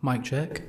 Mic check.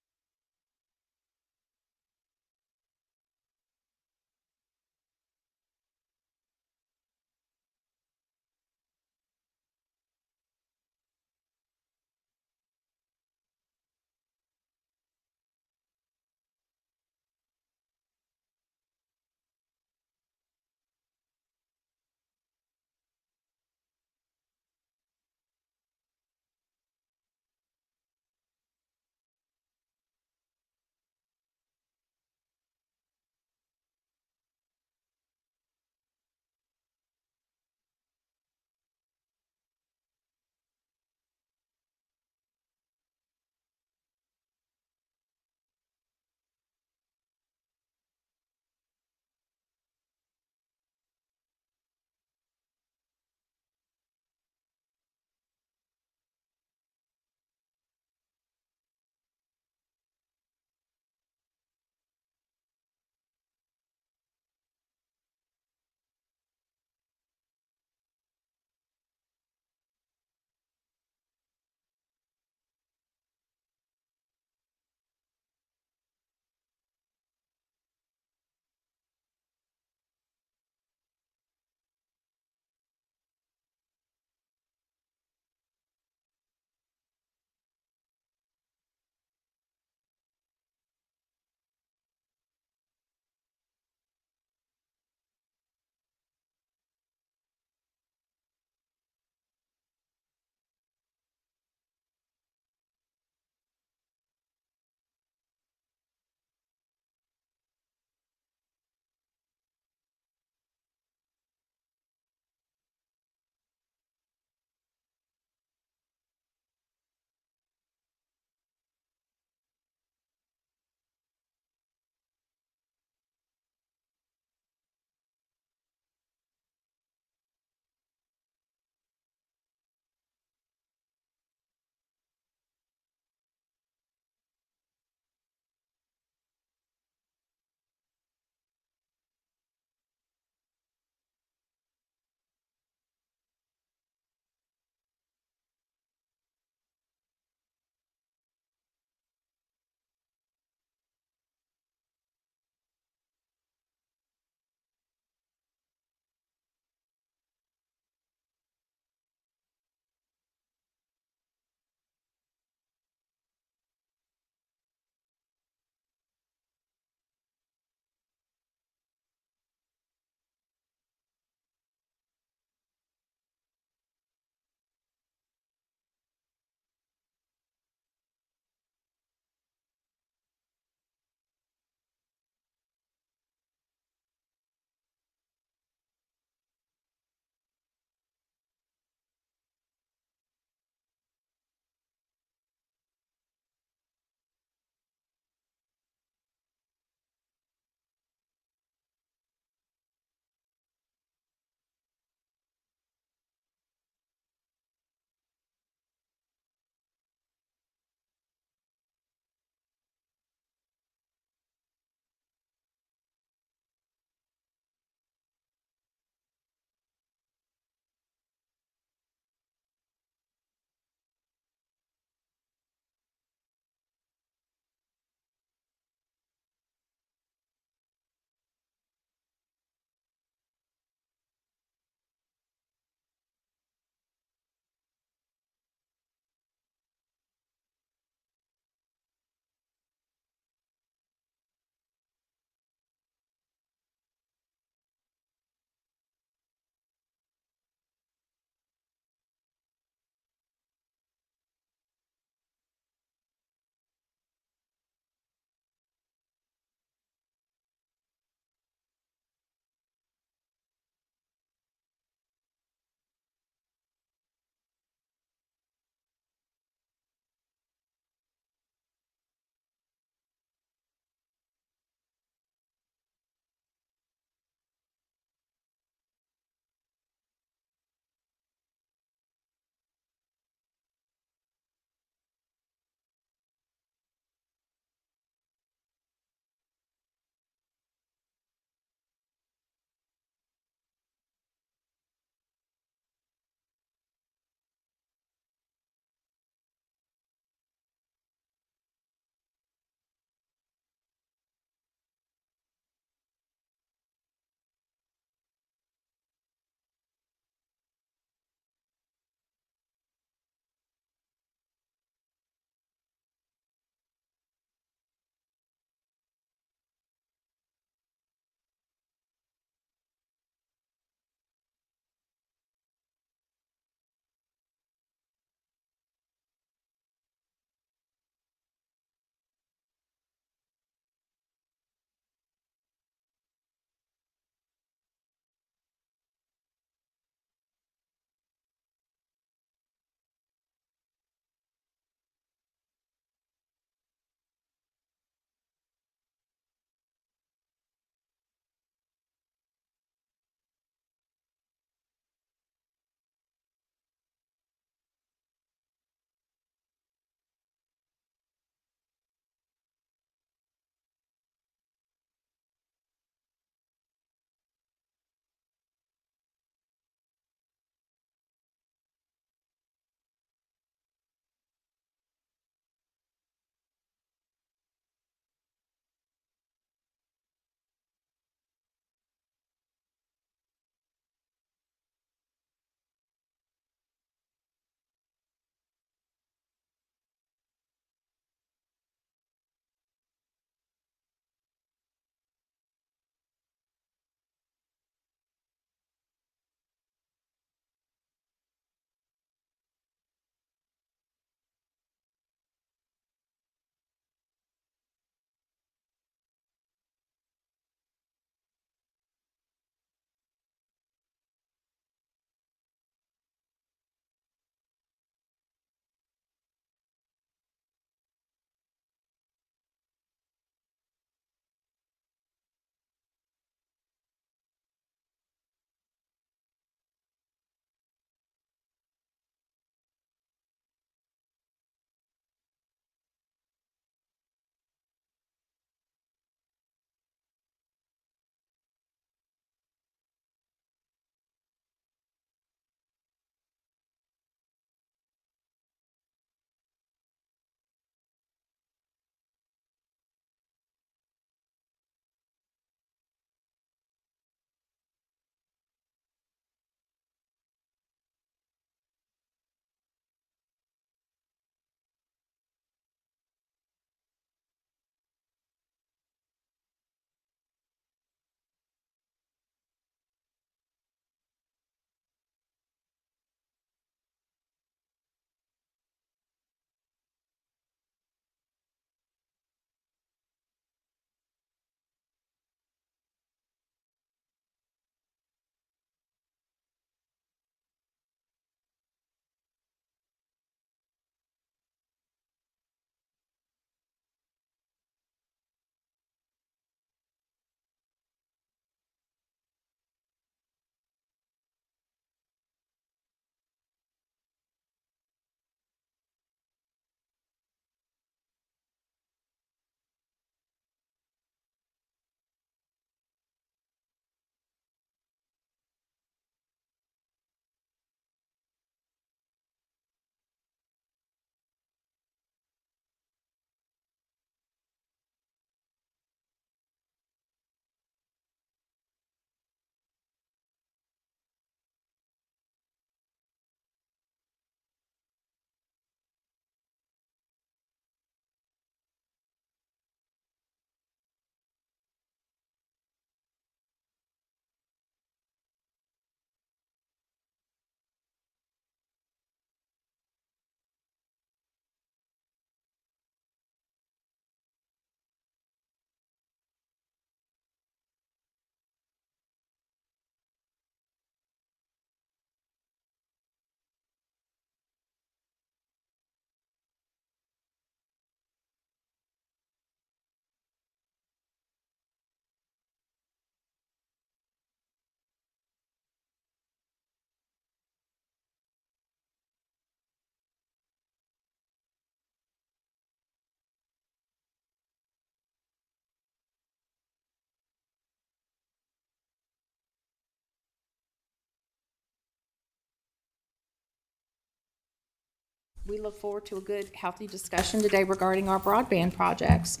we look forward to a good, healthy discussion today regarding our broadband projects.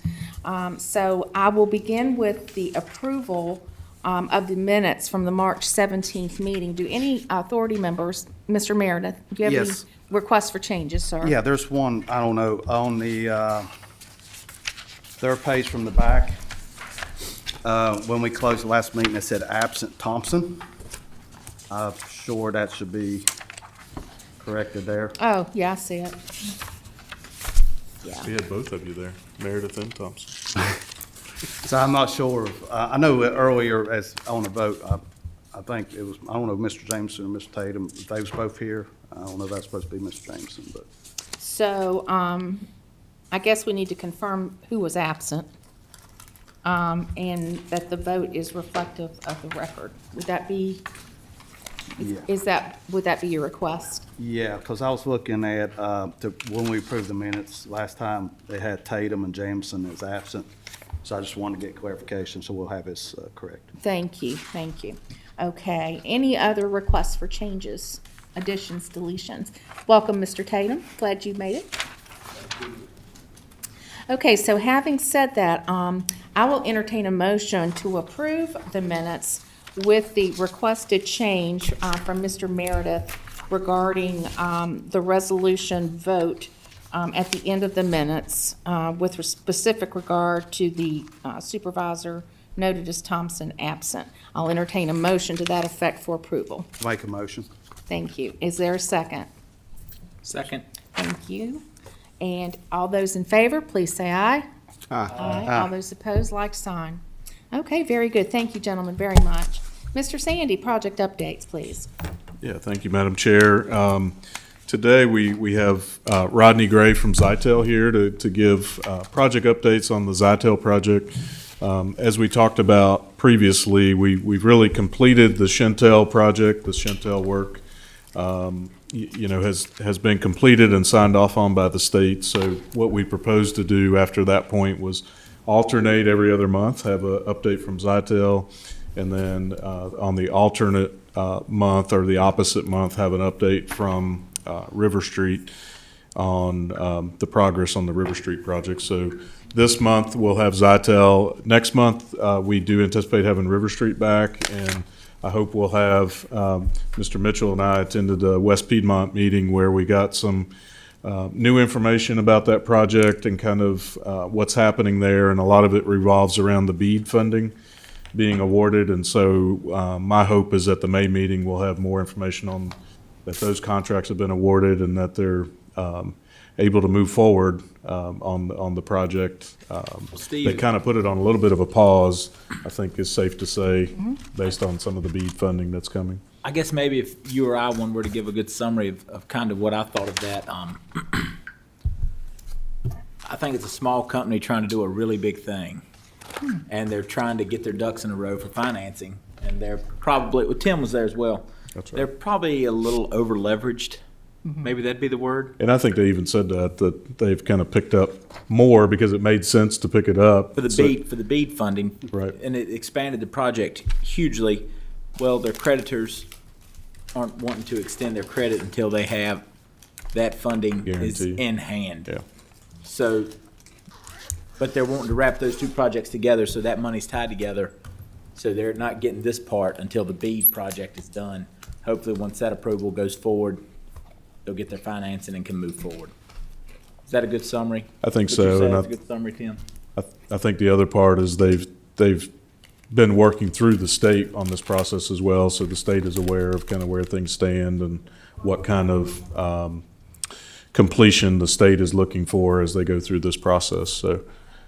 So I will begin with the approval of the minutes from the March 17th meeting. Do any authority members, Mr. Meredith, do you have any Yes. requests for changes, sir? Yeah, there's one, I don't know, on the third page from the back. When we closed the last meeting, it said absent Thompson. I'm sure that should be corrected there. Oh, yeah, I see it. Yeah. We had both of you there, Meredith and Thompson. So I'm not sure, I know earlier as on the vote, I think it was, I don't know, Mr. Jameson or Mr. Tatum, if they was both here. I don't know if that's supposed to be Mr. Jameson, but. So, I guess we need to confirm who was absent, and that the vote is reflective of the record. Would that be, Yeah. would that be your request? Yeah, because I was looking at, when we approved the minutes, last time they had Tatum and Jameson as absent. So I just wanted to get clarification, so we'll have this correct. Thank you, thank you. Okay, any other requests for changes, additions, deletions? Welcome, Mr. Tatum, glad you made it. Okay, so having said that, I will entertain a motion to approve the minutes with the requested change from Mr. Meredith regarding the resolution vote at the end of the minutes with specific regard to the supervisor noted as Thompson absent. I'll entertain a motion to that effect for approval. Make a motion. Thank you. Is there a second? Second. Thank you. And all those in favor, please say aye. Aye. All those opposed, like sign. Okay, very good. Thank you, gentlemen, very much. Mr. Sandy, project updates, please. Yeah, thank you, Madam Chair. Today, we have Rodney Gray from Zaitel here to give project updates on the Zaitel project. As we talked about previously, we've really completed the Chantel project. The Chantel work, has been completed and signed off on by the state. So what we proposed to do after that point was alternate every other month, have an update from Zaitel, and then on the alternate month or the opposite month, have an update from River Street on the progress on the River Street project. So this month we'll have Zaitel. Next month we do anticipate having River Street back, and I hope we'll have Mr. Mitchell and I attended a West Piedmont meeting where we got some new information about that project and kind of what's happening there, and a lot of it revolves around the BEAD funding being awarded. And so my hope is at the May meeting we'll have more information on that those contracts have been awarded and that they're able to move forward on the project. Steve. They kind of put it on a little bit of a pause, I think is safe to say, based on some of the BEAD funding that's coming. I guess maybe if you or I one were to give a good summary of kind of what I thought of that, I think it's a small company trying to do a really big thing. And they're trying to get their ducks in a row for financing. And they're probably, well, Tim was there as well. That's right. They're probably a little over leveraged. Maybe that'd be the word. And I think they even said that they've kind of picked up more because it made sense to pick it up. For the So- BEAD funding. Right. And it expanded the project hugely. Well, their creditors aren't wanting to extend their credit until they have that funding is Guarantee. in hand. Yeah. So, but they're wanting to wrap those two projects together, so that money's tied together. So they're not getting this part until the BEAD project is done. Hopefully, once that approval goes forward, they'll get their financing and can move forward. Is that a good summary? I think Would you so, say and that's a good summary, Tim? I think the other part is they've been working through the state on this process as well, so the state is aware of kind of where things stand and what kind of completion the state is looking for as they go through this process. So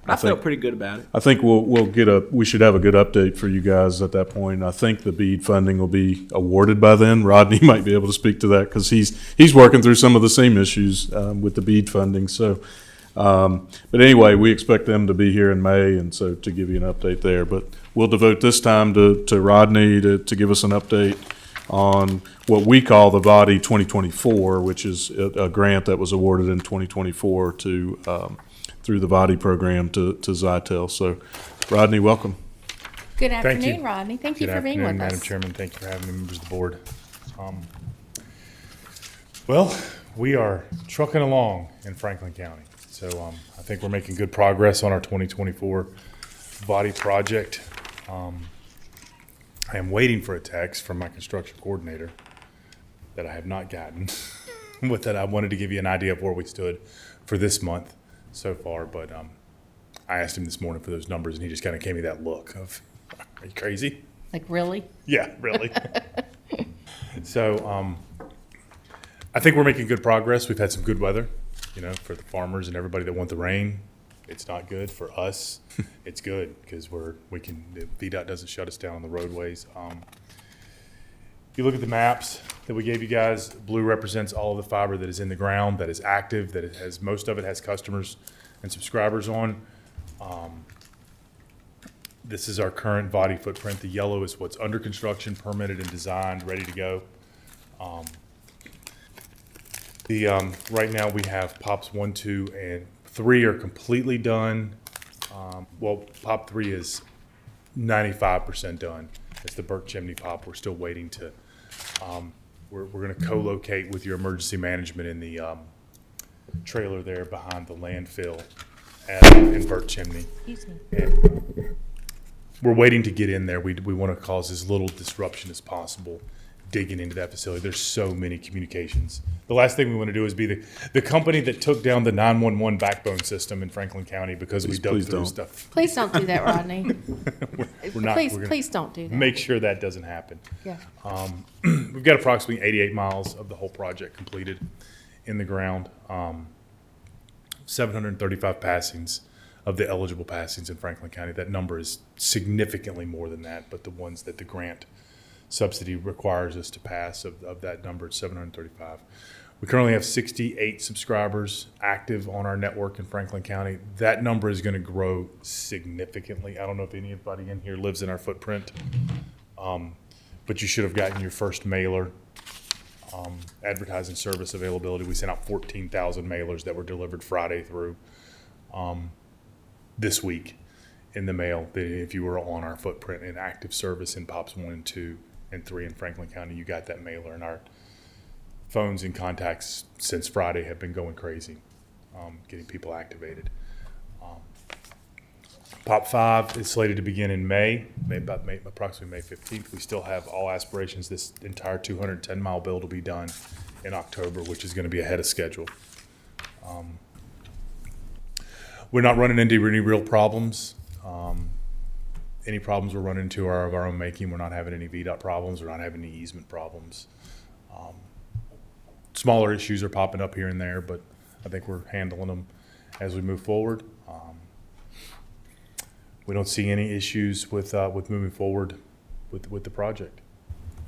I felt pretty good about it. I think we should have a good update for you guys at that point. I think the BEAD funding will be awarded by then. Rodney might be able to speak to that because he's working through some of the same issues with the BEAD funding. So, but anyway, we expect them to be here in May, and so to give you an update there. But we'll devote this time to Rodney to give us an update on what we call the VDOT 2024, which is a grant that was awarded in 2024 to through the VDOT program to Zaitel. So, Rodney, welcome. Good Thank afternoon, you. Rodney. Thank you Good for being with afternoon, us. Madam Chairman. Thank you for having me, members of the board. Well, we are trucking along in Franklin County. So I think we're making good progress on our 2024 body project. I am waiting for a text from my construction coordinator that I have not gotten. With that, I wanted to give you an idea of where we stood for this month so far. But I asked him this morning for those numbers, and he just kind of gave me that look of, "Are you crazy?" Like, really? Yeah, really. So I think we're making good progress. We've had some good weather, for the farmers and everybody that want the rain. It's not good for us. It's good because VDOT doesn't shut us down on the roadways. If you look at the maps that we gave you guys, blue represents all of the fiber that is in the ground, that is active, that it has, most of it has customers and subscribers on. This is our current body footprint. The yellow is what's under construction, permitted and designed, ready to go. Right now we have POPs 1, 2, and 3 are completely done. POP 3 is 95% done. It's the Burke Chimney POP. We're still waiting to, we're going to co-locate with your emergency management in the trailer there behind the landfill in Burke Chimney. Excuse me. And we're waiting to get in there. We want to cause as little disruption as possible digging into that facility. There's so many communications. The last thing we want to do is be the company that took down the 911 backbone system in Franklin County because we dug Please through don't. stuff. Please don't do that, Rodney. We're not. Please, We're gonna please don't do that. make sure that doesn't happen. Yeah. We've got approximately 88 miles of the whole project completed in the ground. 735 passings of the eligible passings in Franklin County. That number is significantly more than that, but the ones that the grant subsidy requires us to pass of that number, it's 735. We currently have 68 subscribers active on our network in Franklin County. That number is going to grow significantly. I don't know if anybody in here lives in our footprint, but you should have gotten your first mailer. Advertising service availability. We sent out 14,000 mailers that were delivered Friday through this week in the mail. That if you were on our footprint in active service in POPs 1 and 2 and 3 in Franklin County, you got that mailer. And our phones and contacts since Friday have been going crazy, getting people activated. POP 5 is slated to begin in approximately May 15th. We still have all aspirations. This entire 210-mile build will be done in October, which is going to be ahead of schedule. We're not running into any real problems. Any problems we're running into are of our own making. We're not having any VDOT problems. We're not having any easement problems. Smaller issues are popping up here and there, but I think we're handling them as we move forward. We don't see any issues with moving forward with the project.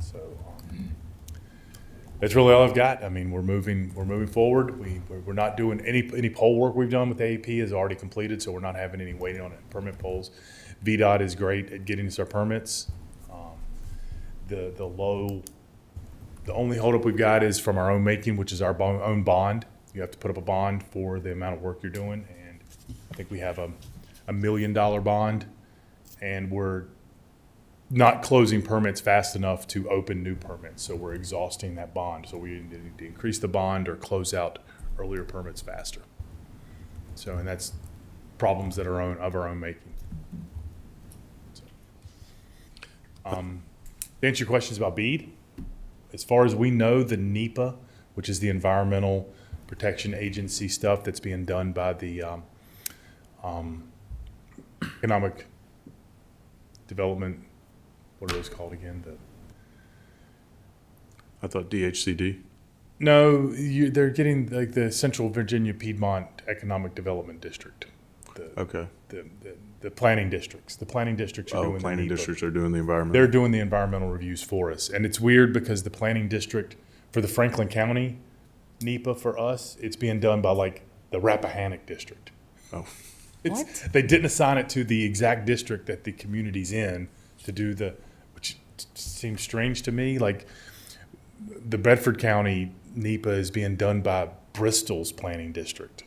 So that's really all I've got. I mean, we're moving forward. We're not doing any poll work we've done with AEP is already completed, so we're not having any waiting on it. Permit polls. VDOT is great at getting us our permits. The only holdup we've got is from our own making, which is our own bond. You have to put up a bond for the amount of work you're doing, and I think we have a $1 million bond, and we're not closing permits fast enough to open new permits. So we're exhausting that bond. So we need to increase the bond or close out earlier permits faster. So, and that's problems that are of our own making. So, to answer your questions about BEAD, as far as we know, the NEPA, which is the Environmental Protection Agency stuff that's being done by the Economic Development, what are those called again? I thought DHCD. No, they're getting like the Central Virginia Piedmont Economic Development District. Okay. The planning districts. The planning districts are doing Planning the NEPA. districts are doing the environment. They're doing the environmental reviews for us. And it's weird because the planning district for the Franklin County NEPA for us, it's being done by like the Rappahannock district. Oh. What? They didn't assign it to the exact district that the community's in to do which seems strange to me. Like the Bedford County NEPA is being done by Bristol's planning district.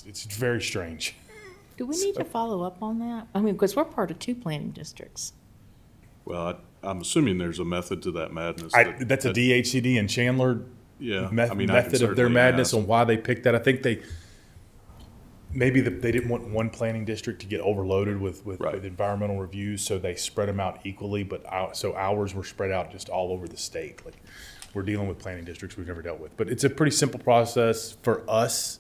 It's very strange. Do we need to follow up on that? I mean, because we're part of 2 planning districts. Well, I'm assuming there's a method to that madness. That's a DHCD in Chandler Yeah, I method mean, I can of their certainly madness ask. on why they picked that. I think they they didn't want one planning district to get overloaded with Right. environmental reviews, so they spread them out equally. But so ours were spread out just all over the state. Like, we're dealing with planning districts we've never dealt with, but it's a pretty simple process for us.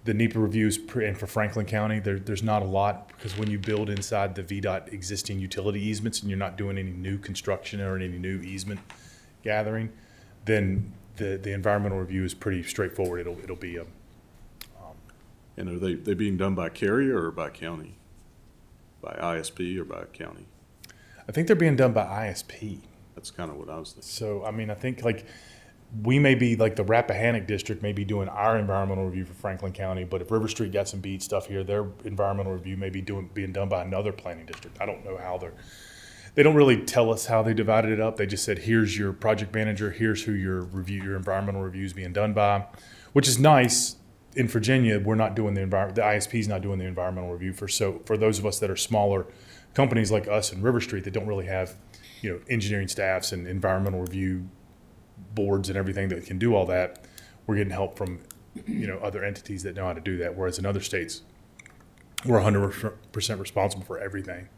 The NEPA reviews, and for Franklin County, there's not a lot, because when you build inside the VDOT existing utility easements and you're not doing any new construction or any new easement gathering, then the environmental review is pretty straightforward. It'll be a And are they being done by carrier or by county? By ISP or by county? I think they're being done by ISP. That's kind of what I was thinking. So, I mean, I think like we may be like the Rappahannock district may be doing our environmental review for Franklin County, but if River Street got some bead stuff here, their environmental review may be being done by another planning district. I don't know how they don't really tell us how they divided it up. They just said, here's your project manager, here's who your environmental review is being done by, which is nice. In Virginia, we're not doing the ISP is not doing the environmental review for those of us that are smaller companies like us in River Street that don't really have, engineering staffs and environmental review boards and everything that can do all that. We're getting help from, other entities that know how to do that. Whereas in other states, we're 100% responsible for everything.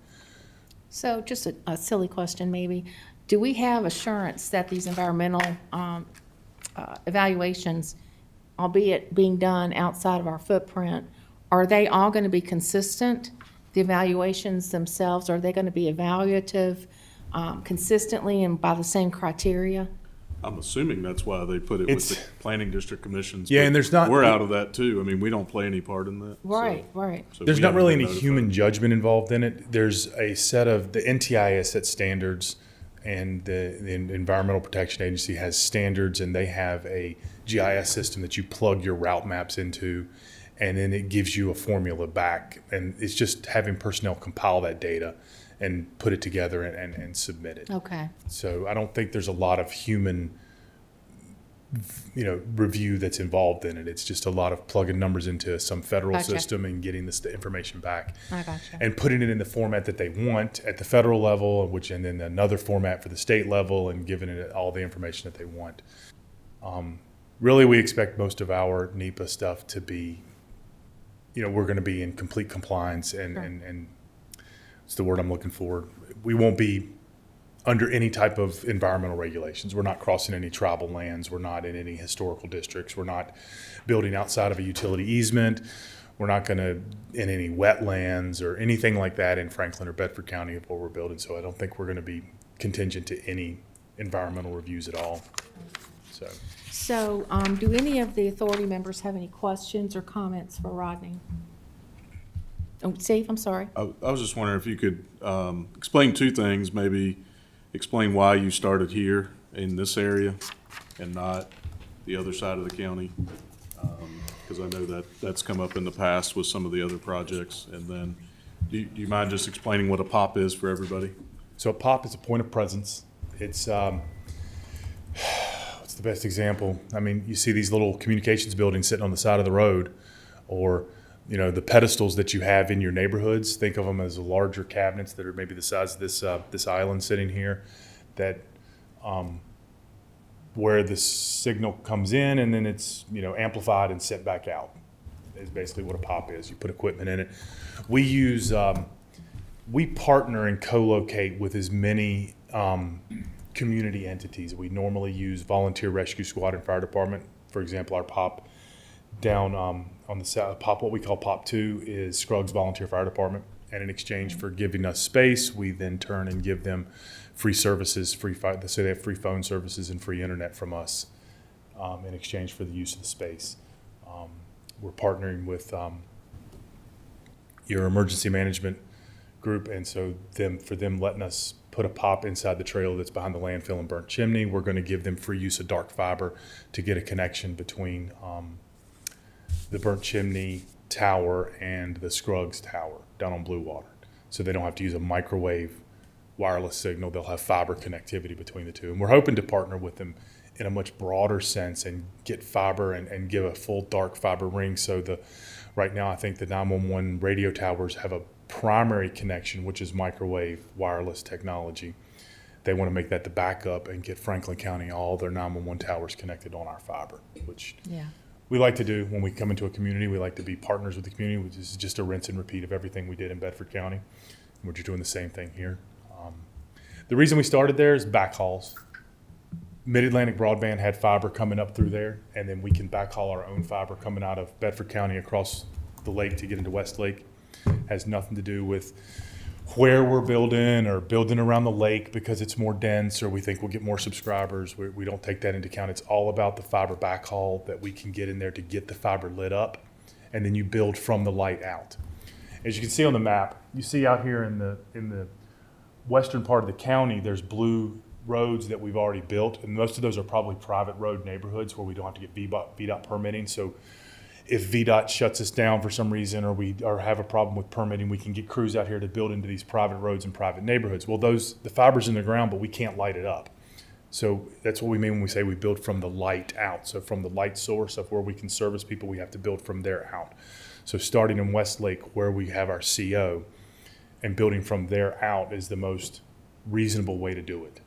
So just a silly question maybe. Do we have assurance that these environmental evaluations, albeit being done outside of our footprint, are they all going to be consistent? The evaluations themselves, are they going to be evaluative consistently and by the same criteria? I'm assuming that's why they put it with the planning district commissions. Yeah, but and there's not- We're out of that too. I mean, we don't play any part in that. Right, right. So There's we not haven't really been any notified. human judgment involved in it. There's a set of the NTIA set standards, and the Environmental Protection Agency has standards, and they have a GIS system that you plug your route maps into, and then it gives you a formula back. And it's just having personnel compile that data and put it together and submit it. Okay. So I don't think there's a lot of human, review that's involved in it. It's just a lot of plugging numbers into some federal Gotcha. system and getting this information back. I gotcha. And putting it in the format that they want at the federal level, and then another format for the state level, and giving it all the information that they want. Really, we expect most of our NEPA stuff to be, we're going to be in complete compliance, and, Sure. and it's the word I'm looking for. We won't be under any type of environmental regulations. We're not crossing any tribal lands. We're not in any historical districts. We're not building outside of a utility easement. We're not going to in any wetlands or anything like that in Franklin or Bedford County of where we're building. So I don't think we're going to be contingent to any environmental reviews at all. So, do any of the authority members have any questions or comments for Rodney? Oh, Steve, I'm sorry. I was just wondering if you could explain two things, maybe explain why you started here in this area and not the other side of the county. Because I know that's come up in the past with some of the other projects. And then, do you mind just explaining what a POP is for everybody? So a POP is a point of presence. It's what's the best example? I mean, you see these little communications buildings sitting on the side of the road, or the pedestals that you have in your neighborhoods. Think of them as larger cabinets that are maybe the size of this island sitting here, that where the signal comes in and then it's amplified and sent back out. Is basically what a POP is. You put equipment in it. We use we partner and co-locate with as many community entities. We normally use Volunteer Rescue Squad and Fire Department. For example, our POP down on the south, what we call POP 2 is Scruggs Volunteer Fire Department. And in exchange for giving us space, we then turn and give them free services, so they have free phone services and free internet from us in exchange for the use of the space. We're partnering with your emergency management group, and so for them letting us put a POP inside the trailer that's behind the landfill and burnt chimney, we're going to give them free use of dark fiber to get a connection between the burnt chimney tower and the Scruggs tower down on Blue Water. So they don't have to use a microwave wireless signal. They'll have fiber connectivity between the two. And we're hoping to partner with them in a much broader sense and get fiber and give a full dark fiber ring. So right now I think the 911 radio towers have a primary connection, which is microwave wireless technology. They want to make that the backup and get Franklin County all their 911 towers connected on our fiber, which Yeah. we like to do when we come into a community. We like to be partners with the community, which is just a rinse and repeat of everything we did in Bedford County. We're just doing the same thing here. The reason we started there is backhauls. Mid-Atlantic Broadband had fiber coming up through there, and then we can backhaul our own fiber coming out of Bedford County across the lake to get into Westlake. Has nothing to do with where we're building or building around the lake because it's more dense or we think we'll get more subscribers. We don't take that into account. It's all about the fiber backhaul that we can get in there to get the fiber lit up, and then you build from the light out. As you can see on the map, you see out here in the western part of the county, there's blue roads that we've already built, and most of those are probably private road neighborhoods where we don't have to get VDOT permitting. So if VDOT shuts us down for some reason or have a problem with permitting, we can get crews out here to build into these private roads and private neighborhoods. Well, the fiber's in the ground, but we can't light it up. So that's what we mean when we say we build from the light out. So from the light source of where we can service people, we have to build from there out. So starting in Westlake where we have our CO and building from there out is the most reasonable way to do it.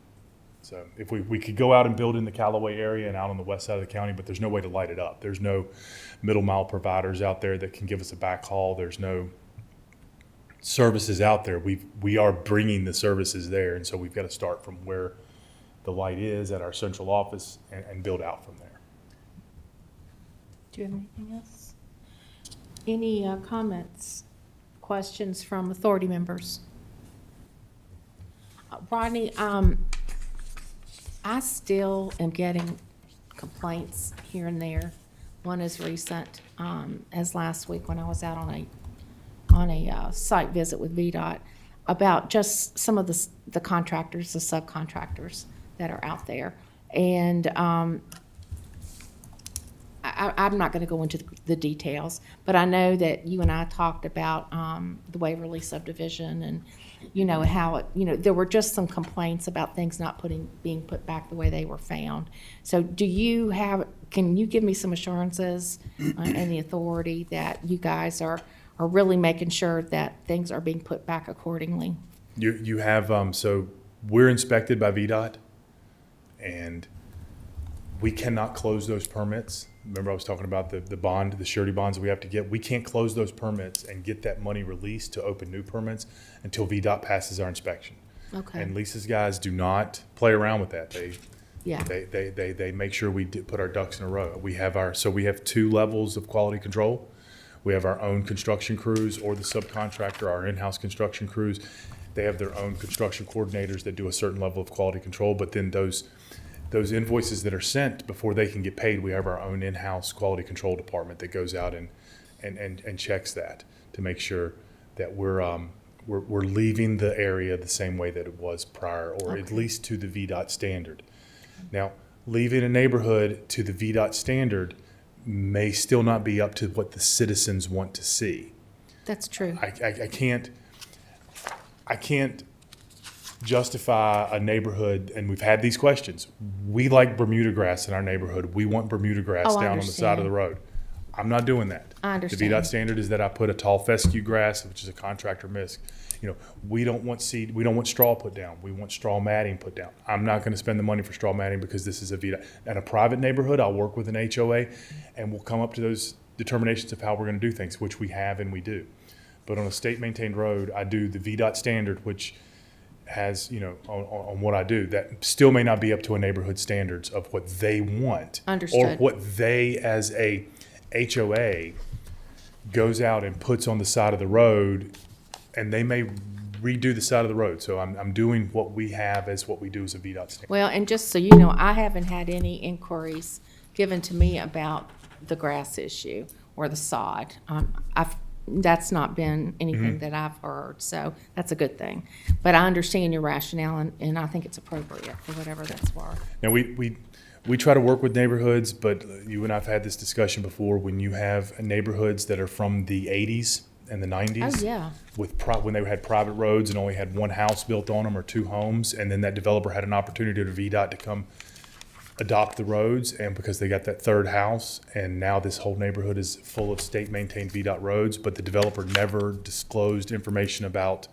So if we could go out and build in the Callaway area and out on the west side of the county, but there's no way to light it up. There's no middle mile providers out there that can give us a backhaul. There's no services out there. We are bringing the services there, and so we've got to start from where the light is at our central office and build out from there. Do you have anything else? Any comments, questions from authority members? Rodney, I still am getting complaints here and there. One as recent as last week when I was out on a site visit with VDOT about just some of the contractors, the subcontractors that are out there. And I'm not going to go into the details, but I know that you and I talked about the Waverly subdivision and, how it, there were just some complaints about things not being put back the way they were found. So can you give me some assurances and the authority that you guys are really making sure that things are being put back accordingly? You have, so we're inspected by VDOT, and we cannot close those permits. Remember I was talking about the surety bonds that we have to get. We can't close those permits and get that money released to open new permits until VDOT passes our inspection. Okay. And Lisa's guys do not play around with that. Yeah. They make sure we put our ducks in a row. We have 2 levels of quality control. We have our own construction crews or the subcontractor, our in-house construction crews. They have their own construction coordinators that do a certain level of quality control, but then those invoices that are sent before they can get paid, we have our own in-house quality control department that goes out and checks that to make sure that we're leaving the area the same way that it was prior, or at least to the VDOT standard. Now, leaving a neighborhood to the VDOT standard may still not be up to what the citizens want to see. That's true. I can't justify a neighborhood, and we've had these questions. We like Bermuda grass in our neighborhood. We want Bermuda grass I down on the side of the road. I'm not doing that. I understand. The VDOT standard is that I put a tall fescue grass, which is a contractor misc. We don't want seed. We don't want straw put down. We want straw matting put down. I'm not going to spend the money for straw matting because this is a VDOT. In a private neighborhood, I'll work with an HOA, and we'll come up to those determinations of how we're going to do things, which we have and we do. But on a state-maintained road, I do the VDOT standard, which has, on what I do, that still may not be up to a neighborhood standards of what they want. Understood. Or what they, as a HOA, goes out and puts on the side of the road, and they may redo the side of the road. So I'm doing what we have as what we do as a VDOT standard. Well, and just so you know, I haven't had any inquiries given to me about the grass issue or the sod. That's not been anything that I've heard, so that's a good thing. But I understand your rationale, and I think it's appropriate for whatever that's worth. Now, we try to work with neighborhoods, but you and I have had this discussion before. When you have neighborhoods that are from the 80s and the 90s, Oh, yeah. When they had private roads and only had one house built on them or 2 homes, and then that developer had an opportunity to VDOT to come adopt the roads, and because they got that 3rd house, and now this whole neighborhood is full of state-maintained VDOT roads, but the developer never disclosed information about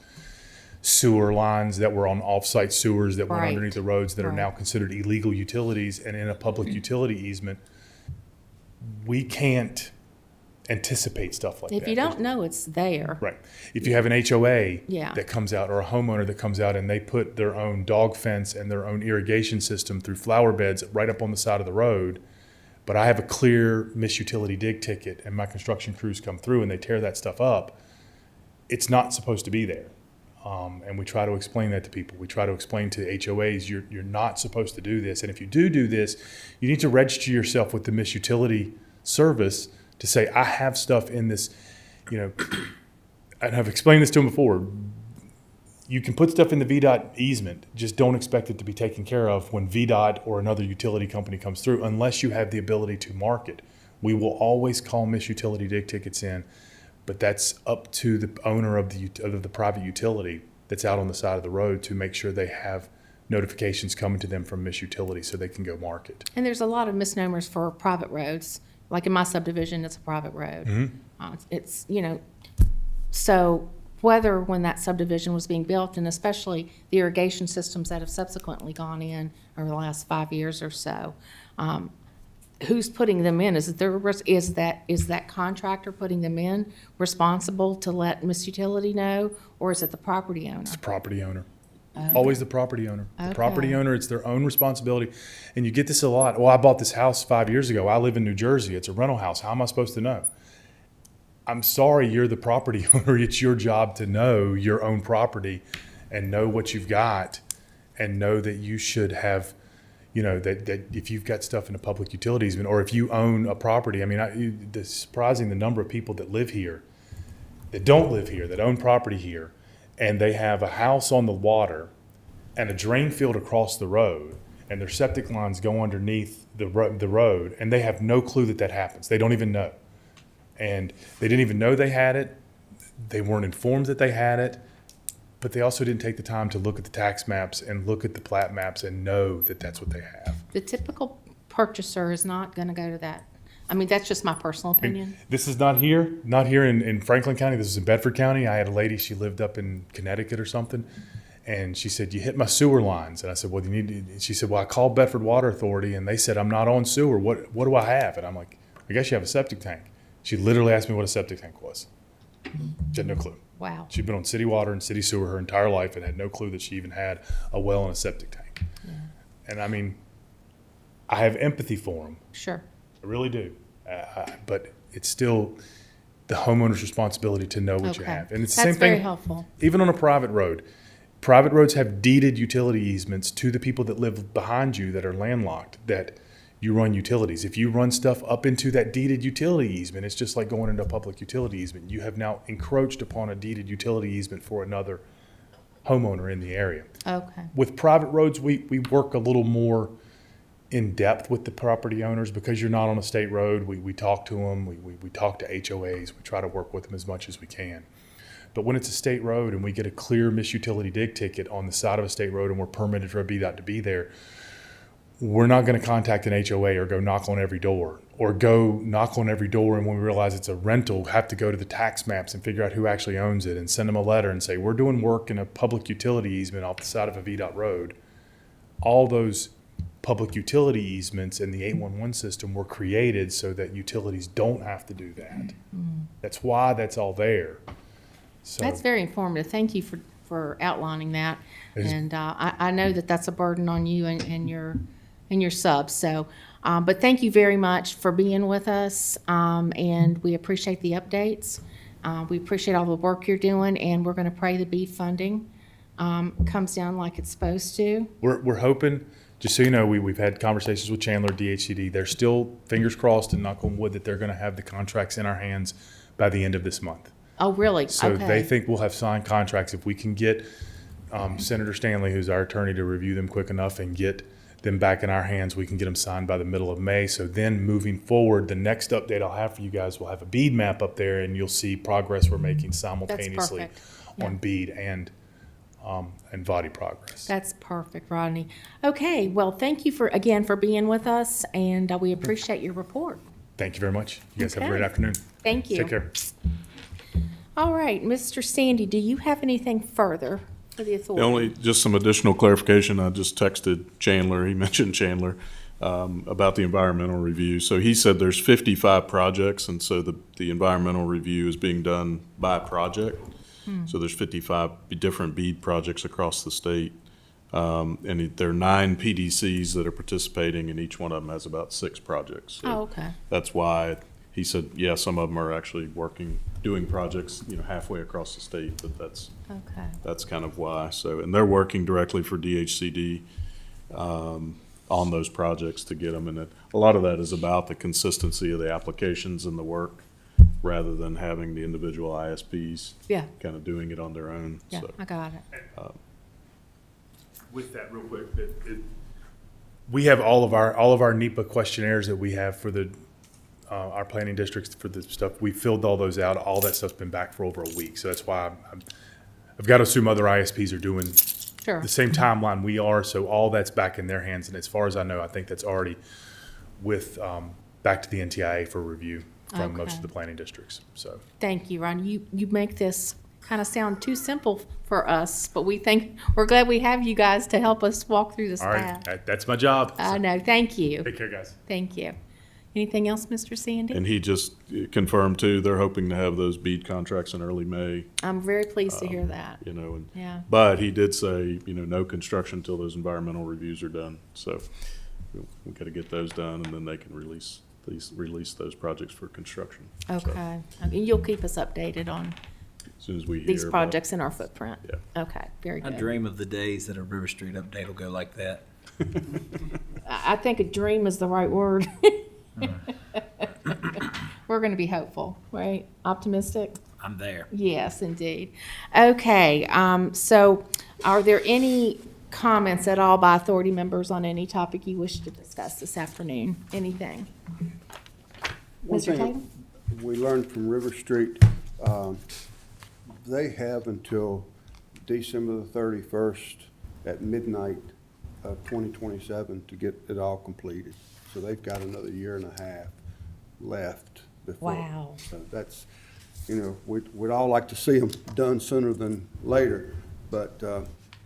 sewer lines that were on off-site sewers that went Right. underneath the roads that are now Right. considered illegal utilities and in a public utility easement. We can't anticipate stuff like that. If you don't know it's there. Right. If you have an HOA Yeah. that comes out, or a homeowner that comes out and they put their own dog fence and their own irrigation system through flower beds right up on the side of the road, but I have a clear misutility dig ticket and my construction crews come through and they tear that stuff up, it's not supposed to be there. And we try to explain that to people. We try to explain to HOAs, you're not supposed to do this. And if you do this, you need to register yourself with the misutility service to say, I have stuff in this, and I've explained this to them before. You can put stuff in the VDOT easement, just don't expect it to be taken care of when VDOT or another utility company comes through, unless you have the ability to mark it. We will always call misutility dig tickets in, but that's up to the owner of the private utility that's out on the side of the road to make sure they have notifications coming to them from misutility so they can go mark it. And there's a lot of misnomers for private roads. Like in my subdivision, it's a private road. It's, so whether when that subdivision was being built, and especially the irrigation systems that have subsequently gone in over the last 5 years or so, who's putting them in? Is that contractor putting them in responsible to let misutility know, or is it the property owner? It's the property owner. Always the property owner. The property Okay. owner, it's their own responsibility. And you get this a lot. Well, I bought this house 5 years ago. I live in New Jersey. It's a rental house. How am I supposed to know? I'm sorry, you're the property owner. It's your job to know your own property and know what you've got and know that you should have, that if you've got stuff in a public utility easement or if you own a property. I mean, it's surprising the number of people that live here, that don't live here, that own property here, and they have a house on the water and a drain field across the road, and their septic lines go underneath the road, and they have no clue that happens. They don't even know. And they didn't even know they had it. They weren't informed that they had it, but they also didn't take the time to look at the tax maps and look at the plat maps and know that that's what they have. The typical purchaser is not going to go to that. I mean, that's just my personal opinion. This is not here in Franklin County. This is in Bedford County. I had a lady, she lived up in Connecticut or something, and she said, you hit my sewer lines. And I said, well, you need to, she said, well, I called Bedford Water Authority, and they said, I'm not on sewer. What do I have? And I'm like, I guess you have a septic tank. She literally asked me what a septic tank was. She had no clue. Wow. She'd been on city water and city sewer her entire life and had no clue that she even had a well and a septic tank. Yeah. And I mean, I have empathy for them. Sure. I really do. But it's still the homeowner's responsibility to know what you Okay. have. And it's the That's same thing. very helpful. Even on a private road. Private roads have deeded utility easements to the people that live behind you that are landlocked, that you run utilities. If you run stuff up into that deeded utility easement, it's just like going into a public utility easement. You have now encroached upon a deeded utility easement for another homeowner in the area. Okay. With private roads, we work a little more in depth with the property owners because you're not on a state road. We talk to them. We talk to HOAs. We try to work with them as much as we can. But when it's a state road and we get a clear misutility dig ticket on the side of a state road and we're permitted for a VDOT to be there, we're not going to contact an HOA or go knock on every door or go knock on every door. And when we realize it's a rental, have to go to the tax maps and figure out who actually owns it and send them a letter and say, we're doing work in a public utility easement off the side of a VDOT road. All those public utility easements in the 811 system were created so that utilities don't have to do that. That's why that's all there. So That's very informative. Thank you for outlining that. And I know that that's a burden on you and your subs. So, but thank you very much for being with us. And we appreciate the updates. We appreciate all the work you're doing, and we're going to pray the BEAD funding comes down like it's supposed to. we're hoping, just so you know, we've had conversations with Chandler, DHCD. They're still, fingers crossed and knock on wood, that they're going to have the contracts in our hands by the end of this month. Oh, really? So Okay. they think we'll have signed contracts if we can get Senator Stanley, who's our attorney, to review them quick enough and get them back in our hands. We can get them signed by the middle of May. So then moving forward, the next update I'll have for you guys, will have a BEAD map up there, and you'll see progress we're making simultaneously perfect. Yeah. on BEAD and VDOT progress. That's perfect, Rodney. Okay, well, thank you again for being with us, and we appreciate your report. Thank you very much. You guys have a Okay. great afternoon. Thank you. Take care. All right, Mr. Sandy, do you have anything further? For the The authority. only, just some additional clarification, I just texted Chandler, he mentioned Chandler, about the environmental review. So he said there's 55 projects, and so the environmental review is being done by project. So there's 55 different BEAD projects across the state. And there are 9 PDCs that are participating, and each one of them has about 6 projects. So Oh, okay. that's why he said, yeah, some of them are actually doing projects, halfway across the state, but Okay. that's kind of why. So, and they're working directly for DHCD on those projects to get them. And a lot of that is about the consistency of the applications and the work, rather than having the individual ISPs Yeah, kind of doing it on their own. yeah, So I got it. With that, real quick, we have all of our NEPA questionnaires that we have for our planning districts for the stuff. We filled all those out. All that stuff's been back for over a week. So that's why I've got to assume other ISPs are doing Sure. the same timeline we are. So all that's back in their hands. And as far as I know, I think that's already with back to the NTIA for review from most Okay. of the planning districts. So Thank you, Ron. You make this kind of sound too simple for us, but we're glad we have you guys to help us walk through this all path. right, that's my job. I know. Thank you. Take care, guys. Thank you. Anything else, Mr. Sandy? And he just confirmed too, they're hoping to have those BEAD contracts in early May, I'm very pleased to hear that. and, Yeah. but he did say, no construction until those environmental reviews are done. So we got to get those done, and then they can release those projects for construction. So, Okay. And you'll keep us updated on as soon as we hear these about- projects in our footprint? Yeah. Okay, very I good. dream of the days that a River Street update will go like that. I think a dream is the right word. We're going to be hopeful, right? Optimistic? I'm there. Yes, indeed. Okay, so are there any comments at all by authority members on any topic you wish to discuss this afternoon? Anything? One Mr. thing Tatum? we learned from River Street, they have until December the 31st at midnight of 2027 to get it all completed. So they've got another year and a half left before. Wow. So that's, we'd all like to see them done sooner than later, but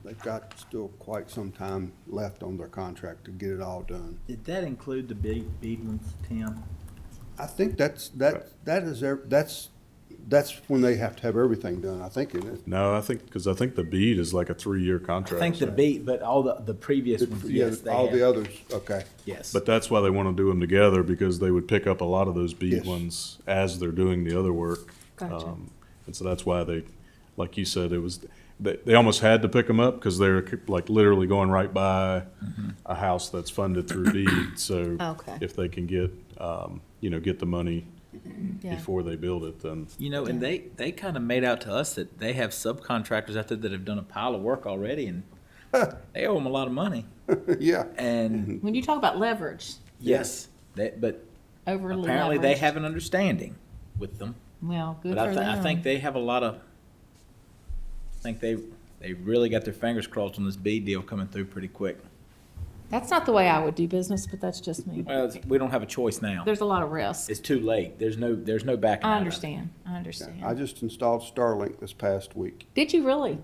they've got still quite some time left on their contract to get it all done. Did that include the bead ones, Tim? I think that's when they have to have everything done, I think, isn't it? No, I think the BEAD is like a 3-year I contract. think the beat, but all the previous ones, Yeah, yes, they all the have. others, okay. Yes. But that's why they want to do them together, because they would pick up a lot of those BEAD Yes. ones as they're doing the other work. Gotcha. And so that's why they, like you said, they almost had to pick them up because they're like literally going right by a house that's funded through BEAD. So Okay. if they can get, get the money Yeah. before they build it, then And they kind of made out to us that they have subcontractors out there that have done a pile of work already, and they owe them a lot of money. Yeah, And When you talk about leverage, yes, but overly apparently they leveraged. have an understanding with them. Well, good But for them. I think they have a lot of. I think they really got their fingers crossed on this bead deal coming through pretty quick. That's not the way I would do business, but that's just me. Well, we don't have a choice now. There's a lot of risk. It's too late. There's no backing. I out of it. understand. I I understand. just installed Starlink this past week. Did you really?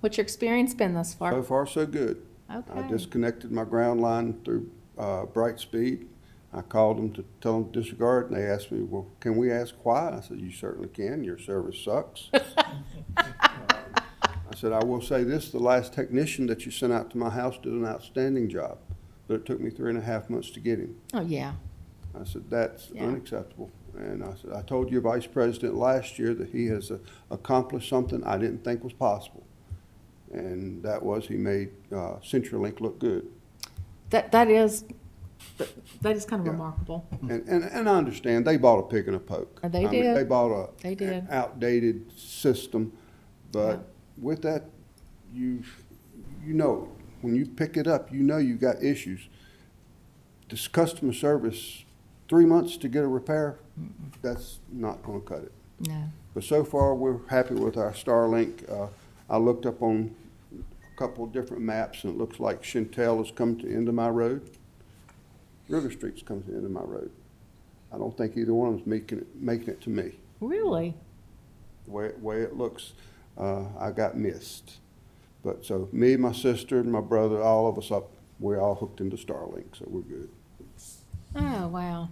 What's your experience been thus So far? far, so good. I Okay. disconnected my ground line through Brightspeed. I called them to tell them to disregard, and they asked me, well, can we ask why? I said, you certainly can. Your service sucks. I said, I will say this, the last technician that you sent out to my house did an outstanding job, but it took me 3.5 months to get him. Oh, yeah. I said, that's Yeah. unacceptable. And I said, I told your vice president last year that he has accomplished something I didn't think was possible. And that was he made CenturyLink look good. That is kind of Yeah. remarkable. And I understand, they bought a pick and a poke. They I mean, did. They bought They did. an outdated system, Yeah. but with that, you know, when you pick it up, you know you got issues. This customer service, 3 months to get a repair, that's not gonna cut it. No. But so far, we're happy with our Starlink. I looked up on a couple of different maps, and it looks like Chantel has come to the end of my road. River Street's come to the end of my road. I don't think either one of them's making it to me. Really? The way it looks, I got missed. But so me, my sister, and my brother, all of us up, we're all hooked into Starlink, so we're good. Oh, wow.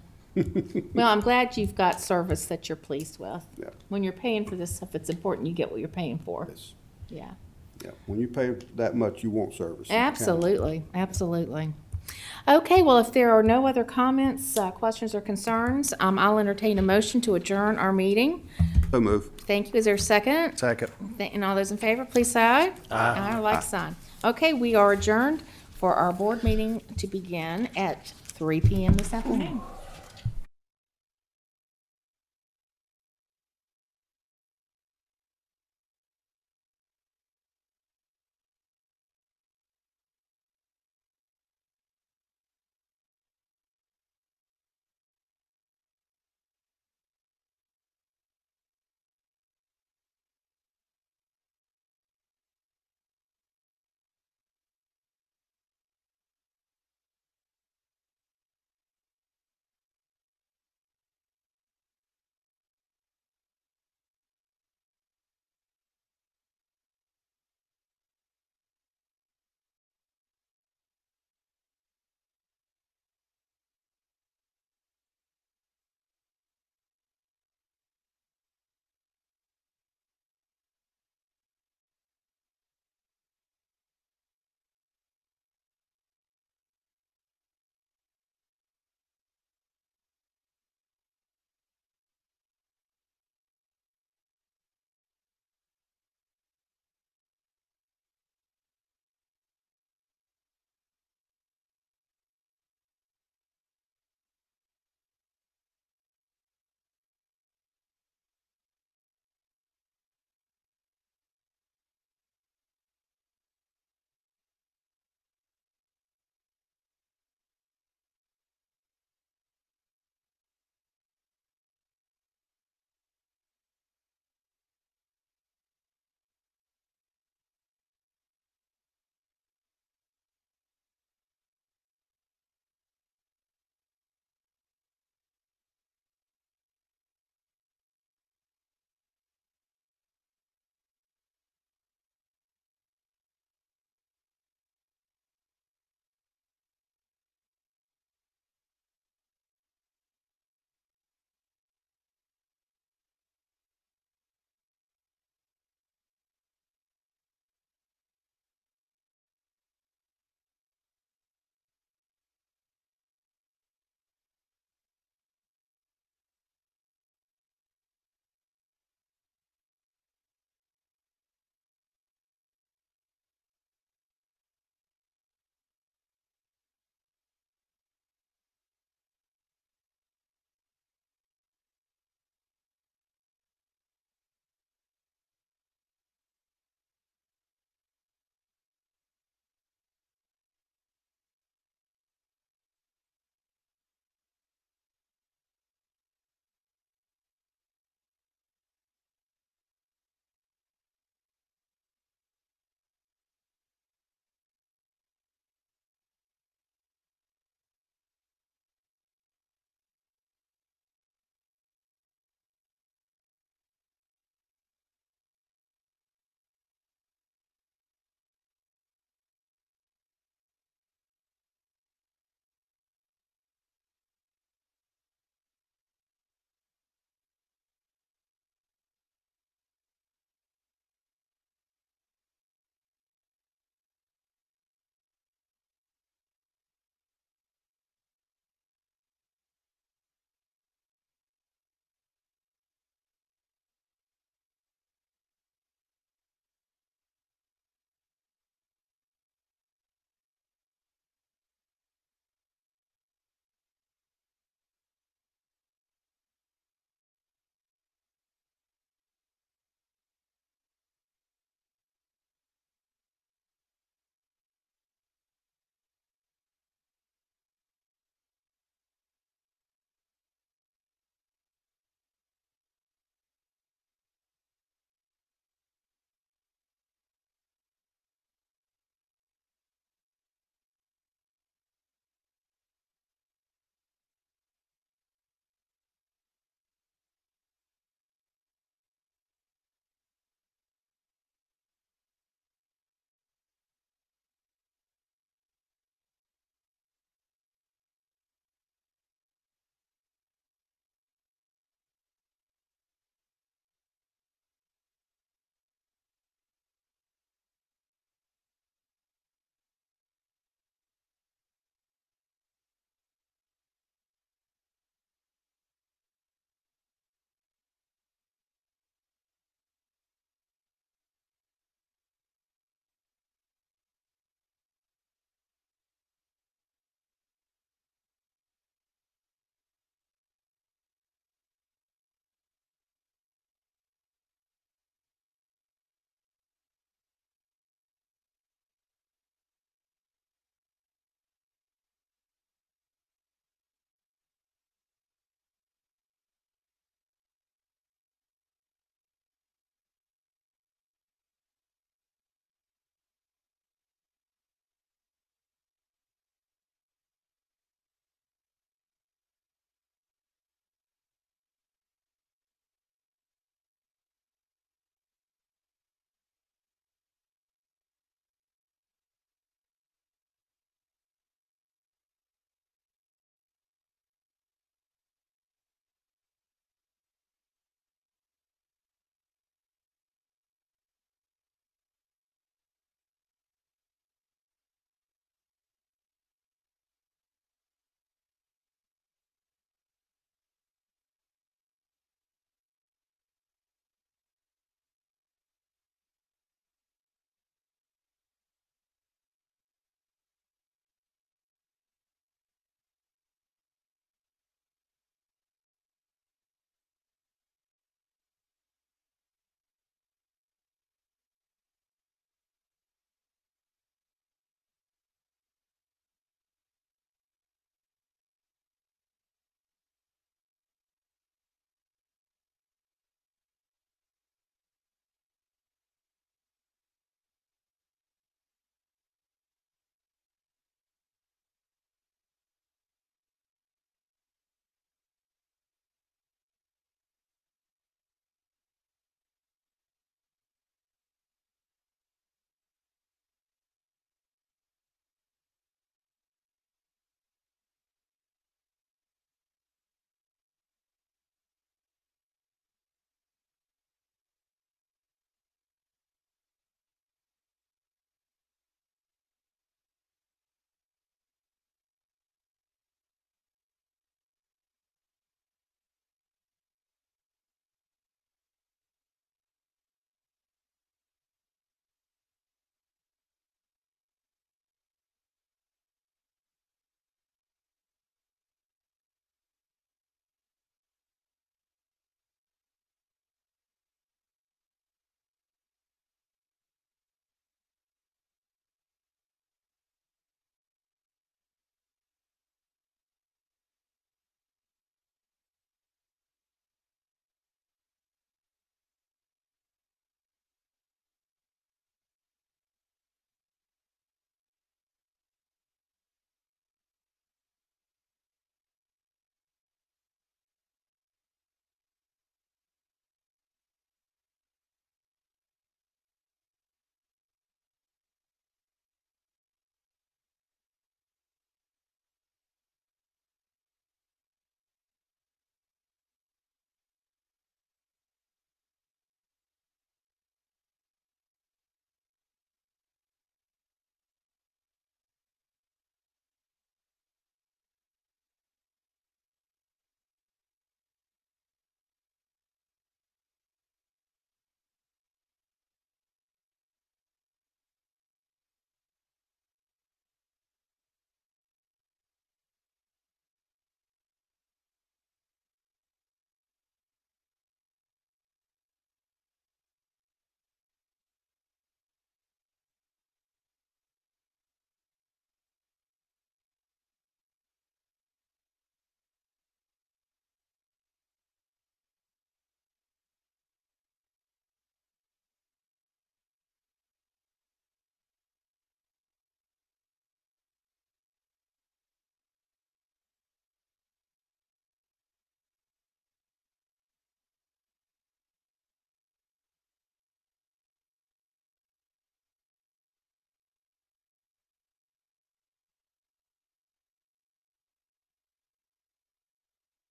Well, I'm glad you've got service that you're pleased with. Yeah. When you're paying for this stuff, it's important you get what you're paying for. Yes. Yeah. Yeah, when you pay that much, you want service. You can't- Absolutely, absolutely. Okay, well, if there are no other comments, questions, or concerns, I'll entertain a motion to adjourn our meeting. So move. Thank you. Is there a second? Second. And all those in favor, please say aye. Aye. Like sign. Okay, we are adjourned for our board meeting to begin at 3 PM this afternoon.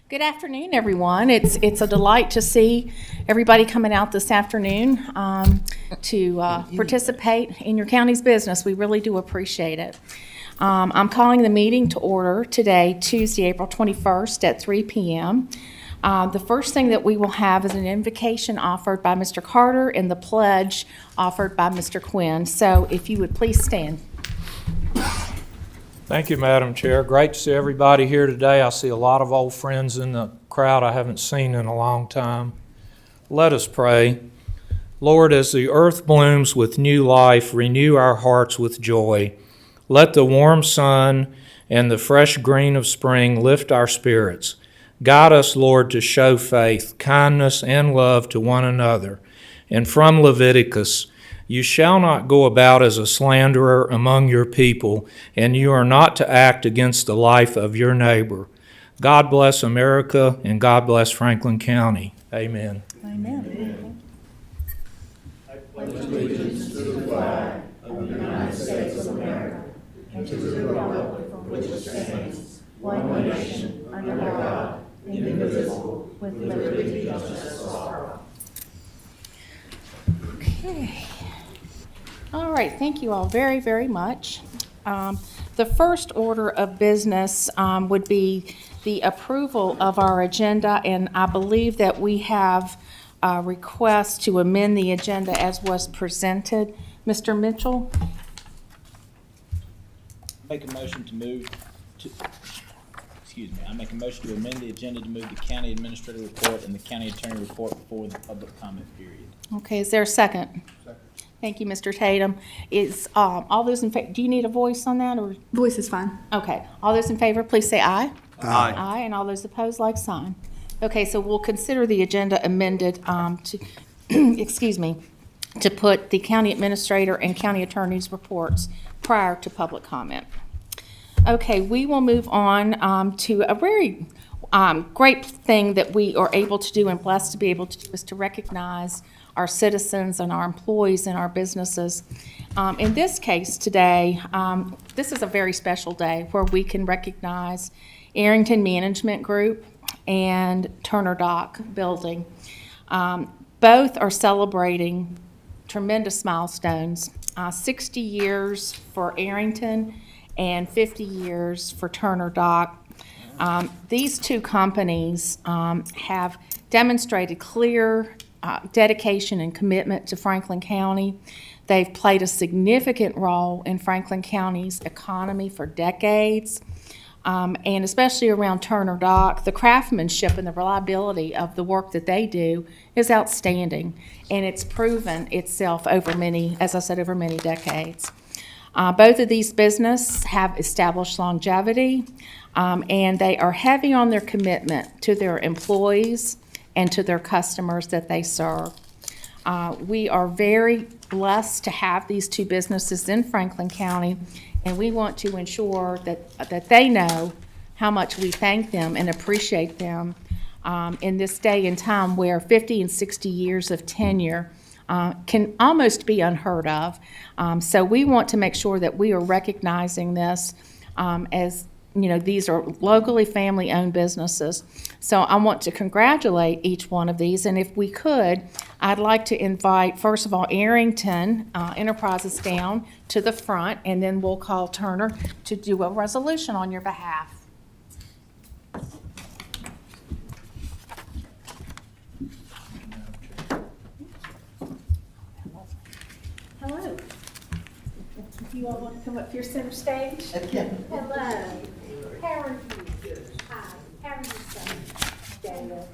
Good afternoon, everyone. It's a delight to see everybody coming out this afternoon to participate in your county's business. We really do appreciate it. I'm calling the meeting to order today, Tuesday, April 21st at 3 p.m. The first thing that we will have is an invocation offered by Mr. Carter and the pledge offered by Mr. Quinn. So if you would please stand. Thank you, Madam Chair. Great to see everybody here today. I see a lot of old friends in the crowd I haven't seen in a long time. Let us pray. Lord, as the earth blooms with new life, renew our hearts with joy. Let the warm sun and the fresh green of spring lift our spirits. Guide us, Lord, to show faith, kindness, and love to one another. And from Leviticus, you shall not go about as a slanderer among your people, and you are not to act against the life of your neighbor. God bless America, and God bless Franklin County. Amen. Amen. Okay. All right, thank you all very, very much. The first order of business would be the approval of our agenda, and I believe that we have a request to amend the agenda as was presented. Mr. Mitchell? Make a motion to move to, I make a motion to amend the agenda to move the county administrator report and the county attorney report before the public comment period. Okay, is there a second? Second. Thank you, Mr. Tatum. Is, all those in favor, do you need a voice on that, or? Voice is fine. Okay, all those in favor, please say aye. Aye. Aye, and all those opposed, like sign. Okay, so we'll consider the agenda amended to, excuse me, to put the county administrator and county attorney's reports prior to public comment. Okay, we will move on to a very great thing that we are able to do and blessed to be able to do is to recognize our citizens and our employees and our businesses. In this case today, this is a very special day where we can recognize Arrington Management Group and Turner Dock Building. Both are celebrating tremendous milestones, 60 years for Arrington and 50 years for Turner Dock. These two companies have demonstrated clear dedication and commitment to Franklin County. They've played a significant role in Franklin County's economy for decades, and especially around Turner Dock, the craftsmanship and the reliability of the work that they do is outstanding, and it's proven itself over many, as I said, over many decades. Both of these businesses have established longevity, and they are heavy on their commitment to their employees and to their customers that they serve. We are very blessed to have these two businesses in Franklin County, and we want to ensure that they know how much we thank them and appreciate them in this day and time where 50 and 60 years of tenure can almost be unheard of. So we want to make sure that we are recognizing this as, you know, these are locally family-owned businesses. So I want to congratulate each one of these, and if we could, I'd like to invite, first of all, Arrington Enterprises down to the front, and then we'll call Turner to do a resolution on your behalf. Hello. If you all want to come up here center stage. Hello. How are you? Hi. How are you, son? Dana.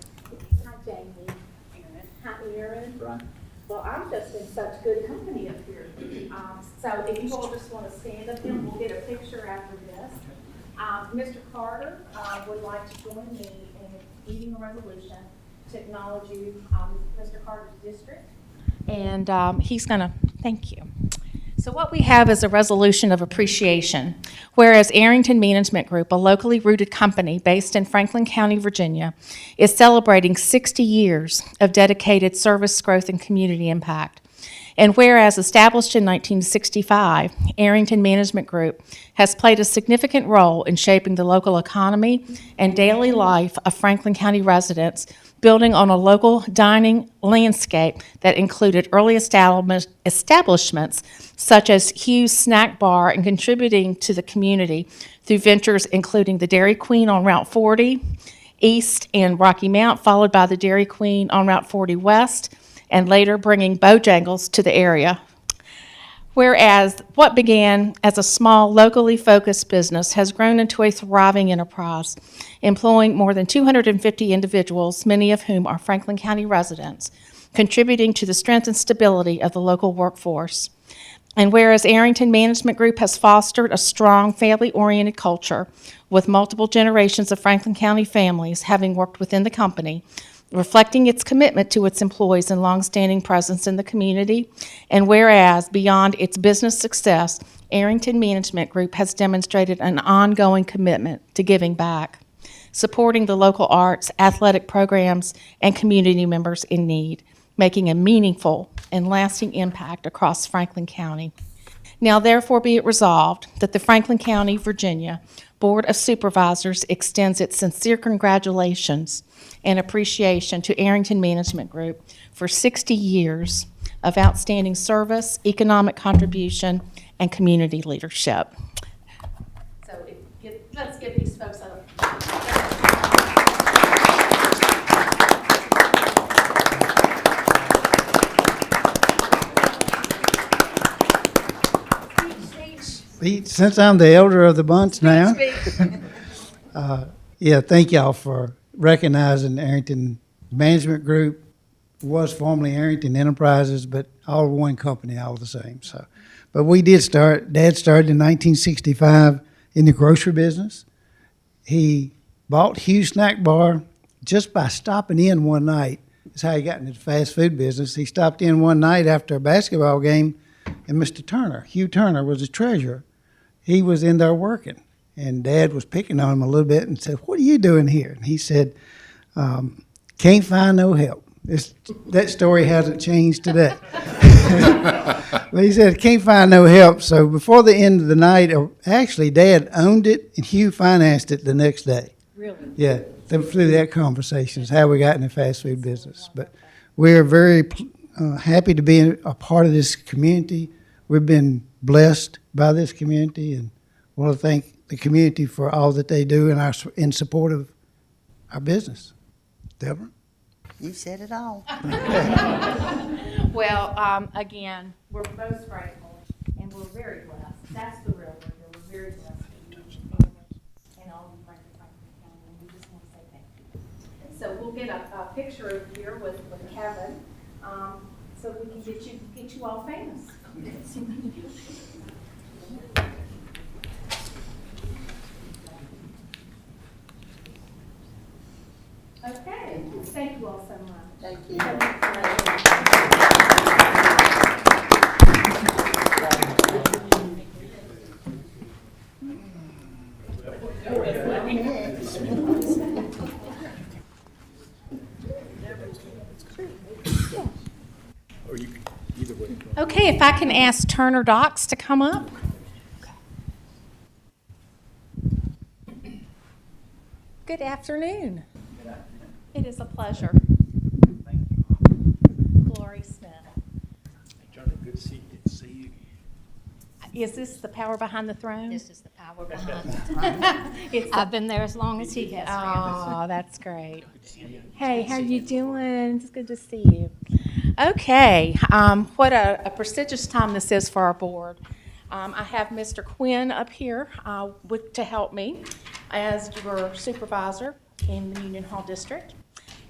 Hi, Jamie. Aaron. Hi, Aaron. Brian? Well, I'm just in such good company up here. So if you all just want to stand up, then we'll get a picture after this. Mr. Carter would like to join me in reading a resolution to acknowledge you, Mr. Carter's district. And he's going to, thank you. So what we have is a resolution of appreciation. Whereas Arrington Management Group, a locally rooted company based in Franklin County, Virginia, is celebrating 60 years of dedicated service, growth, and community impact. And whereas established in 1965, Arrington Management Group has played a significant role in shaping the local economy and daily life of Franklin County residents, building on a local dining landscape that included early establishments such as Hughes Snack Bar and contributing to the community through ventures including the Dairy Queen on Route 40 East and Rocky Mount, followed by the Dairy Queen on Route 40 West, and later bringing Bojangles to the area. Whereas what began as a small, locally focused business has grown into a thriving enterprise, employing more than 250 individuals, many of whom are Franklin County residents, contributing to the strength and stability of the local workforce. And whereas Arrington Management Group has fostered a strong, family-oriented culture with multiple generations of Franklin County families having worked within the company, reflecting its commitment to its employees and longstanding presence in the community. And whereas, beyond its business success, Arrington Management Group has demonstrated an ongoing commitment to giving back, supporting the local arts, athletic programs, and community members in need, making a meaningful and lasting impact across Franklin County. Now therefore be it resolved that the Franklin County, Virginia Board of Supervisors extends its sincere congratulations and appreciation to Arrington Management Group for 60 years of outstanding service, economic contribution, and community leadership. So let's give these folks a Since I'm the elder of the bunch now, yeah, thank y'all for recognizing Arrington Management Group. Was formerly Arrington Enterprises, but all one company, all the same. So, but we did start. Dad started in 1965 in the grocery business. He bought Hughes Snack Bar just by stopping in one night. That's how he got into the fast food business. He stopped in one night after a basketball game, and Mr. Turner, Hugh Turner, was the treasurer. He was in there working, and Dad was picking on him a little bit and said, "What are you doing here?" And he said, "Can't find no help." That story hasn't changed today. But he said, "Can't find no help." So before the end of the night, actually, Dad owned it, and Hugh financed it the next day. Really? Yeah, through that conversation is how we got in the fast food business. But we're very happy to be a part of this community. We've been blessed by this community, and want to thank the community for all that they do in support of our business. Deborah? You said it all. Well, again, we're most grateful, and we're very blessed. That's the real word. We're very blessed to you and all you bring to Franklin County, and we just want to say thank you. So we'll get a picture of here with Kevin, so we can get you all famous. Okay, thank you all so much. Thank you. Okay, if I can ask Turner Docks to come up. Good afternoon. It is a pleasure. Glory Smith. Good to see you. Is this the power behind the throne? This is the power behind it. I've been there as long as he has. Oh, that's great. Hey, how you doing? It's good to see you. Okay, what a prestigious time this is for our board. I have Mr. Quinn up here to help me as your supervisor in the Union Hall District,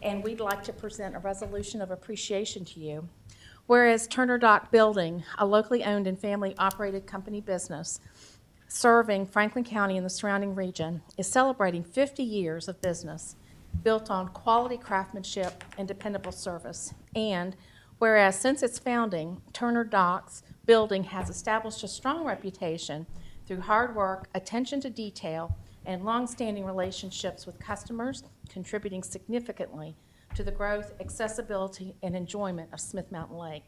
and we'd like to present a resolution of appreciation to you. Whereas Turner Dock Building, a locally owned and family-operated company business serving Franklin County and the surrounding region, is celebrating 50 years of business built on quality craftsmanship and dependable service. And whereas since its founding, Turner Docks Building has established a strong reputation through hard work, attention to detail, and long-standing relationships with customers, contributing significantly to the growth, accessibility, and enjoyment of Smith Mountain Lake.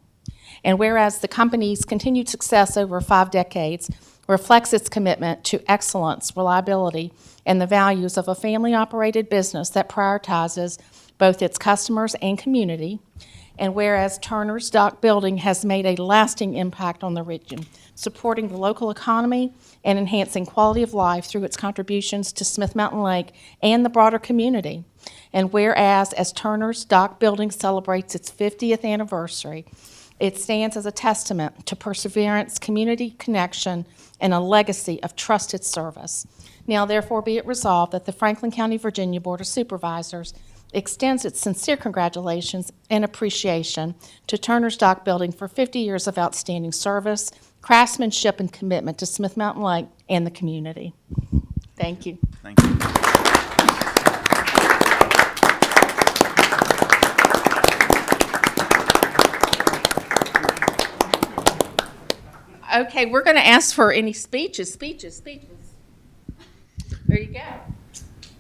And whereas the company's continued success over 5 decades reflects its commitment to excellence, reliability, and the values of a family-operated business that prioritizes both its customers and community. And whereas Turner's Dock Building has made a lasting impact on the region, supporting the local economy and enhancing quality of life through its contributions to Smith Mountain Lake and the broader community. And whereas as Turner's Dock Building celebrates its 50th anniversary, it stands as a testament to perseverance, community connection, and a legacy of trusted service. Now therefore be it resolved that the Franklin County, Virginia Board of Supervisors extends its sincere congratulations and appreciation to Turner's Dock Building for 50 years of outstanding service, craftsmanship, and commitment to Smith Mountain Lake and the community. Thank you. Thank you. Okay, we're going to ask for any speeches. There you go.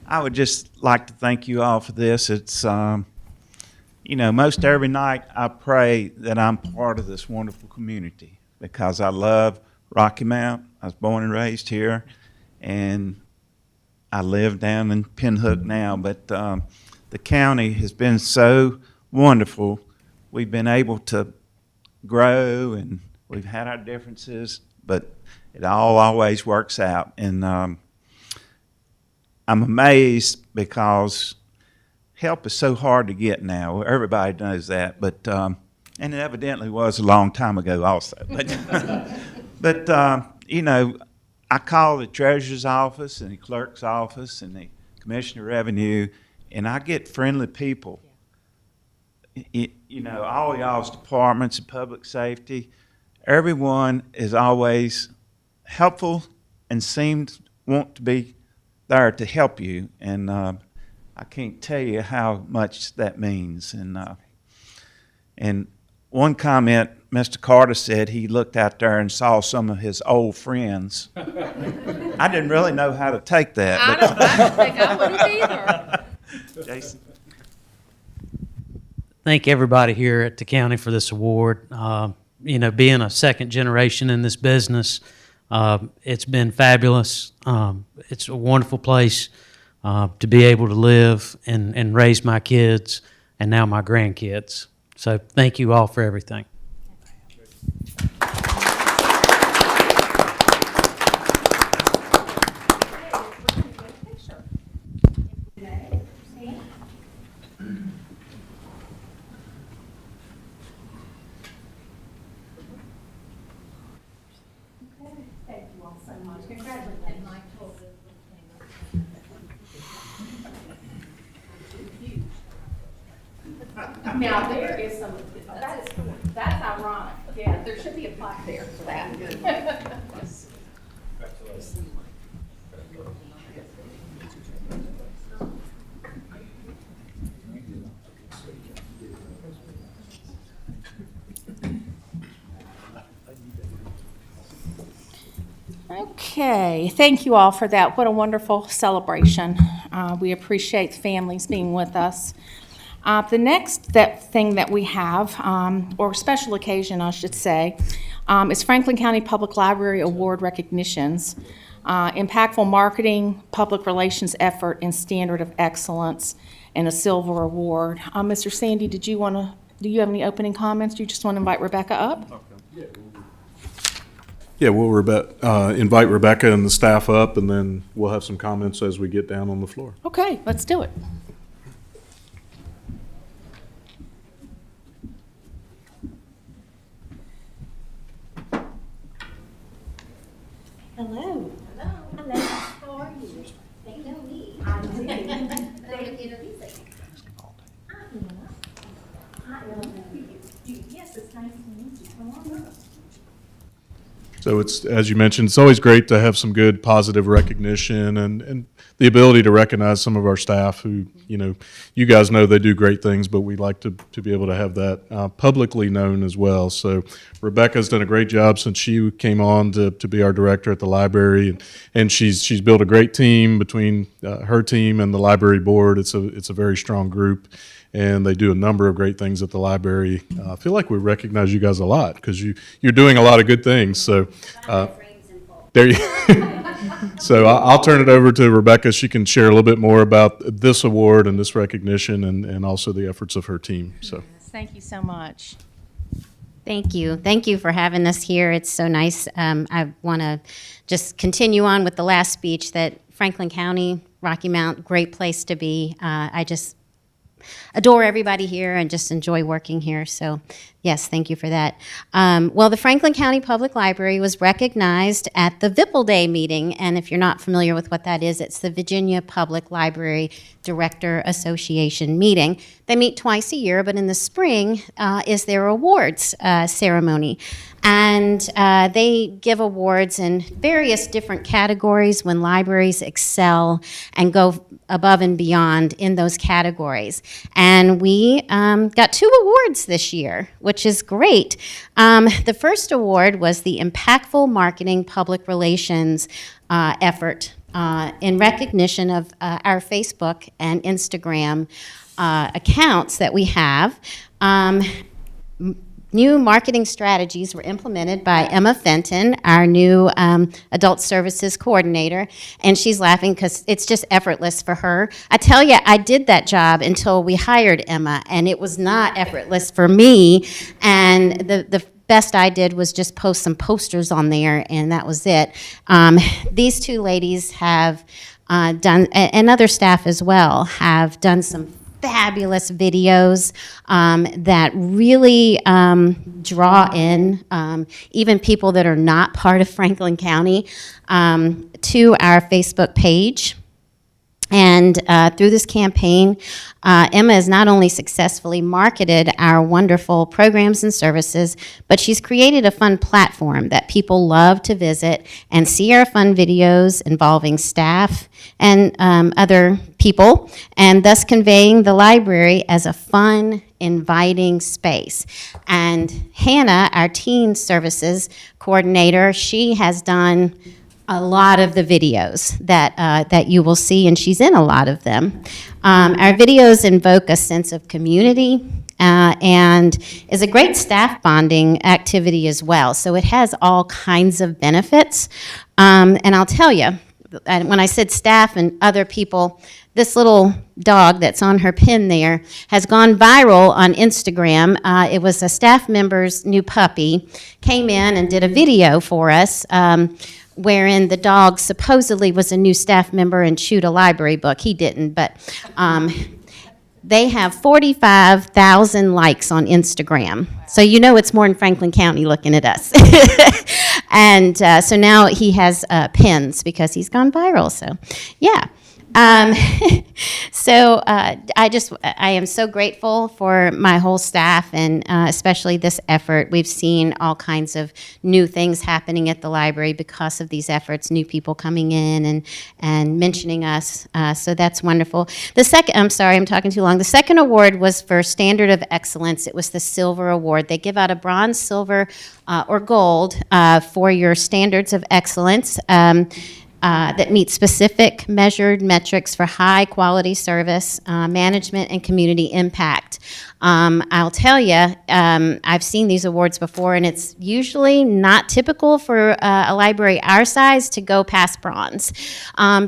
I would just like to thank you all for this. It's, most every night I pray that I'm part of this wonderful community because I love Rocky Mount. I was born and raised here, and I live down in Pinhook now. But the county has been so wonderful. We've been able to grow, and we've had our differences, but it all always works out. And I'm amazed because help is so hard to get now. Everybody knows that, but and it evidently was a long time ago also. But I call the treasurer's office and the clerk's office and the commissioner of revenue, and I get friendly people. All y'all's departments and public safety, everyone is always helpful and seems want to be there to help you, and I can't tell you how much that means. And one comment, Mr. Carter said he looked out there and saw some of his old friends. I didn't really know how to take that. I don't think I wouldn't either. Jason? Thank everybody here at the county for this award. Being a second generation in this business, it's been fabulous. It's a wonderful place to be able to live and raise my kids and now my grandkids. So thank you all for everything. Thank you all so much. Congratulations. Now, there is some, that's ironic. Yeah, there should be a plaque there for that. Okay, thank you all for that. What a wonderful celebration. We appreciate the families being with us. The next thing that we have, or special occasion, I should say, is Franklin County Public Library Award recognitions, impactful marketing, public relations effort, and standard of excellence, and a silver award. Mr. Sandy, do you have any opening comments? Do you just want to invite Rebecca up? Yeah, we'll invite Rebecca and the staff up, and then we'll have some comments as we get down on the floor. Okay, let's do it. Hello. Hello. Hello. How are you? They know me. I do. They introduce it. Yes, it's nice to meet you. Come on up. So it's, as you mentioned, it's always great to have some good positive recognition, and the ability to recognize some of our staff who, you guys know they do great things, but we like to be able to have that publicly known as well. So Rebecca's done a great job since she came on to be our director at the library, and she's built a great team between her team and the library board. It's a very strong group, and they do a number of great things at the library. I feel like we recognize you guys a lot because you're doing a lot of good things. So there you. So I'll turn it over to Rebecca. She can share a little bit more about this award and this recognition, and also the efforts of her team. So Thank you so much. Thank you. Thank you for having us here. It's so nice. I want to just continue on with the last speech that Franklin County, Rocky Mount, great place to be. I just adore everybody here and just enjoy working here. So yes, thank you for that. Well, the Franklin County Public Library was recognized at the VIPL Day meeting. And if you're not familiar with what that is, it's the Virginia Public Library Director Association meeting. They meet twice a year, but in the spring is their awards ceremony. And they give awards in various different categories when libraries excel and go above and beyond in those categories. And we got 2 awards this year, which is great. The first award was the Impactful Marketing Public Relations effort in recognition of our Facebook and Instagram accounts that we have. New marketing strategies were implemented by Emma Fenton, our new adult services coordinator, and she's laughing because it's just effortless for her. I tell you, I did that job until we hired Emma, and it was not effortless for me, and the best I did was just post some posters on there, and that was it. These 2 ladies have done, and other staff as well, have done some fabulous videos that really draw in even people that are not part of Franklin County to our Facebook page. And through this campaign, Emma has not only successfully marketed our wonderful programs and services, but she's created a fun platform that people love to visit and see our fun videos involving staff and other people, and thus conveying the library as a fun, inviting space. And Hannah, our teen services coordinator, she has done a lot of the videos that you will see, and she's in a lot of them. Our videos invoke a sense of community and is a great staff bonding activity as well. So it has all kinds of benefits. And I'll tell you, when I said staff and other people, this little dog that's on her pin there has gone viral on Instagram. It was a staff member's new puppy, came in and did a video for us, wherein the dog supposedly was a new staff member and chewed a library book. He didn't, but they have 45,000 likes on Instagram. So you know it's more than Franklin County looking at us. And so now he has pins because he's gone viral. So yeah. So I am so grateful for my whole staff and especially this effort. We've seen all kinds of new things happening at the library because of these efforts, new people coming in and mentioning us. So that's wonderful. I'm sorry, I'm talking too long. The second award was for Standard of Excellence. It was the Silver Award. They give out a bronze, silver, or gold for your standards of excellence. That meet specific measured metrics for high quality service, management, and community impact. I'll tell you, I've seen these awards before, and it's usually not typical for a library our size to go past bronze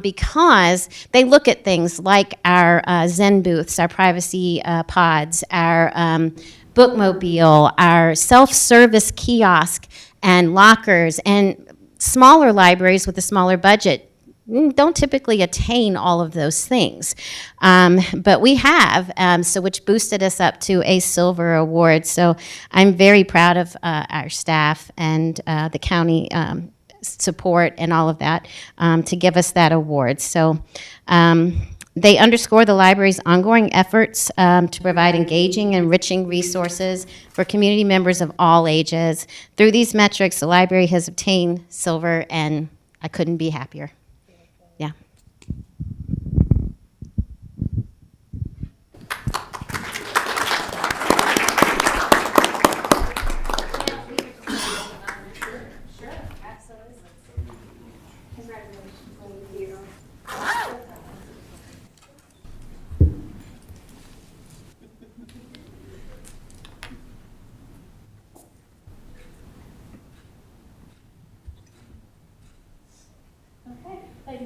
because they look at things like our Zen booths, our privacy pods, our bookmobile, our self-service kiosk, and lockers, and smaller libraries with a smaller budget don't typically attain all of those things, but we have, which boosted us up to a silver award. So I'm very proud of our staff and the county support and all of that to give us that award. So they underscore the library's ongoing efforts to provide engaging and enriching resources for community members of all ages. Through these metrics, the library has obtained silver, and I couldn't be happier. Yeah.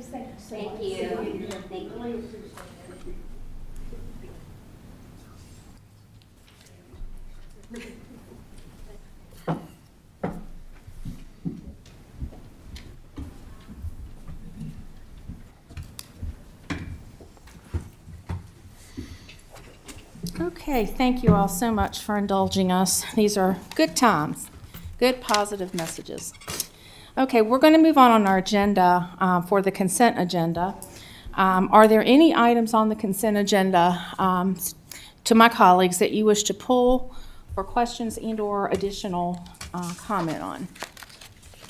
Ladies, thank you so much. Thank you. Thank you. Okay, thank you all so much for indulging us. These are good times, good positive messages. Okay, we're going to move on our agenda for the consent agenda. Are there any items on the consent agenda to my colleagues that you wish to pull for questions and/or additional comment on?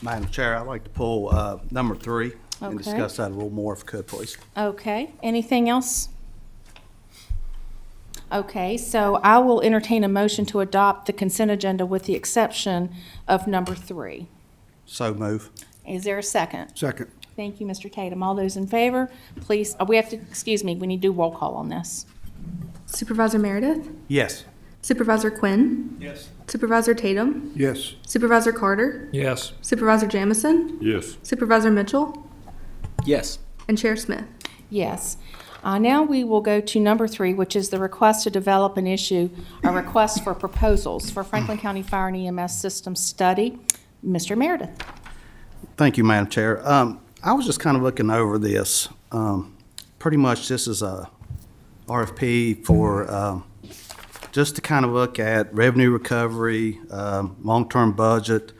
Madam Chair, I'd like to pull number 3 and Okay. discuss that a little more if I could, please. Okay, anything else? Okay, so I will entertain a motion to adopt the consent agenda with the exception of number 3. So move. Is there a second? Second. Thank you, Mr. Tatum. All those in favor, please, we have to, excuse me, we need to do roll call on this. Supervisor Meredith, Yes. Supervisor Quinn, Yes. Supervisor Tatum, Yes. Supervisor Carter, Yes. Supervisor Jamison, Yes. Supervisor Mitchell, Yes. and Chair Smith. Yes. Now we will go to number 3, which is the request to develop and issue a request for proposals for Franklin County Fire and EMS System Study. Mr. Meredith. Thank you, Madam Chair. I was just kind of looking over this. Pretty much this is a RFP for just to kind of look at revenue recovery, long-term budget,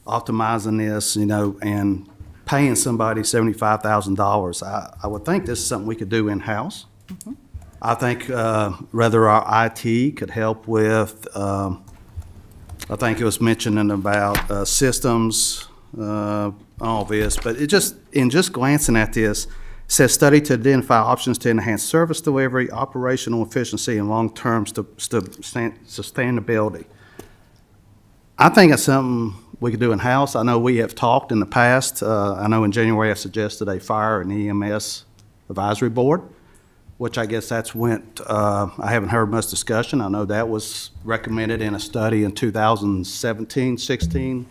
optimizing this, and paying somebody $75,000. I would think this is something we could do in-house. I think rather our IT could help with, I think it was mentioning about systems, all this, but in just glancing at this, it says study to identify options to enhance service delivery, operational efficiency, and long-term sustainability. I think it's something we could do in-house. I know we have talked in the past. I know in January I suggested a fire and EMS advisory board, which I guess that's went, I haven't heard much discussion. I know that was recommended in a study in 2017, 16.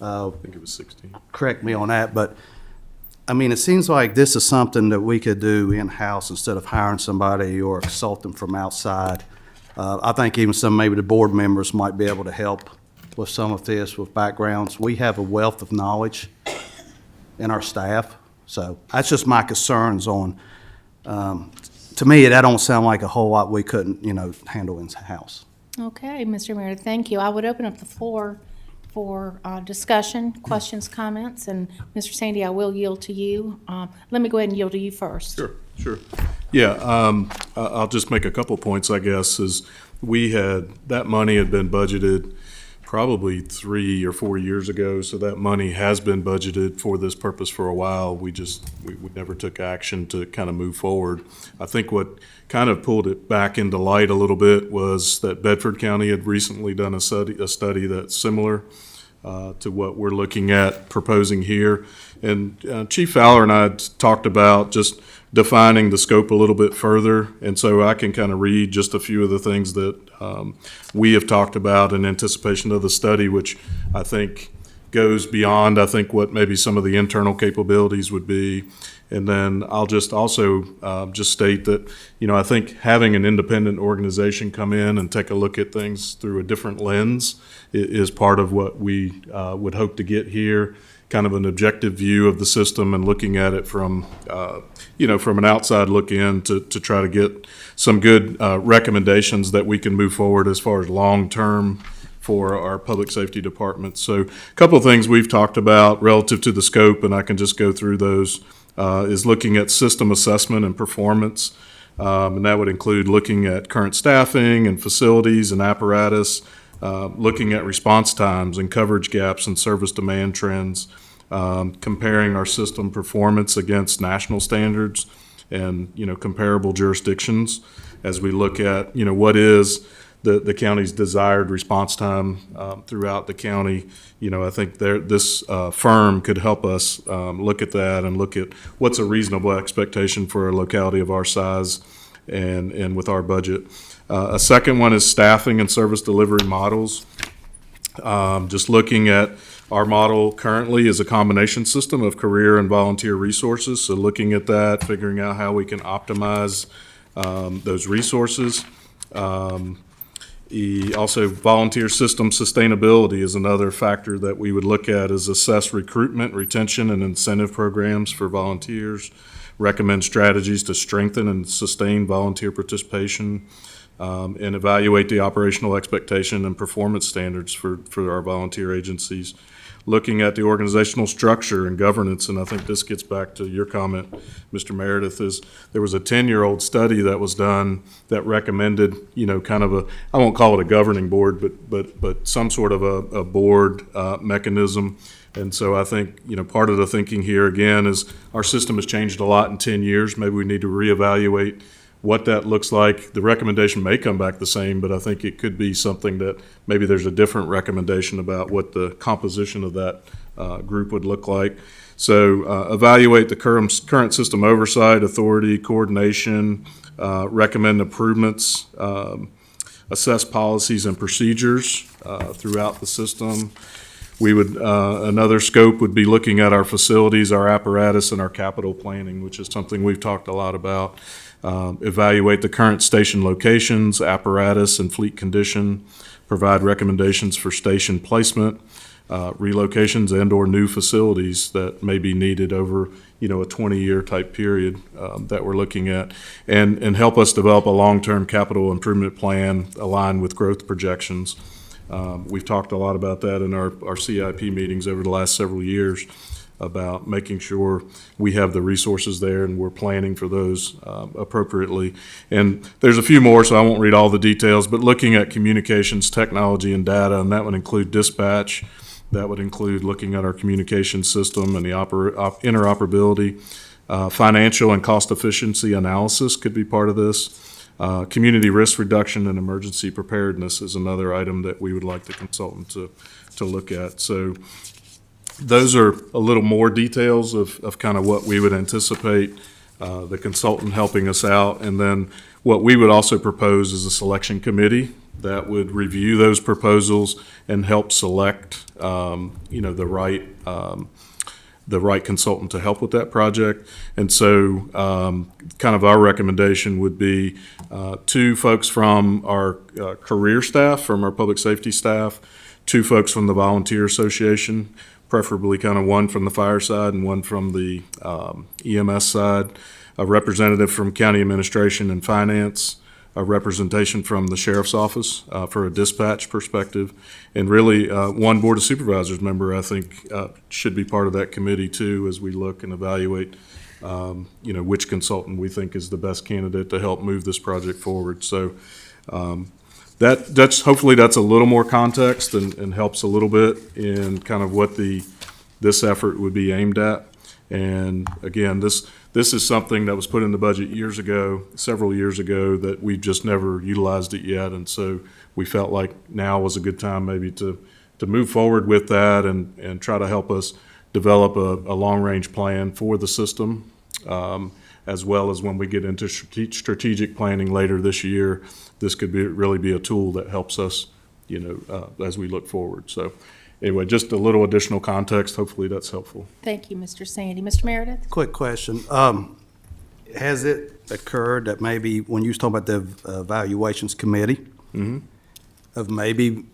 I think it was 16. Correct me on that, but, I mean, it seems like this is something that we could do in-house instead of hiring somebody or a consultant from outside. I think even maybe the board members might be able to help with some of this, with backgrounds. We have a wealth of knowledge in our staff, so that's just my concerns on, to me, that don't sound like a whole lot we couldn't, handle in-house. Okay, Mr. Meredith, thank you. I would open up the floor for discussion, questions, comments, and Mr. Sandy, I will yield to you. Let me go ahead and yield to you first. Sure. Yeah, I'll just make a couple points, I guess, is that money had been budgeted probably 3 or 4 years ago, so that money has been budgeted for this purpose for a while. We never took action to kind of move forward. I think what kind of pulled it back into light a little bit was that Bedford County had recently done a study that's similar to what we're looking at proposing here. And Chief Fowler and I had talked about just defining the scope a little bit further. And so I can kind of read just a few of the things that we have talked about in anticipation of the study, which I think goes beyond, what maybe some of the internal capabilities would be. And then I'll just also just state that, I think having an independent organization come in and take a look at things through a different lens is part of what we would hope to get here, kind of an objective view of the system and looking at it from, from an outside look in to try to get some good recommendations that we can move forward as far as long-term for our public safety department. So a couple of things we've talked about relative to the scope, and I can just go through those, is looking at system assessment and performance. And that would include looking at current staffing and facilities and apparatus, looking at response times and coverage gaps and service demand trends, comparing our system performance against national standards and, comparable jurisdictions as we look at, what is the county's desired response time throughout the county. I think this firm could help us look at that and look at what's a reasonable expectation for a locality of our size and with our budget. A second one is staffing and service delivery models. Just looking at our model currently is a combination system of career and volunteer resources. So looking at that, figuring out how we can optimize those resources. Also, volunteer system sustainability is another factor that we would look at, is assess recruitment, retention, and incentive programs for volunteers, recommend strategies to strengthen and sustain volunteer participation, and evaluate the operational expectation and performance standards for our volunteer agencies. Looking at the organizational structure and governance, and I think this gets back to your comment, Mr. Meredith, is there was a 10-year-old study that was done that recommended, kind of a, I won't call it a governing board, but some sort of a board mechanism. And so I think, part of the thinking here, again, is our system has changed a lot in 10 years. Maybe we need to reevaluate what that looks like. The recommendation may come back the same, but I think it could be something that maybe there's a different recommendation about what the composition of that group would look like. So evaluate the current system oversight, authority, coordination, recommend improvements, assess policies and procedures throughout the system. We would, another scope would be looking at our facilities, our apparatus, and our capital planning, which is something we've talked a lot about. Evaluate the current station locations, apparatus, and fleet condition, provide recommendations for station placement, relocations and/or new facilities that may be needed over, a 20-year type period that we're looking at, and help us develop a long-term capital improvement plan aligned with growth projections. We've talked a lot about that in our CIP meetings over the last several years, about making sure we have the resources there and we're planning for those appropriately. And there's a few more, so I won't read all the details, but looking at communications, technology, and data, and that would include dispatch. That would include looking at our communication system and the interoperability. Financial and cost efficiency analysis could be part of this. Community risk reduction and emergency preparedness is another item that we would like the consultant to look at. So those are a little more details of kind of what we would anticipate the consultant helping us out. And then what we would also propose is a selection committee that would review those proposals and help select, the right consultant to help with that project. And so kind of our recommendation would be 2 folks from our career staff, from our public safety staff, 2 folks from the volunteer association, preferably kind of 1 from the fire side and 1 from the EMS side, a representative from county administration and finance, a representation from the sheriff's office for a dispatch perspective, and really 1 Board of Supervisors member, I think, should be part of that committee too, as we look and evaluate which consultant we think is the best candidate to help move this project forward. So that's hopefully that's a little more context and helps a little bit in kind of what this effort would be aimed at. And again, this is something that was put in the budget several years ago, that we've just never utilized it yet. And so we felt like now was a good time maybe to move forward with that and try to help us develop a long-range plan for the system, as well as when we get into strategic planning later this year. This could really be a tool that helps us, as we look forward. So anyway, just a little additional context. Hopefully that's helpful. Thank you, Mr. Sandy. Mr. Meredith? Quick question. Has it occurred that maybe when you was talking about the evaluations committee, of maybe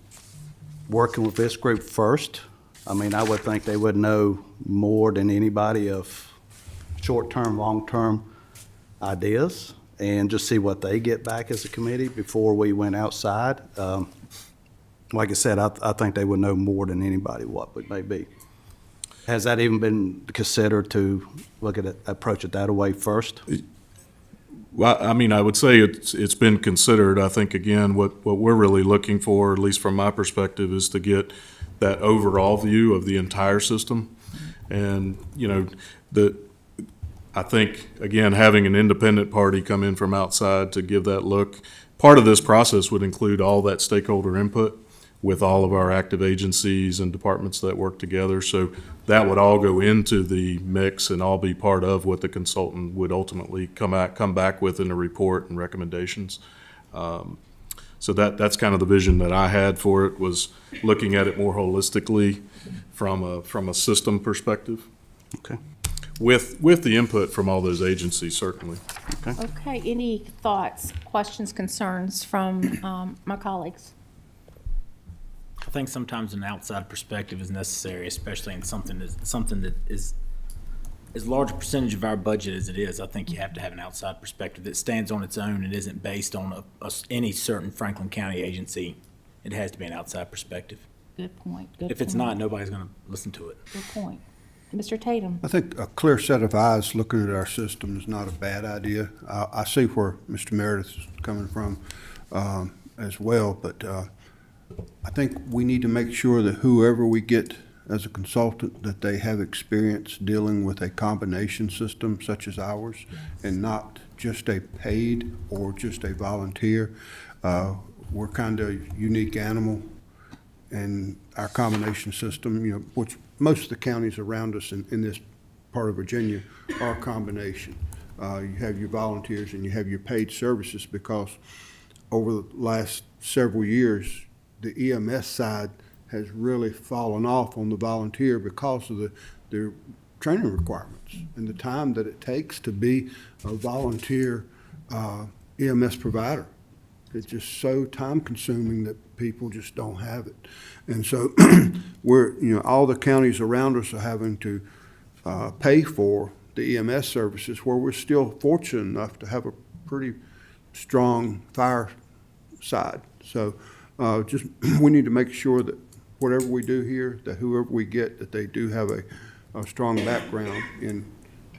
working with this group first? I mean, I would think they would know more than anybody of short-term, long-term ideas, and just see what they get back as a committee before we went outside. Like I said, I think they would know more than anybody what it may be. Has that even been considered to look at it, approach it that way first? Well, I mean, I would say it's been considered. I think, again, what we're really looking for, at least from my perspective, is to get that overall view of the entire system. And, I think, again, having an independent party come in from outside to give that look, part of this process would include all that stakeholder input with all of our active agencies and departments that work together. So that would all go into the mix and all be part of what the consultant would ultimately come back with in a report and recommendations. So that's kind of the vision that I had for it, was looking at it more holistically from a system perspective, Okay. with the input from all those agencies, certainly. Okay, any thoughts, questions, concerns from my colleagues? I think sometimes an outside perspective is necessary, especially in something that is as large a percentage of our budget as it is. I think you have to have an outside perspective that stands on its own and isn't based on any certain Franklin County agency. It has to be an outside perspective. Good point, good If it's point. not, nobody's going to listen to it. Good point. Mr. Tatum? I think a clear set of eyes looking at our system is not a bad idea. I see where Mr. Meredith is coming from as well, but I think we need to make sure that whoever we get as a consultant, that they have experience dealing with a combination system such as ours, and not just a paid or just a volunteer. We're kind of a unique animal, and our combination system, which most of the counties around us in this part of Virginia are a combination. You have your volunteers and you have your paid services, because over the last several years, the EMS side has really fallen off on the volunteer because of the training requirements and the time that it takes to be a volunteer EMS provider. It's just so time consuming that people just don't have it. And so all the counties around us are having to pay for the EMS services, where we're still fortunate enough to have a pretty strong fire side. So we need to make sure that whatever we do here, that whoever we get, that they do have a strong background in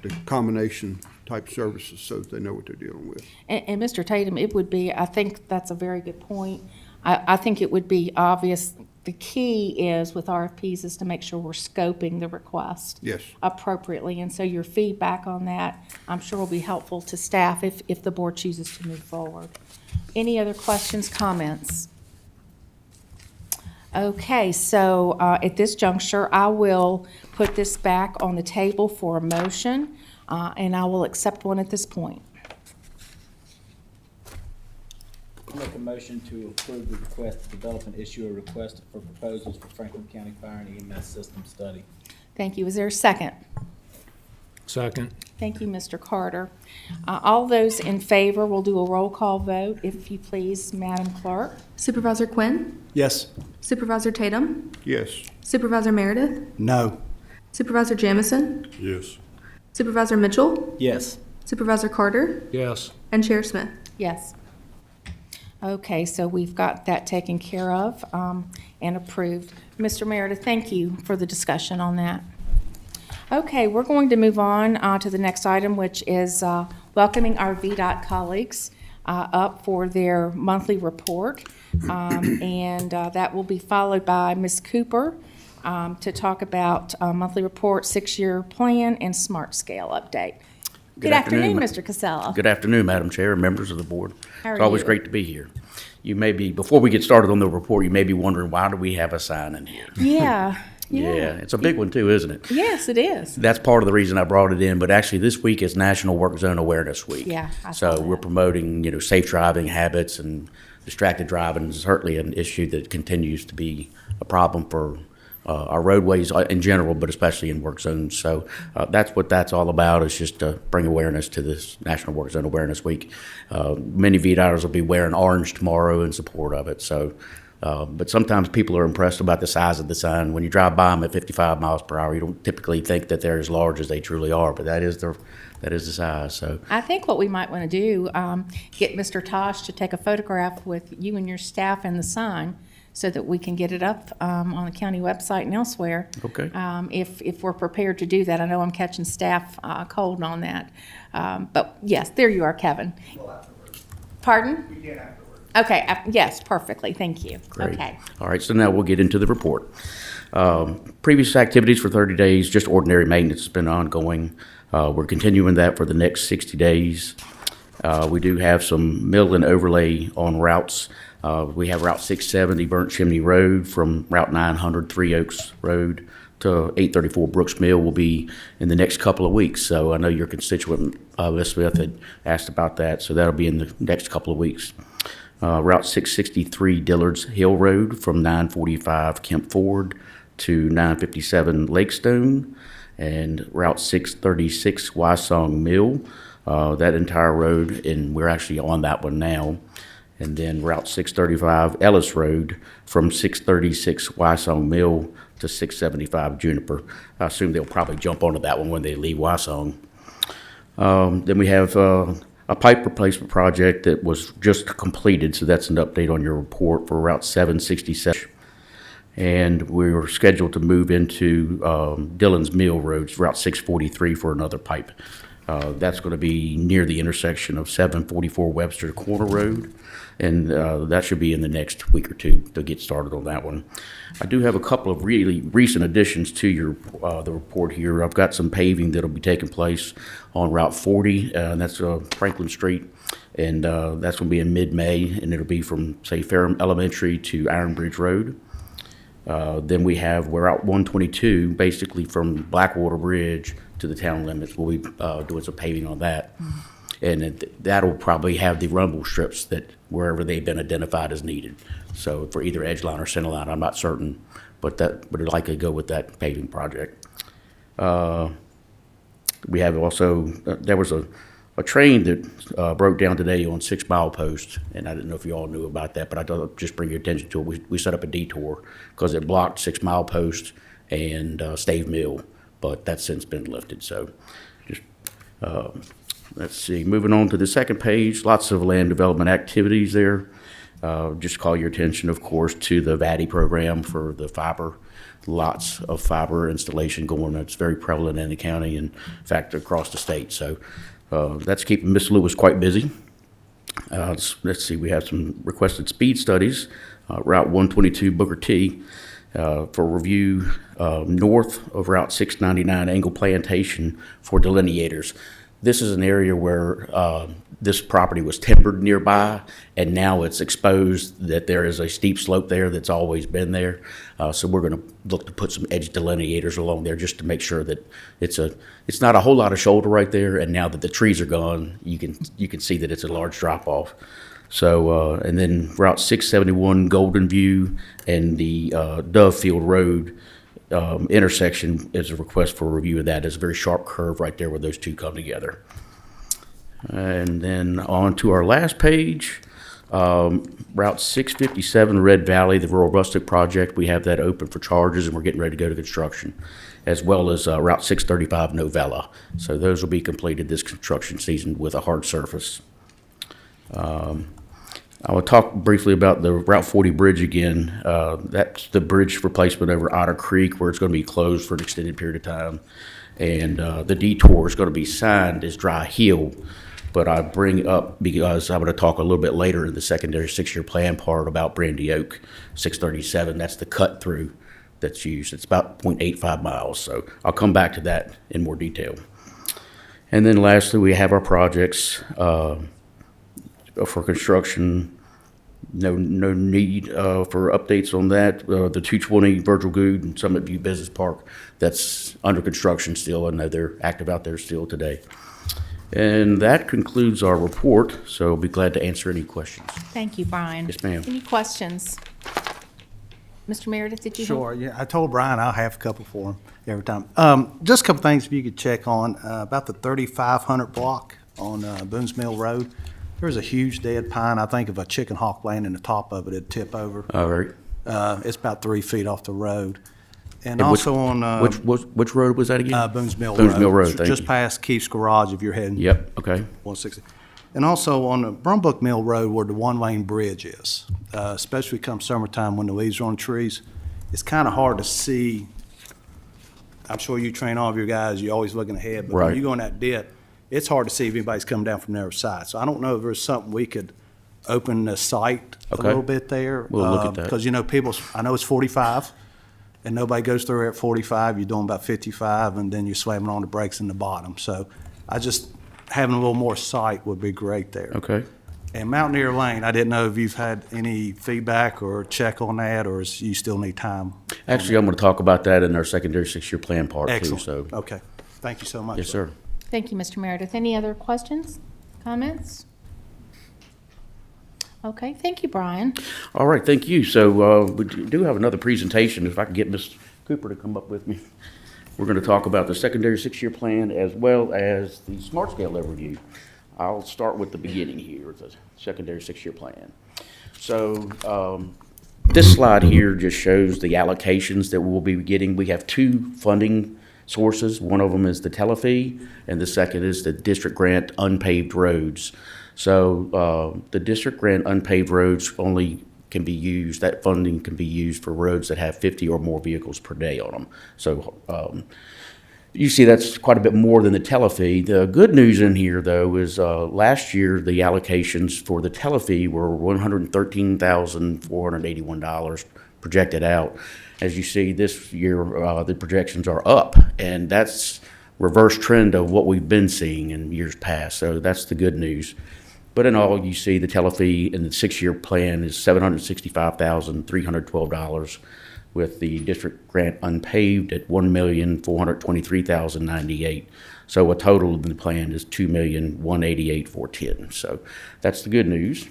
the combination type services, so that they know what they're dealing with. And Mr. Tatum, it would be, I think that's a very good point. I think it would be obvious, the key is with RFPs is to make sure we're scoping the request Yes. appropriately. And so your feedback on that, I'm sure will be helpful to staff if the board chooses to move forward. Any other questions, comments? Okay, so at this juncture, I will put this back on the table for a motion, and I will accept one at this point. I'll make a motion to approve the request to develop and issue a request for proposals for Franklin County Fire and EMS System Study. Thank you. Is there a second? Second. Thank you, Mr. Carter. All those in favor, we'll do a roll call vote, if you please, Madam Clerk. Supervisor Quinn? Yes. Supervisor Tatum? Yes. Supervisor Meredith? No. Supervisor Jamison? Yes. Supervisor Mitchell? Yes. Supervisor Carter? Yes. And Chair Smith? Yes. Okay, so we've got that taken care of and approved. Mr. Meredith, thank you for the discussion on that. Okay, we're going to move on to the next item, which is welcoming our VDOT colleagues up for their monthly report. And that will be followed by Ms. Cooper to talk about monthly report, 6-year plan, and smart scale update. Good afternoon, Mr. Casella. Good afternoon, Madam Chair and members of the board. How are It's always you? great to be here. You may be, before we get started on the report, you may be wondering, why do we have a sign in here? Yeah. Yeah, it's a big one too, isn't it? Yes, it is. That's part of the reason I brought it in, but actually this week is National Work Zone Awareness Week. Yeah, I saw So that. we're promoting, safe driving habits, and distracted driving is certainly an issue that continues to be a problem for our roadways in general, but especially in work zones. So that's what that's all about, is just to bring awareness to this National Work Zone Awareness Week. Many VDOTers will be wearing orange tomorrow in support of it. So, but sometimes people are impressed about the size of the sign. When you drive by them at 55 miles per hour, you don't typically think that they're as large as they truly are, but that is the size. So I think what we might want to do, get Mr. Tosh to take a photograph with you and your staff and the sign, so that we can get it up on the county website and elsewhere. Okay. If we're prepared to do that. I know I'm catching staff cold on that. But yes, there you are, Kevin. Pardon? We did afterwards. Okay, yes, perfectly, thank you. Great. Okay. All right, so now we'll get into the report. Previous activities for 30 days, just ordinary maintenance has been ongoing. We're continuing that for the next 60 days. We do have some mill and overlay on routes. We have Route 670 Burnt Chimney Road from Route 900 Three Oaks Road to 834 Brooks Mill will be in the next couple of weeks. So I know your constituent, Ms. Smith, had asked about that, so that'll be in the next couple of weeks. Route 663 Dillard's Hill Road from 945 Kemp Ford to 957 Lakestone, and Route 636 Wysong Mill, that entire road, and we're actually on that one now. And then Route 635 Ellis Road from 636 Wysong Mill to 675 Juniper. I assume they'll probably jump onto that one when they leave Wysong. Then we have a pipe replacement project that was just completed, so that's an update on your report for Route 767. And we were scheduled to move into Dillon's Mill Road, Route 643, for another pipe. That's going to be near the intersection of 744 Webster Corner Road, and that should be in the next week or two to get started on that one. I do have a couple of really recent additions to your the report here. I've got some paving that'll be taking place on Route 40, and that's Franklin Street, and that's going to be in mid-May, and it'll be from, say, Ferrum Elementary to Iron Bridge Road. Then we have Route 122, basically from Blackwater Bridge to the town limits. We'll be doing some paving on that. And that'll probably have the rumble strips that wherever they've been identified as needed. So for either Edgeline or Centerline, I'm not certain, but that would likely go with that paving project. We have also, there was a train that broke down today on 6 Mile Post, and I didn't know if you all knew about that, but I thought I'd just bring your attention to it. We set up a detour because it blocked 6 Mile Post and Stave Mill, but that's since been lifted. So just let's see, moving on to the second page, lots of land development activities there. Just call your attention, of course, to the VDOT program for the fiber. Lots of fiber installation going on. It's very prevalent in the county and, in fact, across the state. So that's keeping Miss Lewis quite busy. Let's see, we have some requested speed studies. Route 122 Booker T for review north of Route 699 Angle Plantation for delineators. This is an area where this property was timbered nearby, and now it's exposed that there is a steep slope there that's always been there. So we're going to look to put some edge delineators along there just to make sure that it's not a whole lot of shoulder right there. And now that the trees are gone, you can see that it's a large drop off. So and then Route 671 Golden View and the Dove Field Road intersection is a request for review of that. It's a very sharp curve right there where those two come together. And then on to our last page, Route 657 Red Valley, the Rural Rustic Project. We have that open for charges, and we're getting ready to go to construction, as well as Route 635 Novella. So those will be completed this construction season with a hard surface. I will talk briefly about the Route 40 bridge again. That's the bridge replacement over Otter Creek, where it's going to be closed for an extended period of time. And the detour is going to be signed as Dry Hill. But I bring up, because I'm going to talk a little bit later in the secondary 6-year plan part about Brandy Oak 637. That's the cut through that's used. It's about 0.85 miles. So I'll come back to that in more detail. And then lastly, we have our projects for construction. No need for updates on that. The 220 Virgil Goode and Summit View Business Park, that's under construction still. I know they're active out there still today. And that concludes our report, so I'll be glad to answer any questions. Thank you, Brian. Yes, ma'am. Any questions? Mr. Meredith, did you? Sure, yeah. I told Brian I'll have a couple for him every time. Just a couple things if you could check on, about the 3500 block on Boone's Mill Road. There's a huge dead pine. I think if a chicken hawk landed in the top of it, it'd tip over. All right. It's about 3 feet off the road. And And also on which road was that again? Boone's Mill Boone's Road. Mill Road, thank Just you. past Keith's Garage if you're heading. Yep, okay. 160. And also on the Brumbrook Mill Road where the one-lane bridge is, especially come summertime when the leaves are on trees, it's kind of hard to see. I'm sure you train all of your guys, you're always looking ahead, but when Right. you go in that dip, it's hard to see if anybody's coming down from the other side. So I don't know if there's something we could open the site a Okay. little bit there. We'll look at that. Because, you know, I know it's 45, and nobody goes through at 45. You're doing about 55, and then you're slamming on the brakes in the bottom. So having a little more sight would be great there. Okay. And Mountaineer Lane, I didn't know if you've had any feedback or check on that, or you still need time? Actually, I'm going to talk about that in our secondary 6-year plan part too, Excellent. so. Okay. Thank you so much. Yes, sir. Thank you, Mr. Meredith. Any other questions, comments? Okay, thank you, Brian. All right, thank you. So we do have another presentation. If I can get Ms. Cooper to come up with me. We're going to talk about the secondary six-year plan as well as the smart scale overview. I'll start with the beginning here, the secondary six-year plan. So this slide here just shows the allocations that we'll be getting. We have two funding sources. One of them is the tele-fee, and the second is the district grant unpaved roads. So the district grant unpaved roads only can be used, that funding can be used for roads that have 50 or more vehicles per day on them. So you see that's quite a bit more than the tele-fee. The good news in here, though, is last year the allocations for the tele-fee were $113,481 projected out. As you see, this year the projections are up, and that's reverse trend of what we've been seeing in years past. So that's the good news. But in all, you see the tele-fee in the six-year plan is $765,312, with the district grant unpaved at $1,423,098. So a total of the plan is $2,188,410. So that's the good news.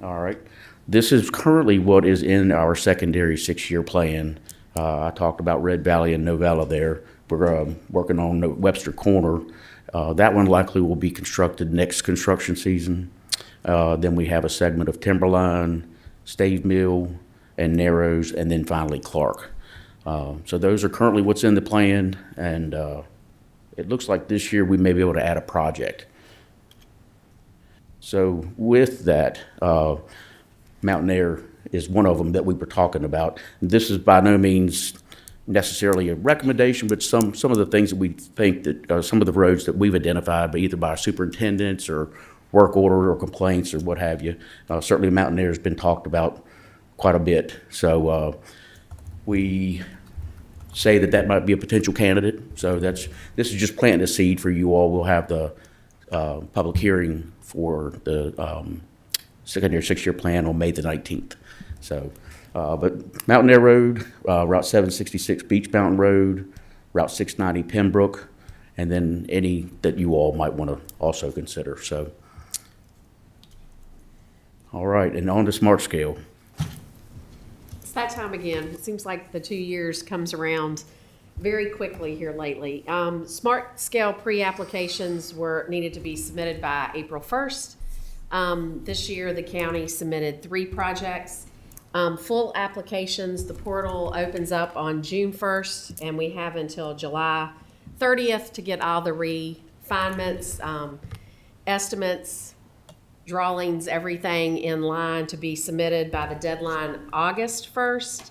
All right. This is currently what is in our secondary six-year plan. I talked about Red Valley and Novella there. We're working on Webster Corner. That one likely will be constructed next construction season. Then we have a segment of Timberline, Stave Mill, and Narrows, and then finally Clark. So those are currently what's in the plan, and it looks like this year we may be able to add a project. So with that, Mountain Air is one of them that we were talking about. This is by no means necessarily a recommendation, but some of the things that we think that some of the roads that we've identified, either by superintendents or work order or complaints or what have you. Certainly Mountain Air has been talked about quite a bit. So we say that might be a potential candidate. So this is just planting a seed for you all. We'll have the public hearing for the secondary six-year plan on May the 19th. So, but Mountain Air Road, Route 766 Beach Mountain Road, Route 690 Pembroke, and then any that you all might want to also consider. So, all right, and on to smart scale. It's that time again. It seems like the 2 years comes around very quickly here lately. Smart scale pre-applications needed to be submitted by April 1st. This year, the county submitted 3 projects. Full applications, the portal opens up on June 1st, and we have until July 30th to get all the refinements, estimates, drawings, everything in line to be submitted by the deadline August 1st.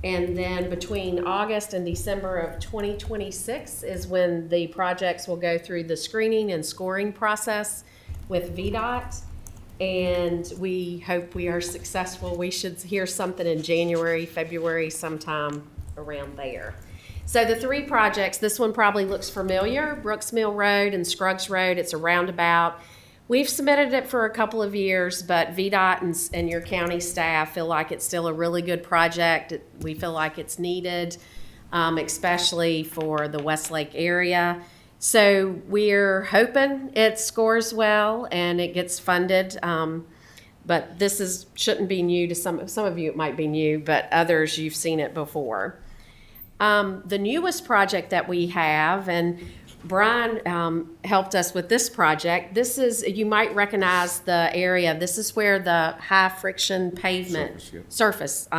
And then between August and December of 2026 is when the projects will go through the screening and scoring process with VDOT. And we hope we are successful. We should hear something in January, February, sometime around there. So the 3 projects, this one probably looks familiar, Brooks Mill Road and Scruggs Road. It's a roundabout. We've submitted it for a couple of years, but VDOT and your county staff feel like it's still a really good project. We feel like it's needed, especially for the Westlake area. So we're hoping it scores well and it gets funded. But this shouldn't be new to some of you. It might be new, but others you've seen it before. The newest project that we have, and Brian helped us with this project. This is, you might recognize the area. This is where the high friction pavement surface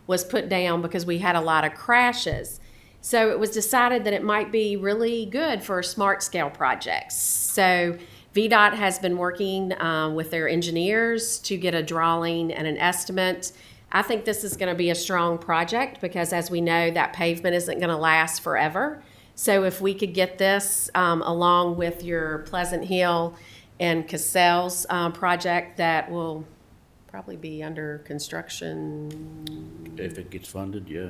was put down because we had a lot of crashes. So it was decided that it might be really good for smart scale projects. So VDOT has been working with their engineers to get a drawing and an estimate. I think this is going to be a strong project because, as we know, that pavement isn't going to last forever. So if we could get this along with your Pleasant Hill and Cassell's project that will probably be under construction. If it gets funded, yeah.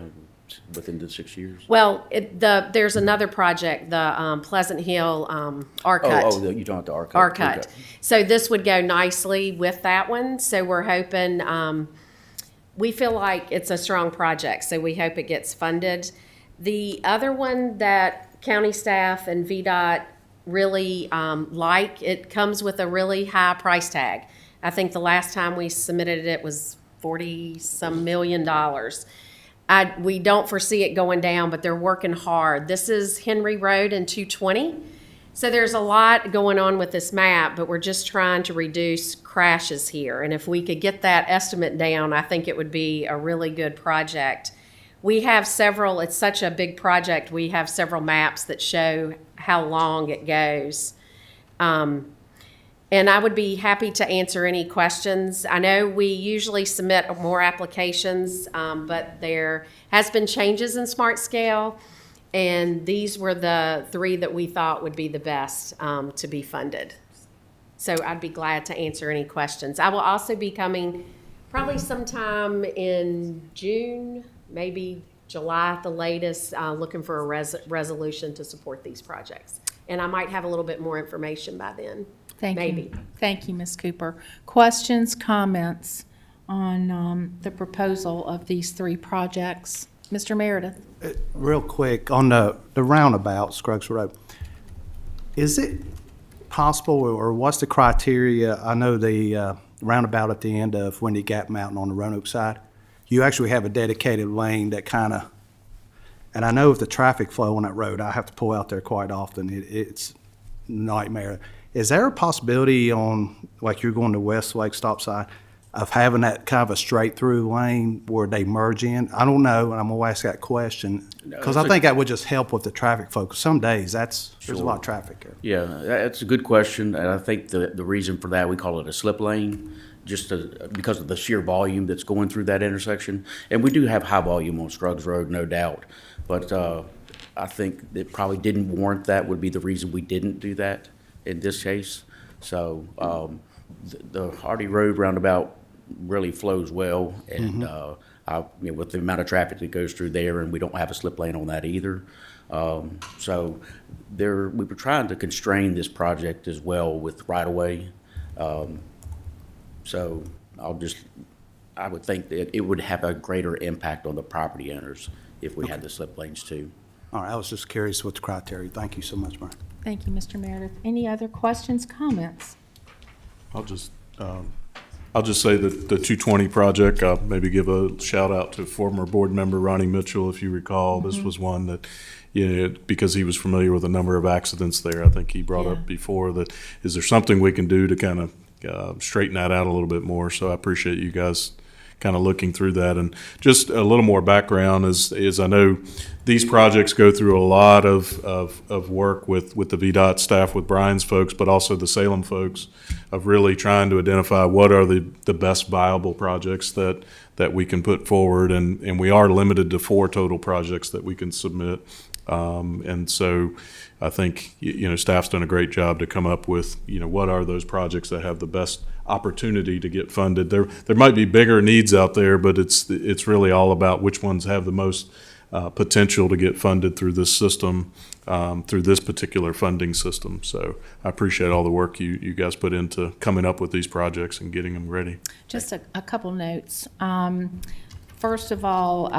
Within the 6 years? Well, there's another project, the Pleasant Hill R-Cut. Oh, you're talking about the R-Cut. R-Cut. Okay. So this would go nicely with that one. So we're hoping, we feel like it's a strong project, so we hope it gets funded. The other one that county staff and VDOT really like, it comes with a really high price tag. I think the last time we submitted it was 40-some million dollars. We don't foresee it going down, but they're working hard. This is Henry Road and 220. So there's a lot going on with this map, but we're just trying to reduce crashes here. And if we could get that estimate down, I think it would be a really good project. We have several, it's such a big project, we have several maps that show how long it goes. And I would be happy to answer any questions. I know we usually submit more applications, but there has been changes in Smart Scale, and these were the 3 that we thought would be the best to be funded. So I'd be glad to answer any questions. I will also be coming probably sometime in June, maybe July at the latest, looking for a resolution to support these projects. And I might have a little bit more information by then. Thank Maybe. you. Thank you, Ms. Cooper. Questions, comments on the proposal of these 3 projects? Mr. Meredith? Real quick, on the roundabout, Scruggs Road, is it possible, or what's the criteria? I know the roundabout at the end of Windy Gap Mountain on the Roanoke side, you actually have a dedicated lane that kind of, and I know with the traffic flow on that road, I have to pull out there quite often. It's nightmare. Is there a possibility on, like you're going to Westlake stop sign, of having that kind of a straight-through lane where they merge in? I don't know, and I'm going to ask that question, because I think that would just help with the traffic flow, 'cause some days there's a lot of traffic there. Yeah, that's a good question, and I think the reason for that, we call it a slip lane, just because of the sheer volume that's going through that intersection. And we do have high volume on Scruggs Road, no doubt, but I think it probably didn't warrant that, would be the reason we didn't do that in this case. So the Hardy Road roundabout really flows well, and with the amount of traffic that goes through there, and we don't have a slip lane on that either. So we were trying to constrain this project as well with right-of-way. So I would think that it would have a greater impact on the property owners if we had the slip lanes too. All right, I was just curious what the criteria. Thank you so much, Mark. Thank you, Mr. Meredith. Any other questions, comments? I'll just say that the 220 project, I'll maybe give a shout out to former board member Ronnie Mitchell, if you recall. This was one that, because he was familiar with a number of accidents there, I think he brought up before that, is there something we can do to kind of straighten that out a little bit more? So I appreciate you guys kind of looking through that. And just a little more background is I know these projects go through a lot of work with the VDOT staff, with Brian's folks, but also the Salem folks, of really trying to identify what are the best viable projects that we can put forward. And we are limited to 4 total projects that we can submit. And so I think, staff's done a great job to come up with, what are those projects that have the best opportunity to get funded. There might be bigger needs out there, but it's really all about which ones have the most potential to get funded through this system, through this particular funding system. So I appreciate all the work you guys put into coming up with these projects and getting them ready. Just a couple notes. First of all,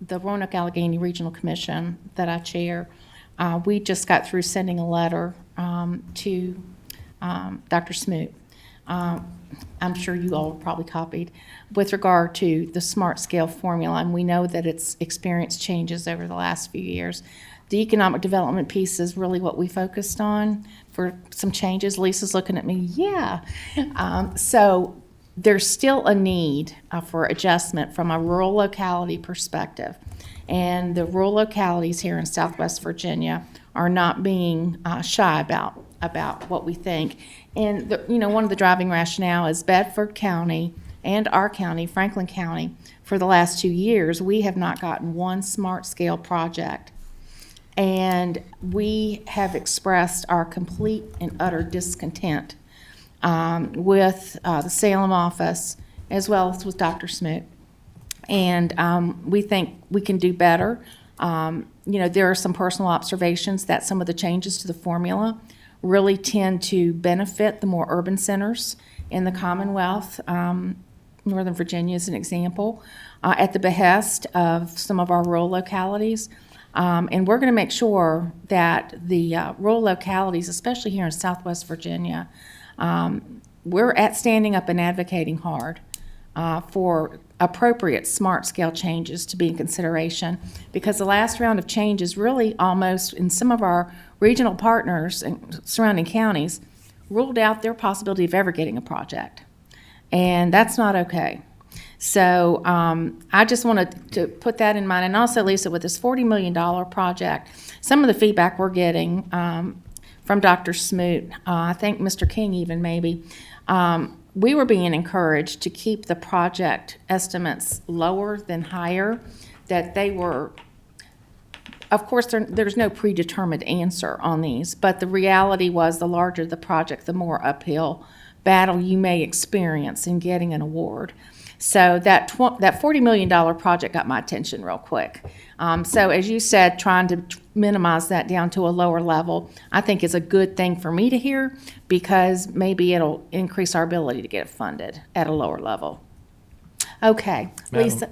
the Roanoke Allegheny Regional Commission that I chair, we just got through sending a letter to Dr. Smoot. I'm sure you all probably copied, with regard to the Smart Scale formula, and we know that it's experienced changes over the last few years. The economic development piece is really what we focused on for some changes. Lisa's looking at me, yeah. So there's still a need for adjustment from a rural locality perspective. And the rural localities here in Southwest Virginia are not being shy about what we think. And one of the driving rationale is Bedford County and our county, Franklin County, for the last 2 years, we have not gotten one Smart Scale project. And we have expressed our complete and utter discontent with the Salem office, as well as with Dr. Smoot. And we think we can do better. There are some personal observations that some of the changes to the formula really tend to benefit the more urban centers in the Commonwealth. Northern Virginia is an example, at the behest of some of our rural localities. And we're going to make sure that the rural localities, especially here in Southwest Virginia, we're standing up and advocating hard for appropriate smart scale changes to be in consideration, because the last round of changes really almost, in some of our regional partners and surrounding counties, ruled out their possibility of ever getting a project. And that's not okay. So I just wanted to put that in mind. And also, Lisa, with this $40 million project, some of the feedback we're getting from Dr. Smoot, I think Mr. King even maybe, we were being encouraged to keep the project estimates lower than higher, that they were, of course, there's no predetermined answer on these, but the reality was the larger the project, the more uphill battle you may experience in getting an award. So that $40 million project got my attention real quick. So as you said, trying to minimize that down to a lower level, I think is a good thing for me to hear, because maybe it'll increase our ability to get it funded at a lower level. Okay, Madam- Lisa.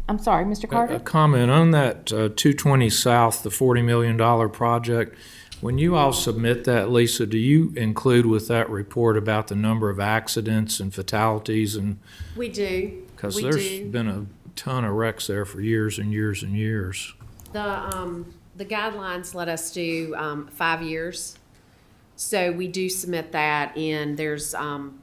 I'm sorry, Mr. Carter? A comment on that 220 South, the $40 million project. When you all submit that, Lisa, do you include with that report about the number of accidents and fatalities? And We do. because We there's do. been a ton of wrecks there for years and years and years. The guidelines let us do 5 years. So we do submit that, and there's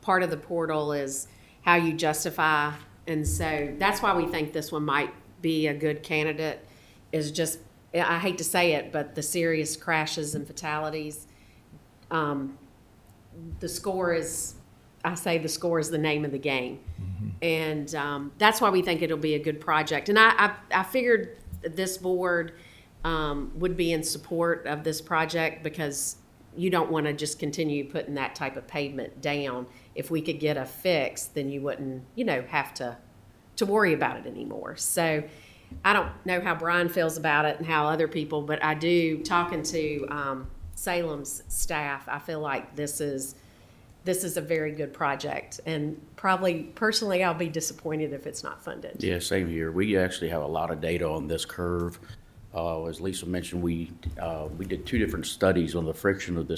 part of the portal is how you justify. And so that's why we think this one might be a good candidate, is just, I hate to say it, but the serious crashes and fatalities, the score is, I say the score is the name of the game. And that's why we think it'll be a good project. And I figured that this board would be in support of this project, because you don't want to just continue putting that type of pavement down. If we could get a fix, then you wouldn't, have to worry about it anymore. So I don't know how Brian feels about it and how other people, but I do, talking to Salem's staff, I feel like this is a very good project, and probably personally I'll be disappointed if it's not funded. Yeah, same here. We actually have a lot of data on this curve. As Lisa mentioned, we did 2 different studies on the friction of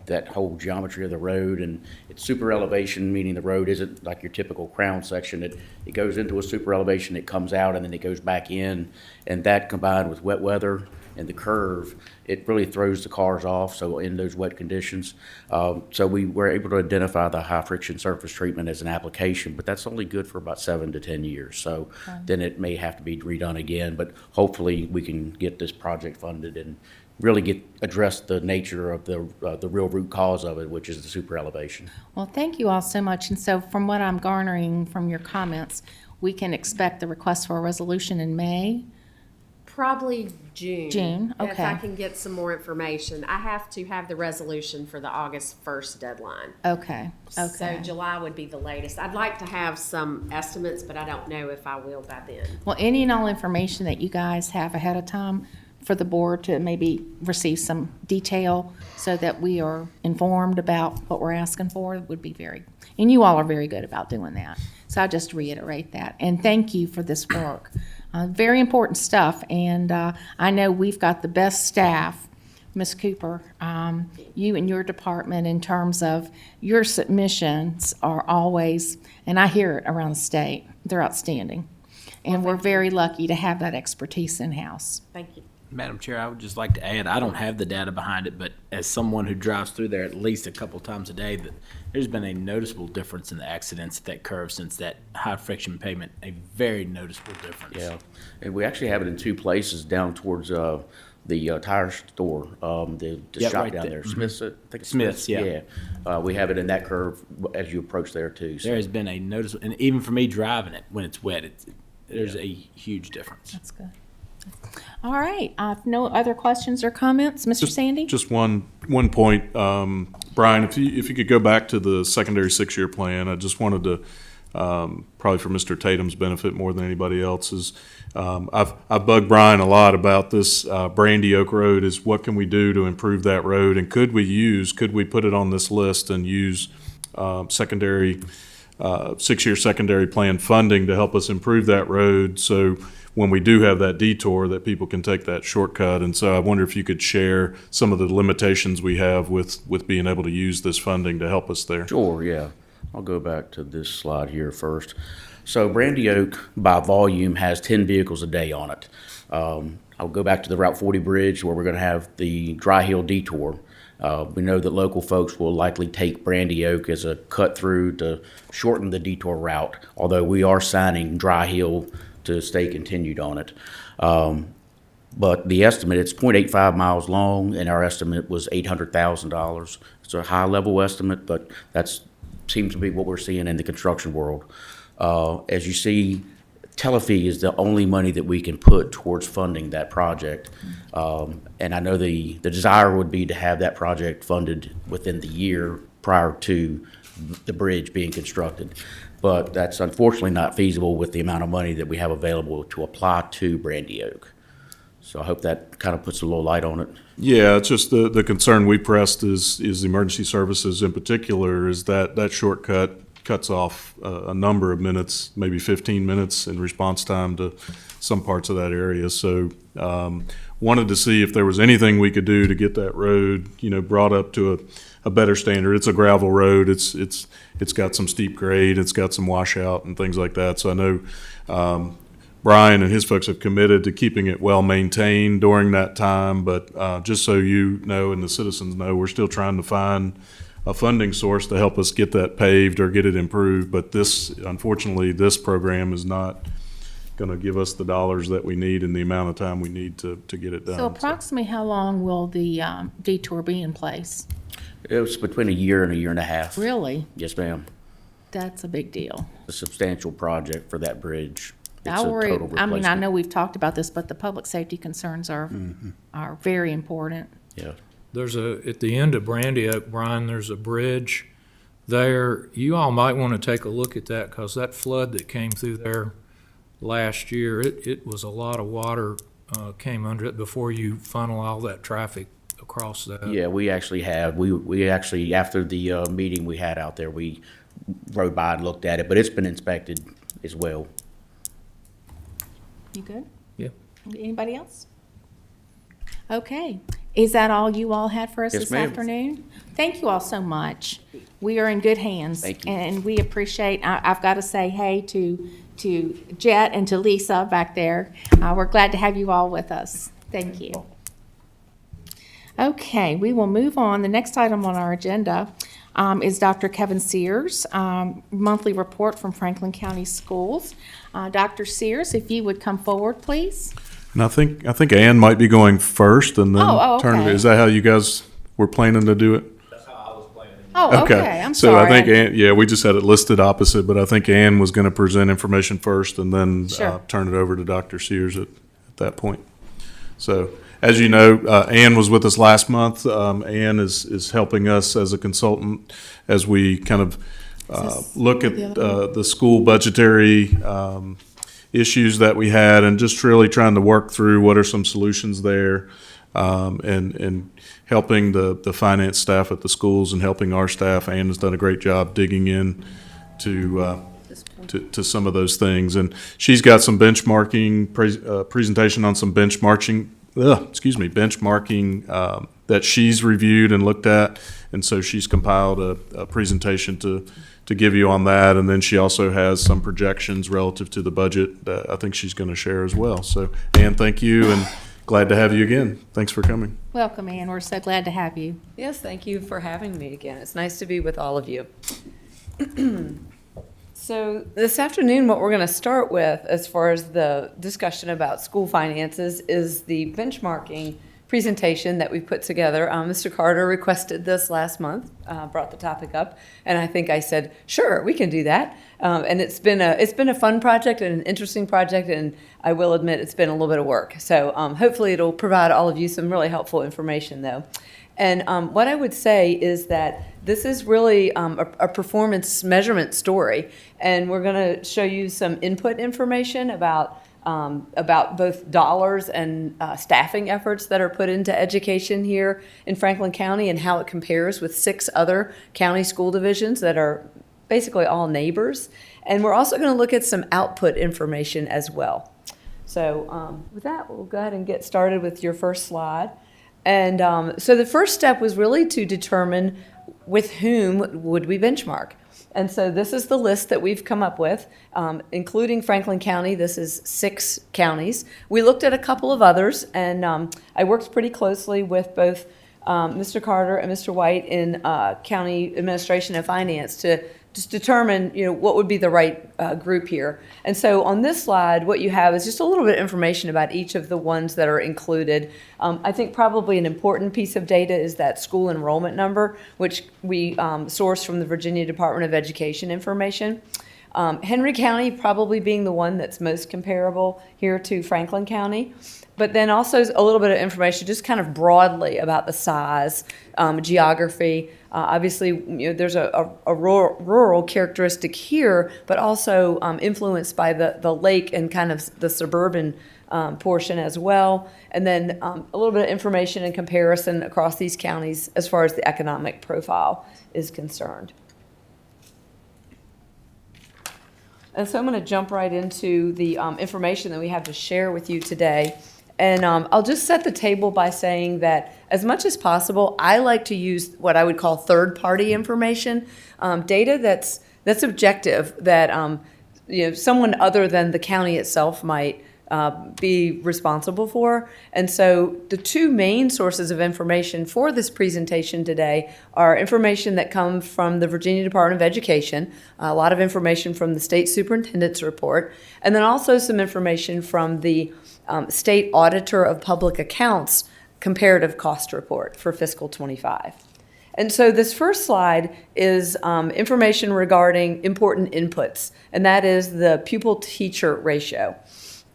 that whole geometry of the road, and it's super elevation, meaning the road isn't like your typical crown section. It goes into a super elevation, it comes out, and then it goes back in, and that combined with wet weather and the curve, it really throws the cars off, so in those wet conditions. So we were able to identify the high friction surface treatment as an application, but that's only good for about 7 to 10 years. So then it may have to be redone again, but hopefully we can get this project funded and really address the nature of the real root cause of it, which is the super elevation. Well, thank you all so much. And so from what I'm garnering from your comments, we can expect the request for a resolution in May? Probably June. June, If I okay. can get some more information. I have to have the resolution for the August 1st deadline. Okay, So okay. July would be the latest. I'd like to have some estimates, but I don't know if I will by then. Well, any and all information that you guys have ahead of time for the board to maybe receive some detail so that we are informed about what we're asking for would be and you all are very good about doing that. So I just reiterate that. And thank you for this work. Very important stuff. And I know we've got the best staff, Ms. Cooper, you and your department, in terms of your submissions are always, and I hear it around the state, they're outstanding. And we're very lucky to have that expertise in-house. Thank you. Madam Chair, I would just like to add, I don't have the data behind it, but as someone who drives through there at least a couple times a day, that there's been a noticeable difference in the accidents at that curve since that high friction pavement, a very noticeable difference. Yeah, and we actually have it in 2 places down towards the tire store, the Yep, shop right down there. there. Mhm. Smith's, I think it's Smith's, yeah. We have it in that curve as you approach there too. So. There has been a noticeable, and even for me driving it when it's wet, there's a huge difference. That's good. All right. No other questions or comments, Mr. Sandy? Just one point, Brian, if you could go back to the secondary 6-year plan, I just wanted to, probably for Mr. Tatum's benefit more than anybody else's, I've bugged Brian a lot about this Brandy Oak Road, is what can we do to improve that road, and could we put it on this list and use secondary six-year secondary plan funding to help us improve that road. So when we do have that detour, that people can take that shortcut. And so I wonder if you could share some of the limitations we have with being able to use this funding to help us there. Sure, yeah. I'll go back to this slide here first. So Brandy Oak, by volume, has 10 vehicles a day on it. I'll go back to the Route 40 bridge where we're going to have the Dry Hill detour. We know that local folks will likely take Brandy Oak as a cut through to shorten the detour route, although we are signing Dry Hill to stay continued on it. But the estimate, it's 0.85 miles long, and our estimate was $800,000. It's a high-level estimate, but that seems to be what we're seeing in the construction world. As you see, Telefee is the only money that we can put towards funding that project. And I know the desire would be to have that project funded within the year prior to the bridge being constructed. But that's unfortunately not feasible with the amount of money that we have available to apply to Brandy Oak. So I hope that kind of puts a little light on it. Yeah, it's just the concern we pressed is the emergency services in particular, is that shortcut cuts off a number of minutes, maybe 15 minutes in response time to some parts of that area. So wanted to see if there was anything we could do to get that road, brought up to a better standard. It's a gravel road. It's got some steep grade. It's got some washout and things like that. So I know Brian and his folks have committed to keeping it well maintained during that time. But just so you know and the citizens know, we're still trying to find a funding source to help us get that paved or get it improved. But unfortunately, this program is not going to give us the dollars that we need and the amount of time we need to get it done. So approximately how long will the detour be in place? It was between a year and a half. Really? Yes, ma'am. That's a big deal. A substantial project for that bridge. It's I a worry, total I replacement. know we've talked about this, but the public safety concerns are very important. Yeah. At the end of Brandy Oak, Brian, there's a bridge there. You all might want to take a look at that, because that flood that came through there last year, it was a lot of water came under it before you funnel all that traffic across that. Yeah, we actually have. We actually, after the meeting we had out there, we rode by and looked at it, but it's been inspected as well. You good? Yeah. Anybody else? Okay. Is that all you all had for us Yes, this ma'am. afternoon? Thank you all so much. We are in good hands. Thank you. And we appreciate, I've got to say hey to Jet and to Lisa back there. We're glad to have you all with us. Thank you. Okay, we will move on. The next item on our agenda is Dr. Kevin Sears, monthly report from Franklin County Schools. Dr. Sears, if you would come forward, please. And I think Ann might be going first and then turn it. Okay. Is that how you guys were planning to do it? Oh, okay, I'm So sorry. I think Ann, we just had it listed opposite, but I think Ann was going to present information first and then Sure. turn it over to Dr. Sears at that point. So, as you know, Ann was with us last month. Ann is helping us as a consultant as we kind of look at the school budgetary issues that we had, and just really trying to work through what are some solutions there, and helping the finance staff at the schools and helping our staff. Ann has done a great job digging in to some of those things, and she's got some benchmarking presentation on some benchmarking that she's reviewed and looked at, and so she's compiled a presentation to give you on that, and then she also has some projections relative to the budget that I think she's going to share as well. So, Ann, thank you, and glad to have you again. Thanks for coming. Welcome, Ann. We're so glad to have you. Yes, thank you for having me again. It's nice to be with all of you. So this afternoon, what we're going to start with as far as the discussion about school finances is the benchmarking presentation that we put together. Mr. Carter requested this last month, brought the topic up, and I think I said, sure, we can do that. And it's been a fun project and an interesting project, and I will admit it's been a little bit of work. So hopefully it'll provide all of you some really helpful information, though. And what I would say is that this is really a performance measurement story, and we're going to show you some input information about both dollars and staffing efforts that are put into education here in Franklin County and how it compares with 6 other county school divisions that are basically all neighbors. And we're also going to look at some output information as well. So with that, we'll go ahead and get started with your first slide. And so the first step was really to determine with whom would we benchmark. And so this is the list that we've come up with, including Franklin County. This is 6 counties. We looked at a couple of others, and I worked pretty closely with both Mr. Carter and Mr. White in county administration and finance to just determine, what would be the right group here. And so on this slide, what you have is just a little bit of information about each of the ones that are included. I think probably an important piece of data is that school enrollment number, which we sourced from the Virginia Department of Education information. Henry County probably being the one that's most comparable here to Franklin County. But then also a little bit of information just kind of broadly about the size, geography. Obviously, there's a rural characteristic here, but also influenced by the lake and kind of the suburban portion as well. And then a little bit of information and comparison across these counties as far as the economic profile is concerned. And so I'm going to jump right into the information that we have to share with you today. And I'll just set the table by saying that as much as possible, I like to use what I would call third-party information, data that's objective, that someone other than the county itself might be responsible for. And so the 2 main sources of information for this presentation today are information that comes from the Virginia Department of Education, a lot of information from the state superintendent's report, and then also some information from the State Auditor of Public Accounts comparative cost report for fiscal 25. And so this first slide is information regarding important inputs, and that is the pupil-teacher ratio.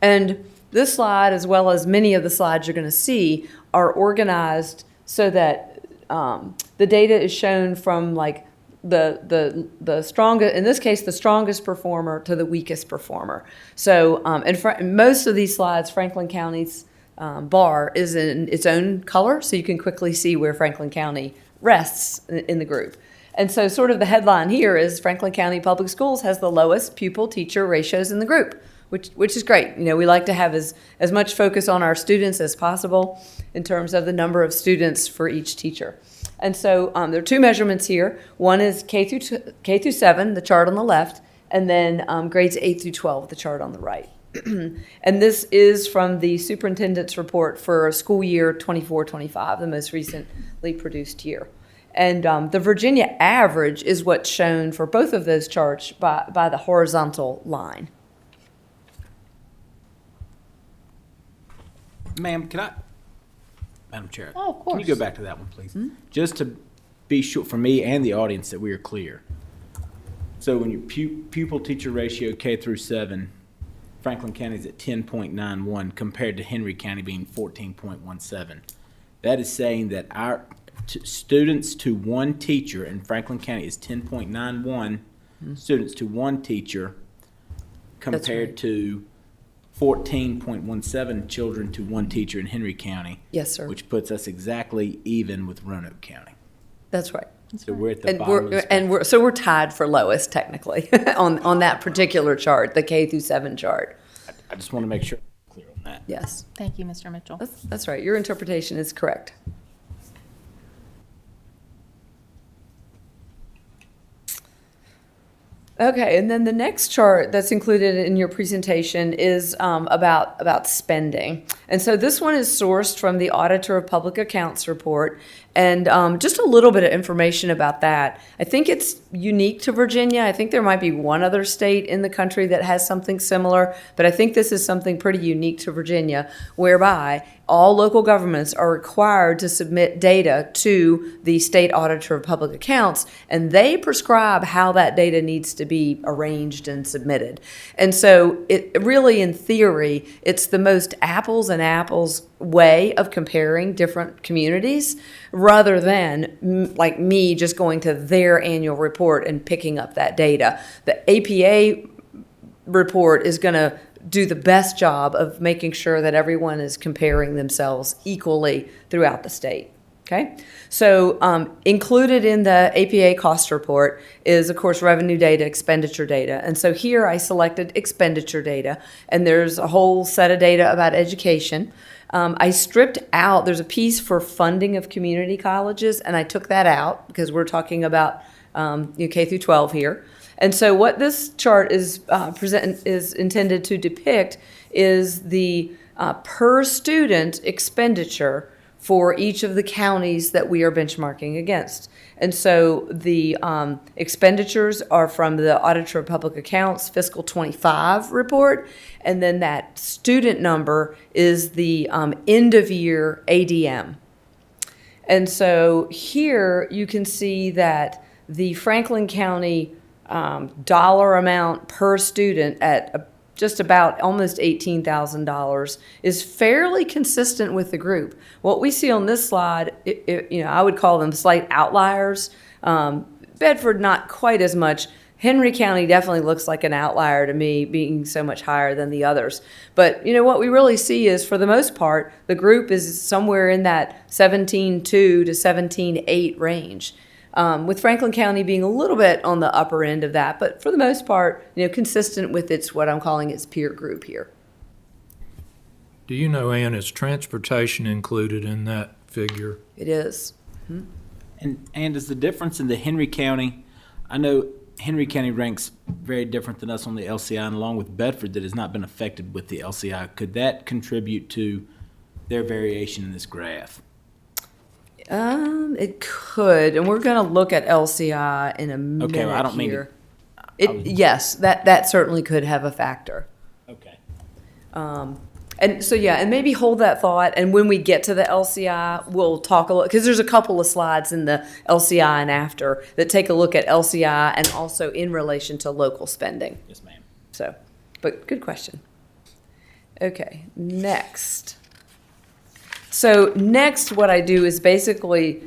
And this slide, as well as many of the slides you're going to see, are organized so that the data is shown from like the strongest, in this case, the strongest performer to the weakest performer. So in most of these slides, Franklin County's bar is in its own color, so you can quickly see where Franklin County rests in the group. And so sort of the headline here is Franklin County Public Schools has the lowest pupil-teacher ratios in the group, which is great. We like to have as much focus on our students as possible in terms of the number of students for each teacher. And so there are 2 measurements here. One is K through 7, the chart on the left, and then grades 8 through 12, the chart on the right. And this is from the superintendent's report for school year 24-25, the most recently produced year. And the Virginia average is what's shown for both of those charts by the horizontal line. Ma'am, Madam Chair. Oh, of course. Can you go back to that one, please? Mm-hmm. Just to be sure for me and the audience that we are clear. So when your pupil-teacher ratio K through 7, Franklin County is at 10.91 compared to Henry County being 14.17. That is saying that our students to one teacher in Franklin County is 10.91 students to one teacher compared to 14.17 children to one teacher in Henry County. Yes, sir. Which puts us exactly even with Roanoke County. That's right. So we're at the bottom of the spectrum. So we're tied for lowest technically on that particular chart, the K through 7 chart. I just want to make sure I'm clear on that. Yes. Thank you, Mr. Mitchell. That's right. Your interpretation is correct. Okay, and then the next chart that's included in your presentation is about spending. And so this one is sourced from the Auditor of Public Accounts report. And just a little bit of information about that. I think it's unique to Virginia. I think there might be one other state in the country that has something similar, but I think this is something pretty unique to Virginia, whereby all local governments are required to submit data to the State Auditor of Public Accounts, and they prescribe how that data needs to be arranged and submitted. And so it really, in theory, it's the most apples and apples way of comparing different communities rather than like me just going to their annual report and picking up that data. The APA report is going to do the best job of making sure that everyone is comparing themselves equally throughout the state. Okay, so included in the APA cost report is, of course, revenue data, expenditure data. And so here I selected expenditure data, and there's a whole set of data about education. I stripped out, there's a piece for funding of community colleges, and I took that out because we're talking about K through 12 here. And so what this chart is is intended to depict is the per student expenditure for each of the counties that we are benchmarking against. And so the expenditures are from the Auditor of Public Accounts Fiscal 25 report, and then that student number is the end of year ADM. And so here you can see that the Franklin County dollar amount per student at just about almost $18,000 is fairly consistent with the group. What we see on this slide, I would call them slight outliers. Bedford, not quite as much. Henry County definitely looks like an outlier to me, being so much higher than the others. But what we really see is, for the most part, the group is somewhere in that 17.2 to 17.8 range. With Franklin County being a little bit on the upper end of that, but for the most part, consistent with what I'm calling its peer group here. Do you know, Ann, is transportation included in that figure? It is. And is the difference in the Henry County, I know Henry County ranks very different than us on the LCI, and along with Bedford that has not been affected with the LCI, could that contribute to their variation in this graph? It could, and we're going to look at LCI in a minute. Okay, well, I don't mean to. Yes, that certainly could have a factor. Okay. And so, and maybe hold that thought, and when we get to the LCI, we'll talk a little, because there's a couple of slides in the LCI and after that take a look at LCI and also in relation to local spending. Yes, ma'am. So, but good question. Okay, next. So next, what I do is basically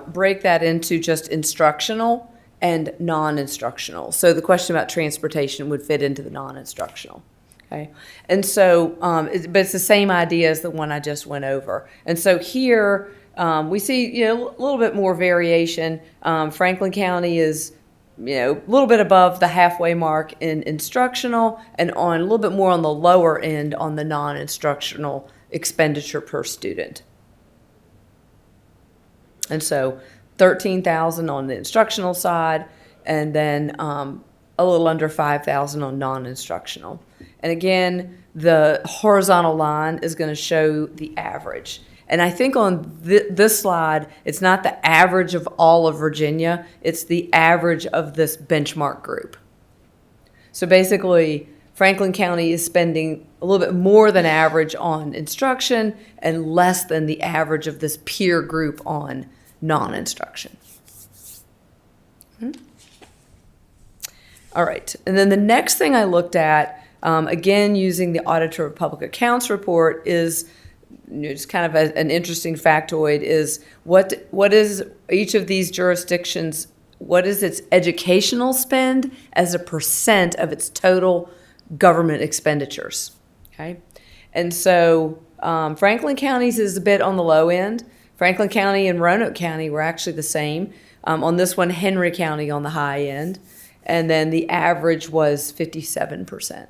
break that into just instructional and non-instructional. So the question about transportation would fit into the non-instructional. Okay, and so, but it's the same idea as the one I just went over. And so here we see, a little bit more variation. Franklin County is, a little bit above the halfway mark in instructional, and on a little bit more on the lower end on the non-instructional expenditure per student. And so 13,000 on the instructional side, and then a little under 5,000 on non-instructional. And again, the horizontal line is going to show the average. And I think on this slide, it's not the average of all of Virginia, it's the average of this benchmark group. So basically, Franklin County is spending a little bit more than average on instruction and less than the average of this peer group on non-instruction. All right, and then the next thing I looked at, again using the Auditor of Public Accounts report, is just kind of an interesting factoid, is what is each of these jurisdictions, what is its educational spend as a percent of its total government expenditures, okay? And so Franklin County's is a bit on the low end. Franklin County and Roanoke County were actually the same. On this one, Henry County on the high end. And then the average was 57%.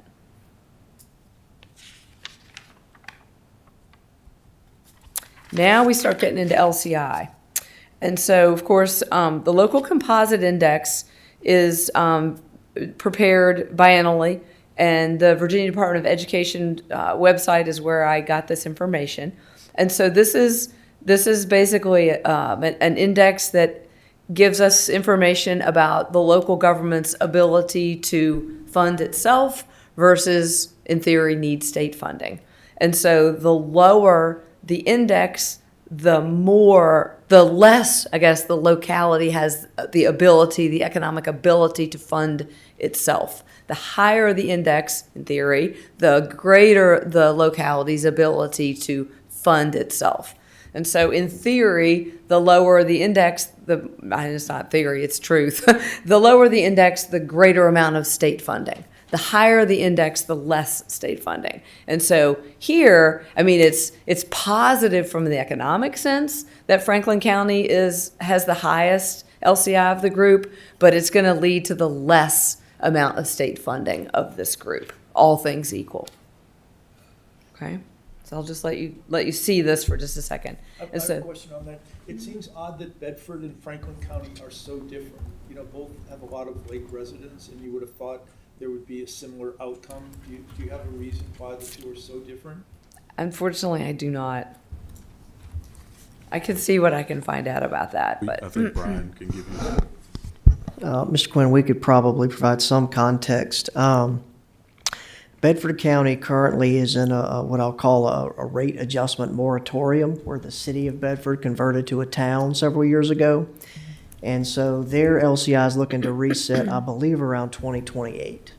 Now we start getting into LCI. And so, of course, the local composite index is prepared biennially, and the Virginia Department of Education website is where I got this information. And so this is basically an index that gives us information about the local government's ability to fund itself versus, in theory, need state funding. And so the lower the index, the less, I guess, the locality has the ability, the economic ability to fund itself. The higher the index, in theory, the greater the locality's ability to fund itself. And so in theory, the lower the index, it's not theory, it's truth. The lower the index, the greater amount of state funding. the higher the index, the less state funding. And so here, I mean, it's positive from the economic sense that Franklin County has the highest LCI of the group, but it's going to lead to the less amount of state funding of this group, all things equal. Okay, so I'll just let you see this for just a second. I have a question on that. It seems odd that Bedford and Franklin County are so different. You know, both have a lot of lake residents, and you would have thought there would be a similar outcome. Do you have a reason why the two are so different? Unfortunately, I do not. I can see what I can find out about that, but I think Brian can give you that. Mr. Quinn, we could probably provide some context. Bedford County currently is in what I'll call a rate adjustment moratorium, where the city of Bedford converted to a town several years ago. And so their LCI is looking to reset, I believe, around 2028.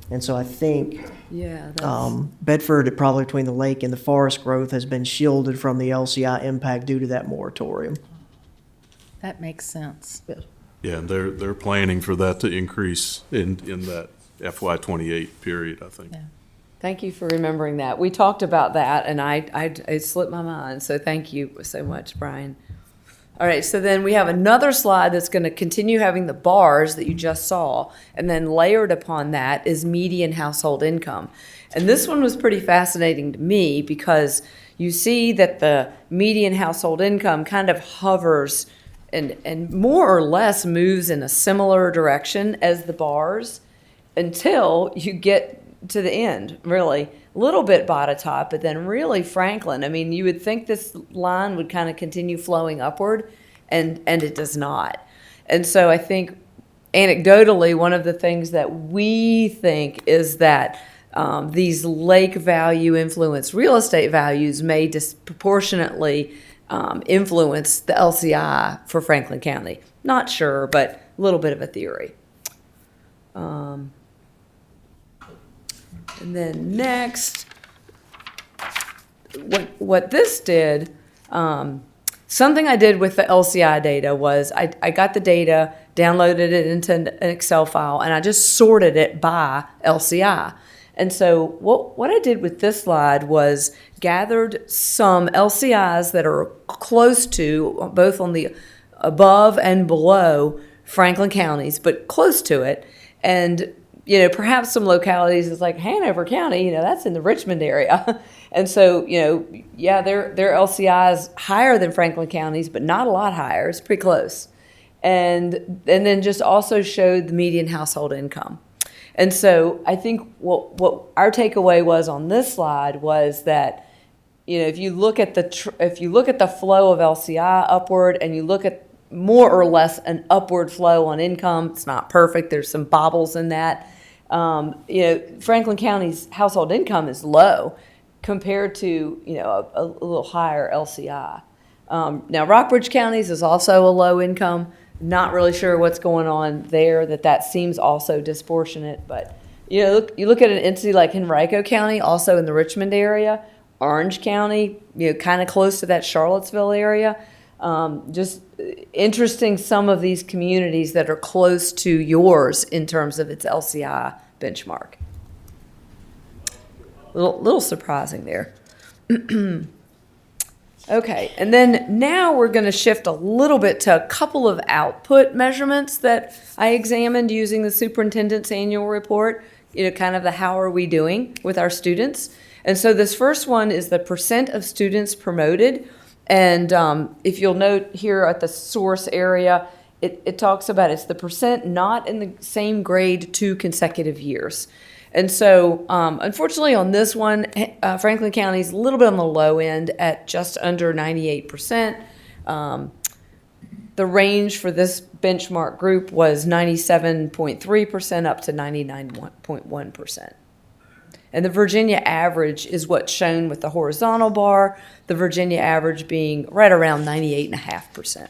And so I think Bedford, probably between the lake and the forest growth, has been shielded from the LCI impact due to that moratorium. That makes sense. Yes. Yeah, and they're planning for that to increase in that FY '28 period, I think. Yeah. thank you for remembering that. We talked about that, and it slipped my mind, so thank you so much, Brian. All right, so then we have another slide that's going to continue having the bars that you just saw, and then layered upon that is median household income. And this one was pretty fascinating to me because you see that the median household income kind of hovers and more or less moves in a similar direction as the bars until you get to the end, really. A little bit bottom top, but then really Franklin. I mean, you would think this line would kind of continue flowing upward, and it does not. And so I think anecdotally, one of the things that we think is that these lake value influence real estate values may disproportionately influence the LCI for Franklin County. Not sure, but a little bit of a theory. And then next, what this did, something I did with the LCI data was I got the data, downloaded it into an Excel file, and I just sorted it by LCI. And so what I did with this slide was gathered some LCIs that are close to, both on the above and below Franklin counties, but close to it. And, you know, perhaps some localities is like Hanover County, you know, that's in the Richmond area. And so, you know, yeah, their LCI is higher than Franklin counties, but not a lot higher. It's pretty close. And then just also showed the median household income. And so I think what our takeaway was on this slide was that, you know, if you look at the flow of LCI upward, and you look at more or less an upward flow on income, it's not perfect. There's some bobbles in that. You know, Franklin County's household income is low compared to, you know, a little higher LCI. Now Rockbridge County's is also a low income. Not really sure what's going on there, that seems also disproportionate. But, you know, you look at an entity like Henrico County, also in the Richmond area, Orange County, you know, kind of close to that Charlottesville area. Just interesting, some of these communities that are close to yours in terms of its LCI benchmark. Little surprising there. Okay, and then now we're going to shift a little bit to a couple of output measurements that I examined using the superintendent's annual report, you know, kind of the how are we doing with our students. And so this first one is the percent of students promoted. And if you'll note here at the source area, it talks about it's the percent not in the same grade 2 consecutive years. And so, unfortunately, on this one, Franklin County is a little bit on the low end at just under 98%. The range for this benchmark group was 97.3% up to 99.1%. And the Virginia average is what's shown with the horizontal bar, the Virginia average being right around 98.5%.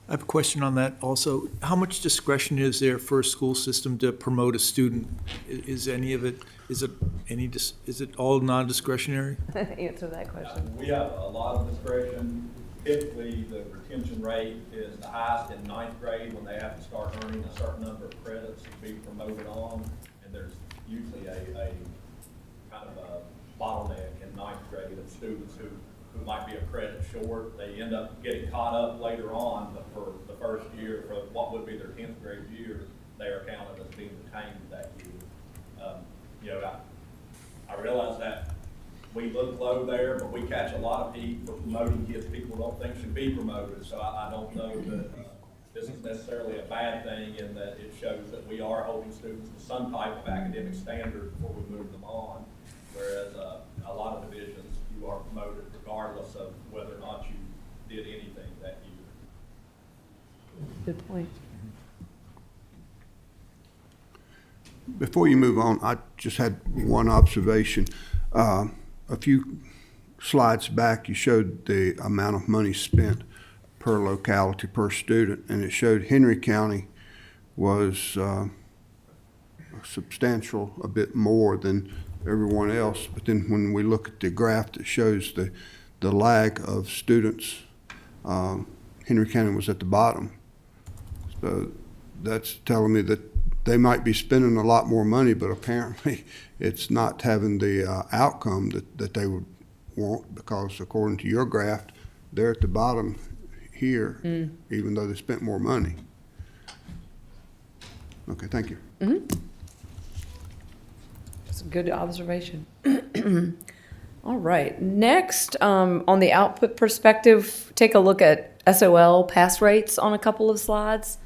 I have a question on that also. How much discretion is there for a school system to promote a student? Is any of it, is it all non-discretionary? Answer that question. We have a lot of discretion. typically the retention rate is the highest in ninth grade when they have to start earning a certain number of credits to be promoted on. And there's usually a kind of a bottleneck in ninth grade of students who might be a credit short. They end up getting caught up later on, but for the first year, for what would be their 10th grade year, they are counted as being retained that year. You know, I realize that we look low there, but we catch a lot of heat for promoting kids people don't think should be promoted. So I don't know that this is necessarily a bad thing in that it shows that we are holding students to some type of academic standard before we move them on. Whereas a lot of divisions, you are promoted regardless of whether or not you did anything that year. Good point. Before you move on, I just had one observation. A few slides back, you showed the amount of money spent per locality, per student, and it showed Henry County was substantial, a bit more than everyone else. But then when we look at the graph that shows the lag of students, Henry County was at the bottom. So that's telling me that they might be spending a lot more money, but apparently it's not having the outcome that they would want, because according to your graph, they're at the bottom here, even though they spent more money. Okay, thank you. That's a good observation. All right. Next, on the output perspective, take a look at SOL pass rates on a couple of slides.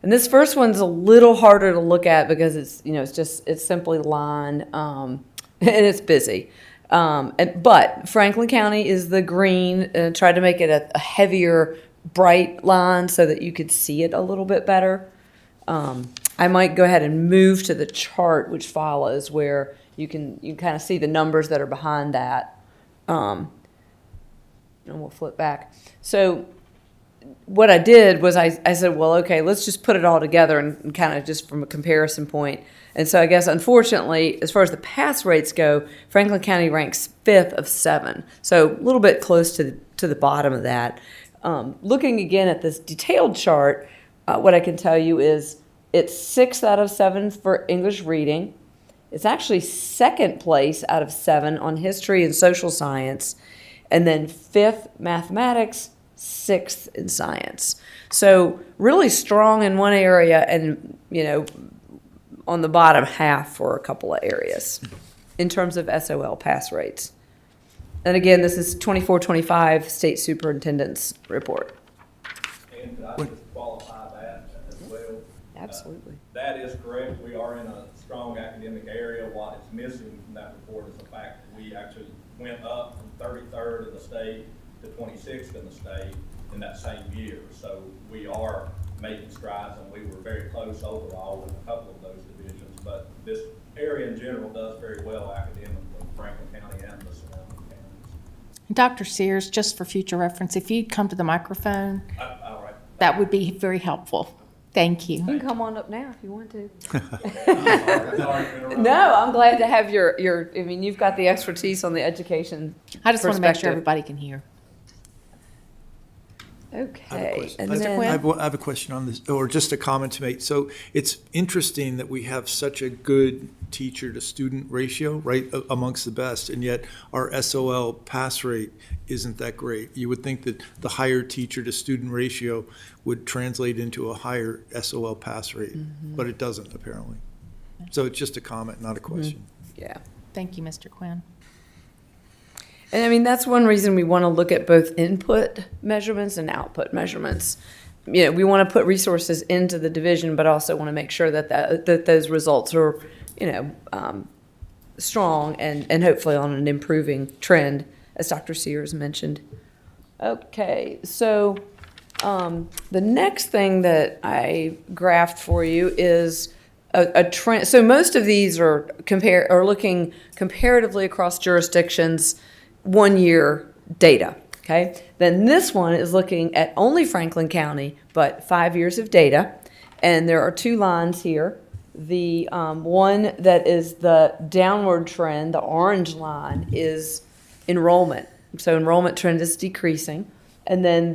And this first one's a little harder to look at because it's simply line, and it's busy. But Franklin County is the green. Tried to make it a heavier, bright line so that you could see it a little bit better. I might go ahead and move to the chart which follows, where you kind of see the numbers that are behind that. And we'll flip back. So what I did was I said, well, okay, let's just put it all together and kind of just from a comparison point. And so I guess, unfortunately, as far as the pass rates go, Franklin County ranks 5th of 7. So a little bit close to the bottom of that. Looking again at this detailed chart, what I can tell you is it's 6th out of 7 for English reading. It's actually 2nd place out of 7 on history and social science. And then 5th mathematics, 6th in science. So really strong in one area and, on the bottom half for a couple of areas in terms of SOL pass rates. And again, this is 24-25 state superintendent's report. And could I just qualify that as well? Absolutely. That is correct. We are in a strong academic area. What is missing from that report is the fact that we actually went up from 33rd in the state to 26th in the state in that same year. So we are making strides, and we were very close overall in a couple of those divisions. But this area in general does very well academically, Franklin County and the surrounding counties. Dr. Sears, just for future reference, if you'd come to the microphone, All right. that would be very helpful. Thank you. You can come on up now if you want to. Sorry to interrupt. No, I'm glad to have you've got the expertise on the education I just want to make sure perspective. everybody can hear. Okay. And I then, have a question on this, or just a comment to make. So it's interesting that we have such a good teacher-to-student ratio, right, amongst the best, and yet our SOL pass rate isn't that great. You would think that the higher teacher-to-student ratio would translate into a higher SOL pass rate, but it doesn't, apparently. So it's just a comment, not a question. yeah. Thank you, Mr. Quinn. And that's one reason we want to look at both input measurements and output measurements. We want to put resources into the division, but also want to make sure that those results are, strong and hopefully on an improving trend, as Dr. Sears mentioned. Okay, so the next thing that I graphed for you is a trend. So most of these are looking comparatively across jurisdictions, 1 year data, okay? Then this one is looking at only Franklin County, but 5 years of data. And there are 2 lines here. The one that is the downward trend, the orange line, is enrollment. So enrollment trend is decreasing. And then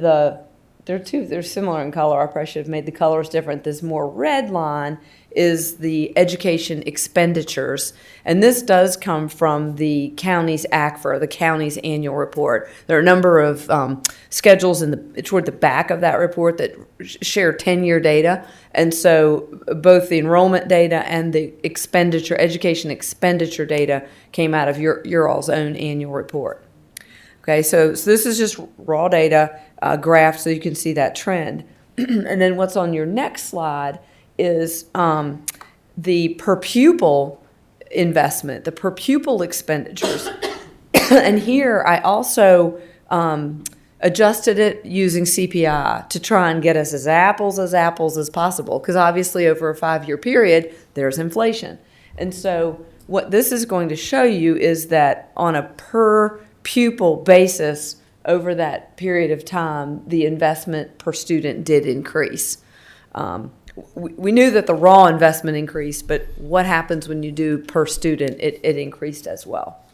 they're similar in color. I probably should have made the colors different. This more red line is the education expenditures. And this does come from the county's ACFR, the county's annual report. There are a number of schedules toward the back of that report that share 10-year data. And so both the enrollment data and the education expenditure data came out of your all's own annual report. Okay, so this is just raw data graph, so you can see that trend. And then what's on your next slide is the per pupil investment, the per pupil expenditures. And here I also adjusted it using CPI to try and get us as apples as possible, because obviously over a 5-year period, there's inflation. And so what this is going to show you is that on a per pupil basis over that period of time, the investment per student did increase. We knew that the raw investment increased, but what happens when you do per student, it increased as well.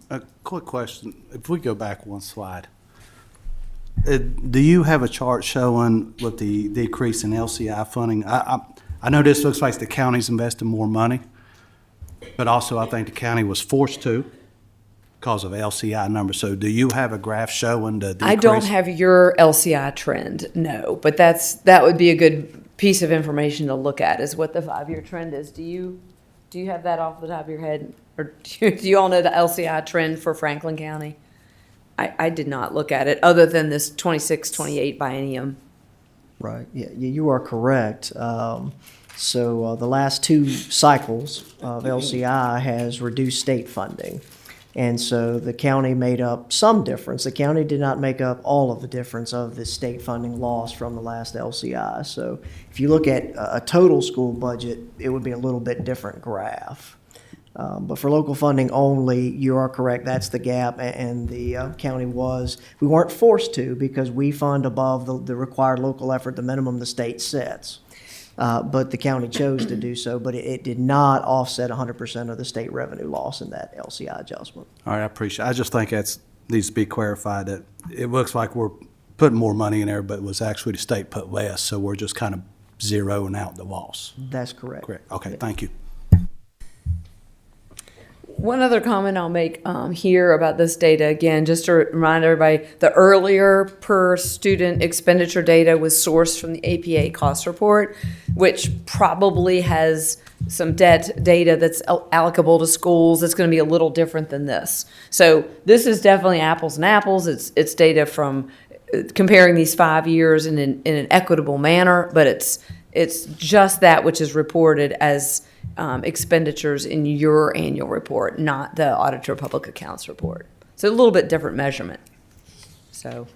A quick question. If we go back one slide, do you have a chart showing what the decrease in LCI funding? I know this looks like the county's investing more money, but also I think the county was forced to because of LCI numbers. So do you have a graph showing the decrease? I don't have your LCI trend, no, but that would be a good piece of information to look at, is what the 5-year trend is. Do you have that off the top of your head? Or do you all know the LCI trend for Franklin County? I did not look at it, other than this 26-28 biennium. Right, yeah, you are correct. So the last 2 cycles of LCI has reduced state funding. And so the county made up some difference. The county did not make up all of the difference of the state funding loss from the last LCI. So if you look at a total school budget, it would be a little bit different graph. But for local funding only, you are correct, that's the gap, and the county we weren't forced to, because we fund above the required local effort, the minimum the state sets. But the county chose to do so, but it did not offset 100% of the state revenue loss in that LCI adjustment. All right, I appreciate it. I just think that needs to be clarified, that it looks like we're putting more money in there, but it was actually the state put less, so we're just kind of zeroing out the loss. That's correct. Correct. Okay, thank you. One other comment I'll make here about this data, again, just to remind everybody, the earlier per student expenditure data was sourced from the APA cost report, which probably has some debt data that's allocable to schools. It's going to be a little different than this. So this is definitely apples and apples. It's data from comparing these 5 years in an equitable manner, but it's just that which is reported as expenditures in your annual report, not the Auditor of Public Accounts report. So a little bit different measurement. So,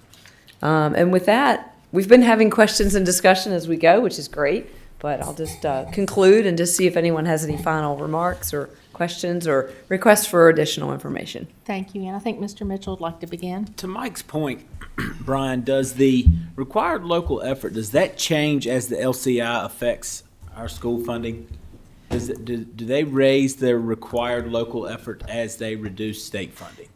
and with that, we've been having questions and discussion as we go, which is great, but I'll just conclude and just see if anyone has any final remarks or questions or requests for additional information. Thank you, and I think Mr. Mitchell would like to begin. To Mike's point, Brian, does the required local effort, does that change as the LCI affects our school funding? Do they raise their required local effort as they reduce state funding?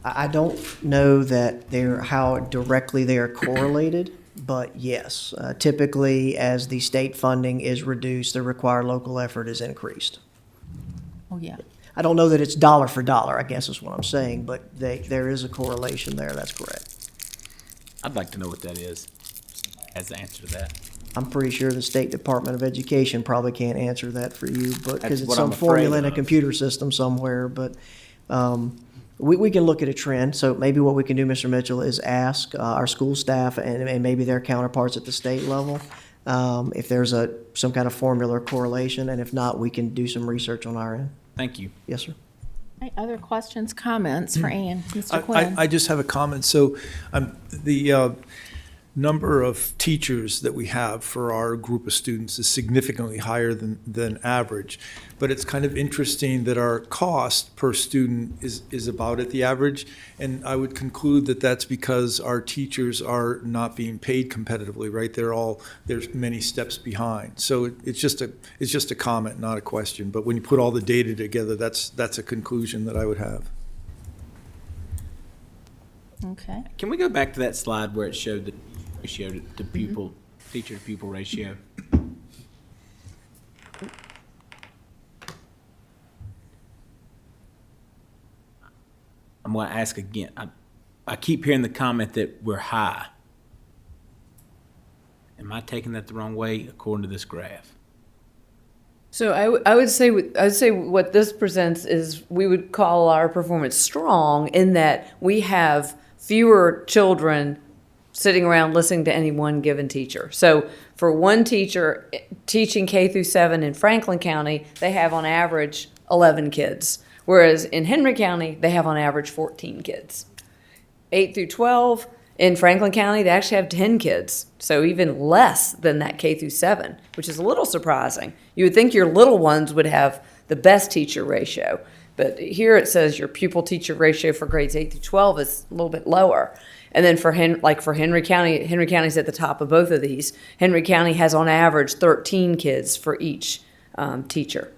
I don't know that how directly they are correlated, but yes, typically as the state funding is reduced, the required local effort is increased. Oh, yeah. I don't know that it's dollar for dollar, I guess is what I'm saying, but there is a correlation there, that's correct. I'd like to know what that is, as the answer to that. I'm pretty sure the State Department of Education probably can't answer that for you, but because it's what some I'm afraid formula in a of. computer system somewhere. But we can look at a trend. So maybe what we can do, Mr. Mitchell, is ask our school staff and maybe their counterparts at the state level if there's some kind of formula or correlation, and if not, we can do some research on our end. Thank you. Yes, sir. Any other questions, comments for Ann? Mr. Quinn? I just have a comment. So the number of teachers that we have for our group of students is significantly higher than average. But it's kind of interesting that our cost per student is about at the average. And I would conclude that that's because our teachers are not being paid competitively, right? There's many steps behind. So it's just a comment, not a question. But when you put all the data together, that's a conclusion that I would have. Okay. Can we go back to that slide where it showed the ratio to pupil, teacher to pupil ratio? I'm going to ask again. I keep hearing the comment that we're high. Am I taking that the wrong way according to this graph? So I would say what this presents is we would call our performance strong in that we have fewer children sitting around listening to any one given teacher. So for one teacher teaching K through 7 in Franklin County, they have on average 11 kids, whereas in Henry County, they have on average 14 kids. 8 through 12 in Franklin County, they actually have 10 kids, so even less than that K through 7, which is a little surprising. You would think your little ones would have the best teacher ratio, but here it says your pupil-teacher ratio for grades 8 through 12 is a little bit lower. And then for Henry County, Henry County's at the top of both of these. Henry County has on average 13 kids for each teacher,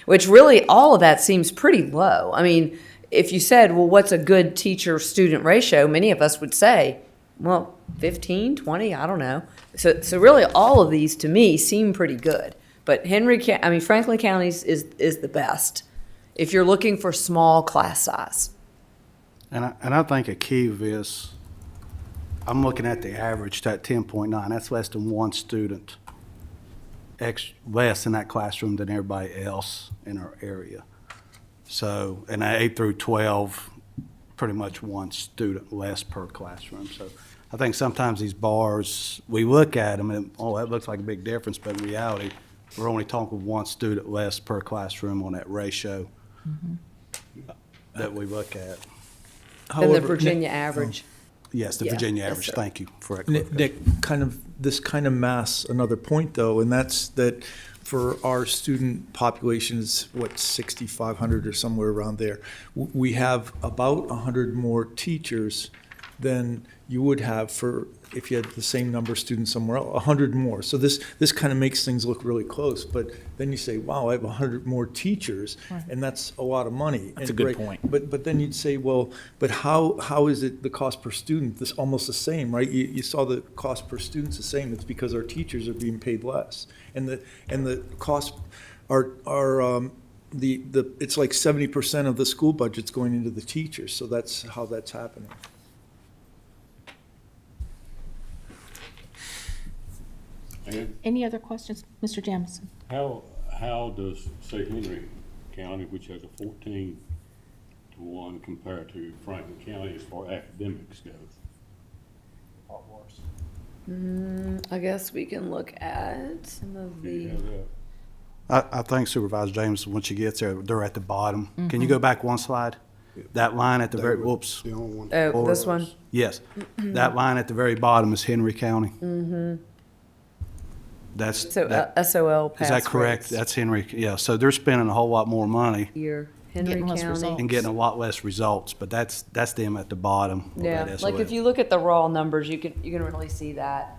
which really all of that seems pretty low. I mean, if you said, well, what's a good teacher-student ratio, many of us would say, well, 15, 20, I don't know. So really all of these to me seem pretty good. But Franklin County's is the best if you're looking for small class size. And I think a key of this, I'm looking at the average, that 10.9, that's less than one student, less in that classroom than everybody else in our area. So, and at 8 through 12, pretty much one student less per classroom. So I think sometimes these bars, we look at them and, oh, that looks like a big difference, but in reality, we're only talking one student less per classroom on that ratio that we look at. Than the Virginia average. Yes, the Yeah, Virginia yes, average, sir. thank you for Nick, this kind of masks another point, though, and that's that for our student population is, 6,500 or somewhere around there. We have about 100 more teachers than you would have for if you had the same number of students somewhere else, 100 more. So this kind of makes things look really close, but then you say, wow, I have 100 more teachers, and that's a lot of money. That's And a good great. point. But then you'd say, well, but how is it the cost per student this almost the same, right? You saw the cost per student's the same. It's because our teachers are being paid less, and the costs are it's like 70% of the school budget's going into the teachers. So that's how that's happening. Any other questions, Mr. Jamison? How does, say, Henry County, which has a 14-1 compared to Franklin County as far as academics goes? I guess we can look at some of Do you the. have that? I think Supervisor James, when she gets there, they're at the bottom. Can you go back one slide? That line at the very, whoops. Oh, this one? Yes. That line at the very bottom is Henry County. Mm-hmm. That's, So that, SOL is pass that correct? rates. That's Henry, yeah. So they're spending a whole lot more money Here, Henry Getting less County. results. and getting a lot less results, but that's them at the bottom of Yeah, that like SOL. if you look at the raw numbers, you can really see that.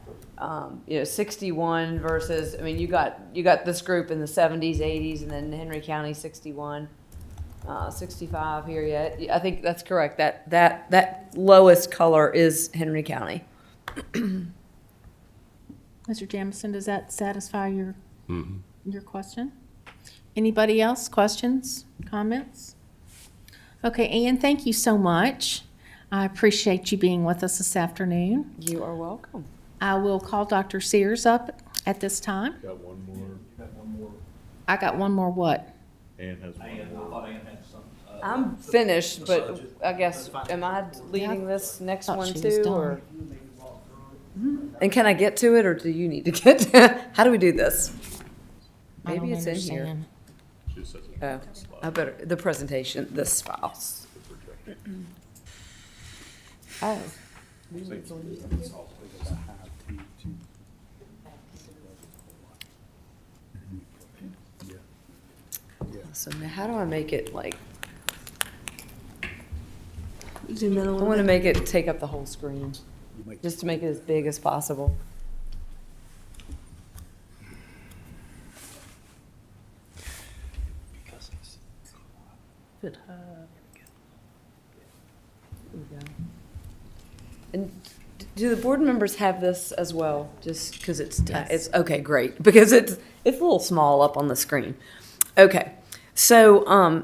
61 versus, I mean, you got this group in the 70s, 80s, and then Henry County 61, 65 here yet. I think that's correct. That lowest color is Henry County. Mr. Jamison, does that satisfy your question? Anybody else? Questions, comments? Okay, Ann, thank you so much. I appreciate you being with us this afternoon. You are welcome. I will call Dr. Sears up at this time. Got one more. I got one more what? Ann has one more. I'm finished, but I guess, am I leading this next Thought one she was too, done. or? And can I get to it, or do you need to get to it? How do we do this? I Maybe don't it's in here. understand. She says it. Oh, I better, the presentation, this file. Oh. So now how do I make it like, Zoom in a I little want to bit. make it take up the whole screen, just to make it as big as possible. There we go. And do the board members have this as well? Just because it's okay, great, because it's a little small up on the screen. Okay, so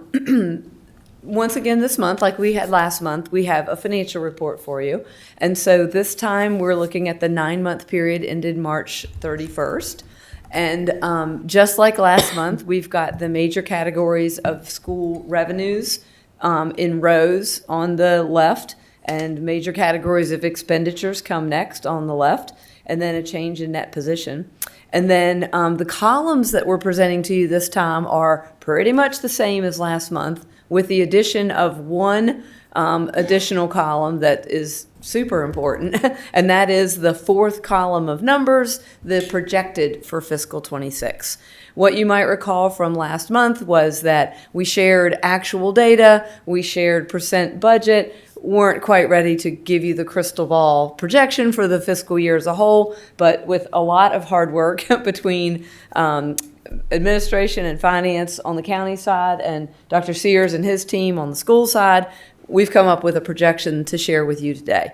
once again this month, like we had last month, we have a financial report for you, and so this time we're looking at the 9-month period ended March 31st. And just like last month, we've got the major categories of school revenues in rows on the left, and major categories of expenditures come next on the left, and then a change in net position. And then the columns that we're presenting to you this time are pretty much the same as last month, with the addition of one additional column that is super important, and that is the 4th column of numbers, the projected for fiscal 26. What you might recall from last month was that we shared actual data, we shared percent budget, weren't quite ready to give you the crystal ball projection for the fiscal year as a whole, but with a lot of hard work between administration and finance on the county side and Dr. Sears and his team on the school side, we've come up with a projection to share with you today.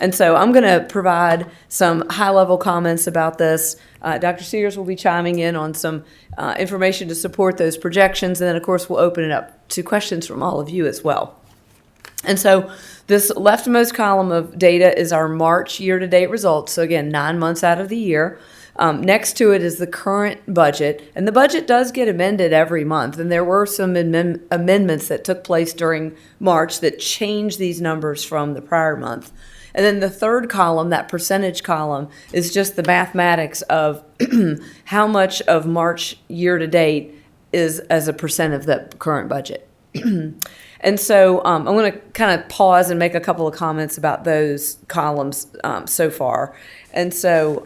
And so I'm going to provide some high-level comments about this. Dr. Sears will be chiming in on some information to support those projections, and then, of course, we'll open it up to questions from all of you as well. And so this leftmost column of data is our March year-to-date results, so again, 9 months out of the year. Next to it is the current budget, and the budget does get amended every month, and there were some amendments that took place during March that changed these numbers from the prior month. And then the third column, that percentage column, is just the mathematics of how much of March year-to-date is as a percent of the current budget. And so I'm going to kind of pause and make a couple of comments about those columns so far. And so,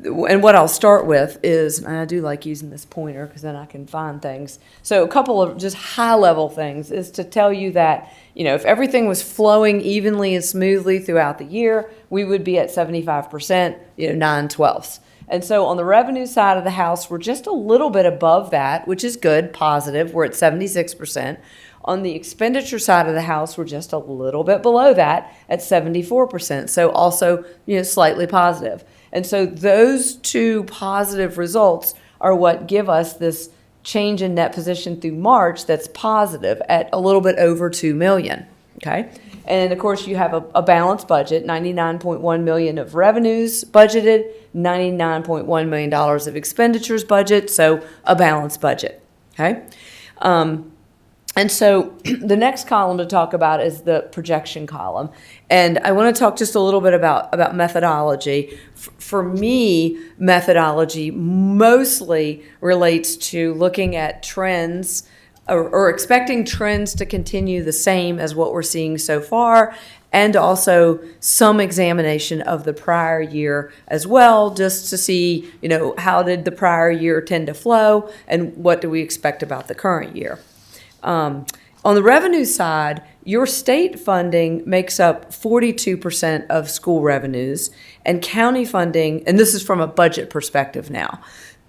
and what I'll start with is, and I do like using this pointer because then I can find things. So a couple of just high-level things is to tell you that, you know, if everything was flowing evenly and smoothly throughout the year, we would be at 75%, 9/12. And so on the revenue side of the house, we're just a little bit above that, which is good, positive. We're at 76%. On the expenditure side of the house, we're just a little bit below that at 74%. So also, slightly positive. And so those two positive results are what give us this change in net position through March that's positive at a little bit over $2 million. Okay. And of course, you have a balanced budget, $99.1 million of revenues budgeted, $99.1 million of expenditures budget, so a balanced budget. Okay. And so the next column to talk about is the projection column. And I want to talk just a little bit about methodology. For me, methodology mostly relates to looking at trends or expecting trends to continue the same as what we're seeing so far, and also some examination of the prior year as well, just to see, how did the prior year tend to flow and what do we expect about the current year. On the revenue side, your state funding makes up 42% of school revenues, and county funding, and this is from a budget perspective now,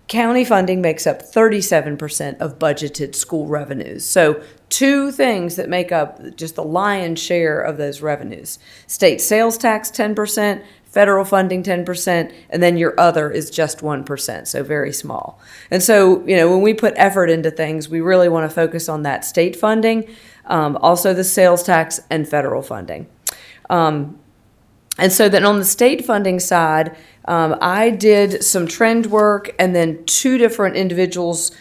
county funding makes up 37% of budgeted school revenues. So two things that make up just the lion's share of those revenues. State sales tax 10%, federal funding 10%, and then your other is just 1%, so very small. And so, when we put effort into things, we really want to focus on that state funding, also the sales tax and federal funding. And so then on the state funding side, I did some trend work, and then two different individuals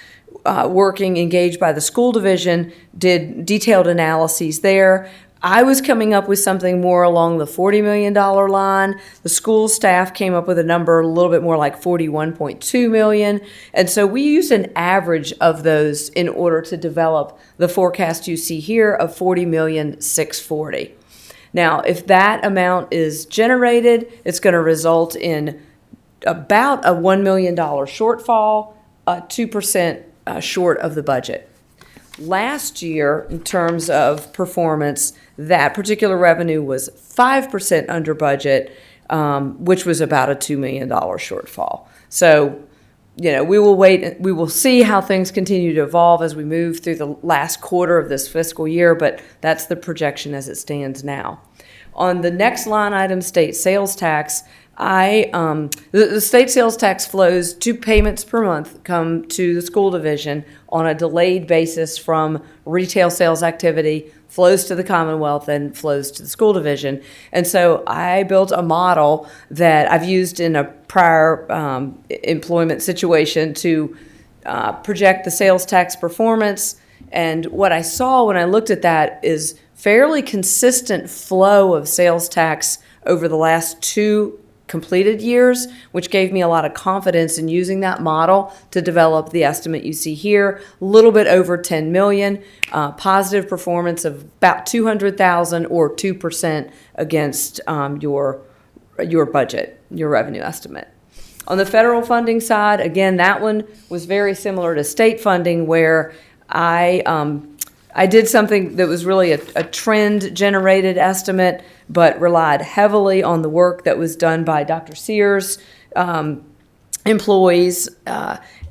engaged by the school division did detailed analyses there. I was coming up with something more along the $40 million line. The school staff came up with a number a little bit more like $41.2 million. And so we used an average of those in order to develop the forecast you see here of $40,640,000. Now, if that amount is generated, it's going to result in about a $1 million shortfall, 2% short of the budget. Last year, in terms of performance, that particular revenue was 5% under budget, which was about a $2 million shortfall. So, we will wait. We will see how things continue to evolve as we move through the last quarter of this fiscal year, but that's the projection as it stands now. On the next line item, state sales tax, the state sales tax flows, 2 payments per month come to the school division on a delayed basis from retail sales activity, flows to the Commonwealth and flows to the school division. And so I built a model that I've used in a prior employment situation to project the sales tax performance. And what I saw when I looked at that is fairly consistent flow of sales tax over the last 2 completed years, which gave me a lot of confidence in using that model to develop the estimate you see here. A little bit over 10 million, positive performance of about 200,000 or 2% against your budget, your revenue estimate. On the federal funding side, again, that one was very similar to state funding, where I did something that was really a trend-generated estimate, but relied heavily on the work that was done by Dr. Sears' employees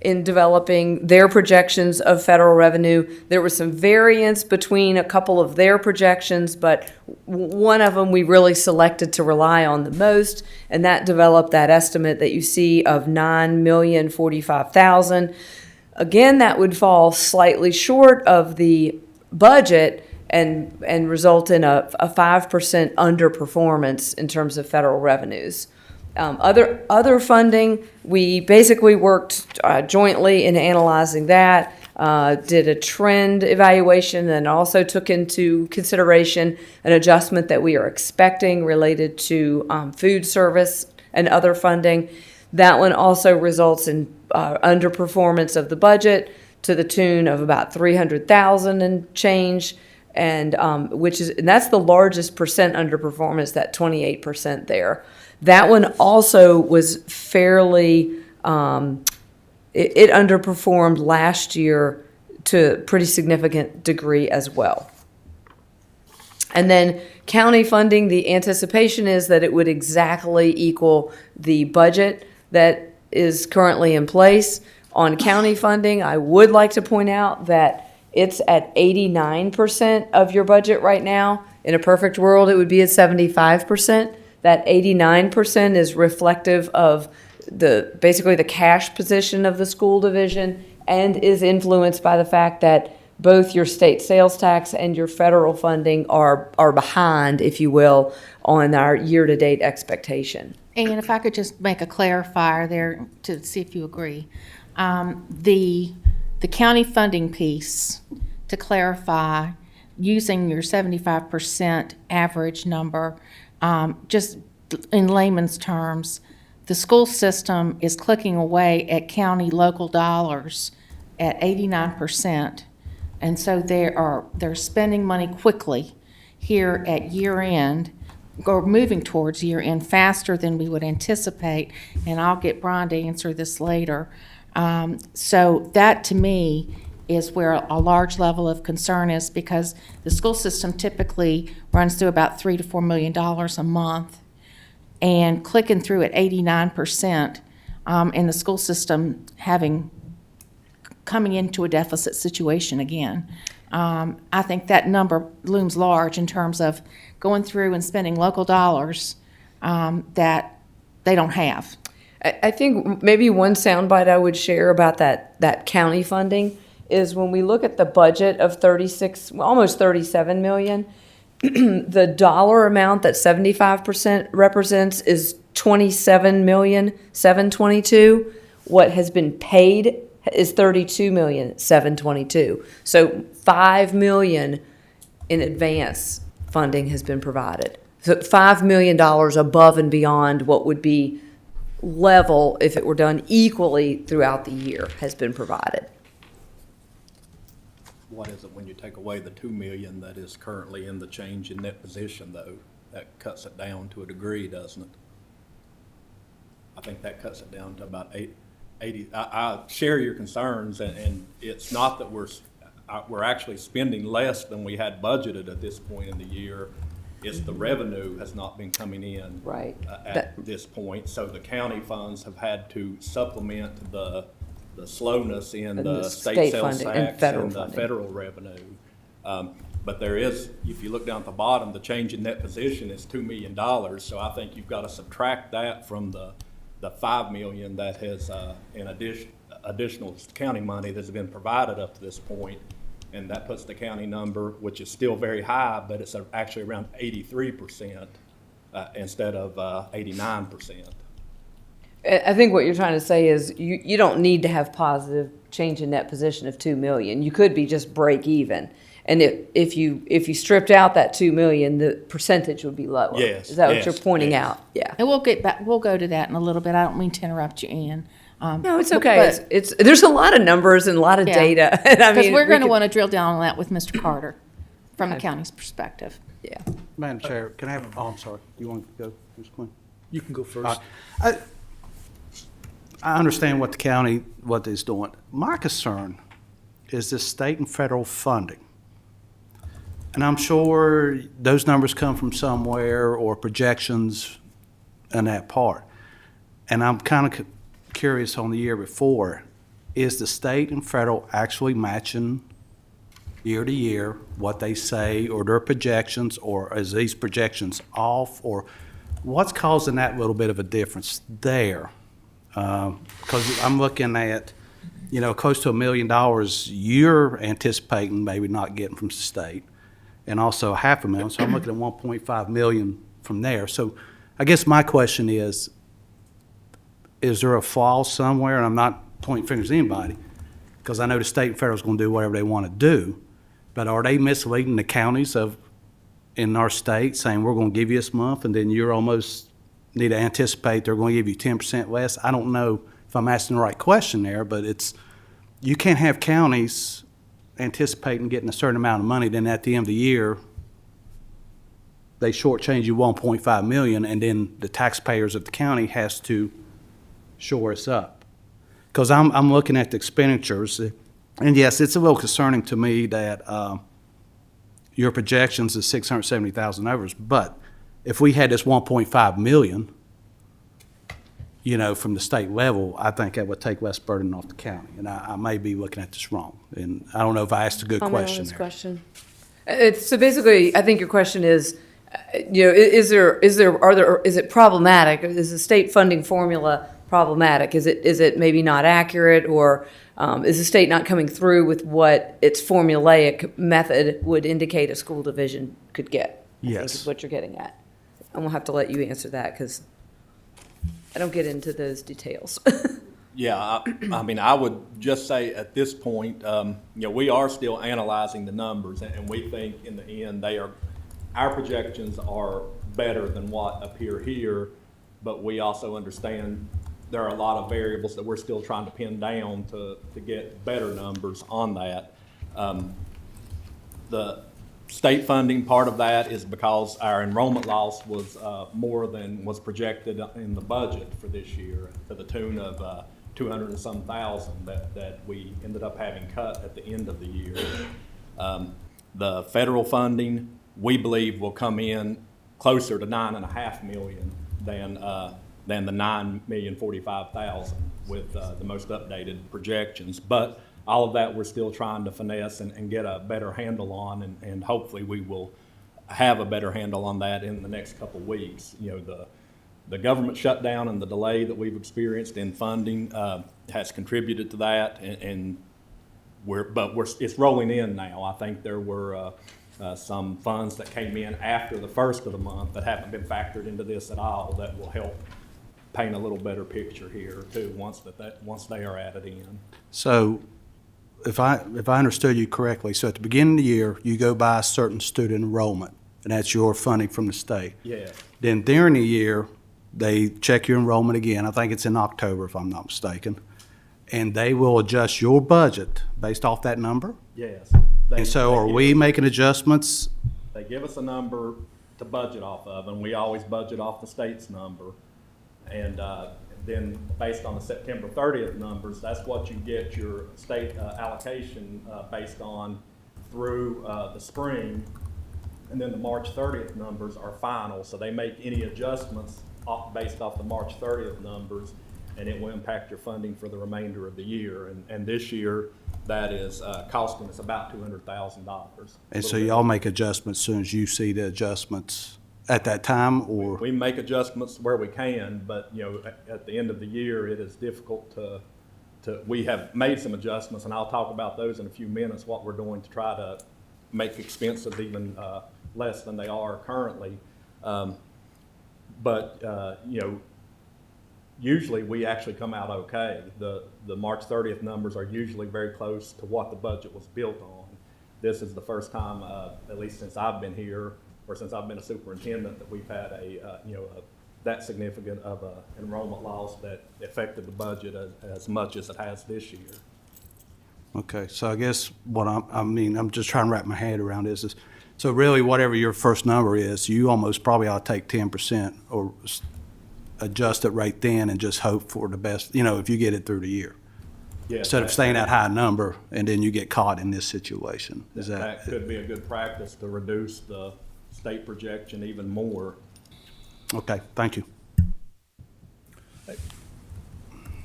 in developing their projections of federal revenue. There was some variance between a couple of their projections, but one of them we really selected to rely on the most, and that developed that estimate that you see of $9,045,000. Again, that would fall slightly short of the budget and result in a 5% underperformance in terms of federal revenues. Other funding, we basically worked jointly in analyzing that, did a trend evaluation, and also took into consideration an adjustment that we are expecting related to food service and other funding. That one also results in underperformance of the budget to the tune of about 300,000 and change, and that's the largest percent underperformance, that 28% there. That one also was fairly, it underperformed last year to a pretty significant degree as well. And then county funding, the anticipation is that it would exactly equal the budget that is currently in place. On county funding, I would like to point out that it's at 89% of your budget right now. In a perfect world, it would be at 75%. That 89% is reflective of basically the cash position of the school division, and is influenced by the fact that both your state sales tax and your federal funding are behind, if you will, on our year-to-date expectation. And if I could just make a clarifier there to see if you agree. The county funding piece, to clarify, using your 75% average number, just in layman's terms, the school system is clicking away at county local dollars at 89%. And so they're spending money quickly here at year end, or moving towards year end faster than we would anticipate. And I'll get Brian to answer this later. So that to me is where a large level of concern is, because the school system typically runs through about $3 to $4 million a month, and clicking through at 89%, and the school system coming into a deficit situation again. I think that number looms large in terms of going through and spending local dollars that they don't have. I think maybe one soundbite I would share about that county funding is when we look at the budget of almost 37 million, the dollar amount that 75% represents is 27,722,000. What has been paid is 32,722,000. So 5 million in advance funding has been provided. So $5 million above and beyond what would be level if it were done equally throughout the year has been provided. What is it when you take away the 2 million that is currently in the change in net position, though? That cuts it down to a degree, doesn't it? I think that cuts it down to about 80. I share your concerns, and it's not that we're actually spending less than we had budgeted at this point in the year. It's the revenue has not been coming in right at this point. So the county funds have had to supplement the slowness in the state sales tax and the federal revenue. But there is, if you look down at the bottom, the change in net position is $2 million. So I think you've got to subtract that from the 5 million that has, in additional county money that's been provided up to this point. And that puts the county number, which is still very high, but it's actually around 83% instead of 89%. I think what you're trying to say is you don't need to have positive change in net position of 2 million. You could be just break even. And if you stripped out that 2 million, the percentage would be lower. Yes. Is that what yes, you're pointing yes. out? Yeah. And we'll get back, we'll go to that in a little bit. I don't mean to interrupt you, Ann. No, it's okay. It's there's a lot of numbers and a lot of data. And I Because mean, we're going to could- want to drill down on that with Mr. Carter from the county's perspective. Yeah. Madam Chair, can I have, oh, I'm sorry, you want to go, Ms. Quinn? You can go first. I understand what the county, what it's doing. My concern is the state and federal funding. And I'm sure those numbers come from somewhere or projections in that part. And I'm kind of curious on the year before, is the state and federal actually matching year to year what they say or their projections, or is these projections off, or what's causing that little bit of a difference there? Because I'm looking at, close to $1 million you're anticipating maybe not getting from the state, and also $500,000, so I'm looking at 1.5 million from there. So I guess my question is there a flaw somewhere? And I'm not pointing fingers at anybody, because I know the state and federal's going to do whatever they want to do, but are they misleading the counties in our state, saying we're going to give you this month, and then you're almost need to anticipate they're going to give you 10% less? I don't know if I'm asking the right question there, but you can't have counties anticipating getting a certain amount of money, then at the end of the year, they shortchange you 1.5 million, and then the taxpayers of the county has to shore us up. Because I'm looking at the expenditures, and yes, it's a little concerning to me that your projections is 670,000 overs, but if we had this 1.5 million, from the state level, I think that would take less burden off the county. And I may be looking at this wrong, and I don't know if I asked a good Comment on question this there. question. So basically, I think your question is, is it problematic? Is the state funding formula problematic? Is it maybe not accurate, or is the state not coming through with what its formulaic method would indicate a school division could get? I think Yes. is what you're getting at. And we'll have to let you answer that, because I don't get into those details. Yeah, I mean, I would just say at this point, we are still analyzing the numbers, and we think in the end our projections are better than what appear here, but we also understand there are a lot of variables that we're still trying to pin down to get better numbers on that. The state funding part of that is because our enrollment loss was more than was projected in the budget for this year, to the tune of 200 and some thousand that we ended up having cut at the end of the year. The federal funding, we believe, will come in closer to 9.5 million than the 9,045,000 with the most updated projections. But all of that we're still trying to finesse and get a better handle on, and hopefully we will have a better handle on that in the next couple of weeks. The government shutdown and the delay that we've experienced in funding has contributed to that, and it's rolling in now. I think there were some funds that came in after the first of the month that haven't been factored into this at all that will help paint a little better picture here too once they are added in. So if I understood you correctly, so at the beginning of the year, you go by a certain student enrollment, and that's your funding from the state. Yeah. Then during the year, they check your enrollment again. I think it's in October, if I'm not mistaken. And they will adjust your budget based off that number? Yes. And so are we making adjustments? They give us a number to budget off of, and we always budget off the state's number. And then based on the September 30th numbers, that's what you get your state allocation based on through the spring. And then the March 30th numbers are final, so they make any adjustments based off the March 30th numbers, and it will impact your funding for the remainder of the year. And this year, that is costing us about $200,000. And so y'all make adjustments as soon as you see the adjustments at that time, or? We make adjustments where we can, but, at the end of the year, it is difficult we have made some adjustments, and I'll talk about those in a few minutes, what we're doing to try to make expenses even less than they are currently. Usually we actually come out okay. The March 30th numbers are usually very close to what the budget was built on. This is the first time, at least since I've been here, or since I've been a superintendent, that we've had that significant of an enrollment loss that affected the budget as much as it has this year. Okay, so I guess what I'm just trying to wrap my head around is, so really whatever your first number is, you almost probably ought to take 10% or adjust it right then and just hope for the best, if you get it through the year. Yes, Instead of staying that high number and then you get caught in this situation. That could be a good practice to reduce the state projection even more. Okay, thank you.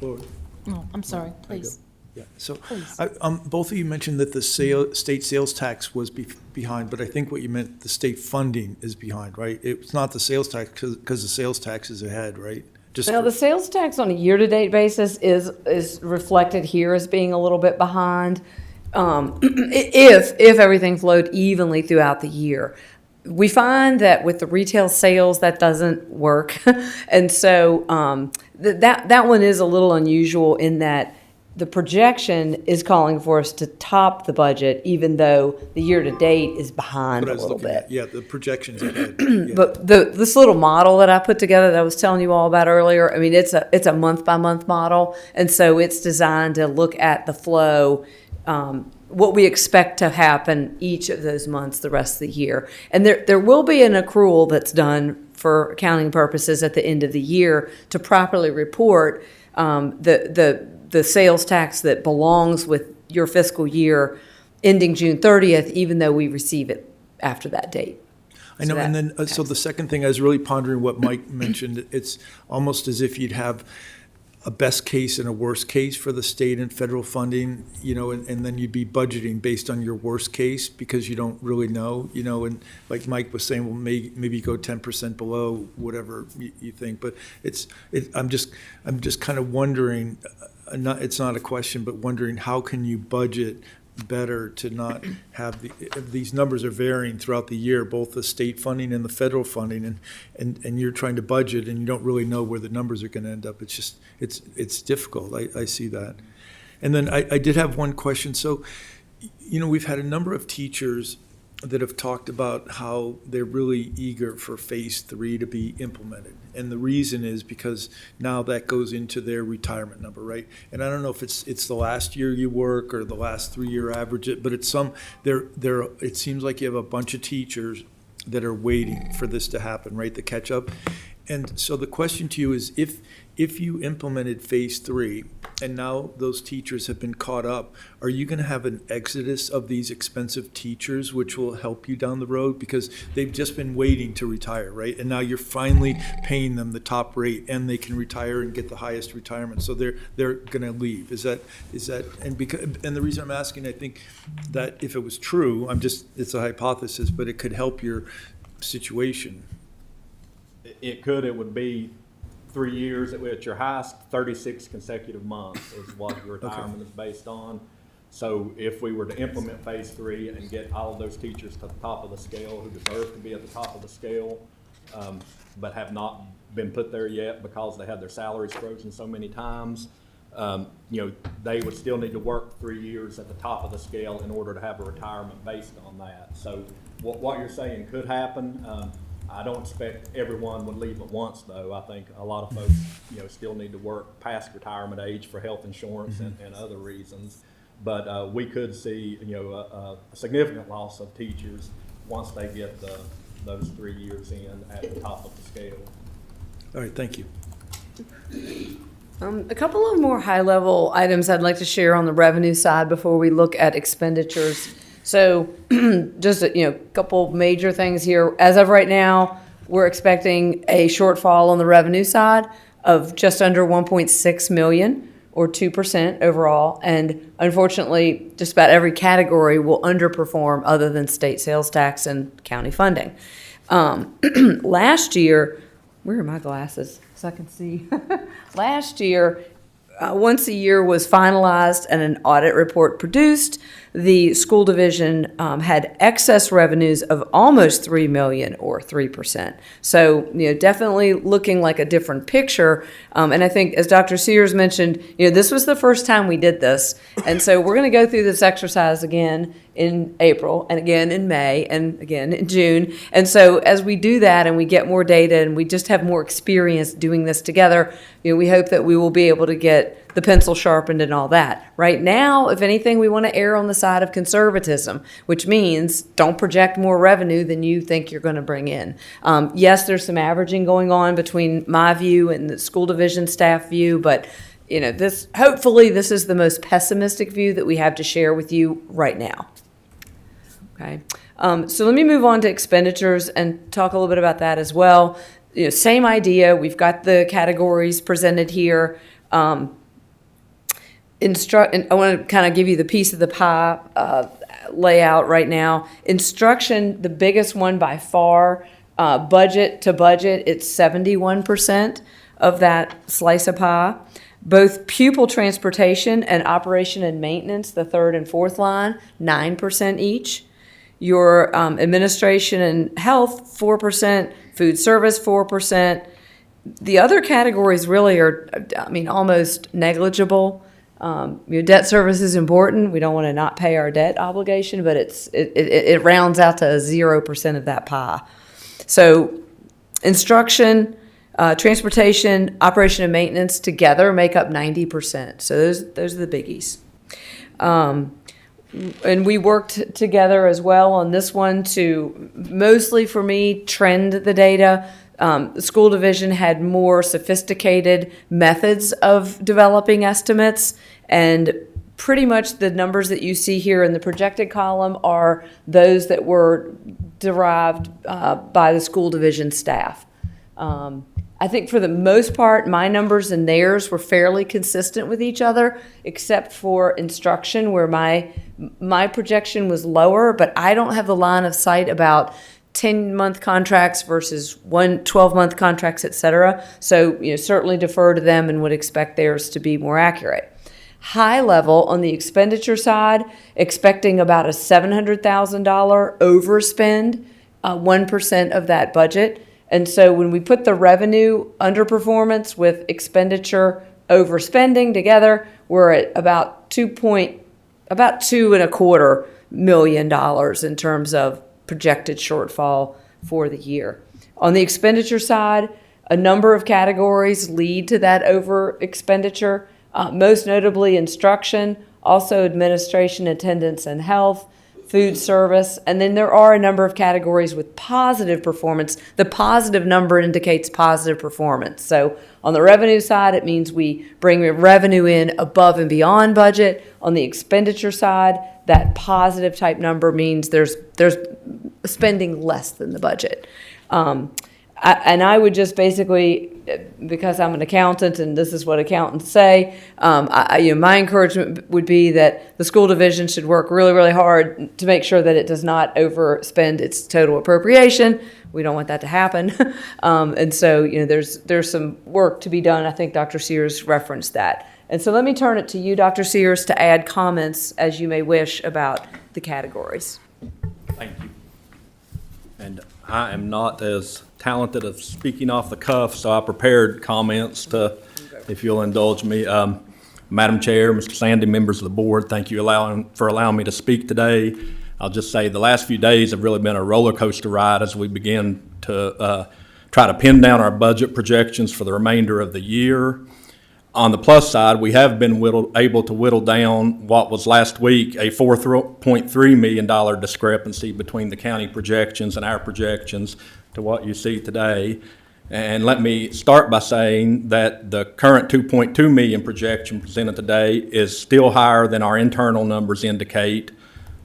Oh, I'm sorry, please. Yeah, so, Please. both of you mentioned that the state sales tax was behind, but I think what you meant, the state funding is behind, right? It's not the sales tax, because the sales tax is ahead, right? Now, the sales tax on a year-to-date basis is reflected here as being a little bit behind, if everything flowed evenly throughout the year. We find that with the retail sales, that doesn't work. And so that one is a little unusual in that the projection is calling for us to top the budget, even though the year-to-date is behind a little bit. Yeah, the projections ahead. Yeah. But this little model that I put together that I was telling you all about earlier, I mean, it's a month-by-month model, and so it's designed to look at the flow, what we expect to happen each of those months the rest of the year. And there will be an accrual that's done for accounting purposes at the end of the year to properly report the sales tax that belongs with your fiscal year ending June 30th, even though we receive it after that date. I know, and then, so the second thing, I was really pondering what Mike mentioned. It's almost as if you'd have a best case and a worst case for the state and federal funding, and then you'd be budgeting based on your worst case because you don't really know, and like Mike was saying, well, maybe go 10% below whatever you think. But I'm just kind of wondering, it's not a question, but wondering how can you budget better to not have these numbers are varying throughout the year, both the state funding and the federal funding, and you're trying to budget and you don't really know where the numbers are going to end up. It's just, it's difficult. I see that. And then I did have one question. So, we've had a number of teachers that have talked about how they're really eager for phase 3 to be implemented. And the reason is because now that goes into their retirement number, right? And I don't know if it's the last year you work or the last 3-year average, but it's it seems like you have a bunch of teachers that are waiting for this to happen, right? The catch up. And so the question to you is, if you implemented phase 3 and now those teachers have been caught up, are you going to have an exodus of these expensive teachers, which will help you down the road? Because they've just been waiting to retire, right? And now you're finally paying them the top rate and they can retire and get the highest retirement. So they're going to leave. Is that, and the reason I'm asking, I think that if it was true, it's a hypothesis, but it could help your situation. It would be 3 years at your highest, 36 consecutive months is what your retirement is based on. So if we were to implement phase 3 and get all of those teachers to the top of the scale who deserve to be at the top of the scale, but have not been put there yet because they had their salaries frozen so many times, they would still need to work 3 years at the top of the scale in order to have a retirement based on that. So what you're saying could happen. I don't expect everyone would leave at once, though. I think a lot of folks, still need to work past retirement age for health insurance and other reasons. But we could see, a significant loss of teachers once they get those 3 years in at the top of the scale. All right, thank you. A couple of more high-level items I'd like to share on the revenue side before we look at expenditures. So just a couple major things here. As of right now, we're expecting a shortfall on the revenue side of just under $1.6 million or 2% overall. And unfortunately, just about every category will underperform other than state sales tax and county funding. Last year, where are my glasses so I can see? Last year, once a year was finalized and an audit report produced. The school division had excess revenues of almost $3 million or 3%. So, definitely looking like a different picture. And I think, as Dr. Sears mentioned, this was the first time we did this. And so we're going to go through this exercise again in April and again in May and again in June. And so as we do that and we get more data and we just have more experience doing this together, we hope that we will be able to get the pencil sharpened and all that. Right now, if anything, we want to err on the side of conservatism, which means don't project more revenue than you think you're going to bring in. Yes, there's some averaging going on between my view and the school division staff view, but hopefully this is the most pessimistic view that we have to share with you right now. Okay, so let me move on to expenditures and talk a little bit about that as well. Same idea. We've got the categories presented here. And I want to kind of give you the piece of the pie layout right now. Instruction, the biggest one by far, budget to budget, it's 71% of that slice of pie. Both pupil transportation and operation and maintenance, the third and fourth line, 9% each. Your administration and health, 4%, food service, 4%. The other categories really are, almost negligible. Your debt service is important. We don't want to not pay our debt obligation, but it rounds out to 0% of that pie. So instruction, transportation, operation and maintenance together make up 90%. So those are the biggies. And we worked together as well on this one to, mostly for me, trend the data. The school division had more sophisticated methods of developing estimates, and pretty much the numbers that you see here in the projected column are those that were derived by the school division staff. I think for the most part, my numbers and theirs were fairly consistent with each other, except for instruction, where my projection was lower, but I don't have the line of sight about 10-month contracts versus 12-month contracts, et cetera. So, certainly defer to them and would expect theirs to be more accurate. High level on the expenditure side, expecting about a $700,000 overspend, 1% of that budget. And so when we put the revenue underperformance with expenditure overspending together, we're at about $2.25 million in terms of projected shortfall for the year. On the expenditure side, a number of categories lead to that over expenditure, most notably instruction, also administration, attendance, and health, food service, and then there are a number of categories with positive performance. The positive number indicates positive performance. So on the revenue side, it means we bring revenue in above and beyond budget. On the expenditure side, that positive type number means there's spending less than the budget. I would just basically, because I'm an accountant and this is what accountants say, my encouragement would be that the school division should work really, really hard to make sure that it does not overspend its total appropriation. We don't want that to happen. And so, there's some work to be done. I think Dr. Sears referenced that. And so let me turn it to you, Dr. Sears, to add comments as you may wish about the categories. Thank you. And I am not as talented of speaking off the cuff, so I prepared comments if you'll indulge me. Madam Chair, Mr. Sandy, members of the board, thank you for allowing me to speak today. I'll just say the last few days have really been a roller coaster ride as we begin to try to pin down our budget projections for the remainder of the year. On the plus side, we have been able to whittle down what was last week a $4.3 million discrepancy between the county projections and our projections to what you see today. And let me start by saying that the current 2.2 million projection presented today is still higher than our internal numbers indicate,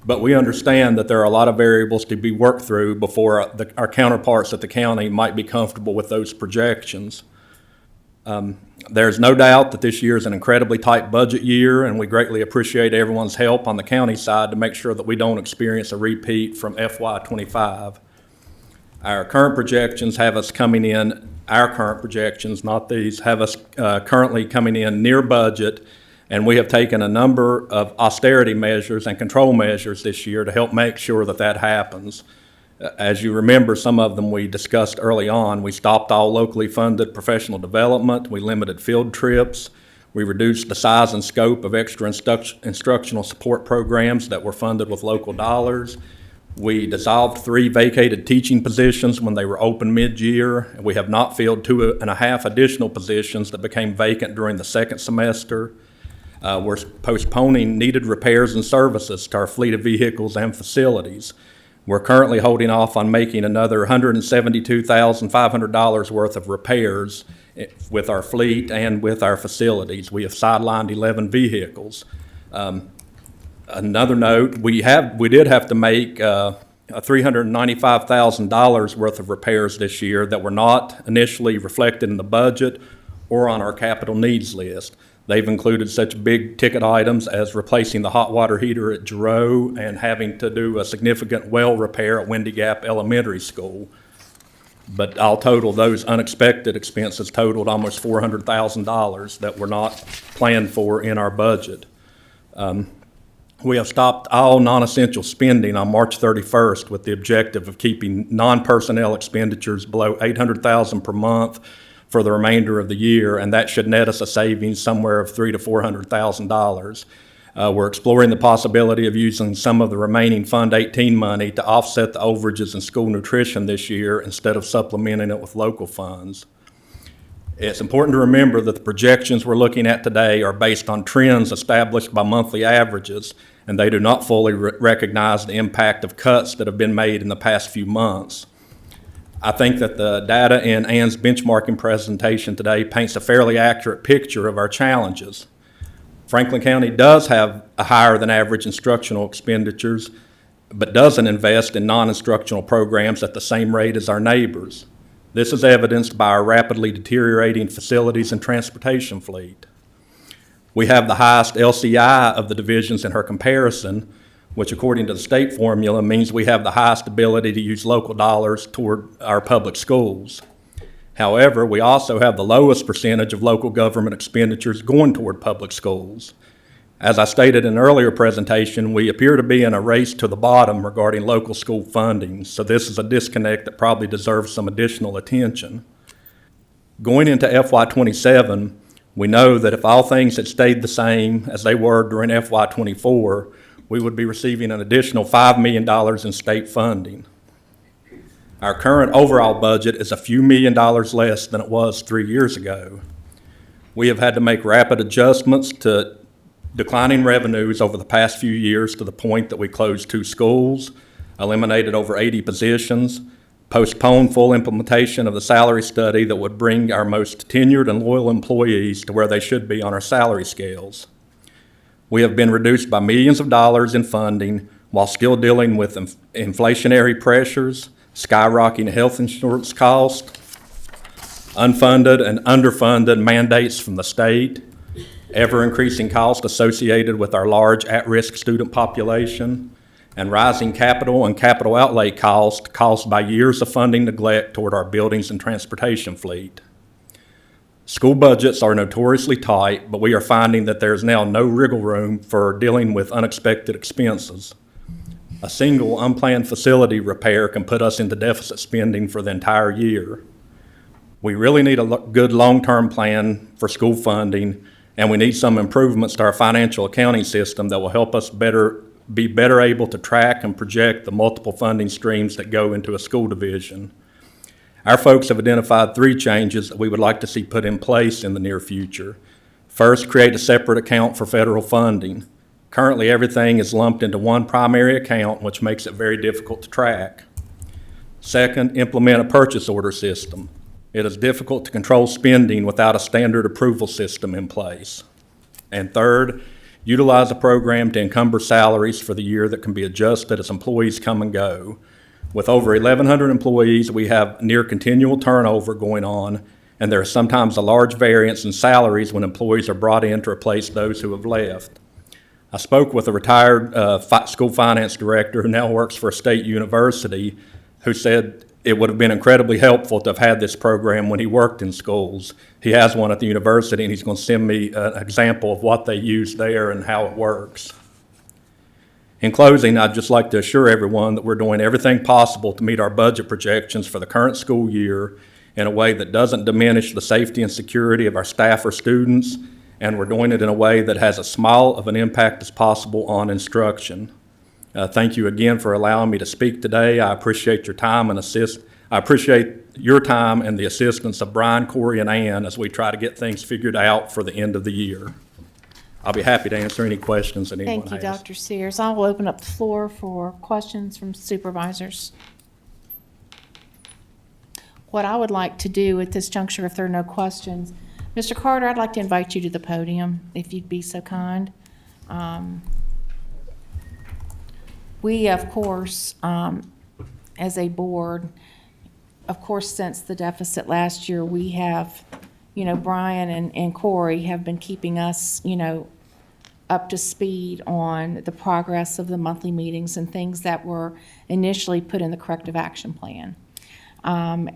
but we understand that there are a lot of variables to be worked through before our counterparts at the county might be comfortable with those projections. There's no doubt that this year is an incredibly tight budget year, and we greatly appreciate everyone's help on the county side to make sure that we don't experience a repeat from FY25. Our current projections have us coming in, our current projections, not these, have us currently coming in near budget, and we have taken a number of austerity measures and control measures this year to help make sure that that happens. As you remember, some of them we discussed early on. We stopped all locally funded professional development. We limited field trips. We reduced the size and scope of extra instructional support programs that were funded with local dollars. We dissolved 3 vacated teaching positions when they were open mid-year. We have not filled 2.5 additional positions that became vacant during the second semester. We're postponing needed repairs and services to our fleet of vehicles and facilities. We're currently holding off on making another $172,500 worth of repairs with our fleet and with our facilities. We have sidelined 11 vehicles. Another note, we did have to make $395,000 worth of repairs this year that were not initially reflected in the budget or on our capital needs list. They've included such big ticket items as replacing the hot water heater at Giroux and having to do a significant well repair at Windy Gap Elementary School. But I'll total those unexpected expenses totaled almost $400,000 that were not planned for in our budget. We have stopped all non-essential spending on March 31st with the objective of keeping non-personnel expenditures below $800,000 per month for the remainder of the year, and that should net us a savings somewhere of $300,000 to $400,000. We're exploring the possibility of using some of the remaining Fund 18 money to offset the overages in school nutrition this year instead of supplementing it with local funds. It's important to remember that the projections we're looking at today are based on trends established by monthly averages, and they do not fully recognize the impact of cuts that have been made in the past few months. I think that the data in Ann's benchmarking presentation today paints a fairly accurate picture of our challenges. Franklin County does have a higher than average instructional expenditures, but doesn't invest in non-instructional programs at the same rate as our neighbors. This is evidenced by our rapidly deteriorating facilities and transportation fleet. We have the highest LCI of the divisions in her comparison, which according to the state formula means we have the highest ability to use local dollars toward our public schools. However, we also have the lowest percentage of local government expenditures going toward public schools. As I stated in an earlier presentation, we appear to be in a race to the bottom regarding local school funding, so this is a disconnect that probably deserves some additional attention. Going into FY27, we know that if all things had stayed the same as they were during FY24, we would be receiving an additional $5 million in state funding. Our current overall budget is a few million dollars less than it was 3 years ago. We have had to make rapid adjustments to declining revenues over the past few years to the point that we closed 2 schools, eliminated over 80 positions, postponed full implementation of the salary study that would bring our most tenured and loyal employees to where they should be on our salary scales. We have been reduced by millions of dollars in funding while still dealing with inflationary pressures, skyrocketing health insurance costs, unfunded and underfunded mandates from the state, ever-increasing costs associated with our large at-risk student population, and rising capital and capital outlay costs caused by years of funding neglect toward our buildings and transportation fleet. School budgets are notoriously tight, but we are finding that there is now no wriggle room for dealing with unexpected expenses. A single unplanned facility repair can put us into deficit spending for the entire year. We really need a good long-term plan for school funding, and we need some improvements to our financial accounting system that will help us be better able to track and project the multiple funding streams that go into a school division. Our folks have identified 3 changes that we would like to see put in place in the near future. First, create a separate account for federal funding. Currently, everything is lumped into one primary account, which makes it very difficult to track. Second, implement a purchase order system. It is difficult to control spending without a standard approval system in place. And third, utilize a program to encumber salaries for the year that can be adjusted as employees come and go. With over 1,100 employees, we have near continual turnover going on, and there is sometimes a large variance in salaries when employees are brought in to replace those who have left. I spoke with a retired school finance director who now works for a state university, who said it would have been incredibly helpful to have had this program when he worked in schools. He has one at the university, and he's going to send me an example of what they use there and how it works. In closing, I'd just like to assure everyone that we're doing everything possible to meet our budget projections for the current school year in a way that doesn't diminish the safety and security of our staff or students, and we're doing it in a way that has as small of an impact as possible on instruction. Thank you again for allowing me to speak today. I appreciate your time and I appreciate your time and the assistance of Brian, Corey, and Ann as we try to get things figured out for the end of the year. I'll be happy to answer any questions that anyone has. Thank you, Dr. Sears. I'll open up the floor for questions from supervisors. What I would like to do at this juncture, if there are no questions, Mr. Carter, I'd like to invite you to the podium, if you'd be so kind. We, of course, as a board, of course, since the deficit last year, we have, Brian and Corey have been keeping us, up to speed on the progress of the monthly meetings and things that were initially put in the corrective action plan. Some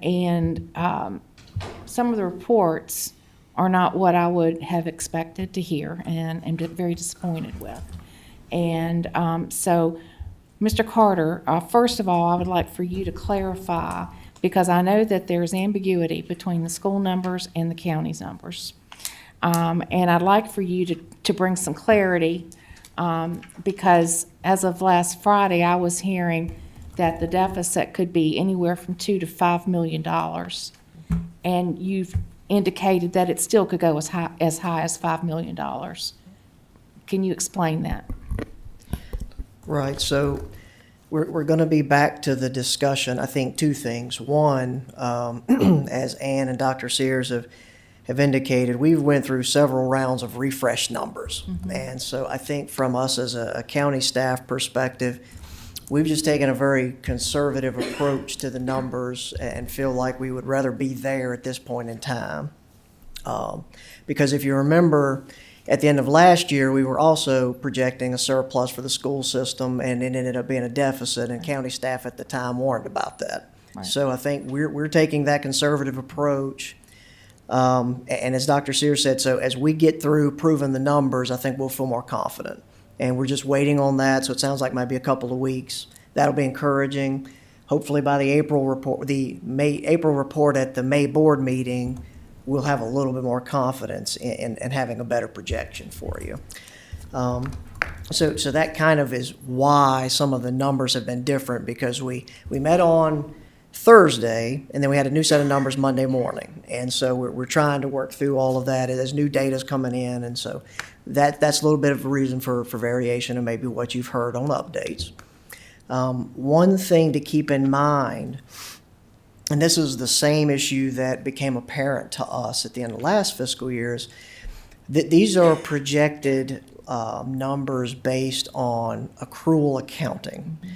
of the reports are not what I would have expected to hear and am very disappointed with. And so, Mr. Carter, first of all, I would like for you to clarify, because I know that there's ambiguity between the school numbers and the county's numbers. And I'd like for you to bring some clarity, because as of last Friday, I was hearing that the deficit could be anywhere from $2 to $5 million. And you've indicated that it still could go as high as $5 million. Can you explain that? Right, so we're going to be back to the discussion, I think, two things. One, as Ann and Dr. Sears have indicated, we went through several rounds of refresh numbers. Mm-hmm. And so I think from us as a county staff perspective, we've just taken a very conservative approach to the numbers and feel like we would rather be there at this point in time. Because if you remember, at the end of last year, we were also projecting a surplus for the school system, and it ended up being a deficit, and county staff at the time warned about that. Right. So I think we're taking that conservative approach. And as Dr. Sears said, so as we get through proving the numbers, I think we'll feel more confident. And we're just waiting on that, so it sounds like maybe a couple of weeks. That'll be encouraging. Hopefully by the April report at the May board meeting, we'll have a little bit more confidence in having a better projection for you. So that kind of is why some of the numbers have been different, because we met on Thursday, and then we had a new set of numbers Monday morning. And so we're trying to work through all of that as new data's coming in. And so that's a little bit of a reason for variation and maybe what you've heard on updates. One thing to keep in mind, and this is the same issue that became apparent to us at the end of last fiscal year, is that these are projected numbers based on accrual accounting. Mm-hmm.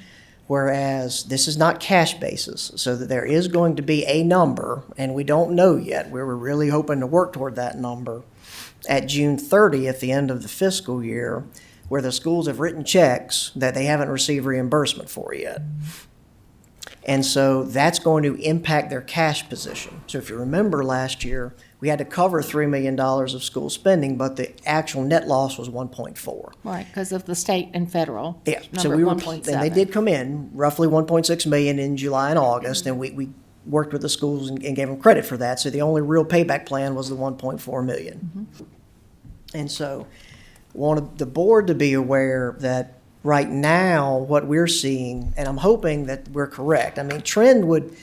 Whereas this is not cash basis, so that there is going to be a number, and we don't know yet. We're really hoping to work toward that number at June 30th, at the end of the fiscal year, where the schools have written checks that they haven't received reimbursement for yet. And so that's going to impact their cash position. So if you remember last year, we had to cover $3 million of school spending, but the actual net loss was 1.4. Right, because of the state and federal. Yeah, so number we were, 1.7. and they did come in roughly 1.6 million in July and August, and we worked with the schools and gave them credit for that. So the only real payback plan was the 1.4 million. Mm-hmm. And so wanted the board to be aware that right now what we're seeing, and I'm hoping that we're correct. I mean, trend would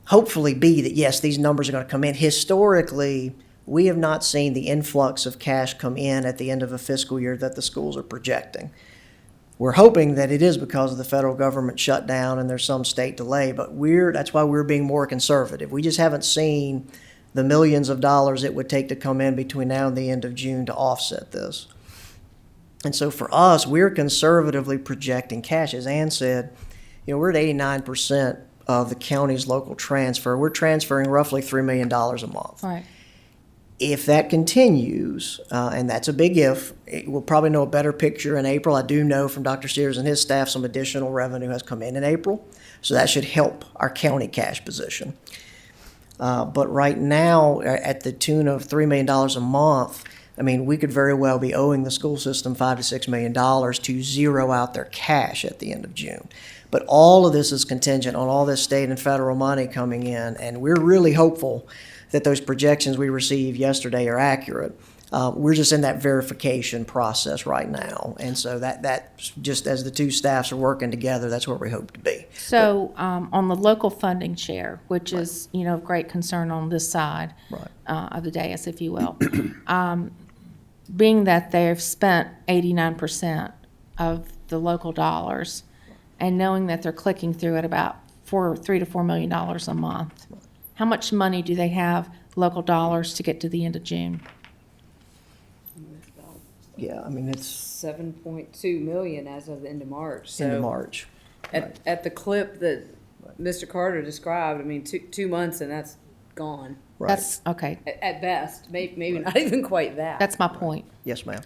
hopefully be that, yes, these numbers are going to come in. Historically, we have not seen the influx of cash come in at the end of a fiscal year that the schools are projecting. We're hoping that it is because of the federal government shutdown and there's some state delay, but that's why we're being more conservative. We just haven't seen the millions of dollars it would take to come in between now and the end of June to offset this. And so for us, we're conservatively projecting cash. As Ann said, we're at 89% of the county's local transfer. We're transferring roughly $3 million a month. Right. If that continues, and that's a big if, we'll probably know a better picture in April. I do know from Dr. Sears and his staff some additional revenue has come in April, so that should help our county cash position. But right now, at the tune of $3 million a month, I mean, we could very well be owing the school system $5 to $6 million to zero out their cash at the end of June. But all of this is contingent on all this state and federal money coming in, and we're really hopeful that those projections we received yesterday are accurate. We're just in that verification process right now, and so that's just as the two staffs are working together, that's where we hope to be. So, on the local funding share, which is, you know, of great concern on this side of the dais, if you will, being that they've spent 89% of the local dollars, and knowing that they're clicking through at about $3 to $4 million a month, how much money do they have, local dollars, to get to the end of June? Yeah, I mean, it's 7.2 million as of the end of March. So into March. at the clip that Mr. Carter described, I mean, 2 months and that's gone. Right. That's, okay, At best, maybe not even quite that. that's my point. Yes, ma'am.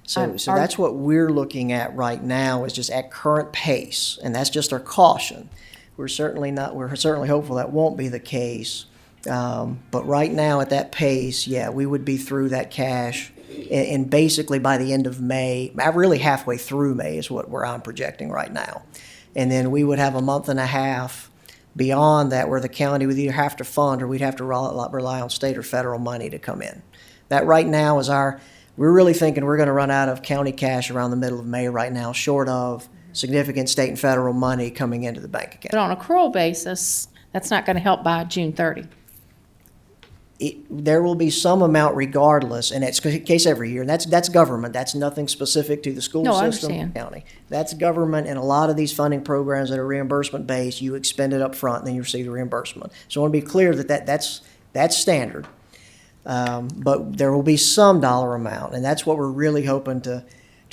So Are- that's what we're looking at right now, is just at current pace, and that's just our caution. We're certainly hopeful that won't be the case. But right now, at that pace, yeah, we would be through that cash, and basically by the end of May, really halfway through May is where I'm projecting right now. And then we would have a month and a half beyond that where the county would either have to fund or we'd have to rely on state or federal money to come in. That right now is we're really thinking we're going to run out of county cash around the middle of May right now, short of significant state and federal money coming into the bank account. But on accrual basis, that's not going to help by June 30. There will be some amount regardless, and it's the case every year. And that's government. That's nothing specific to the school No, I system, understand. county. That's government, and a lot of these funding programs that are reimbursement based, you expend it up front, and then you receive the reimbursement. So I want to be clear that's standard. But there will be some dollar amount, and that's what we're really hoping to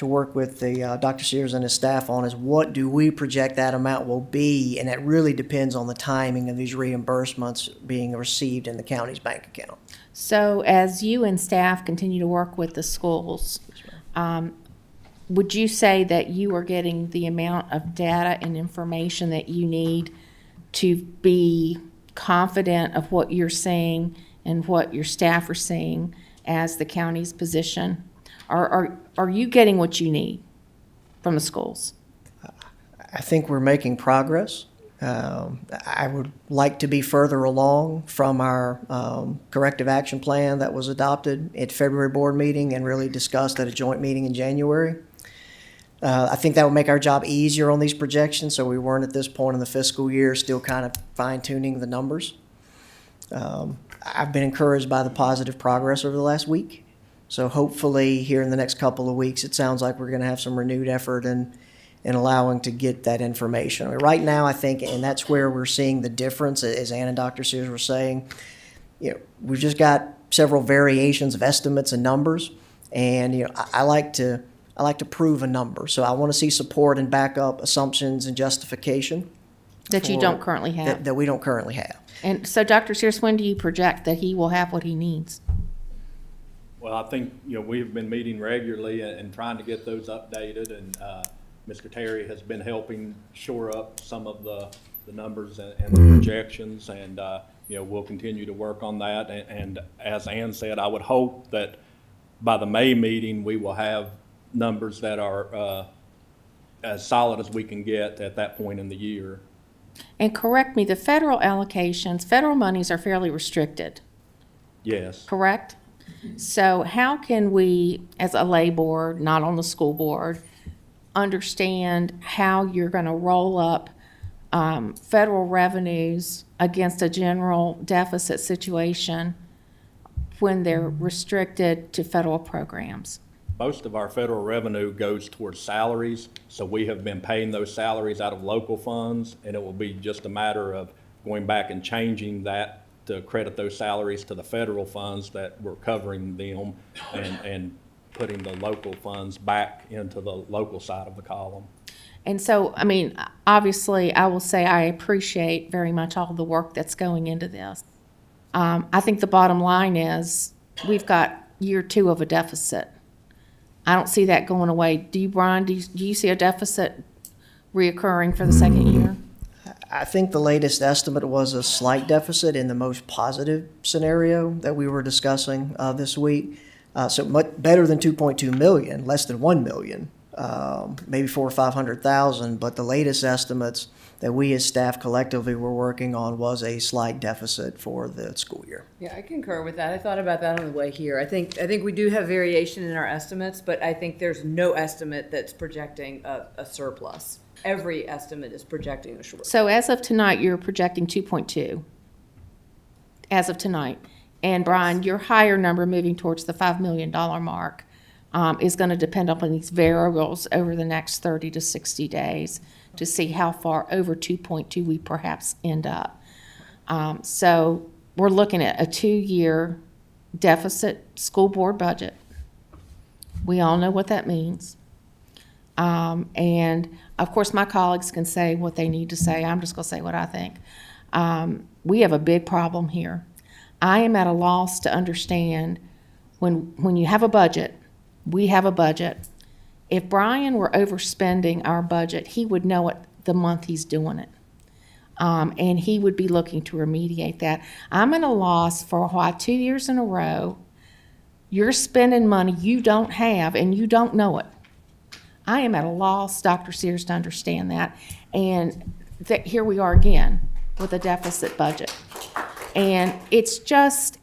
work with the Dr. Sears and his staff on, is what do we project that amount will be, and that really depends on the timing of these reimbursements being received in the county's bank account. So as you and staff continue to work with the schools, would you say that you are getting the amount of data and information that you need to be confident of what you're seeing and what your staff are seeing as the county's position? Are you getting what you need from the schools? I think we're making progress. I would like to be further along from our corrective action plan that was adopted at February board meeting and really discussed at a joint meeting in January. I think that would make our job easier on these projections, so we weren't at this point in the fiscal year still kind of fine-tuning the numbers. I've been encouraged by the positive progress over the last week. So hopefully here in the next couple of weeks, it sounds like we're going to have some renewed effort in allowing to get that information. I mean, right now, I think, and that's where we're seeing the difference, as Ann and Dr. Sears were saying, we've just got several variations of estimates and numbers, and I like to prove a number. So I want to see support and backup assumptions and justification That you don't currently have? that we don't currently have. And so, Dr. Sears, when do you project that he will have what he needs? Well, I think, we've been meeting regularly and trying to get those updated, and Mr. Terry has been helping shore up some of the numbers and the projections, and, we'll continue to work on that. And as Ann said, I would hope that by the May meeting, we will have numbers that are as solid as we can get at that point in the year. And correct me, the federal allocations, federal monies are fairly restricted, Yes. correct? So how can we, as a lay board, not on the school board, understand how you're going to roll up federal revenues against a general deficit situation when they're restricted to federal programs? Most of our federal revenue goes towards salaries, so we have been paying those salaries out of local funds, and it will be just a matter of going back and changing that to credit those salaries to the federal funds that were covering them, and putting the local funds back into the local side of the column. And so, I mean, obviously, I will say I appreciate very much all the work that's going into this. I think the bottom line is, we've got year 2 of a deficit. I don't see that going away. Do you, Brian, do you see a deficit reoccurring for the second year? I think the latest estimate was a slight deficit in the most positive scenario that we were discussing this week. So much better than 2.2 million, less than 1 million, maybe 400,000 or 500,000. But the latest estimates that we as staff collectively were working on was a slight deficit for the school year. Yeah, I concur with that. I thought about that on the way here. I think we do have variation in our estimates, but I think there's no estimate that's projecting a surplus. Every estimate is projecting a short. So as of tonight, you're projecting 2.2, as of tonight. And Brian, your higher number moving towards the $5 million mark is going to depend upon these variables over the next 30 to 60 days to see how far over 2.2 we perhaps end up. So we're looking at a 2-year deficit school board budget. We all know what that means. And of course, my colleagues can say what they need to say. I'm just going to say what I think. We have a big problem here. I am at a loss to understand when you have a budget, we have a budget. If Brian were overspending our budget, he would know it the month he's doing it. And he would be looking to remediate that. I'm at a loss for why 2 years in a row, you're spending money you don't have and you don't know it. I am at a loss, Dr. Sears, to understand that. And here we are again with a deficit budget. And it's just,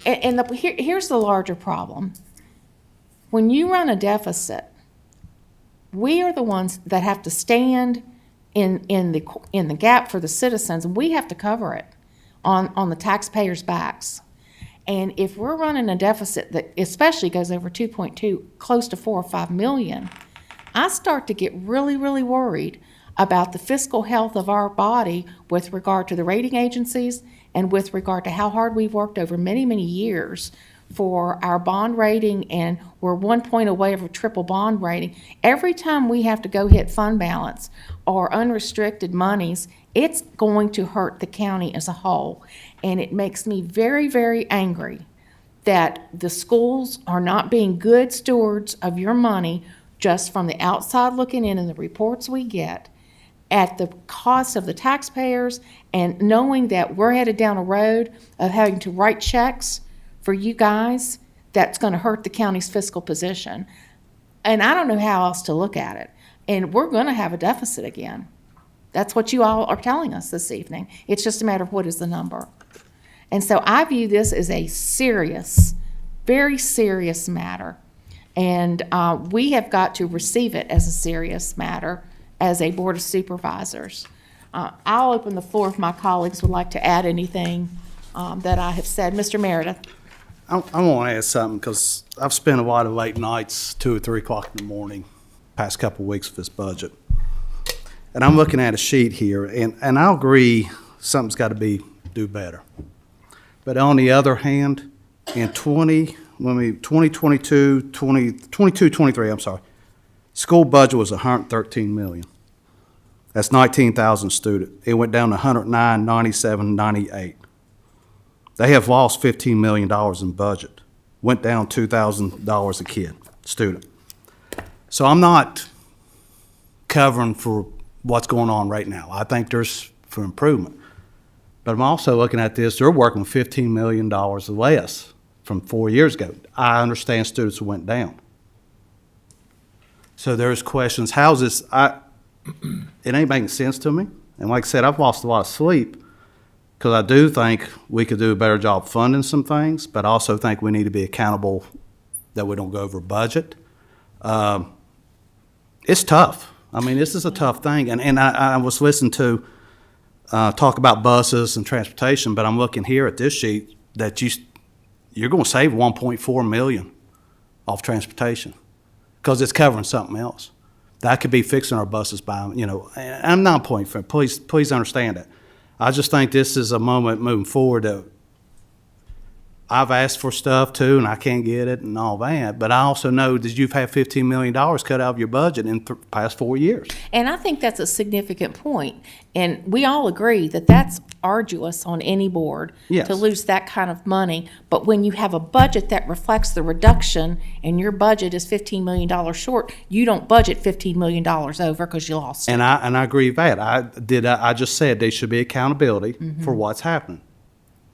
here's the larger problem. When you run a deficit, we are the ones that have to stand in the gap for the citizens, and we have to cover it on the taxpayers' backs. And if we're running a deficit that especially goes over 2.2, close to 4 or 5 million, I start to get really, really worried about the fiscal health of our body with regard to the rating agencies and with regard to how hard we've worked over many, many years for our bond rating, and we're 1 point away of a triple bond rating. Every time we have to go hit fund balance or unrestricted monies, it's going to hurt the county as a whole. And it makes me very, very angry that the schools are not being good stewards of your money just from the outside looking in and the reports we get at the cost of the taxpayers, and knowing that we're headed down a road of having to write checks for you guys, that's going to hurt the county's fiscal position. And I don't know how else to look at it. And we're going to have a deficit again. That's what you all are telling us this evening. It's just a matter of what is the number. And so I view this as a serious, very serious matter. And we have got to receive it as a serious matter as a Board of Supervisors. I'll open the floor if my colleagues would like to add anything that I have said. Mr. Meredith. I want to add something because I've spent a lot of late nights, 2 or 3 o'clock in the morning, past couple of weeks with this budget. And I'm looking at a sheet here, and I agree something's got to do better. But on the other hand, in 2022, 23, I'm sorry, school budget was $113 million. That's 19,000 students. It went down to 109, 97, 98. They have lost $15 million in budget. Went down $2,000 a kid, student. So I'm not covering for what's going on right now. I think there's for improvement. But I'm also looking at this, they're working with $15 million less from 4 years ago. I understand students went down. So there's questions, how's this, it ain't making sense to me. And like I said, I've lost a lot of sleep because I do think we could do a better job funding some things, but I also think we need to be accountable that we don't go over budget. It's tough. I mean, this is a tough thing. And I was listening to talk about buses and transportation, but I'm looking here at this sheet that you're going to save $1.4 million off transportation because it's covering something else. That could be fixing our buses by, and I'm not pointing for it. Please understand it. I just think this is a moment moving forward that I've asked for stuff too, and I can't get it and all that. But I also know that you've had $15 million cut out of your budget in the past 4 years. And I think that's a significant point. And we all agree that that's arduous on any board Yes. to lose that kind of money. But when you have a budget that reflects the reduction and your budget is $15 million short, you don't budget $15 million over because you lost it. And I agree with that. I just said there should be accountability for what's happening.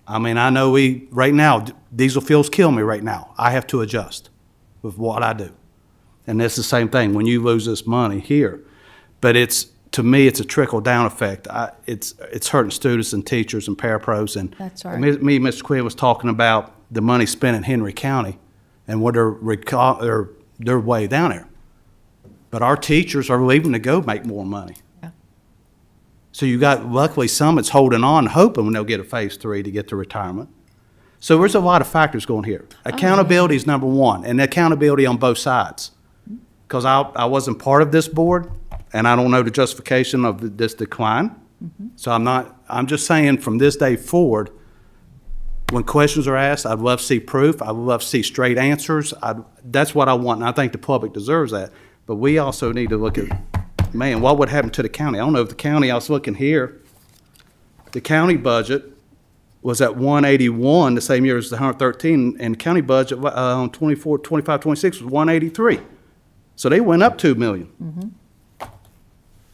I mean, I know right now, diesel fuels kill me right now. I have to adjust with what I do. And it's the same thing when you lose this money here. But to me, it's a trickle-down effect. It's hurting students and teachers and parapros. And That's right. Me and Mr. Quinn was talking about the money spent in Henry County and what they're way down there. But our teachers are leaving to go make more money. So you got, luckily, some that's holding on, hoping when they'll get a phase 3 to get to retirement. So there's a lot of factors going here. Accountability is number one, and accountability on both sides. Because I wasn't part of this board, and I don't know the justification of this decline. So I'm just saying from this day forward, when questions are asked, I'd love to see proof. I'd love to see straight answers. That's what I want, and I think the public deserves that. But we also need to look at, man, what would happen to the county? I don't know if the county, I was looking here, the county budget was at 181 the same year as the 113, and the county budget on 24, 25, 26 was 183. So they went up $2 million.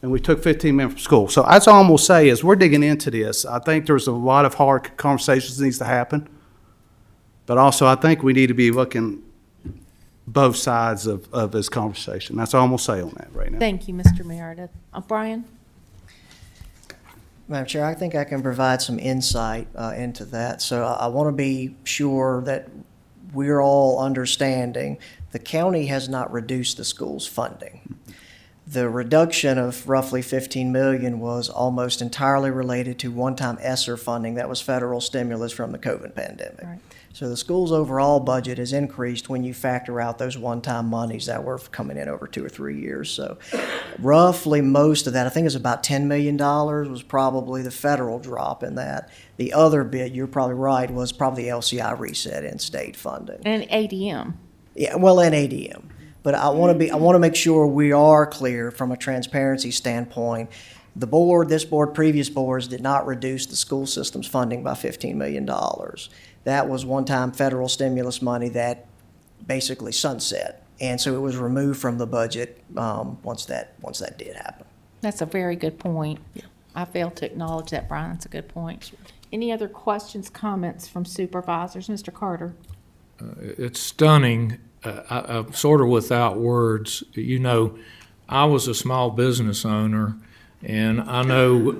And we took 15 million from school. So that's all I'm gonna say is we're digging into this. I think there's a lot of hard conversations that needs to happen. But also I think we need to be looking both sides of this conversation. That's all I'm gonna say on that right now. Thank you, Mr. Meredith. Brian? Madam Chair, I think I can provide some insight into that. So I want to be sure that we're all understanding the county has not reduced the school's funding. The reduction of roughly 15 million was almost entirely related to one-time ESSER funding that was federal stimulus from the COVID pandemic. Right. So the school's overall budget has increased when you factor out those one-time monies that were coming in over 2 or 3 years. So roughly most of that, I think it's about $10 million, was probably the federal drop in that. The other bit, you're probably right, was probably the LCI reset in state funding. And ADM. Yeah, well, and ADM. But I want to make sure we are clear from a transparency standpoint. The board, this board, previous boards did not reduce the school system's funding by $15 million. That was one-time federal stimulus money that basically sunset. And so it was removed from the budget once that did happen. That's a very good point. I failed to acknowledge that, Brian. That's a good point. Any other questions, comments from supervisors? Mr. Carter? It's stunning. I'm sort of without words. You know, I was a small business owner, and I know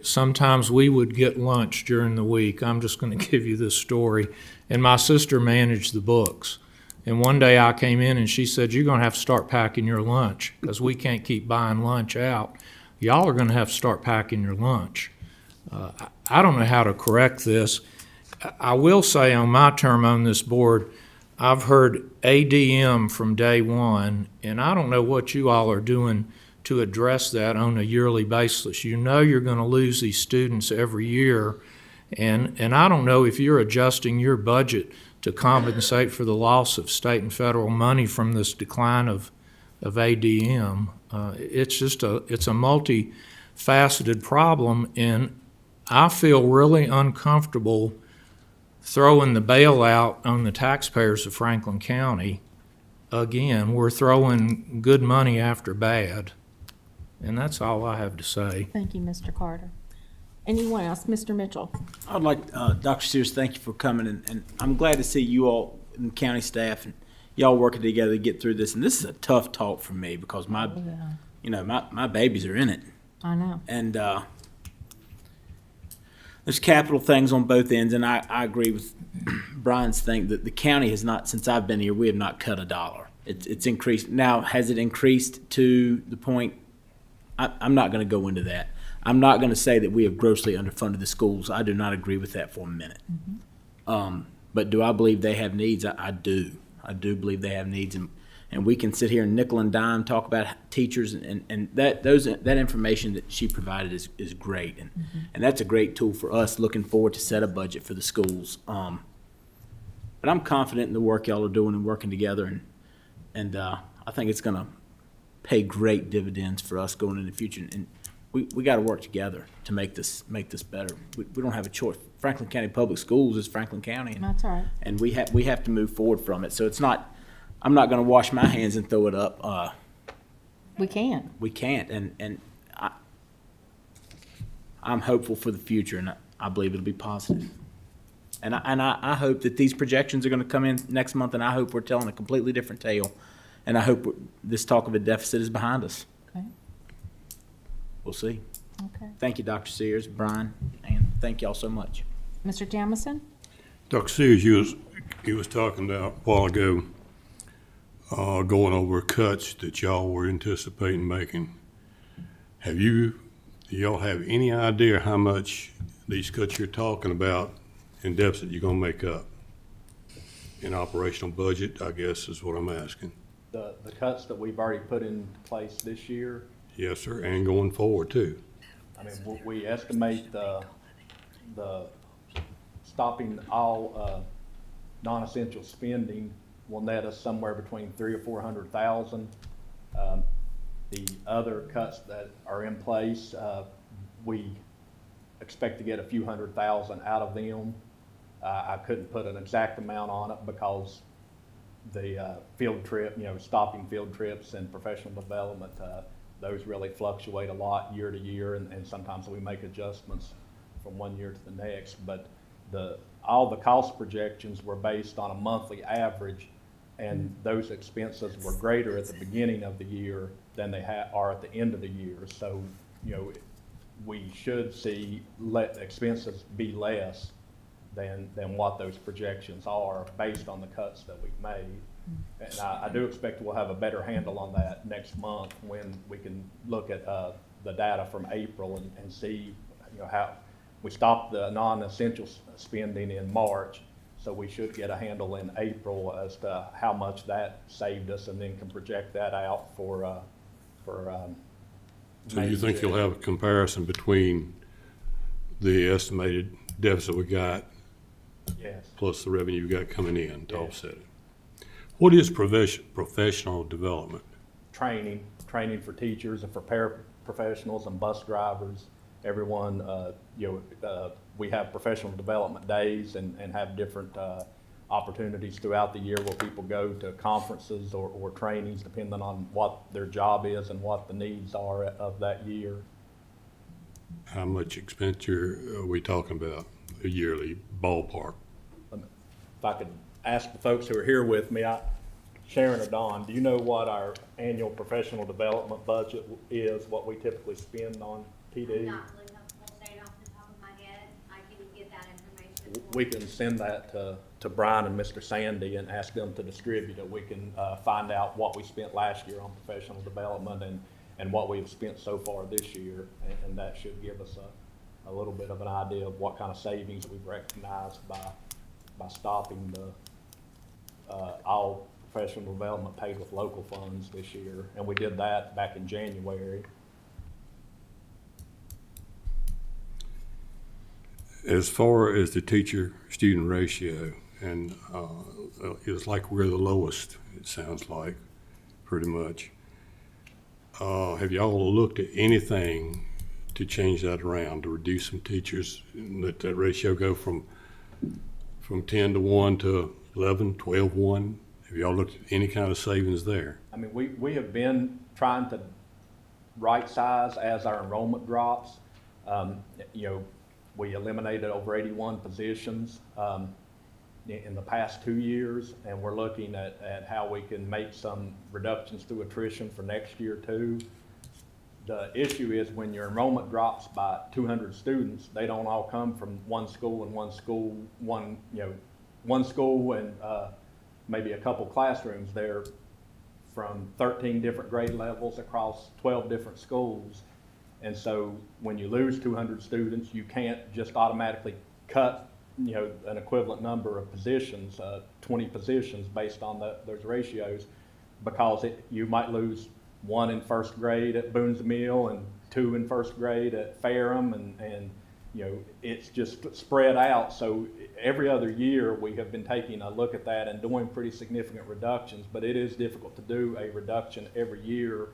sometimes we would get lunch during the week. I'm just going to give you this story. And my sister managed the books. And one day I came in and she said, "You're going to have to start packing your lunch because we can't keep buying lunch out. Y'all are going to have to start packing your lunch." I don't know how to correct this. I will say on my term on this board, I've heard ADM from day one, and I don't know what you all are doing to address that on a yearly basis. You know you're going to lose these students every year, and I don't know if you're adjusting your budget to compensate for the loss of state and federal money from this decline of ADM. It's a multifaceted problem, and I feel really uncomfortable throwing the bailout on the taxpayers of Franklin County. Again, we're throwing good money after bad. And that's all I have to say. Thank you, Mr. Carter. Anyone else? Mr. Mitchell? I'd like, Dr. Sears, thank you for coming, and I'm glad to see you all and county staff and y'all working together to get through this. And this is a tough talk for me because my babies are in it. I know. And there's capital things on both ends, and I agree with Brian's thing that the county has not, since I've been here, we have not cut a dollar. It's increased. Now, has it increased to the point? I'm not going to go into that. I'm not going to say that we have grossly underfunded the schools. I do not agree with that for a minute. But do I believe they have needs? I do. I do believe they have needs, and we can sit here and nickel and dime talk about teachers, and that information that she provided is great, and that's a great tool for us looking forward to set a budget for the schools. But I'm confident in the work y'all are doing and working together, and I think it's going to pay great dividends for us going into the future. And we got to work together to make this better. We don't have a choice. Franklin County Public Schools is Franklin County, That's all right. and we have to move forward from it. So it's not. I'm not going to wash my hands and throw it up. We can. We can't, and I'm hopeful for the future, and I believe it'll be positive. And I hope that these projections are going to come in next month, and I hope we're telling a completely different tale, and I hope this talk of a deficit is behind us. Okay. We'll see. Okay. Thank you, Dr. Sears, Brian, and thank y'all so much. Mr. Jamison? Dr. Sears, you was talking about a while ago, going over cuts that y'all were anticipating making. Do y'all have any idea how much these cuts you're talking about in deficit you're gonna make up? In operational budget, I guess is what I'm asking. The cuts that we've already put in place this year, Yes, sir, and going forward too. I mean, we estimate the stopping all non-essential spending will net us somewhere between $300,000 or $400,000. The other cuts that are in place, we expect to get a few $100,000 out of them. I couldn't put an exact amount on it because the field trip, stopping field trips and professional development, those really fluctuate a lot year to year, and sometimes we make adjustments from one year to the next. But all the cost projections were based on a monthly average, and those expenses were greater at the beginning of the year than they are at the end of the year. So, we should see expenses be less than what those projections are based on the cuts that we've made. And I do expect we'll have a better handle on that next month when we can look at the data from April and see how we stopped the non-essential spending in March, so we should get a handle in April as to how much that saved us, and then can project that out for So you think you'll have a comparison between the estimated deficit we got Yes. plus the revenue you got coming in to offset it? What is professional development? Training for teachers and for paraprofessionals and bus drivers, everyone. We have professional development days and have different opportunities throughout the year where people go to conferences or trainings depending on what their job is and what the needs are of that year. How much expenditure are we talking about, a yearly ballpark? If I could ask the folks who are here with me, Sharon or Don, do you know what our annual professional development budget is, what we typically spend on PD? Not really comfortable saying off the top of my head. I can get that information. We can send that to Brian and Mr. Sandy and ask them to distribute it. We can find out what we spent last year on professional development and what we've spent so far this year, and that should give us a little bit of an idea of what kind of savings we've recognized by stopping all professional development paid with local funds this year. And we did that back in January. As far as the teacher-student ratio, and it's like we're the lowest, it sounds like, pretty much. Have y'all looked at anything to change that around, to reduce some teachers, and let that ratio go from 10 to 1 to 11, 12, 1? Have y'all looked at any kind of savings there? I mean, we have been trying to right size as our enrollment drops. We eliminated over 81 positions in the past 2 years, and we're looking at how we can make some reductions through attrition for next year too. The issue is when your enrollment drops by 200 students, they don't all come from one school and maybe a couple classrooms. They're from 13 different grade levels across 12 different schools. And so when you lose 200 students, you can't just automatically cut an equivalent number of positions, 20 positions based on those ratios, because you might lose 1 in first grade at Boone's Mill and 2 in first grade at Ferrum, and you know, it's just spread out. So every other year, we have been taking a look at that and doing pretty significant reductions, but it is difficult to do a reduction every year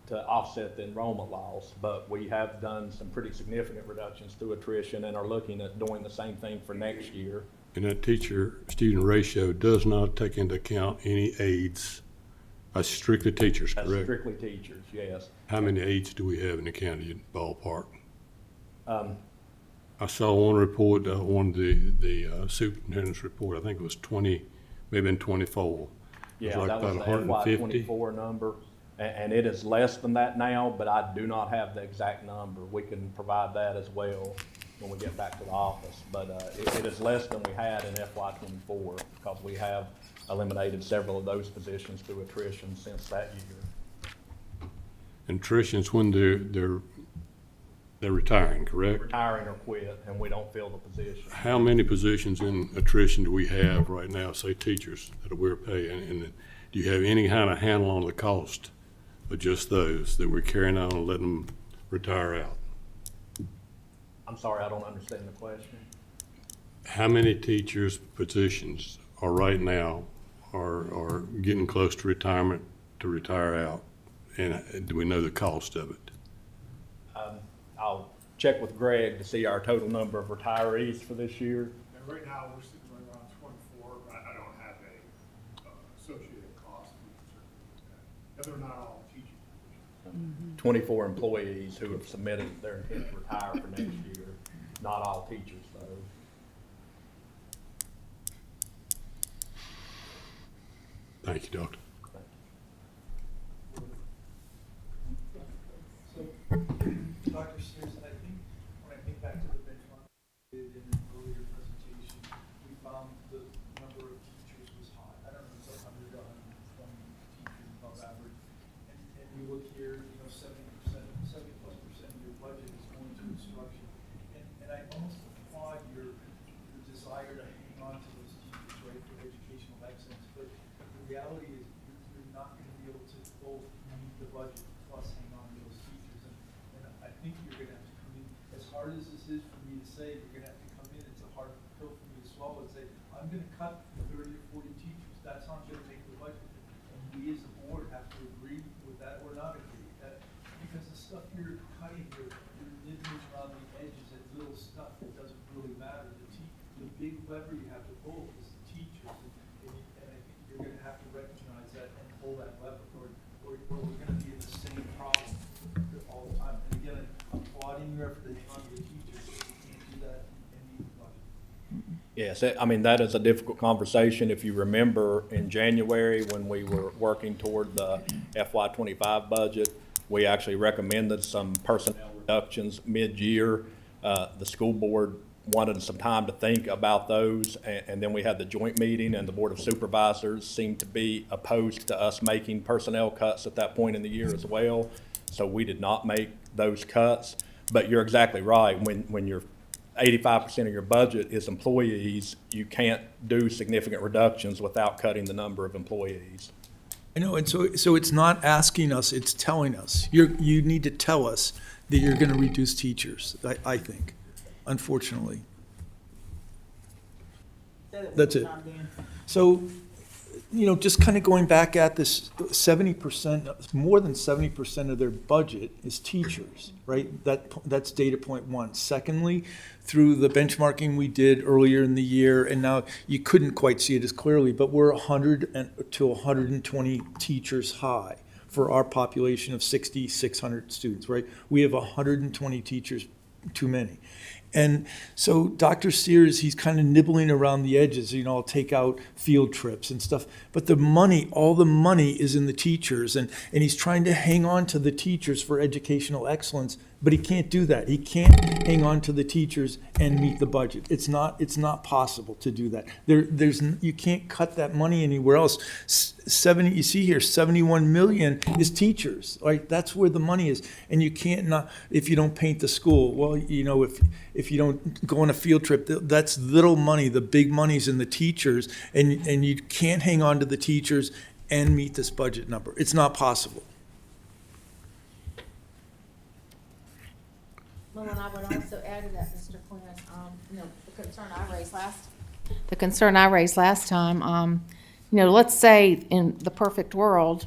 to offset the enrollment loss. But we have done some pretty significant reductions through attrition and are looking at doing the same thing for next year. And that teacher-student ratio does not take into account any aides. That's strictly teachers, That's correct? strictly teachers, yes. How many aides do we have in the county ballpark? Um, I saw one report, one of the superintendent's report, I think it was 20, maybe 24. Yeah, It was like that was about the 150. FY24 number, and it is less than that now, but I do not have the exact number. We can provide that as well when we get back to the office, but it is less than we had in FY24 because we have eliminated several of those positions through attrition since that year. And attrition's when they're retiring, correct? Retiring or quit, and we don't fill the position. How many positions in attrition do we have right now, say teachers that we're paying? And do you have any kind of handle on the cost of just those that we're carrying on and letting them retire out? I'm sorry, I don't understand the question. How many teachers' positions are right now are getting close to retirement to retire out? And do we know the cost of it? I'll check with Greg to see our total number of retirees for this year. And right now, we're sitting right around 24, but I don't have a associated cost. And they're not all teaching. 24 employees who have submitted their intent to retire for next year. Not all teachers, though. Thank you, Doctor. Dr. Sears, I think, when I think back to the benchmark we did in an earlier presentation, we found the number of teachers was high. I don't know, it's 100 to 120 teachers above average. And we look here, 70%, 70+% of your budget is going to instruction. And I almost applaud your desire to hang on to those teachers, right, for educational excellence. But the reality is you're not going to be able to both meet the budget plus hang on to those teachers. And I think you're going to have to come in, as hard as this is for me to say, you're going to have to come in, it's a hard pill for me to swallow and say, I'm going to cut 30 or 40 teachers, that's not going to make the budget. And we as a board have to agree with that or not agree with that, because the stuff you're cutting, you're nibbling around the edges at little stuff that doesn't really matter. The big lever you have to pull is the teachers, and I think you're going to have to recognize that and pull that lever, or we're going to be in the same problem all the time. And again, I'm applauding your effort to hang on to the teachers, but you can't do that and meet the budget. Yes, I mean, that is a difficult conversation. If you remember in January when we were working toward the FY25 budget, we actually recommended some personnel reductions mid-year. The school board wanted some time to think about those, and then we had the joint meeting, and the Board of Supervisors seemed to be opposed to us making personnel cuts at that point in the year as well. So we did not make those cuts. But you're exactly right. When you're 85% of your budget is employees, you can't do significant reductions without cutting the number of employees. I know, and so it's not asking us, it's telling us. You need to tell us that you're going to reduce teachers, I think, unfortunately. That's it. So, just kind of going back at this, 70%, more than 70% of their budget is teachers, right? That's data point one. Secondly, through the benchmarking we did earlier in the year, and now you couldn't quite see it as clearly, but we're 100 to 120 teachers high for our population of 6,600 students, right? We have 120 teachers too many. And so Dr. Sears, he's kind of nibbling around the edges, I'll take out field trips and stuff. But the money, all the money is in the teachers, and he's trying to hang on to the teachers for educational excellence, but he can't do that. He can't hang on to the teachers and meet the budget. It's not possible to do that. You can't cut that money anywhere else. You see here, 71 million is teachers, right? That's where the money is. And you can't not, if you don't paint the school, well, if you don't go on a field trip, that's little money. The big money's in the teachers, and you can't hang on to the teachers and meet this budget number. It's not possible. Well, and I would also add to that, Mr. Quinn, the concern I raised last time, let's say in the perfect world,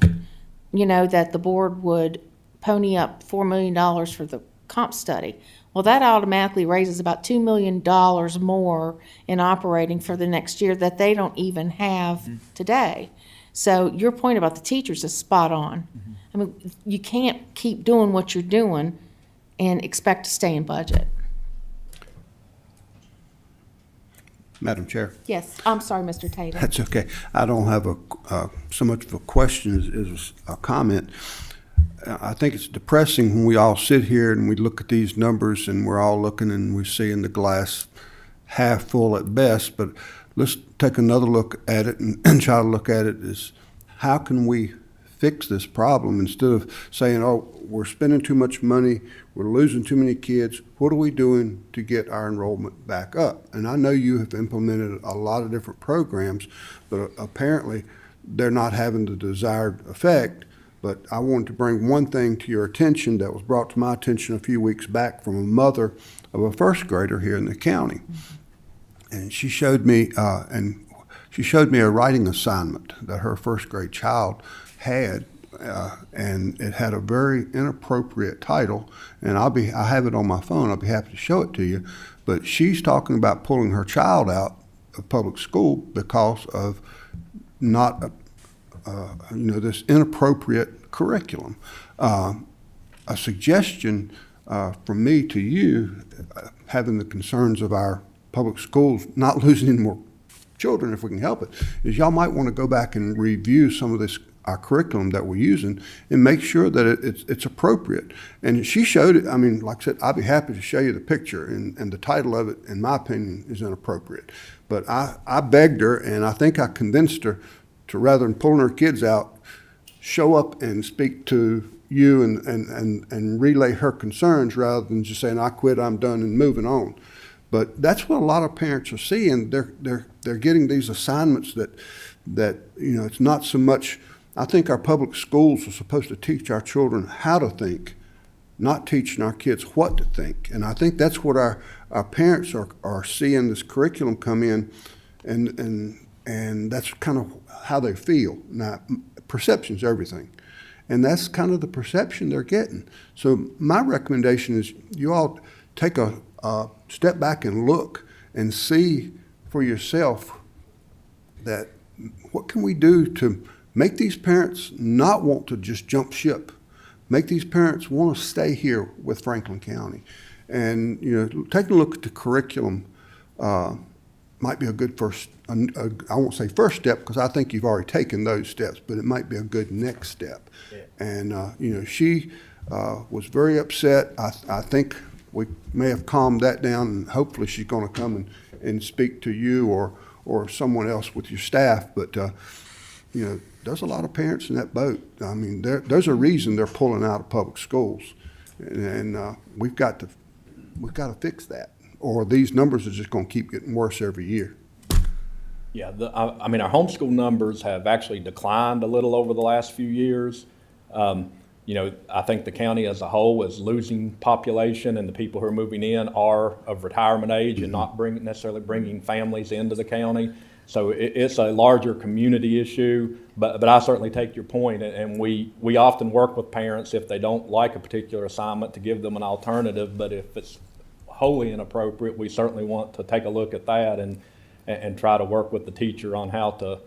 that the board would pony up $4 million for the comp study. Well, that automatically raises about $2 million more in operating for the next year that they don't even have today. So your point about the teachers is spot on. I mean, you can't keep doing what you're doing and expect to stay in budget. Madam Chair. Yes, I'm sorry, Mr. Taylor. That's okay. I don't have so much of a question as a comment. I think it's depressing when we all sit here and we look at these numbers and we're all looking and we're seeing the glass half full at best, but let's take another look at it and try to look at it as how can we fix this problem instead of saying, oh, we're spending too much money, we're losing too many kids. What are we doing to get our enrollment back up? And I know you have implemented a lot of different programs, but apparently they're not having the desired effect. But I wanted to bring one thing to your attention that was brought to my attention a few weeks back from a mother of a first grader here in the county. And she showed me a writing assignment that her first grade child had, and it had a very inappropriate title. And I have it on my phone. I'll be happy to show it to you. But she's talking about pulling her child out of public school because of not this inappropriate curriculum. A suggestion from me to you, having the concerns of our public schools not losing any more children if we can help it, is y'all might want to go back and review some of this our curriculum that we're using and make sure that it's appropriate. And she showed it. I mean, like I said, I'd be happy to show you the picture, and the title of it, in my opinion, is inappropriate. But I begged her, and I think I convinced her to, rather than pulling her kids out, show up and speak to you and relay her concerns rather than just saying, I quit, I'm done, and moving on. But that's what a lot of parents are seeing. They're getting these assignments that it's not so much. I think our public schools are supposed to teach our children how to think, not teaching our kids what to think. And I think that's what our parents are seeing this curriculum come in, and that's kind of how they feel. Now, perception's everything. And that's kind of the perception they're getting. So my recommendation is you all take a step back and look and see for yourself that what can we do to make these parents not want to just jump ship, make these parents want to stay here with Franklin County. And, taking a look at the curriculum might be a good first, I won't say first step because I think you've already taken those steps, but it might be a good next step. Yeah. And, she was very upset. I think we may have calmed that down, and hopefully she's going to come and speak to you or someone else with your staff. But, there's a lot of parents in that boat. I mean, there's a reason they're pulling out of public schools. And we've got to fix that, or these numbers are just going to keep getting worse every year. Yeah, our homeschool numbers have actually declined a little over the last few years. I think the county as a whole is losing population, and the people who are moving in are of retirement age and not necessarily bringing families into the county. So it's a larger community issue, but I certainly take your point, and we often work with parents if they don't like a particular assignment to give them an alternative, but if it's wholly inappropriate, we certainly want to take a look at that and try to work with the teacher on how to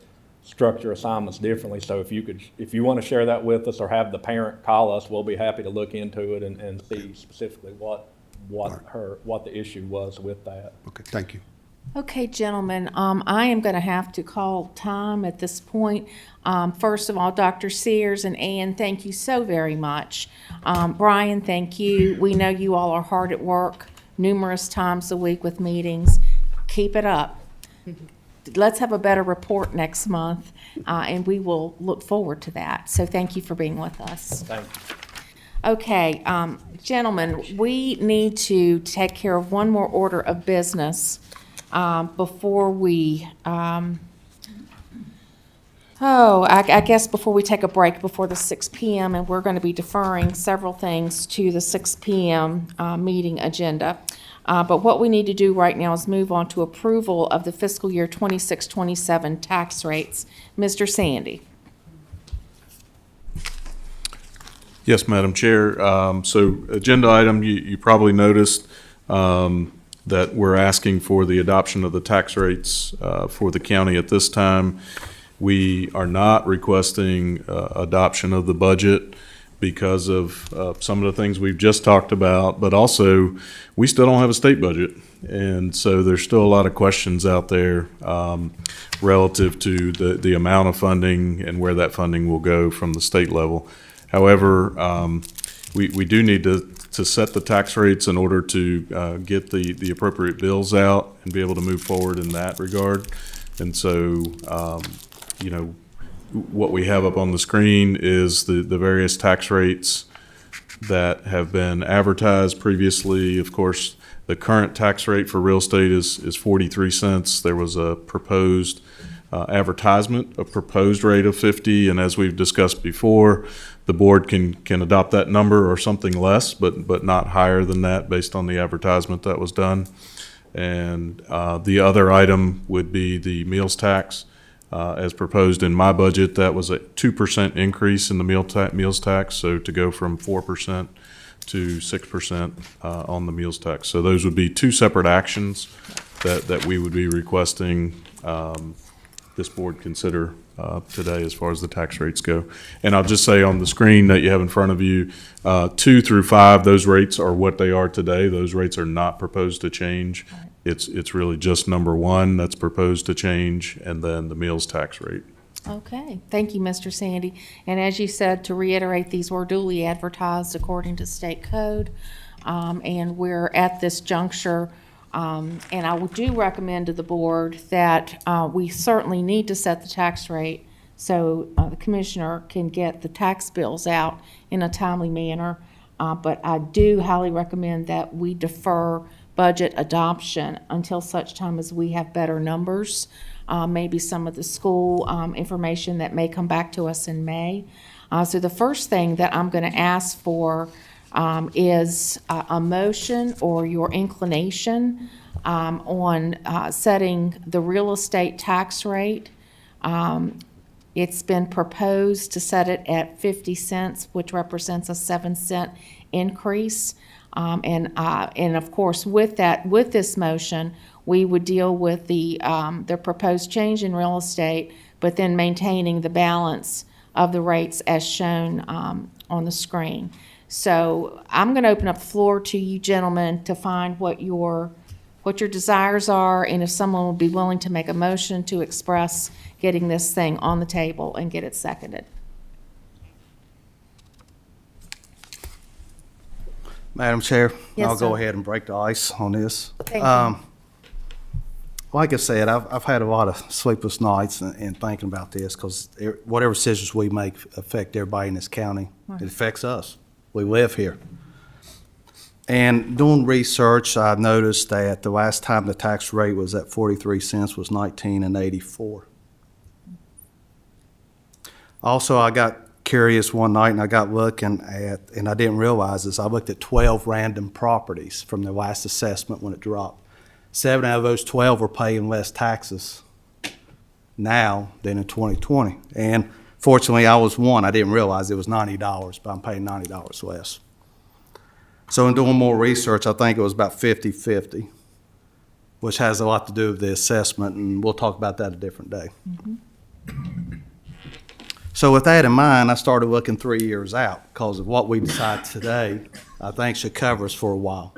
structure assignments differently. So if you want to share that with us or have the parent call us, we'll be happy to look into it and see specifically what the issue was with that. Okay, thank you. Okay, gentlemen, I am going to have to call time at this point. First of all, Dr. Sears and Ann, thank you so very much. Brian, thank you. We know you all are hard at work numerous times a week with meetings. Keep it up. Let's have a better report next month, and we will look forward to that. So thank you for being with us. Thank you. Okay, gentlemen, we need to take care of one more order of business before we Oh, I guess before we take a break before the 6 PM, and we're going to be deferring several things to the 6 PM meeting agenda. But what we need to do right now is move on to approval of the fiscal year 26-27 tax rates. Mr. Sandy. Yes, Madam Chair. So agenda item, you probably noticed that we're asking for the adoption of the tax rates for the county at this time. We are not requesting adoption of the budget because of some of the things we've just talked about, but also we still don't have a state budget. And so there's still a lot of questions out there relative to the amount of funding and where that funding will go from the state level. However, we do need to set the tax rates in order to get the appropriate bills out and be able to move forward in that regard. And so, you know, what we have up on the screen is the various tax rates that have been advertised previously. Of course, the current tax rate for real estate is 43 cents. There was a proposed advertisement, a proposed rate of 50, and as we've discussed before, the board can adopt that number or something less, but not higher than that based on the advertisement that was done. And the other item would be the meals tax. As proposed in my budget, that was a 2% increase in the meals tax, so to go from 4% to 6% on the meals tax. So those would be two separate actions that we would be requesting this board consider today as far as the tax rates go. And I'll just say on the screen that you have in front of you, 2 through 5, those rates are what they are today. Those rates are not proposed to change. It's really just number 1 that's proposed to change, and then the meals tax rate. Okay, thank you, Mr. Sandy. And as you said, to reiterate, these were duly advertised according to state code. And we're at this juncture, and I do recommend to the board that we certainly need to set the tax rate so the commissioner can get the tax bills out in a timely manner. But I do highly recommend that we defer budget adoption until such time as we have better numbers, maybe some of the school information that may come back to us in May. So the first thing that I'm going to ask for is a motion or your inclination on setting the real estate tax rate. It's been proposed to set it at 50 cents, which represents a 7-cent increase. And of course, with this motion, we would deal with the proposed change in real estate, but then maintaining the balance of the rates as shown on the screen. So I'm going to open up the floor to you gentlemen to find what your desires are, and if someone would be willing to make a motion to express getting this thing on the table and get it seconded. Madam Chair, Yes, I'll go sir. ahead and break the ice on this. Thank you. Like I said, I've had a lot of sleepless nights in thinking about this because whatever decisions we make affect everybody in this county. Right. It affects us. We live here. And doing research, I noticed that the last time the tax rate was at 43 cents was 1984. Also, I got curious one night and I got looking at, and I didn't realize this, I looked at 12 random properties from the last assessment when it dropped. 7 out of those 12 were paying less taxes now than in 2020. And fortunately, I was one. I didn't realize it was $90, but I'm paying $90 less. So in doing more research, I think it was about 50-50, which has a lot to do with the assessment, and we'll talk about that a different day. So with that in mind, I started looking 3 years out because of what we decide today, I think should cover us for a while.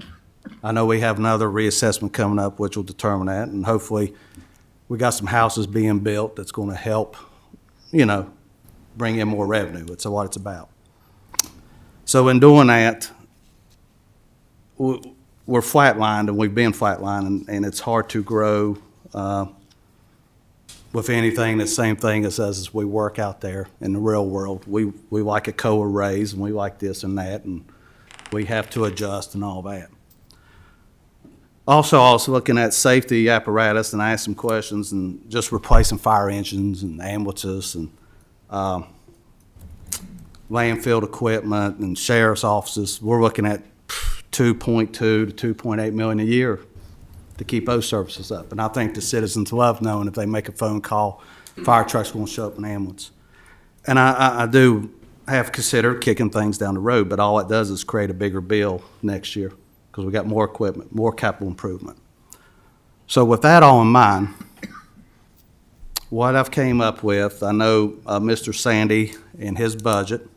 I know we have another reassessment coming up which will determine that, and hopefully we got some houses being built that's going to help, bring in more revenue. It's what it's about. So in doing that, we're flatlined, and we've been flatlined, and it's hard to grow with anything the same thing as us as we work out there in the real world. We like a COA raise, and we like this and that, and we have to adjust and all that. Also, I was looking at safety apparatus, and I asked some questions, and just replacing fire engines and ambulances and landfill equipment and sheriff's offices. We're looking at 2.2 to 2.8 million a year to keep those services up. And I think the citizens love knowing if they make a phone call, fire truck's going to show up in an ambulance. And I do have considered kicking things down the road, but all it does is create a bigger bill next year because we got more equipment, more capital improvement. So with that all in mind, what I've came up with, I know Mr. Sandy and his budget,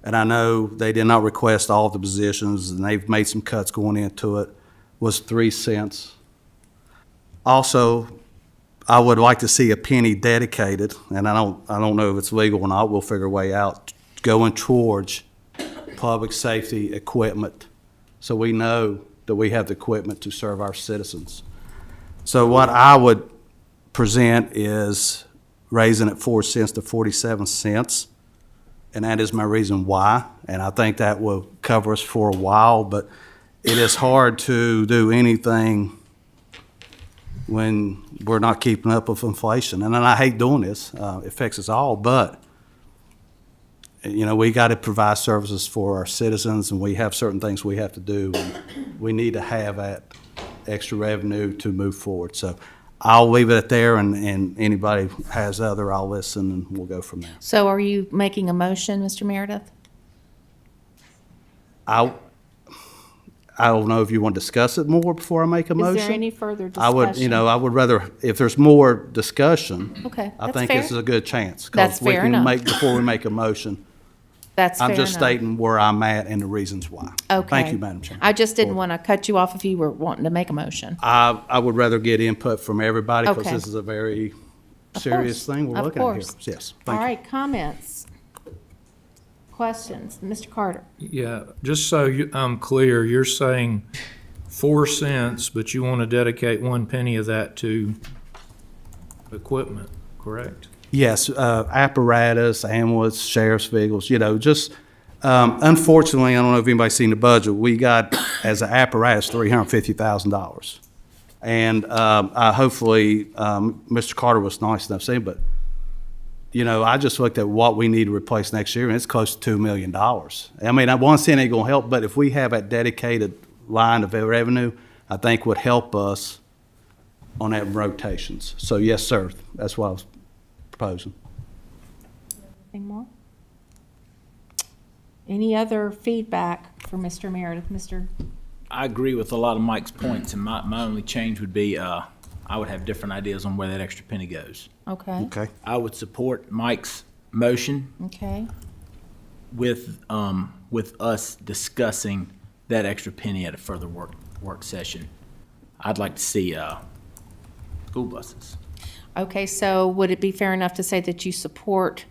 and I know they did not request all the positions, and they've made some cuts going into it, was 3 cents. Also, I would like to see a penny dedicated, and I don't know if it's legal or not, we'll figure a way out, going towards public safety equipment, so we know that we have the equipment to serve our citizens. So what I would present is raising it 4 cents to 47 cents, and that is my reason why, and I think that will cover us for a while, but it is hard to do anything when we're not keeping up with inflation. And then I hate doing this, it affects us all, but you know, we got to provide services for our citizens, and we have certain things we have to do, and we need to have that extra revenue to move forward. So I'll leave it there, and anybody has other, I'll listen, and we'll go from there. So are you making a motion, Mr. Meredith? I don't know if you want to discuss it more before I make a motion. Is there any further discussion? I would rather, if there's more discussion. Okay, I that's think fair. this is a good chance. 'Cause That's we fair can enough. before we make a motion. That's fair I'm just enough. stating where I'm at and the reasons why. Okay. Thank you, Madam Chair. I just didn't want to cut you off if you were wanting to make a motion. I would rather get input from everybody because Okay. this is a very Of serious course. thing we're Of looking at here. course. Yes, All thank you. right, comments? Questions? Mr. Carter? Yeah, just so I'm clear, you're saying 4 cents, but you want to dedicate 1 penny of that to equipment, correct? Yes, apparatus, ambulance, sheriff's vehicles, you know, just, unfortunately, I don't know if anybody's seen the budget, we got, as an apparatus, $350,000. And hopefully, Mr. Carter was nice enough saying, but, you know, I just looked at what we need to replace next year, and it's close to $2 million. I mean, 1 cent ain't gonna help, but if we have that dedicated line of revenue, I think would help us on that rotations. So yes, sir, that's what I was proposing. Anything more? Any other feedback for Mr. Meredith? Mr. I agree with a lot of Mike's points, and my only change would be, I would have different ideas on where that extra penny goes. Okay. Okay. I would support Mike's motion Okay. with us discussing that extra penny at a further work session. I'd like to see school buses. Okay, so would it be fair enough to say that you support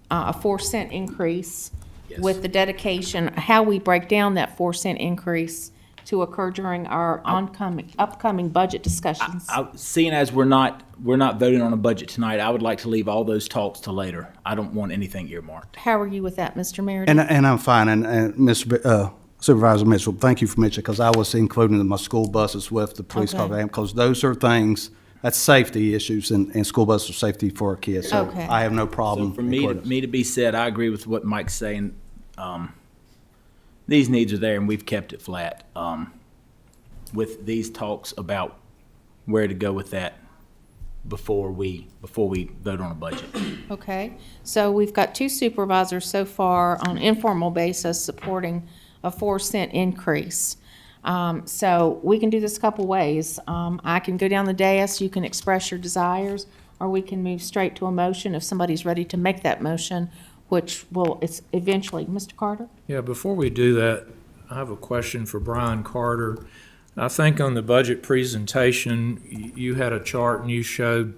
a 4 cent increase Yes. with the dedication, how we break down that 4 cent increase to occur during our upcoming budget discussions? Seeing as we're not voting on a budget tonight, I would like to leave all those talks to later. I don't want anything earmarked. How are you with that, Mr. Meredith? And I'm fine, and Mr. Supervisor Mitchell, thank you for mentioning, because I was including my school buses with the police car, Okay. because those are things, that's safety issues, and school buses are safety for our kids. So Okay. I have no So problem. for me to be said, I agree with what Mike's saying. These needs are there, and we've kept it flat. With these talks about where to go with that before we vote on a budget. Okay, so we've got 2 supervisors so far on informal basis supporting a 4 cent increase. So we can do this a couple ways. I can go down the dais, you can express your desires, or we can move straight to a motion if somebody's ready to make that motion, which will, it's eventually, Mr. Carter? Yeah, before we do that, I have a question for Brian Carter. I think on the budget presentation, you had a chart and you showed,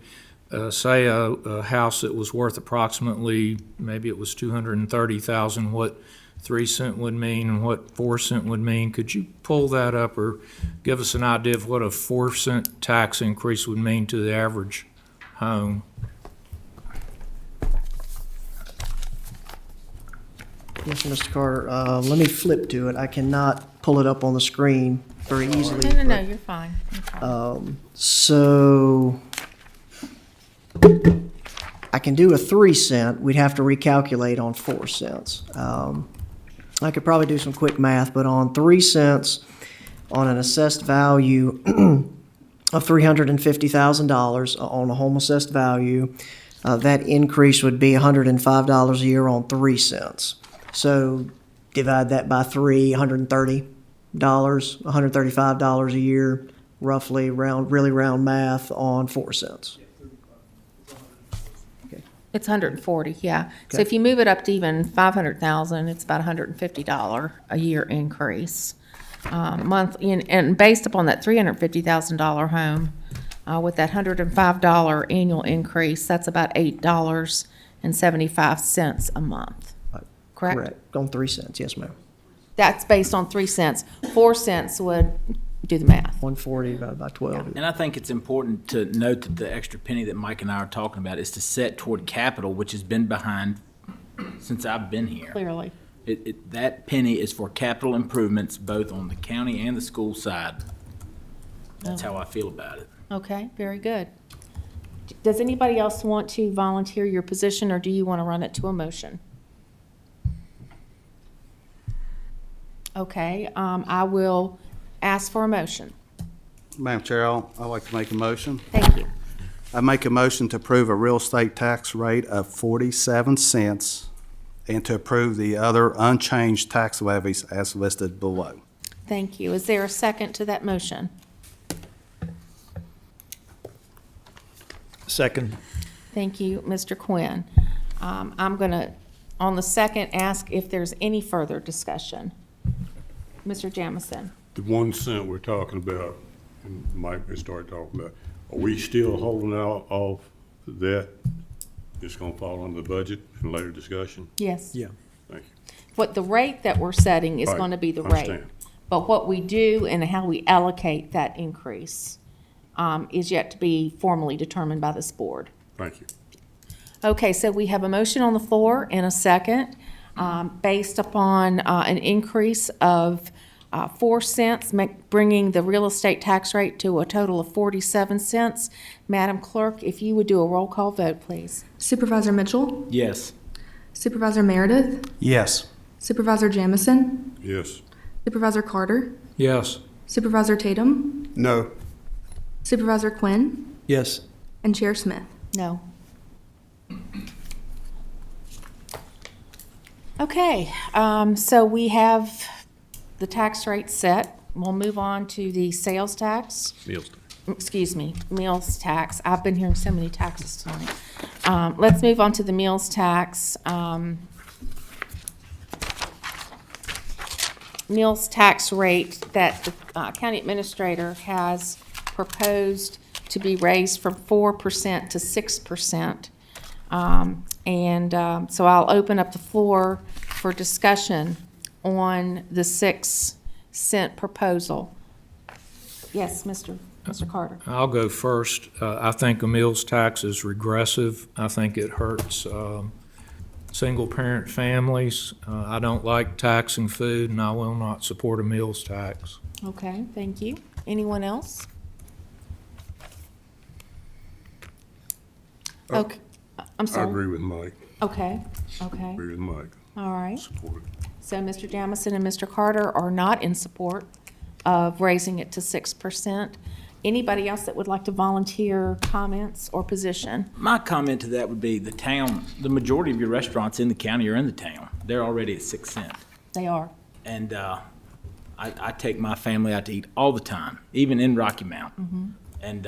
say, a house that was worth approximately, maybe it was $230,000, what 3 cent would mean and what 4 cent would mean. Could you pull that up or give us an idea of what a 4 cent tax increase would mean to the average home? Yes, Mr. Carter, let me flip to it. I cannot pull it up on the screen very easily. No, but- you're fine. You're fine. So I can do a 3 cent. We'd have to recalculate on 4 cents. I could probably do some quick math, but on 3 cents on an assessed value of $350,000 on a home assessed value, that increase would be $105 a year on 3 cents. So divide that by 3, $130, $135 a year, roughly really round math on 4 cents. It's 140, yeah. So Okay. if you move it up to even 500,000, it's about $150 a year increase. And based upon that $350,000 home, with that $105 annual increase, that's about $8.75 a month. Correct? Correct. On 3 cents, yes, ma'am. That's based on 3 cents. 4 cents would do the math. 140 divided by 12. And I think it's important to note that the extra penny that Mike and I are talking about is to set toward capital, which has been behind since I've been here. Clearly. That penny is for capital improvements, both on the county and the school side. That's how I feel about it. Okay, very good. Does anybody else want to volunteer your position, or do you want to run it to a motion? Okay, I will ask for a motion. Madam Chair, I'd like to make a motion. Thank you. I make a motion to approve a real estate tax rate of 47 cents and to approve the other unchanged tax levies as listed below. Thank you. Is there a second to that motion? Second. Thank you, Mr. Quinn. I'm going to, on the second, ask if there's any further discussion. Mr. Jamison? The 1 cent we're talking about, and Mike may start talking about, are we still holding out off that? It's gonna fall under the budget in later discussion? Yes. Yeah. Thank you. What the rate that we're setting is Right, going to be the I rate. understand. But what we do and how we allocate that increase is yet to be formally determined by this board. Thank you. Okay, so we have a motion on the floor and a second, based upon an increase of 4 cents, bringing the real estate tax rate to a total of 47 cents. Madam Clerk, if you would do a roll call vote, please. Supervisor Mitchell, Yes. Supervisor Meredith, Yes. Supervisor Jamison, Yes. Supervisor Carter, Yes. Supervisor Tatum, No. Supervisor Quinn, Yes. and Chair Smith. No. Okay, so we have the tax rate set. We'll move on to the sales tax. Meals. Excuse me, meals tax. I've been hearing so many taxes tonight. Let's move on to the meals tax. Meals tax rate that the county administrator has proposed to be raised from 4% to 6%. So I'll open up the floor for discussion on the 6 cent proposal. Yes, Mr. Carter. I'll go first. I think a meals tax is regressive. I think it hurts single-parent families. I don't like taxing food, and I will not support a meals tax. Okay, thank you. Anyone else? Okay, I'm I sorry. agree with Mike. Okay, okay, Agree with Mike. all right. Support it. So Mr. Jamison and Mr. Carter are not in support of raising it to 6%. Anybody else that would like to volunteer comments or position? My comment to that would be the town, the majority of your restaurants in the county are in the town. They're already at 6 cents. They are. And I take my family out to eat all the time, even in Rocky Mount. And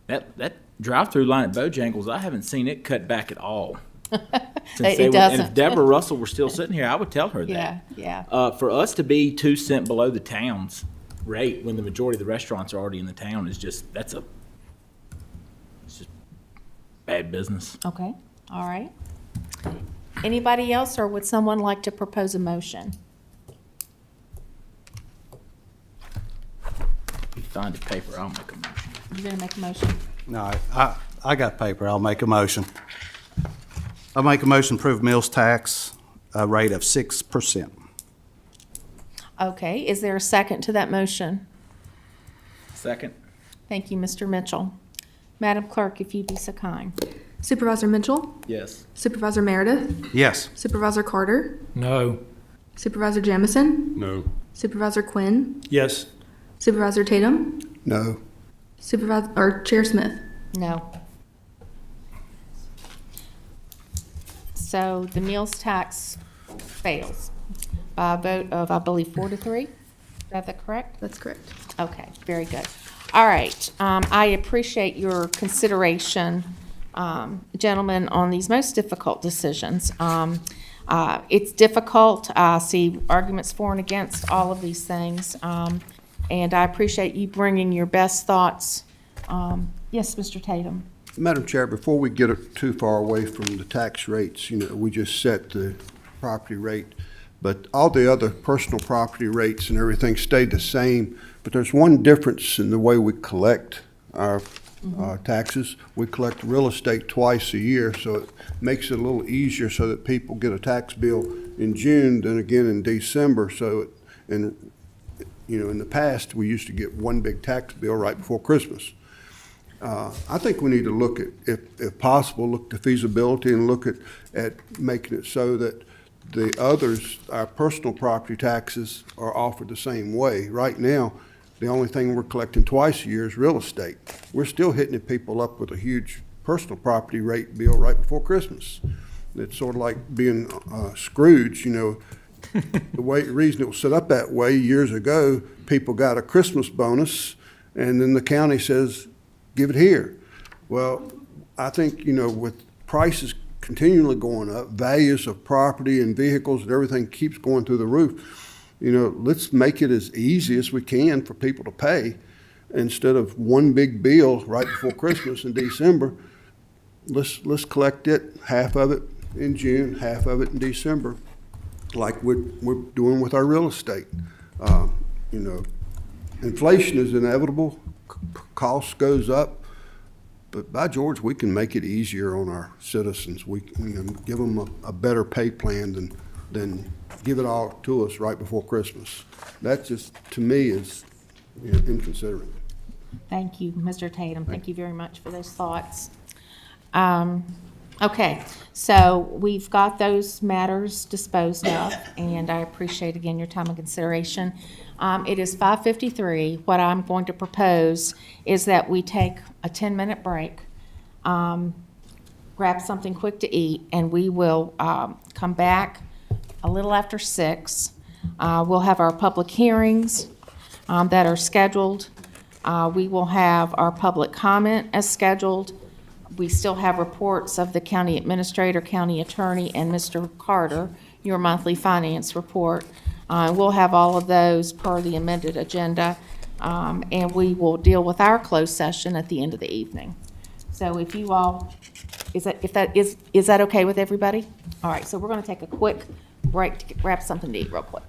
that drive-through line at Bojangles, I haven't seen it cut back at all. It doesn't. And if Deborah Russell were still sitting here, I would tell her Yeah, that. yeah. For us to be 2 cents below the town's rate when the majority of the restaurants are already in the town is just, it's just bad business. Okay, all right. Anybody else, or would someone like to propose a motion? Find the paper, I'll make a motion. You gonna make a motion? No, I got paper. I'll make a motion. I'll make a motion to approve meals tax rate of 6%. Okay, is there a second to that motion? Second. Thank you, Mr. Mitchell. Madam Clerk, if you'd be so kind. Supervisor Mitchell, Yes. Supervisor Meredith, Yes. Supervisor Carter, No. Supervisor Jamison, No. Supervisor Quinn, Yes. Supervisor Tatum, No. Supervisor, or Chair Smith. No. So the meals tax fails by a vote of, I believe, 4-3. Is that correct? That's correct. Okay, very good. All right, I appreciate your consideration, gentlemen, on these most difficult decisions. It's difficult. I see arguments for and against all of these things, and I appreciate you bringing your best thoughts. Yes, Mr. Tatum? Madam Chair, before we get too far away from the tax rates, we just set the property rate, but all the other personal property rates and everything stayed the same, but there's one difference in the way we collect our taxes. We collect real estate twice a year, so it makes it a little easier so that people get a tax bill in June, then again in December. In the past, we used to get one big tax bill right before Christmas. I think we need to look at, if possible, look at the feasibility and look at making it so that the others, our personal property taxes, are offered the same way. Right now, the only thing we're collecting twice a year is real estate. We're still hitting people up with a huge personal property rate bill right before Christmas. It's sort of like being Scrooge, the reason it was set up that way years ago, people got a Christmas bonus, and then the county says, give it here. Well, I think, with prices continually going up, values of property and vehicles and everything keeps going through the roof, let's make it as easy as we can for people to pay. Instead of one big bill right before Christmas in December, let's collect it, half of it in June, half of it in December, like we're doing with our real estate. Inflation is inevitable, cost goes up, but by George, we can make it easier on our citizens. We can give them a better pay plan than give it all to us right before Christmas. That just, to me, is inconsiderate. Thank you, Mr. Tatum. Thank you very much for those thoughts. Okay, so we've got those matters disposed of, and I appreciate, again, your time and consideration. It is 5:53. What I'm going to propose is that we take a 10-minute break, grab something quick to eat, and we will come back a little after 6. We'll have our public hearings that are scheduled. We will have our public comment as scheduled. We still have reports of the county administrator, county attorney, and Mr. Carter, your monthly finance report. We'll have all of those per the amended agenda, and we will deal with our closed session at the end of the evening. So if you all, is that okay with everybody? All right, so we're going to take a quick break to grab something to eat real quick.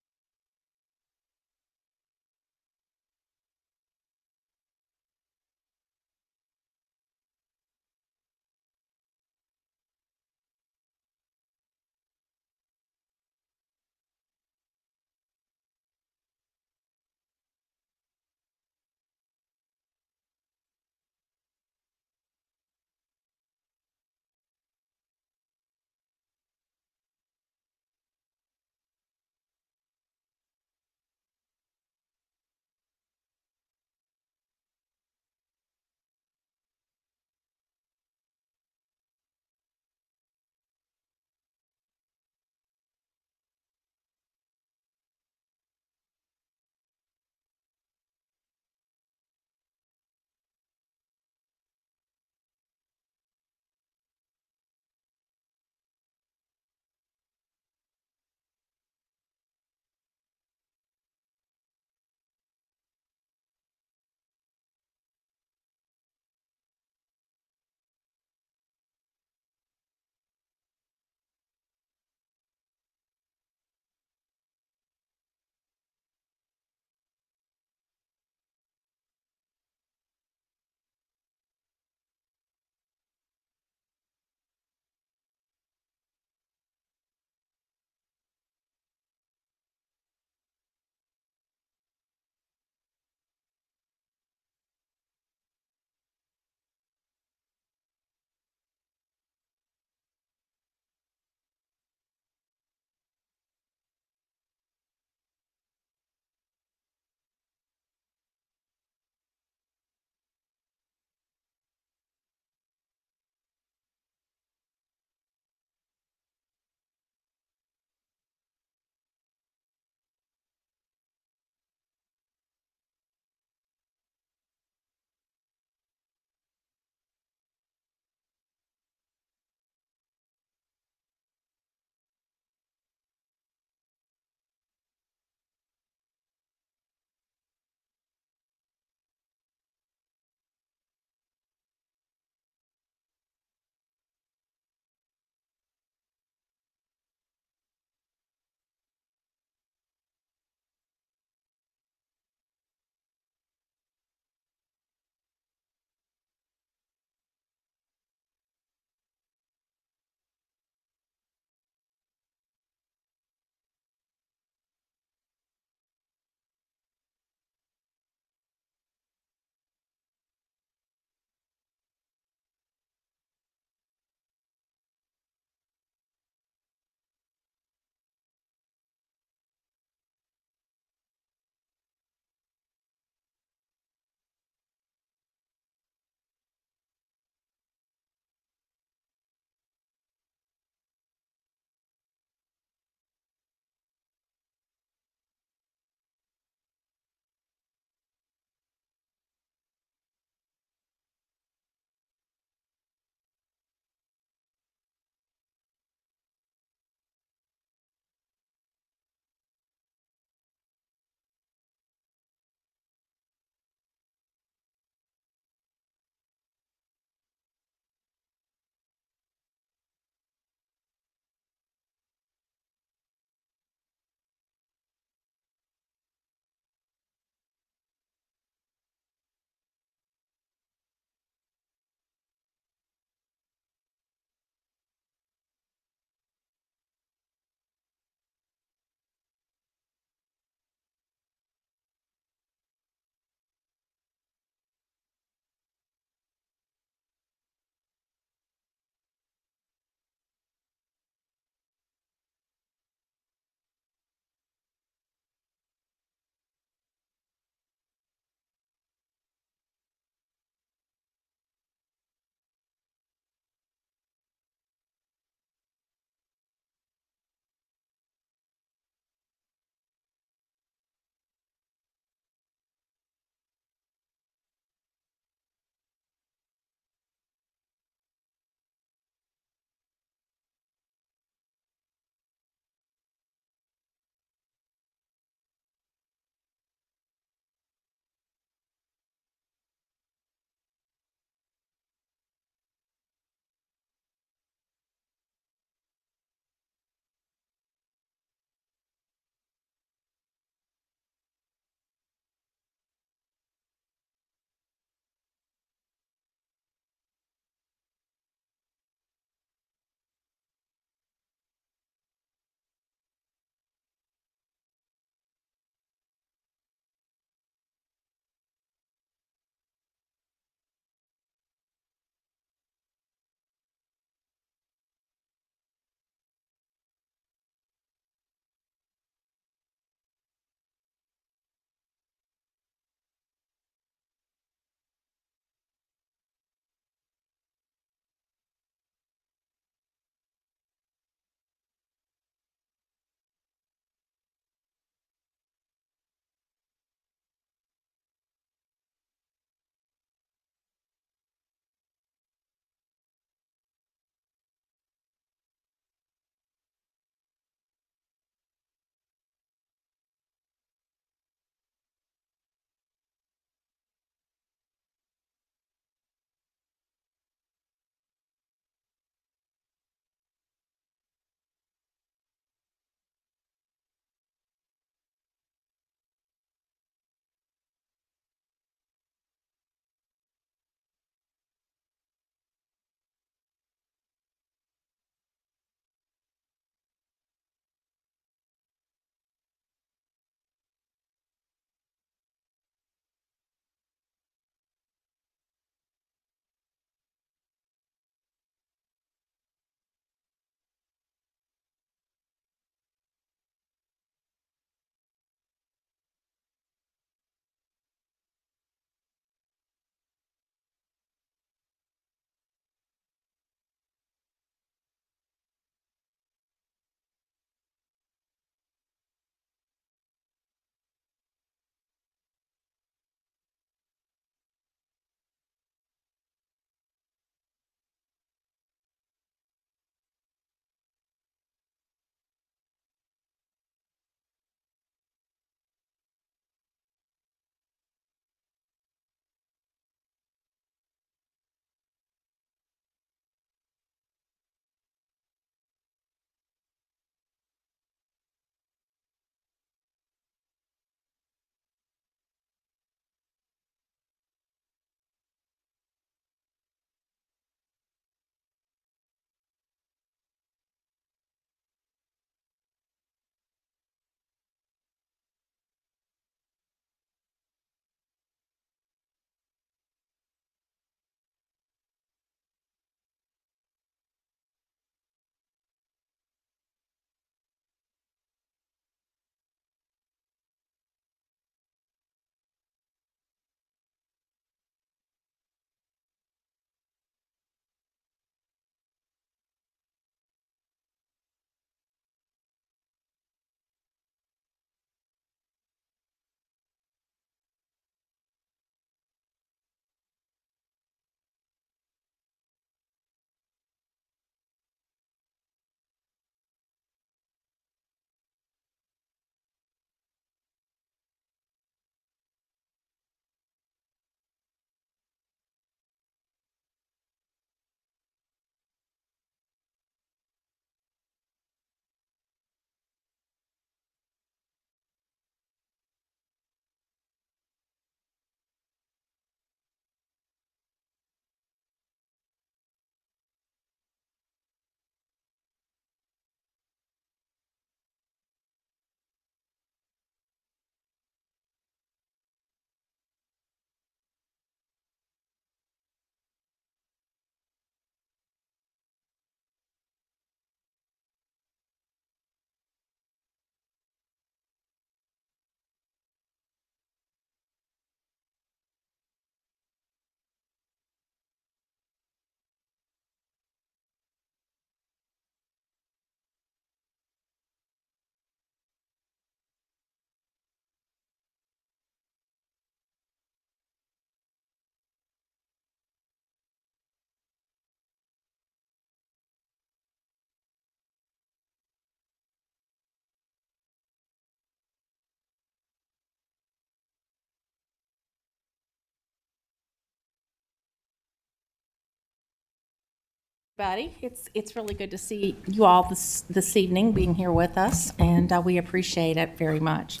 Buddy, it's really good to see you all this evening being here with us, and we appreciate it very much.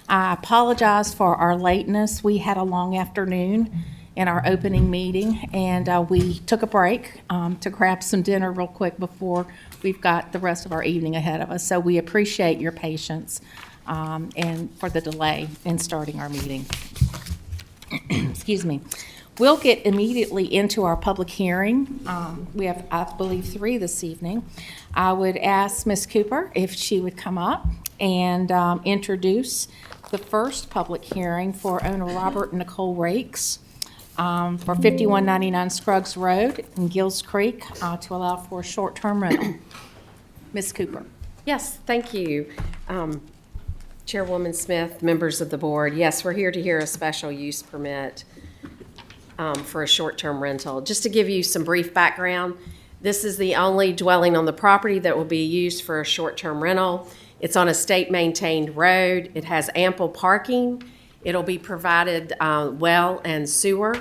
I apologize for our lateness. We had a long afternoon in our opening meeting, and we took a break to grab some dinner real quick before we've got the rest of our evening ahead of us. So we appreciate your patience and for the delay in starting our meeting. Excuse me. We'll get immediately into our public hearing. We have, I believe, 3 this evening. I would ask Ms. Cooper if she would come up and introduce the first public hearing for owner Robert and Nicole Rakes for 5199 Scruggs Road in Gills Creek to allow for a short-term rental. Ms. Cooper. Yes, thank you. Chairwoman Smith, members of the board. Yes, we're here to hear a special use permit for a short-term rental. Just to give you some brief background, this is the only dwelling on the property that will be used for a short-term rental. It's on a state-maintained road. It has ample parking. It'll be provided well and sewer.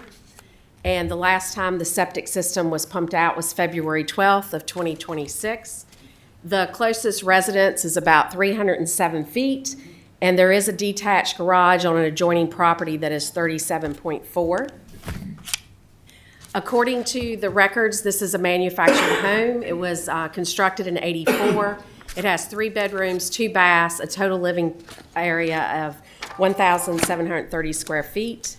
And the last time the septic system was pumped out was February 12th of 2026. The closest residence is about 307 feet, and there is a detached garage on an adjoining property that is 37.4. According to the records, this is a manufactured home. It was constructed in '84. It has 3 bedrooms, 2 baths, a total living area of 1,730 square feet.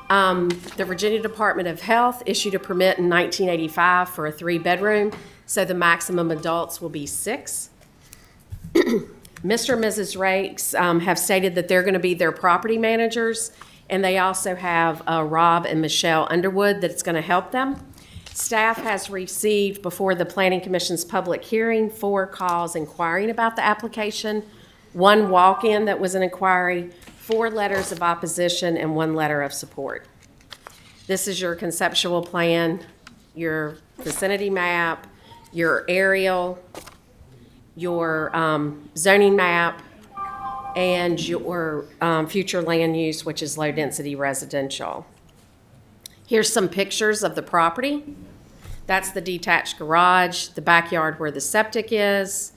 The Virginia Department of Health issued a permit in 1985 for a 3-bedroom, so the maximum adults will be 6. Mr. and Mrs. Rakes have stated that they're going to be their property managers, and they also have Rob and Michelle Underwood that's going to help them. Staff has received before the Planning Commission's public hearing 4 calls inquiring about the application, 1 walk-in that was an inquiry, 4 letters of opposition, and 1 letter of support. This is your conceptual plan, your vicinity map, your aerial, your zoning map, and your future land use, which is low-density residential. Here's some pictures of the property. That's the detached garage, the backyard where the septic is.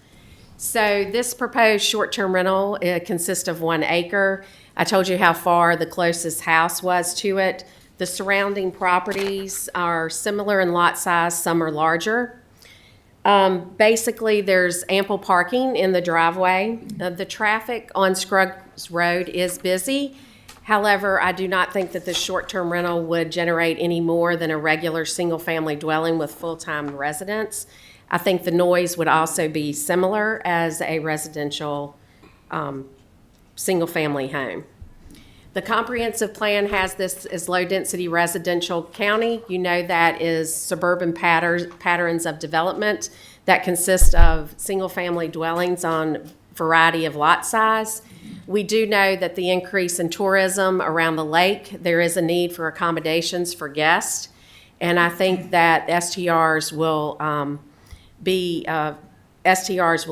So this proposed short-term rental consists of 1 acre. I told you how far the closest house was to it. The surrounding properties are similar in lot size, some are larger. Basically, there's ample parking in the driveway. The traffic on Scruggs Road is busy. However, I do not think that this short-term rental would generate any more than a regular single-family dwelling with full-time residents. I think the noise would also be similar as a residential single-family home. The comprehensive plan has this as low-density residential county. You know that is suburban patterns of development that consist of single-family dwellings on variety of lot size. We do know that the increase in tourism around the lake, there is a need for accommodations for guests, and I think that STRs will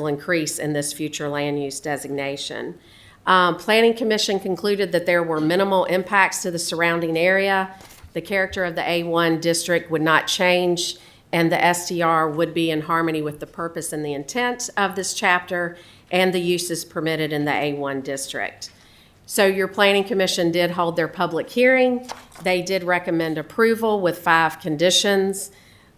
increase in this future land use designation. Planning Commission concluded that there were minimal impacts to the surrounding area. The character of the A1 district would not change, and the STR would be in harmony with the purpose and the intent of this chapter and the uses permitted in the A1 district. So your Planning Commission did hold their public hearing. They did recommend approval with 5 conditions.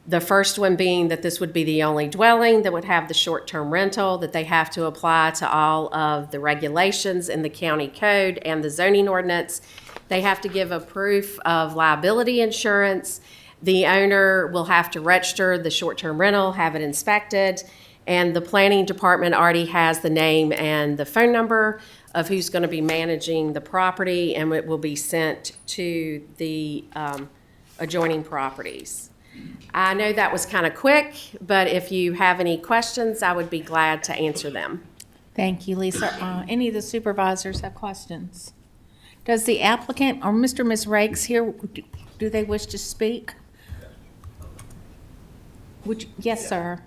The first one being that this would be the only dwelling that would have the short-term rental, that they have to apply to all of the regulations in the county code and the zoning ordinance. They have to give a proof of liability insurance. The owner will have to register the short-term rental, have it inspected, and the planning department already has the name and the phone number of who's going to be managing the property, and it will be sent to the adjoining properties. I know that was kind of quick, but if you have any questions, I would be glad to answer them. Thank you, Lisa. Any of the supervisors have questions? Does the applicant or Mr. and Ms. Rakes here, do they wish to speak? Yes, sir.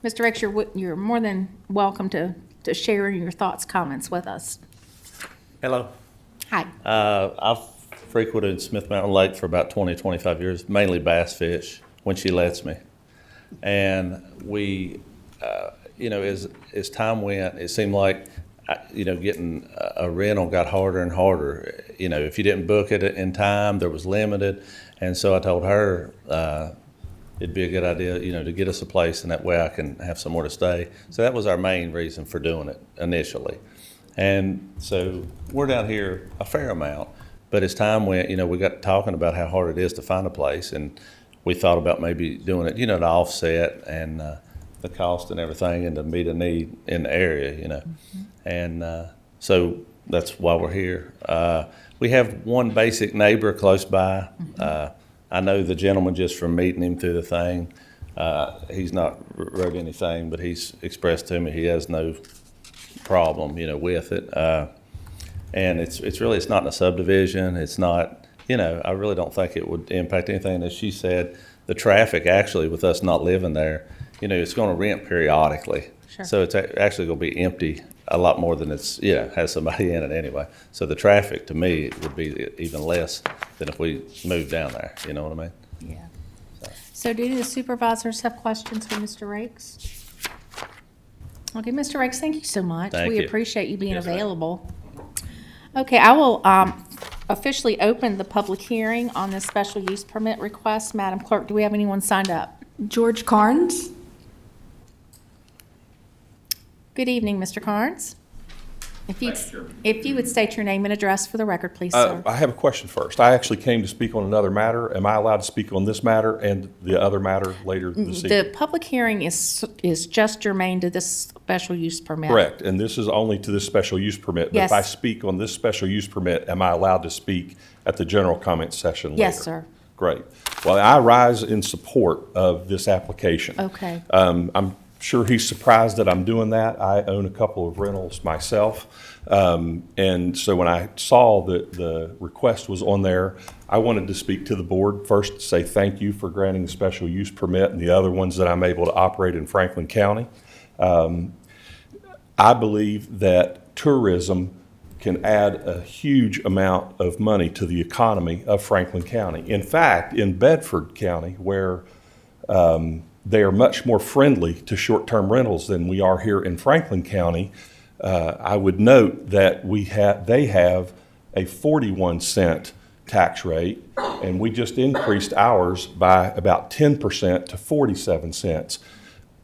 Mr. Rakes, you're more than welcome to share your thoughts, comments with us. Hello. Hi. I've frequented Smith Mountain Lake for about 20, 25 years, mainly bass fish when she lets me. And we, as time went, it seemed like, getting a rental got harder and harder. If you didn't book it in time, there was limited. And so I told her, it'd be a good idea, to get us a place, and that way I can have somewhere to stay. So that was our main reason for doing it initially. And so we're down here a fair amount, but as time went, we got talking about how hard it is to find a place, and we thought about maybe doing it, to offset and the cost and everything, and to meet a need in the area, Mm-hmm. And so that's why we're here. We have one basic neighbor close by. Mm-hmm. I know the gentleman just from meeting him through the thing. He's not wrote anything, but he's expressed to me he has no problem, with it. And it's really, it's not in a subdivision. It's not, I really don't think it would impact anything. As she said, the traffic actually with us not living there, it's going to rent periodically. Sure. So it's actually going to be empty a lot more than it's, has somebody in it anyway. So the traffic to me would be even less than if we moved down there. You know what I mean? Yeah. So do the supervisors have questions for Mr. Rakes? Okay, Mr. Rakes, thank you so much. Thank We you. appreciate you being Yes, ma'am. available. Okay, I will officially open the public hearing on this special use permit request. Madam Clerk, do we have anyone signed up? George Carnes. Good evening, Mr. Carnes. If you would state your name and address for the record, please, sir. I have a question first. I actually came to speak on another matter. Am I allowed to speak on this matter and the other matter later this evening? The public hearing is just germane to this special use permit. Correct, and this is only to this special use permit. But if I Yes. speak on this special use permit, am I allowed to speak at the general comment session later? Yes, sir. Great. Well, I rise in support of this application. Okay. I'm sure he's surprised that I'm doing that. I own a couple of rentals myself. And so when I saw that the request was on there, I wanted to speak to the board first to say thank you for granting the special use permit and the other ones that I'm able to operate in Franklin County. I believe that tourism can add a huge amount of money to the economy of Franklin County. In fact, in Bedford County, where they are much more friendly to short-term rentals than we are here in Franklin County, I would note that they have a 41-cent tax rate, and we just increased ours by about 10% to 47 cents.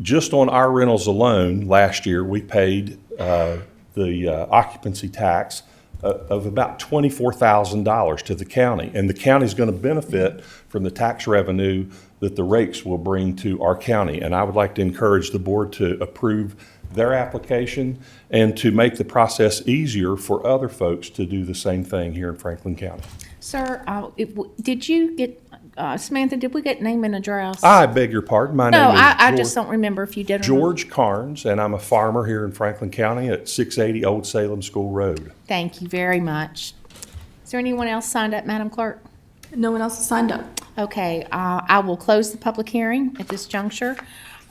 Just on our rentals alone, last year, we paid the occupancy tax of about $24,000 to the county. And the county's going to benefit from the tax revenue that the Rakes will bring to our county. And I would like to encourage the board to approve their application and to make the process easier for other folks to do the same thing here in Franklin County. Sir, did you get, Samantha, did we get name and address? I beg your pardon. My No, name is I George- just don't remember if you did or not. George Carnes, and I'm a farmer here in Franklin County at 680 Old Salem School Road. Thank you very much. Is there anyone else signed up, Madam Clerk? No one else has signed up. Okay, I will close the public hearing at this juncture,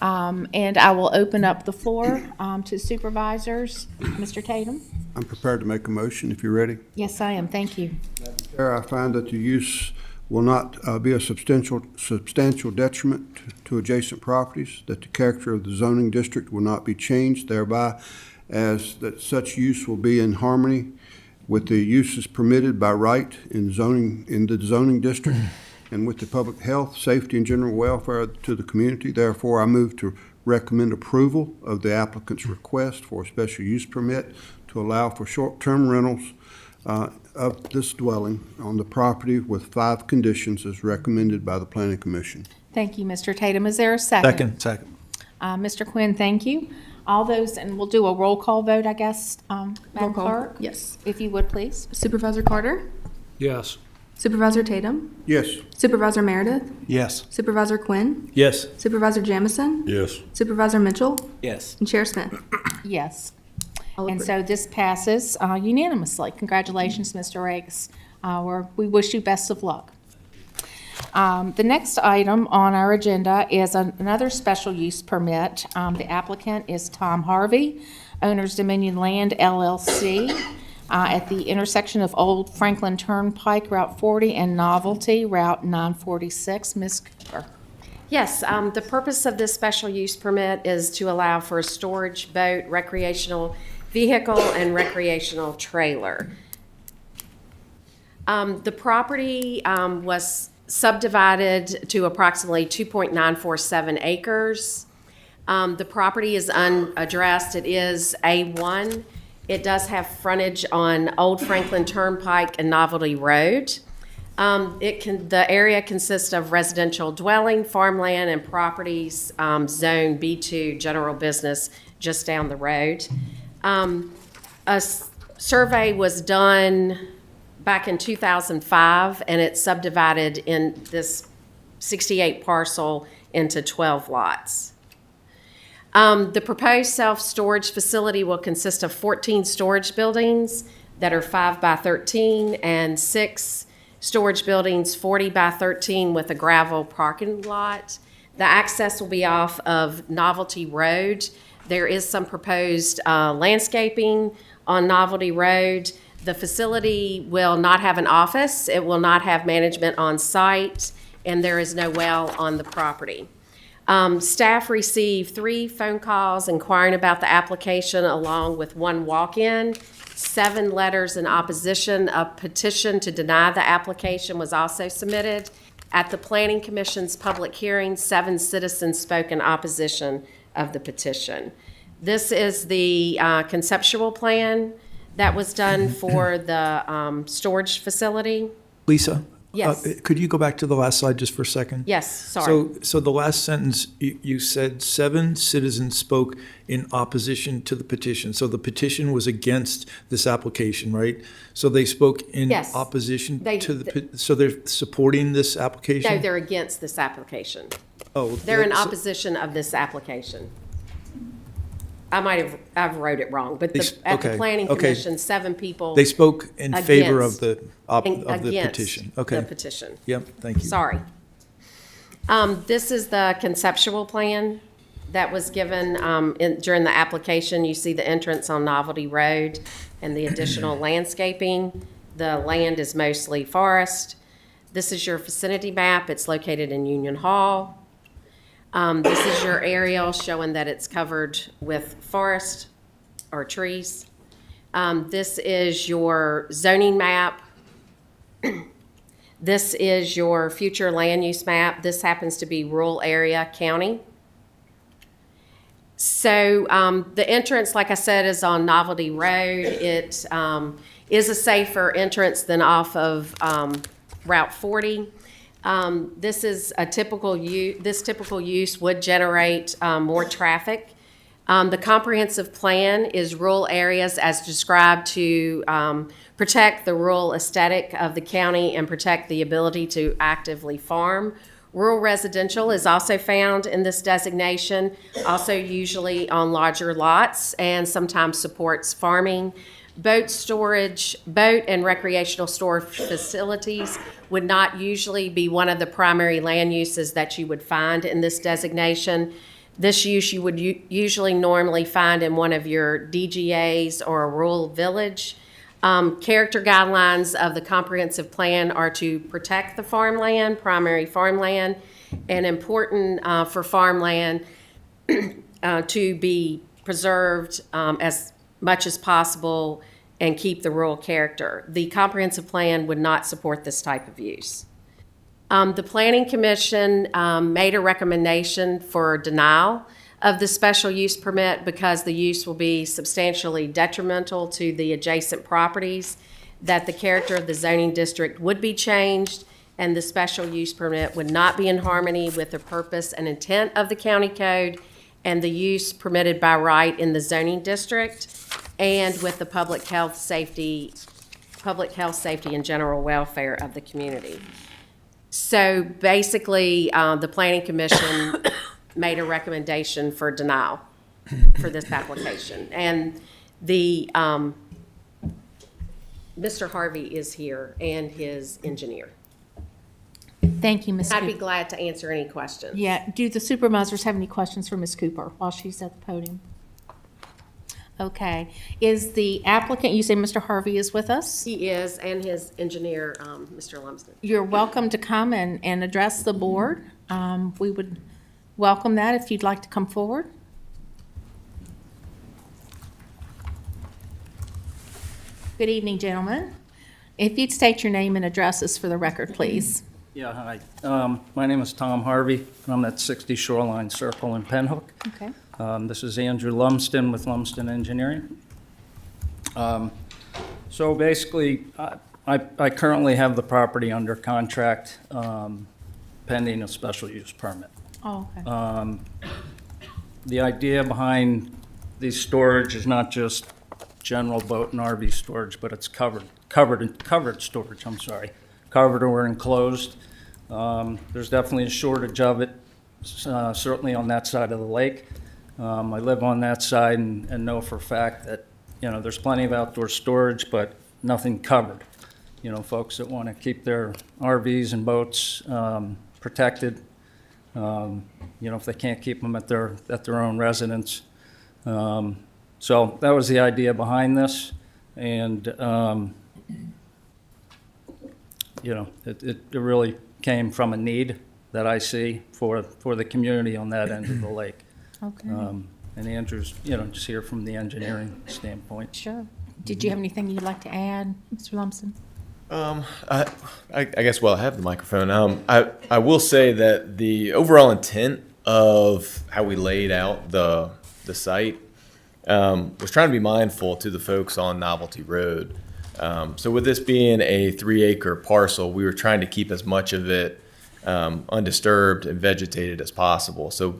and I will open up the floor to supervisors. Mr. Tatum? I'm prepared to make a motion if you're ready. Yes, I am. Thank you. Chair, I find that the use will not be a substantial detriment to adjacent properties, that the character of the zoning district will not be changed thereby, as that such use will be in harmony with the uses permitted by right in the zoning district and with the public health, safety, and general welfare to the community. Therefore, I move to recommend approval of the applicant's request for a special use permit to allow for short-term rentals of this dwelling on the property with 5 conditions as recommended by the Planning Commission. Thank you, Mr. Tatum. Is there a second? Second. Mr. Quinn, thank you. All those, and we'll do a roll call vote, I guess, Madam Roll call. Clerk? Yes. If you would, please. Supervisor Carter. Yes. Supervisor Tatum. Yes. Supervisor Meredith. Yes. Supervisor Quinn. Yes. Supervisor Jamison. Yes. Supervisor Mitchell. Yes. And Chair Smith. Yes. All And approved. so this passes unanimously. Congratulations, Mr. Rakes. We wish you best of luck. The next item on our agenda is another special use permit. The applicant is Tom Harvey, Owners Dominion Land LLC, at the intersection of Old Franklin Turnpike, Route 40, and Novelty, Route 946. Ms. Cooper. Yes, the purpose of this special use permit is to allow for a storage boat, recreational vehicle, and recreational trailer. The property was subdivided to approximately 2.947 acres. The property is unaddressed. It is A1. It does have frontage on Old Franklin Turnpike and Novelty Road. The area consists of residential dwelling, farmland, and properties, zone B2 general business just down the road. A survey was done back in 2005, and it's subdivided in this 68 parcel into 12 lots. The proposed self-storage facility will consist of 14 storage buildings that are 5 by 13 and 6 storage buildings 40 by 13 with a gravel parking lot. The access will be off of Novelty Road. There is some proposed landscaping on Novelty Road. The facility will not have an office. It will not have management on site, and there is no well on the property. Staff received 3 phone calls inquiring about the application along with 1 walk-in, 7 letters in opposition. A petition to deny the application was also submitted. At the Planning Commission's public hearing, 7 citizens spoke in opposition of the petition. This is the conceptual plan that was done for the storage facility. Lisa? Yes. Could you go back to the last slide just for a second? Yes, sorry. So the last sentence, you said 7 citizens spoke in opposition to the petition. So the petition was against this application, right? So they spoke in Yes. opposition so they're supporting this application? No, they're against this application. Oh, They're in so- opposition of this application. I've wrote it wrong, but at the Planning Commission, 7 people. They spoke in favor of against- the against petition. Okay. the petition. Yep, thank you. Sorry. This is the conceptual plan that was given during the application. You see the entrance on Novelty Road and the additional landscaping. The land is mostly forest. This is your vicinity map. It's located in Union Hall. This is your aerial showing that it's covered with forest or trees. This is your zoning map. This is your future land use map. This happens to be rural area county. So the entrance, like I said, is on Novelty Road. It is a safer entrance than off of Route 40. This is a typical use. This typical use would generate more traffic. The comprehensive plan is rural areas as described to protect the rural aesthetic of the county and protect the ability to actively farm. Rural residential is also found in this designation, also usually on larger lots and sometimes supports farming. Boat and recreational storage facilities would not usually be one of the primary land uses that you would find in this designation. This use you would usually normally find in one of your DGAs or a rural village. Character guidelines of the comprehensive plan are to protect the farmland, primary farmland, and important for farmland to be preserved as much as possible and keep the rural character. The comprehensive plan would not support this type of use. The Planning Commission made a recommendation for denial of the special use permit because the use will be substantially detrimental to the adjacent properties, that the character of the zoning district would be changed, and the special use permit would not be in harmony with the purpose and intent of the county code and the use permitted by right in the zoning district, and with the public health, safety, and general welfare of the community. So basically, the Planning Commission made a recommendation for denial for this application. And the, Mr. Harvey is here and his engineer. Thank you, Ms. I'd be Cooper. glad to answer any questions. Yeah, do the supervisors have any questions for Ms. Cooper while she's at the podium? Okay, is the applicant, you say Mr. Harvey is with us? He is, and his engineer, Mr. Lumsden. You're welcome to come and address the board. We would welcome that if you'd like to come forward. Good evening, gentlemen. If you'd state your name and addresses for the record, please. Yeah, hi. My name is Tom Harvey, and I'm at 60 Shoreline Circle in Pinhook. Okay. This is Andrew Lumsden with Lumsden Engineering. So basically, I currently have the property under contract pending a special use permit. Oh, okay. The idea behind the storage is not just general boat and RV storage, but it's covered storage, I'm sorry. Covered or enclosed. There's definitely a shortage of it, certainly on that side of the lake. I live on that side and know for a fact that, there's plenty of outdoor storage, but nothing covered. Folks that want to keep their RVs and boats protected, if they can't keep them at their own residence. So that was the idea behind this, and it really came from a need that I see for the community on that end of the lake. Okay. And Andrew's, just here from the engineering standpoint. Sure. Did you have anything you'd like to add, Mr. Lumsden? I guess while I have the microphone, I will say that the overall intent of how we laid out the site was trying to be mindful to the folks on Novelty Road. So with this being a 3-acre parcel, we were trying to keep as much of it undisturbed and vegetated as possible. So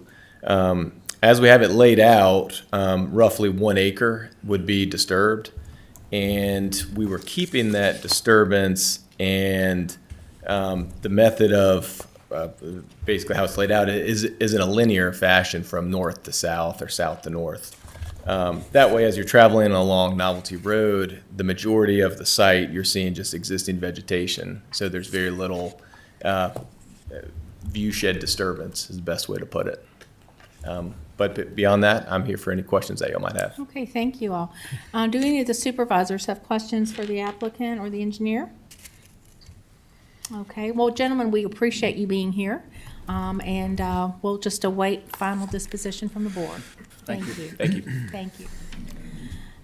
as we have it laid out, roughly 1 acre would be disturbed. And we were keeping that disturbance, and the method of basically how it's laid out is in a linear fashion from north to south or south to north. That way, as you're traveling along Novelty Road, the majority of the site, you're seeing just existing vegetation. So there's very little view shed disturbance is the best way to put it. But beyond that, I'm here for any questions that y'all might have. Okay, thank you all. Do any of the supervisors have questions for the applicant or the engineer? Okay, well, gentlemen, we appreciate you being here, and we'll just await final disposition from the board. Thank you. Thank you. Thank you.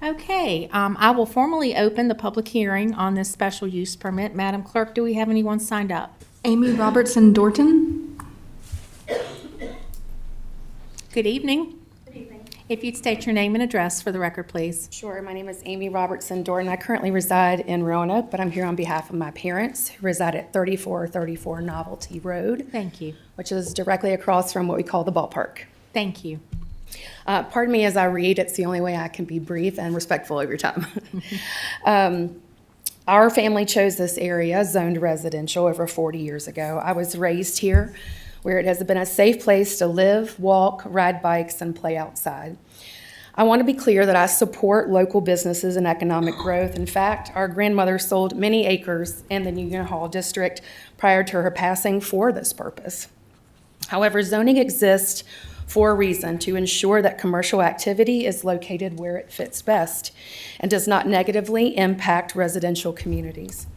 Okay, I will formally open the public hearing on this special use permit. Madam Clerk, do we have anyone signed up? Amy Robertson Dorton. Good evening. Good evening. If you'd state your name and address for the record, please. Sure. My name is Amy Robertson Dorton. I currently reside in Roanoke, but I'm here on behalf of my parents who reside at 3434 Novelty Road. Thank you. Which is directly across from what we call the ballpark. Thank you. Pardon me as I read. It's the only way I can be brief and respectful of your time. Our family chose this area, zoned residential, over 40 years ago. I was raised here, where it has been a safe place to live, walk, ride bikes, and play outside. I want to be clear that I support local businesses and economic growth. In fact, our grandmother sold many acres in the Union Hall district prior to her passing for this purpose. However, zoning exists for a reason: to ensure that commercial activity is located where it fits best and does not negatively impact residential communities.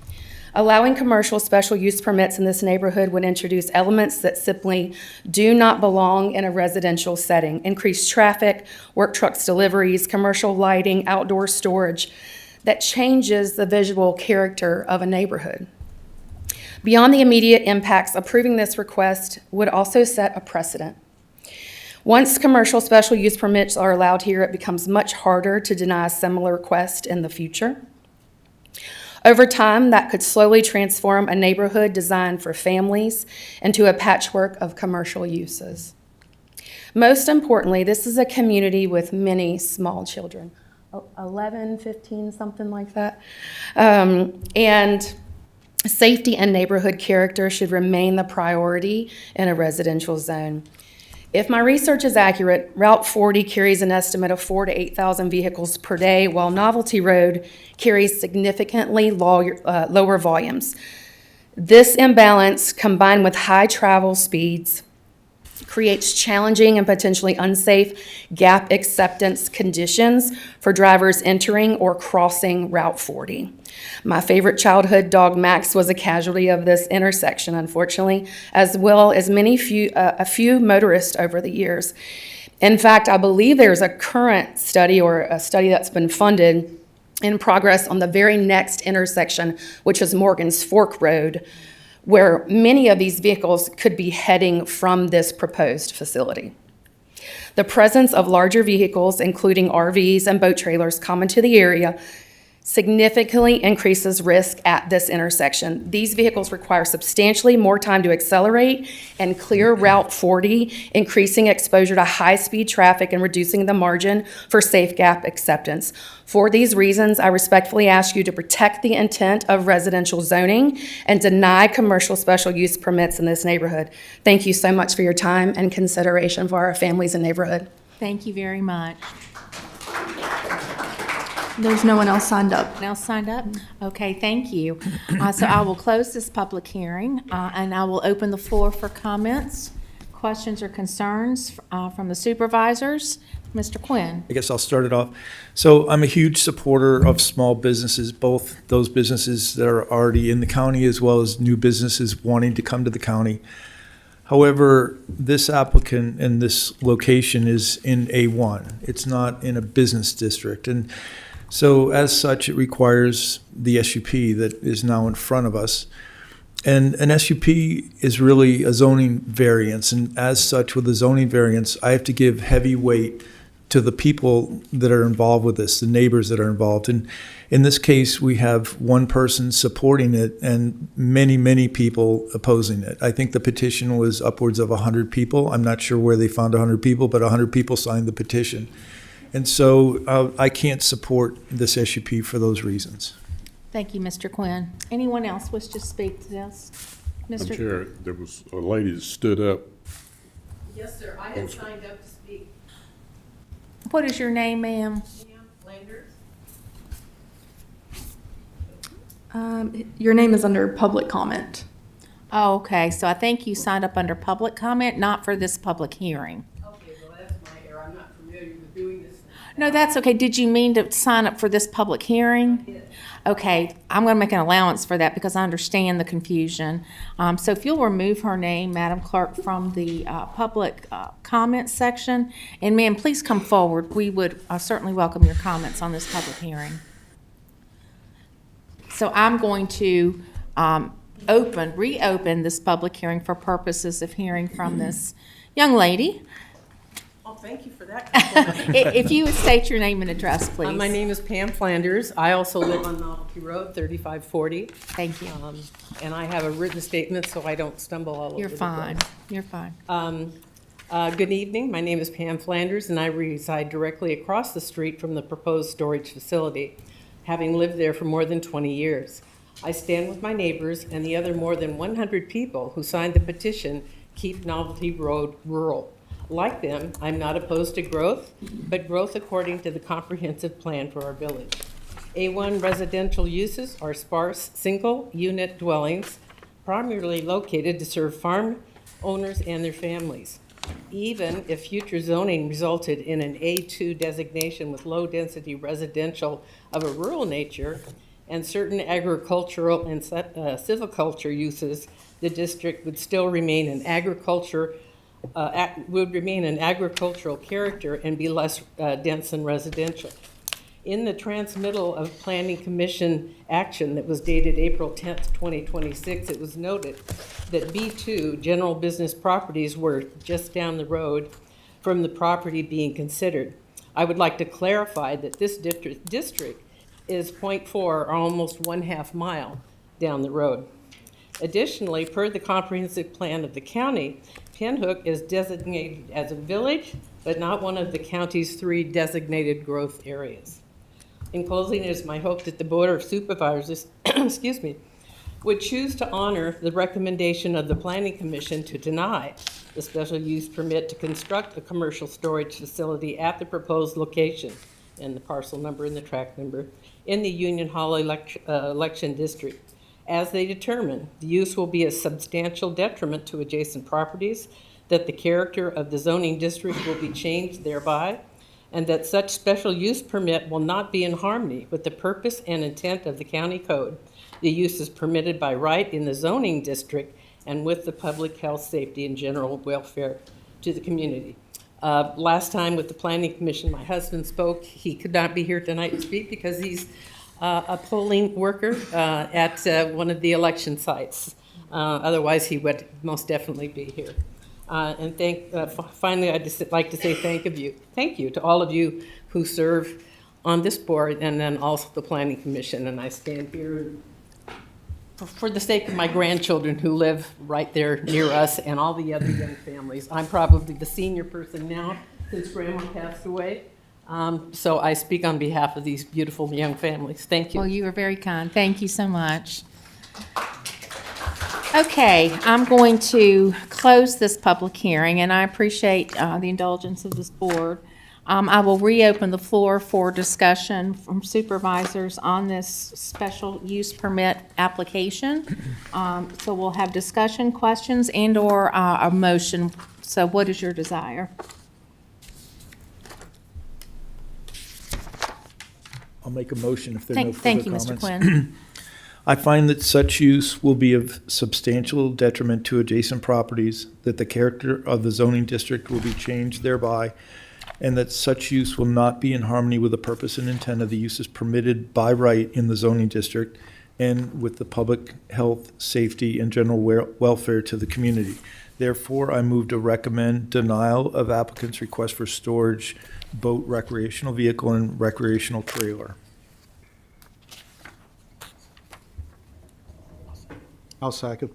Allowing commercial special use permits in this neighborhood would introduce elements that simply do not belong in a residential setting: increased traffic, work trucks deliveries, commercial lighting, outdoor storage, that changes the visual character of a neighborhood. Beyond the immediate impacts, approving this request would also set a precedent. Once commercial special use permits are allowed here, it becomes much harder to deny a similar request in the future. Over time, that could slowly transform a neighborhood designed for families into a patchwork of commercial uses. Most importantly, this is a community with many small children, 11, 15, something like that. And safety and neighborhood character should remain the priority in a residential zone. If my research is accurate, Route 40 carries an estimate of 4,000 to 8,000 vehicles per day, while Novelty Road carries significantly lower volumes. This imbalance, combined with high travel speeds, creates challenging and potentially unsafe gap acceptance conditions for drivers entering or crossing Route 40. My favorite childhood dog, Max, was a casualty of this intersection, unfortunately, as well as a few motorists over the years. In fact, I believe there's a current study or a study that's been funded in progress on the very next intersection, which is Morgan's Fork Road, where many of these vehicles could be heading from this proposed facility. The presence of larger vehicles, including RVs and boat trailers, common to the area, significantly increases risk at this intersection. These vehicles require substantially more time to accelerate and clear Route 40, increasing exposure to high-speed traffic and reducing the margin for safe gap acceptance. For these reasons, I respectfully ask you to protect the intent of residential zoning and deny commercial special use permits in this neighborhood. Thank you so much for your time and consideration for our families and neighborhood. Thank you very much. There's no one else signed up. Now signed up? Okay, thank you. So I will close this public hearing, and I will open the floor for comments, questions, or concerns from the supervisors. Mr. Quinn. I guess I'll start it off. So I'm a huge supporter of small businesses, both those businesses that are already in the county as well as new businesses wanting to come to the county. However, this applicant and this location is in A1. It's not in a business district. And so as such, it requires the SUP that is now in front of us. And an SUP is really a zoning variance. And as such, with a zoning variance, I have to give heavy weight to the people that are involved with this, the neighbors that are involved. And in this case, we have one person supporting it and many, many people opposing it. I think the petition was upwards of 100 people. I'm not sure where they found 100 people, but 100 people signed the petition. And so I can't support this SUP for those reasons. Thank you, Mr. Quinn. Anyone else wish to speak to this? Madam Chair, there was a lady that stood up. Yes, sir. I had signed up to speak. What is your name, ma'am? Pam Flanders. Your name is under public comment. Oh, okay, so I think you signed up under public comment, not for this public hearing. Okay, well, that's my error. I'm not familiar with doing this. No, that's okay. Did you mean to sign up for this public hearing? Yes. Okay, I'm going to make an allowance for that because I understand the confusion. So if you'll remove her name, Madam Clerk, from the public comment section, and ma'am, please come forward. We would certainly welcome your comments on this public hearing. So I'm going to reopen this public hearing for purposes of hearing from this young lady. Well, thank you for that. If you would state your name and address, please. My name is Pam Flanders. I also live on Novelty Road, 3540. Thank you. And I have a written statement so I don't stumble all over You're the fine. place. You're fine. Good evening. My name is Pam Flanders, and I reside directly across the street from the proposed storage facility, having lived there for more than 20 years. I stand with my neighbors and the other more than 100 people who signed the petition, Keep Novelty Road Rural. Like them, I'm not opposed to growth, but growth according to the comprehensive plan for our village. A1 residential uses are sparse, single-unit dwellings, primarily located to serve farm owners and their families. Even if future zoning resulted in an A2 designation with low-density residential of a rural nature and certain agricultural and silviculture uses, the district would still remain an agricultural character and be less dense than residential. In the transmittal of Planning Commission action that was dated April 10th, 2026, it was noted that B2 general business properties were just down the road from the property being considered. I would like to clarify that this district is 0.4 or almost 1/2 mile down the road. Additionally, per the comprehensive plan of the county, Pinhook is designated as a village, but not one of the county's 3 designated growth areas. In closing, it is my hope that the Board of Supervisors, excuse me, would choose to honor the recommendation of the Planning Commission to deny the special use permit to construct a commercial storage facility at the proposed location, and the parcel number and the tract number, in the Union Hall election district. As they determine, the use will be a substantial detriment to adjacent properties, that the character of the zoning district will be changed thereby, and that such special use permit will not be in harmony with the purpose and intent of the county code. The use is permitted by right in the zoning district and with the public health, safety, and general welfare to the community. Last time with the Planning Commission, my husband spoke. He could not be here tonight to speak because he's a polling worker at one of the election sites. Otherwise, he would most definitely be here. And finally, I'd just like to say thank you to all of you who serve on this board and then also the Planning Commission. And I stand here for the sake of my grandchildren who live right there near us and all the other young families. I'm probably the senior person now since Grandma passed away. So I speak on behalf of these beautiful young families. Thank you. Well, you are very kind. Thank you so much. Okay, I'm going to close this public hearing, and I appreciate the indulgence of this board. I will reopen the floor for discussion from supervisors on this special use permit application. So we'll have discussion, questions, and/or a motion. So what is your desire? I'll make a motion if there are no further Thank you, comments. Mr. Quinn. I find that such use will be of substantial detriment to adjacent properties, that the character of the zoning district will be changed thereby, and that such use will not be in harmony with the purpose and intent of the uses permitted by right in the zoning district and with the public health, safety, and general welfare to the community. Therefore, I move to recommend denial of applicant's request for storage, boat, recreational vehicle, and recreational trailer. I'll second.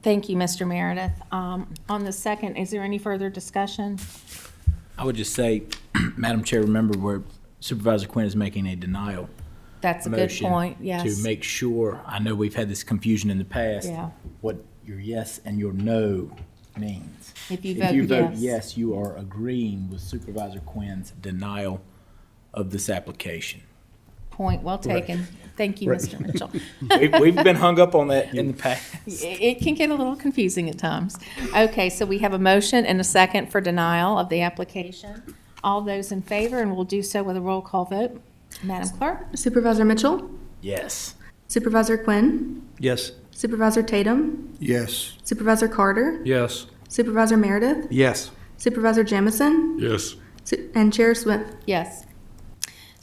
Thank you, Mr. Meredith. On the second, is there any further discussion? I would just say, Madam Chair, remember where Supervisor Quinn is making a denial That's a good motion point, yes. to make sure, I know we've had this confusion in the past, Yeah. what your yes and your no means. If you If you vote vote yes. yes, you are agreeing with Supervisor Quinn's denial of this application. Point well taken. Thank you, Right. Mr. Mitchell. We've been hung up on that in the past. It can get a little confusing at times. Okay, so we have a motion and a second for denial of the application. All those in favor, and we'll do so with a roll call vote. Madam Clerk? Supervisor Mitchell? Yes. Supervisor Quinn? Yes. Supervisor Tatum? Yes. Supervisor Carter? Yes. Supervisor Meredith? Yes. Supervisor Jamison? Yes. And Chair Swift? Yes.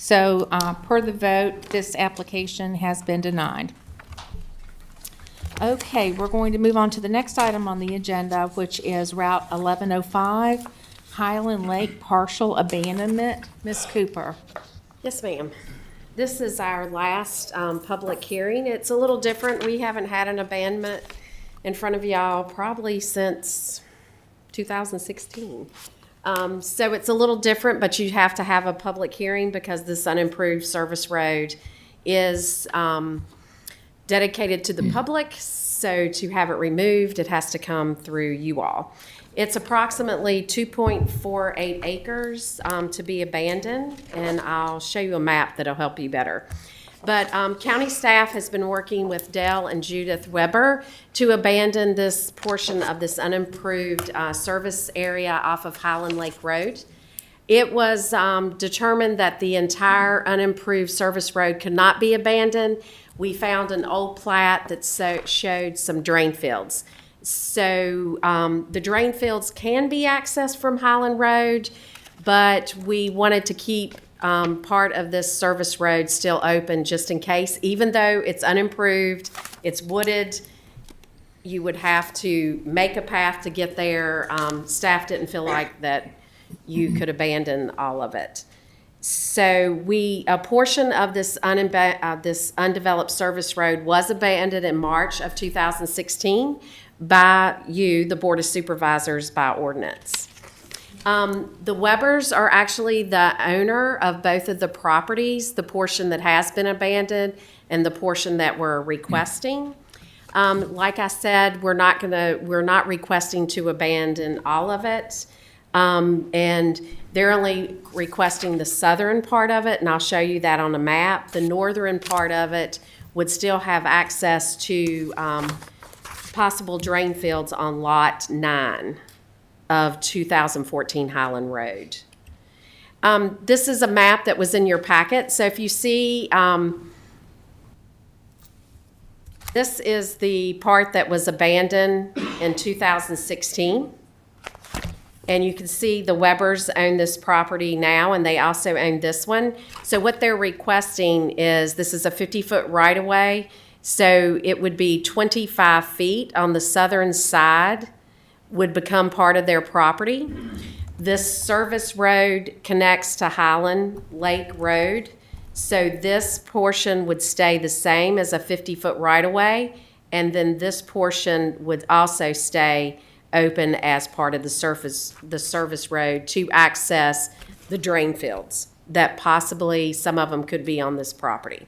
So, per the vote, this application has been denied. Okay, we're going to move on to the next item on the agenda, which is Route 1105, Highland Lake Partial Abandonment. Ms. Cooper? Yes, ma'am. This is our last public hearing. It's a little different. We haven't had an abandonment in front of y'all probably since 2016. So it's a little different, but you have to have a public hearing because this unimproved service road is dedicated to the public. So to have it removed, it has to come through you all. It's approximately 2.48 acres to be abandoned, and I'll show you a map that'll help you better. But county staff has been working with Dell and Judith Weber to abandon this portion of this unimproved service area off of Highland Lake Road. It was determined that the entire unimproved service road could not be abandoned. We found an old plat that showed some drain fields. So the drain fields can be accessed from Highland Road, but we wanted to keep part of this service road still open just in case. Even though it's unimproved, it's wooded, you would have to make a path to get there. Staff didn't feel like that you could abandon all of it. So a portion of this undeveloped service road was abandoned in March of 2016 by you, the Board of Supervisors, by ordinance. The Webers are actually the owner of both of the properties, the portion that has been abandoned and the portion that we're requesting. Like I said, we're not requesting to abandon all of it. And they're only requesting the southern part of it, and I'll show you that on a map. The northern part of it would still have access to possible drain fields on Lot 9 of 2014 Highland Road. This is a map that was in your packet. So if you see, this is the part that was abandoned in 2016. And you can see the Webbers own this property now, and they also own this one. So what they're requesting is, this is a 50-foot right-of-way. So it would be 25 feet on the southern side would become part of their property. This service road connects to Highland Lake Road. So this portion would stay the same as a 50-foot right-of-way. And then this portion would also stay open as part of the service road to access the drain fields that possibly some of them could be on this property.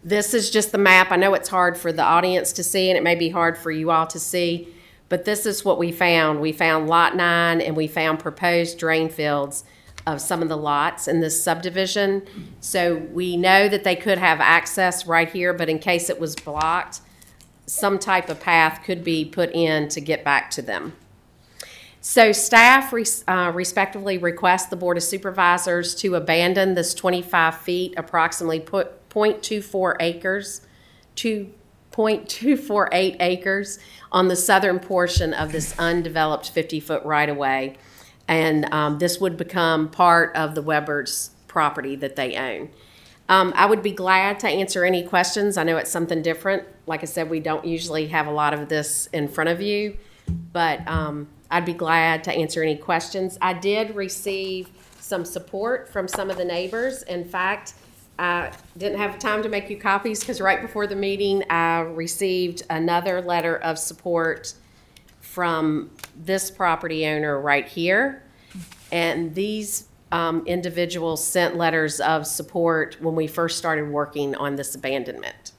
This is just the map. I know it's hard for the audience to see, and it may be hard for you all to see, but this is what we found. We found Lot 9, and we found proposed drain fields of some of the lots in this subdivision. So we know that they could have access right here, but in case it was blocked, some type of path could be put in to get back to them. So staff respectively request the Board of Supervisors to abandon this 25 feet, approximately 0.24 acres, 2.248 acres on the southern portion of this undeveloped 50-foot right-of-way. And this would become part of the Webbers property that they own. I would be glad to answer any questions. I know it's something different. Like I said, we don't usually have a lot of this in front of you, but I'd be glad to answer any questions. I did receive some support from some of the neighbors. In fact, I didn't have time to make you copies because right before the meeting, I received another letter of support from this property owner right here. And these individuals sent letters of support when we first started working on this abandonment.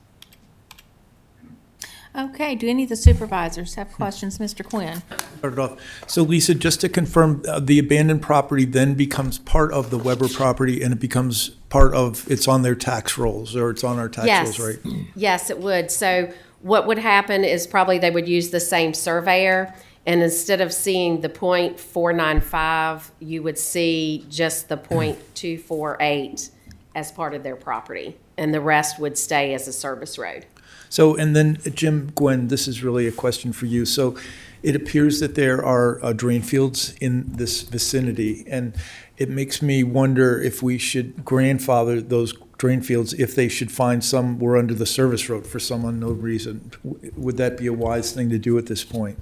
Okay, do any of the supervisors have questions? Mr. Quinn? Start it off. So Lisa, just to confirm, the abandoned property then becomes part of the Weber property and it becomes part of, it's on their tax rolls or it's on our tax rolls, right? Yes, it would. So what would happen is probably they would use the same surveyor, and instead of seeing the .495, you would see just the .248 as part of their property, and the rest would stay as a service road. So, and then Jim, Gwen, this is really a question for you. So it appears that there are drain fields in this vicinity, and it makes me wonder if we should grandfather those drain fields if they should find some were under the service road for some unknown reason. Would that be a wise thing to do at this point?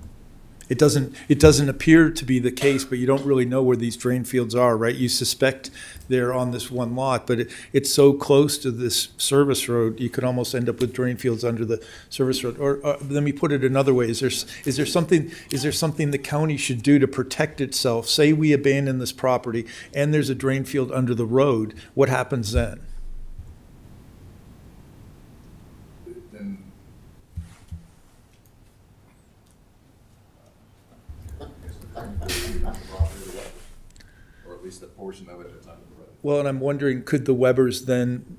It doesn't appear to be the case, but you don't really know where these drain fields are, right? You suspect they're on this one lot, but it's so close to this service road, you could almost end up with drain fields under the service road. Or let me put it another way: is there something the county should do to protect itself? Say we abandon this property and there's a drain field under the road. What happens then? Or at least a portion of it that's under the road. Well, and I'm wondering, could the Webbers then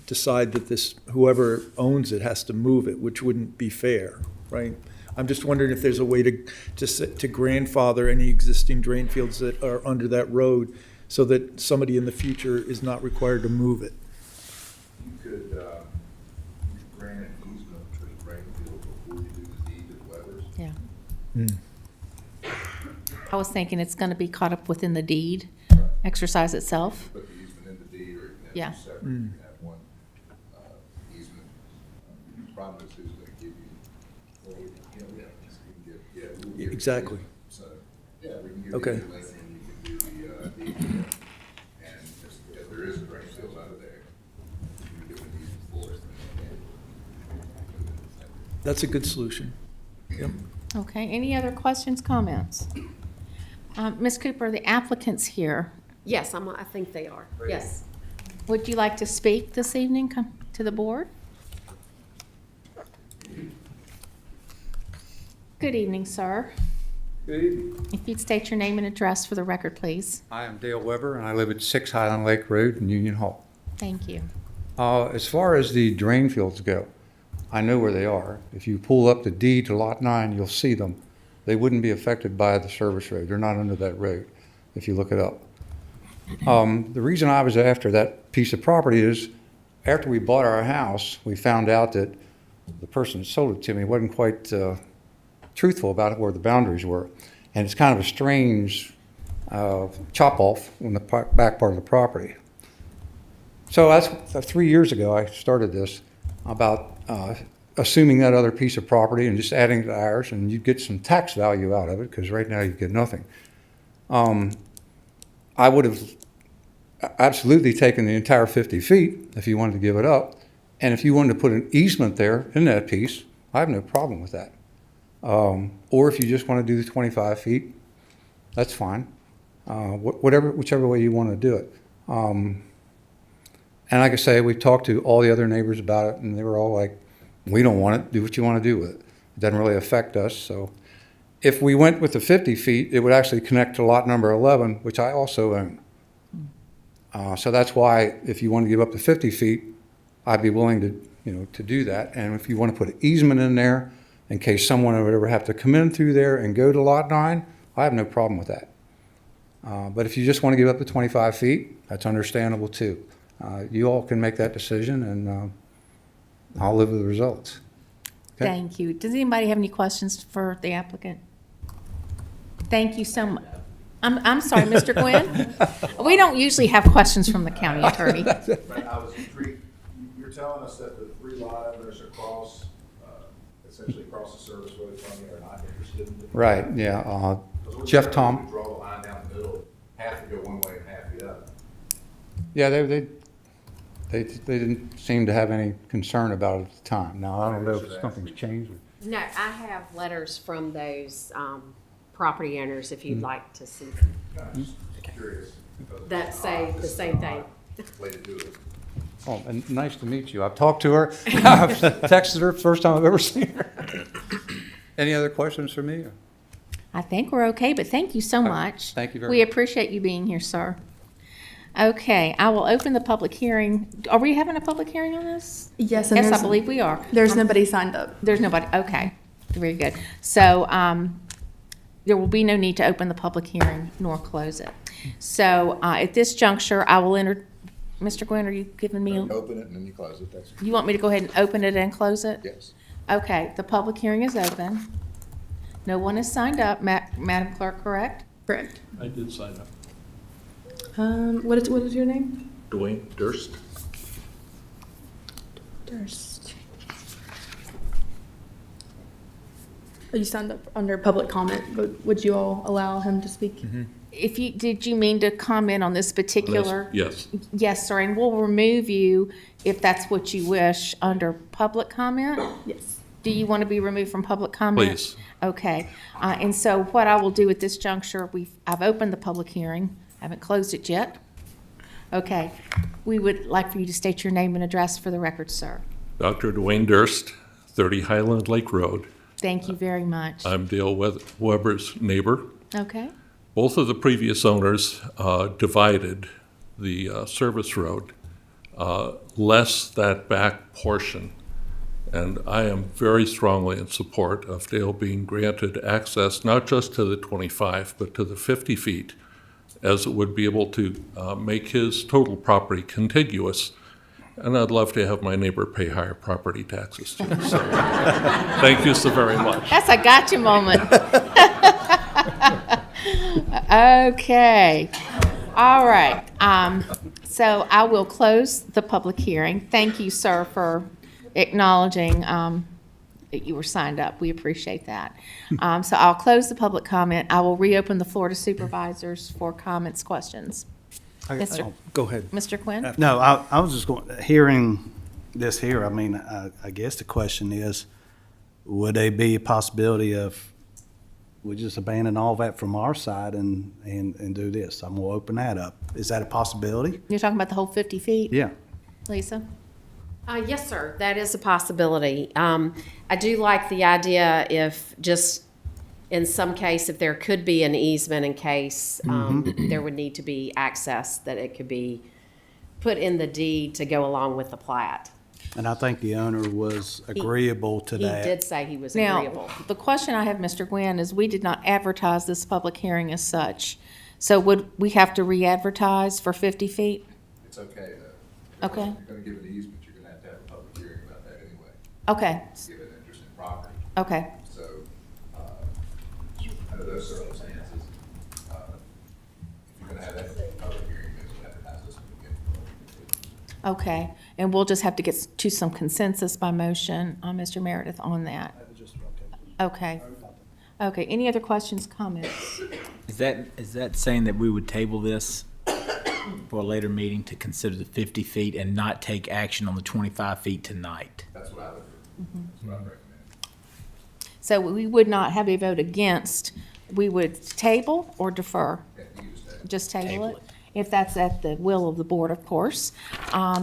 decide that whoever owns it has to move it, which wouldn't be fair, right? I'm just wondering if there's a way to grandfather any existing drain fields that are under that road so that somebody in the future is not required to move it. You could grant an easement to the drain field before you do the deed to the Webbers. Yeah. Hmm. I was thinking it's going to be caught up within the deed exercise itself. Put the easement in the deed, or you can have Yeah. two separate, you can have one easement. The problem is who's going to give you, well, you can get, we'll give Exactly. you, so, yeah, we can give Okay. you the link and you can do the deed. And if there is a drain field out of there, you can give an easement for it. That's a good solution. Yep. Okay, any other questions, comments? Ms. Cooper, the applicant's here. Yes, I think they are. Yes. Would you like to speak this evening to the board? Good evening, sir. Good evening. If you'd state your name and address for the record, please. I am Dale Weber, and I live at 6 Highland Lake Road in Union Hall. Thank you. As far as the drain fields go, I know where they are. If you pull up the deed to Lot 9, you'll see them. They wouldn't be affected by the service road. They're not under that road. if you look it up. The reason I was after that piece of property is, after we bought our house, we found out that the person that sold it to me wasn't quite truthful about where the boundaries were. And it's kind of a strange chop off on the back part of the property. So that's 3 years ago I started this about assuming that other piece of property and just adding it to ours, and you'd get some tax value out of it, because right now you get nothing. I would have absolutely taken the entire 50 feet if you wanted to give it up. And if you wanted to put an easement there in that piece, I have no problem with that. Or if you just want to do the 25 feet, that's fine. Whichever way you want to do it. And like I say, we talked to all the other neighbors about it, and they were all like, we don't want it, do what you want to do with it. It doesn't really affect us. So if we went with the 50 feet, it would actually connect to lot number 11, which I also own. So that's why if you want to give up the 50 feet, I'd be willing to do that. And if you want to put an easement in there, in case someone would ever have to come in through there and go to lot 9, I have no problem with that. But if you just want to give up the 25 feet, that's understandable too. You all can make that decision, and I'll live with the results. Okay? Thank you. Does anybody have any questions for the applicant? Thank you so much. I'm sorry, Mr. Gwynn? We don't usually have questions from the county attorney. I was intrigued. You're telling us that the 3 lot owners across, essentially across the service road from you are not interested in it? Right, yeah. Jeff Tom. Draw the line down the middle, half to go one way and half the other. Yeah, they didn't seem to have any concern about it at the time. Now, I don't know if something's changed. No, I have letters from those property owners if you'd like to see them. I'm just curious. That say the same thing. Way to do it. Oh, and nice to meet you. I've talked to her. I've texted her, first time I've ever seen her. Any other questions for me? I think we're okay, but thank you so much. Thank you very We much. appreciate you being here, sir. Okay, I will open the public hearing. Are we having a public hearing on this? Yes, and Yes, I there's- believe we are. There's nobody signed up. There's nobody, okay, very good. So, there will be no need to open the public hearing nor close it. So, at this juncture, I will Mr. Gwynn, are you giving me? Open it and then you close it. That's You want me to go ahead and open it and close it? yes. Okay, the public hearing is open. No one has signed up, Madam Clerk, correct? Correct. I did sign up. What is your name? Dwayne Durst. Durst. You signed up under public comment, but would you all allow him to speak? Did you mean to comment on this particular? Yes. Yes, sir, and we'll remove you if that's what you wish under public comment? Yes. Do you want to be removed from public comment? Please. Okay, and so what I will do at this juncture, I've opened the public hearing, haven't closed it yet. Okay, we would like for you to state your name and address for the record, sir. Dr. Dwayne Durst, 30 Highland Lake Road. Thank you very much. I'm Dale Weber's neighbor. Okay, Both of the previous owners divided the service road, less that back portion. And I am very strongly in support of Dale being granted access not just to the 25, but to the 50 feet, as it would be able to make his total property contiguous. And I'd love to have my neighbor pay higher property taxes too. So, thank you so very much. that's a gotcha moment. Okay, all right. So I will close the public hearing. Thank you, sir, for acknowledging that you were signed up. We appreciate that. So I'll close the public comment. I will reopen the floor to supervisors for comments, questions. Mr. Go ahead. Mr. Quinn? No, I was just hearing this here, I mean, I guess the question is, would there be a possibility of, we just abandon all that from our side and do this? I'm gonna open that up. Is that a possibility? You're talking about the whole 50 feet? Yeah. Lisa? Yes, sir, that is a possibility. I do like the idea if just, in some case, if there could be an easement in case there would need to be access, that it could be put in the deed to go along with the plat. And I think the owner was agreeable to that. He did say he was Now, agreeable. the question I have, Mr. Gwynn, is we did not advertise this public hearing as such. So would we have to re-advertise for 50 feet? It's okay though. Okay. If you're gonna give an easement, you're gonna have to have a public hearing about that anyway. Okay, Give an interest in property. okay, So, under those circumstances, if you're gonna have that public hearing, then you'll advertise this one again. okay. And we'll just have to get to some consensus by motion on Mr. Meredith on that. Okay. Okay, any other questions, comments? Is that saying that we would table this for a later meeting to consider the 50 feet and not take action on the 25 feet tonight? That's what I would do. That's what I recommend. So we would not have a vote against, we would table or defer? Just table it? If that's at the will of the board, of course.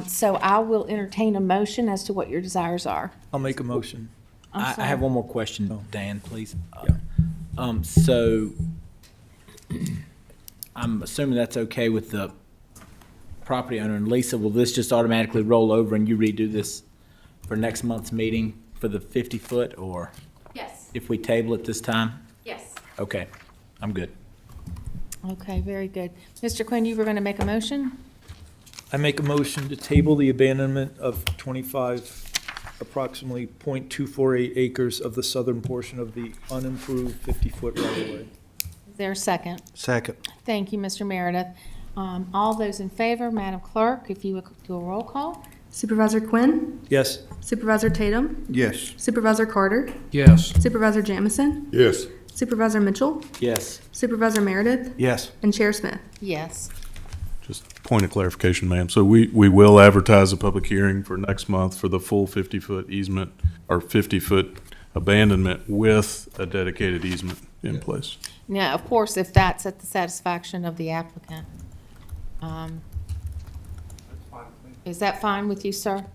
So I will entertain a motion as to what your desires are. I'll make a motion. I'm I have sorry. one more question, Dan, please. So I'm assuming that's okay with the property owner. And Lisa, will this just automatically roll over and you redo this for next month's meeting for the 50-foot, or Yes, if we table it this time? yes. Okay, I'm good. Okay, very good. Mr. Quinn, you were going to make a motion? I make a motion to table the abandonment of 25, approximately .248 acres of the southern portion of the unimproved 50-foot right-of-way. Is there a second? Second. Thank you, Mr. Meredith. All those in favor, Madam Clerk, if you would do a roll call? Supervisor Quinn? Yes. Supervisor Tatum? Yes. Supervisor Carter? Yes. Supervisor Jamison? Yes. Supervisor Mitchell? Yes. Supervisor Meredith? Yes. And Chair Smith? Yes. Just point of clarification, ma'am. So we will advertise a public hearing for next month for the full 50-foot easement or 50-foot abandonment with a dedicated easement in place. Now, of course, if that's at the satisfaction of the applicant. Is that fine with you, sir?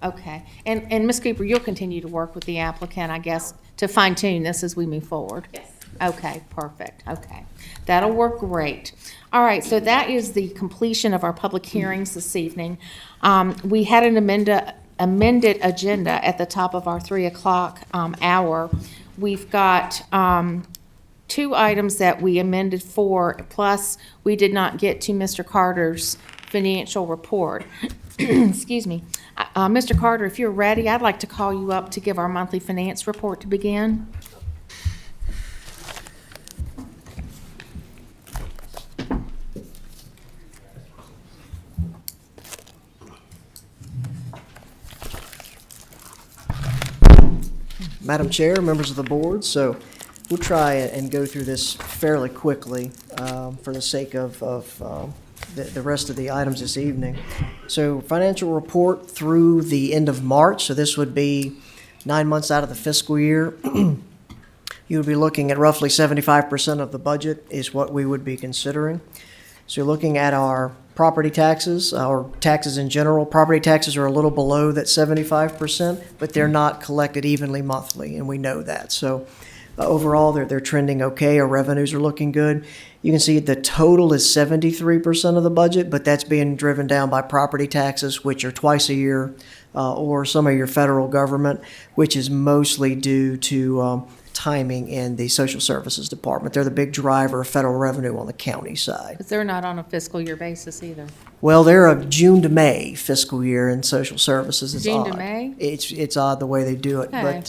Okay. And Ms. Cooper, you'll continue to work with the applicant, I guess, to fine tune this as we move forward? Yes. Okay, perfect. Okay. That'll work great. All right, so that is the completion of our public hearings this evening. We had an amended agenda at the top of our 3 o'clock hour. We've got 2 items that we amended for, plus we did not get to Mr. Carter's financial report. Excuse me. Mr. Carter, if you're ready, I'd like to call you up to give our monthly finance report to begin. Madam Chair, members of the board, so we'll try and go through this fairly quickly for the sake of the rest of the items this evening. So financial report through the end of March, so this would be 9 months out of the fiscal year. You would be looking at roughly 75% of the budget is what we would be considering. So you're looking at our property taxes, or taxes in general. Property taxes are a little below that 75%, but they're not collected evenly monthly, and we know that. So overall, they're trending okay. Our revenues are looking good. You can see the total is 73% of the budget, but that's being driven down by property taxes, which are twice a year, or some of your federal government, which is mostly due to timing in the social services department. They're the big driver of federal revenue on the county side. Because they're not on a fiscal year basis either. Well, they're a June to May fiscal year in social services. It's June odd. to May? It's odd the way they do it, Okay.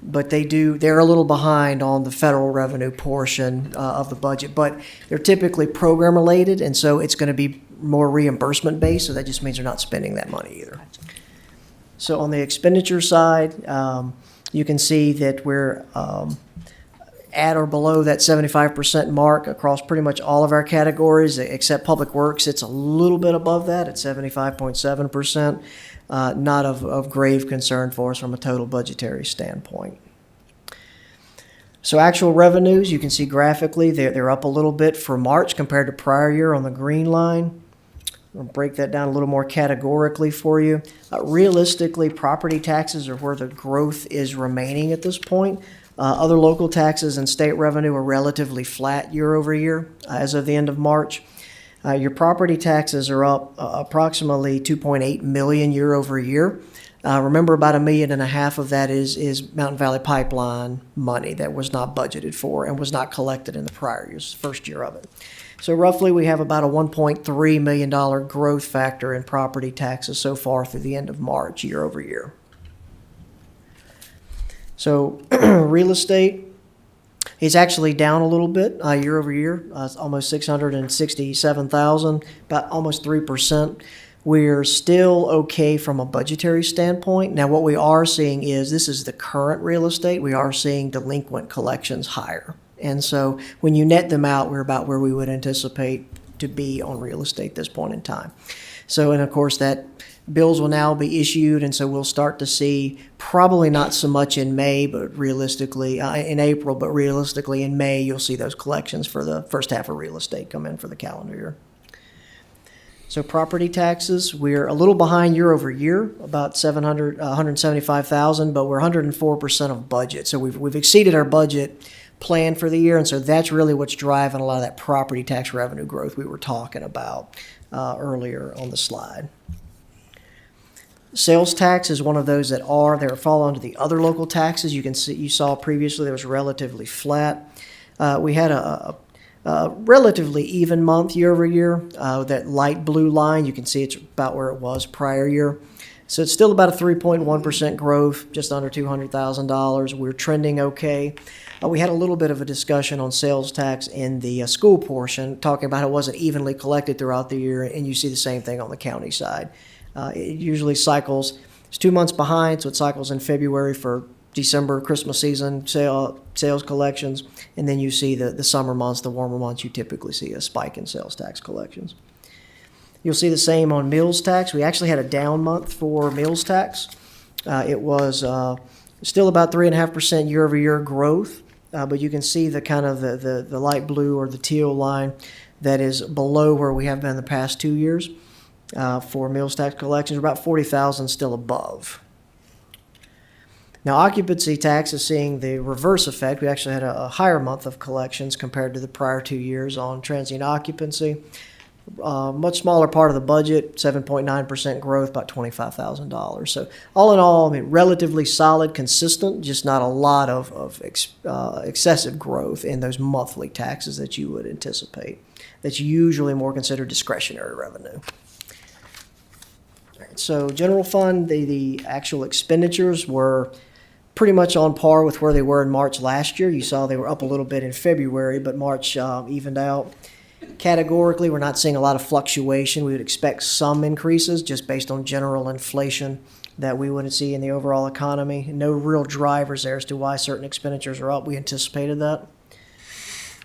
but Okay. they're a little behind on the federal revenue portion of the budget, but they're typically program related, and so it's going to be more reimbursement based, so that just means they're not spending that money either. So on the expenditure side, you can see that we're at or below that 75% mark across pretty much all of our categories, except Public Works. It's a little bit above that at 75.7%. Not of grave concern for us from a total budgetary standpoint. So actual revenues, you can see graphically, they're up a little bit for March compared to prior year on the green line. I'll break that down a little more categorically for you. Realistically, property taxes are where the growth is remaining at this point. Other local taxes and state revenue are relatively flat year over year as of the end of March. Your property taxes are up approximately $2.8 million year over year. Remember, about $1.5 million of that is Mountain Valley Pipeline money that was not budgeted for and was not collected in the prior year's first year of it. So roughly, we have about a $1.3 million growth factor in property taxes so far through the end of March, year over year. So real estate is actually down a little bit year over year. It's almost 667,000, about almost 3%. We're still okay from a budgetary standpoint. Now, what we are seeing is, this is the current real estate, we are seeing delinquent collections higher. And so when you net them out, we're about where we would anticipate to be on real estate at this point in time. So, and of course, that bills will now be issued, and so we'll start to see, probably not so much in May, but realistically, in April, but realistically in May, you'll see those collections for the first half of real estate come in for the calendar year. So property taxes, we're a little behind year over year, about 175,000, but we're 104% of budget. So we've exceeded our budget plan for the year, and so that's really what's driving a lot of that property tax revenue growth we were talking about earlier on the slide. Sales tax is one of those that fall under the other local taxes. You can see, you saw previously, there was relatively flat. We had a relatively even month year over year. That light blue line, you can see it's about where it was prior year. So it's still about a 3.1% growth, just under $200,000. We're trending okay. We had a little bit of a discussion on sales tax in the school portion, talking about how it wasn't evenly collected throughout the year, and you see the same thing on the county side. It usually cycles, it's 2 months behind, so it cycles in February for December, Christmas season, sales collections, and then you see the summer months, the warmer months, you typically see a spike in sales tax collections. You'll see the same on meals tax. We actually had a down month for meals tax. It was still about 3.5% year over year growth, but you can see the kind of the light blue or the teal line that is below where we have been in the past 2 years for meals tax collections. About 40,000 still above. Now, occupancy tax is seeing the reverse effect. We actually had a higher month of collections compared to the prior 2 years on transient occupancy. Much smaller part of the budget, 7.9% growth, about $25,000. So all in all, I mean, relatively solid, consistent, just not a lot of excessive growth in those monthly taxes that you would anticipate. That's usually more considered discretionary revenue. All right, so general fund, the actual expenditures were pretty much on par with where they were in March last year. You saw they were up a little bit in February, but March evened out. Categorically, we're not seeing a lot of fluctuation. We would expect some increases just based on general inflation that we wouldn't see in the overall economy. No real drivers there as to why certain expenditures are up. We anticipated that.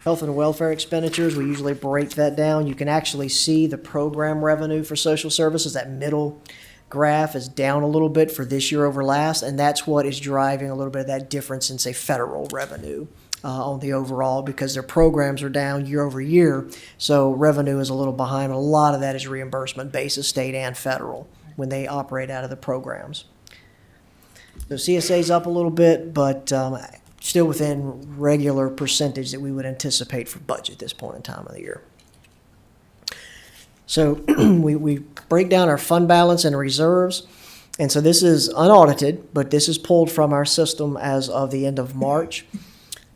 Health and welfare expenditures, we usually break that down. You can actually see the program revenue for social services. That middle graph is down a little bit for this year over last, and that's what is driving a little bit of that difference in, say, federal revenue on the overall, because their programs are down year over year, so revenue is a little behind. A lot of that is reimbursement basis, state and federal, when they operate out of the programs. So CSA's up a little bit, but still within regular percentage that we would anticipate for budget at this point in time of the year. So we break down our fund balance and reserves. And so this is unaudited, but this is pulled from our system as of the end of March.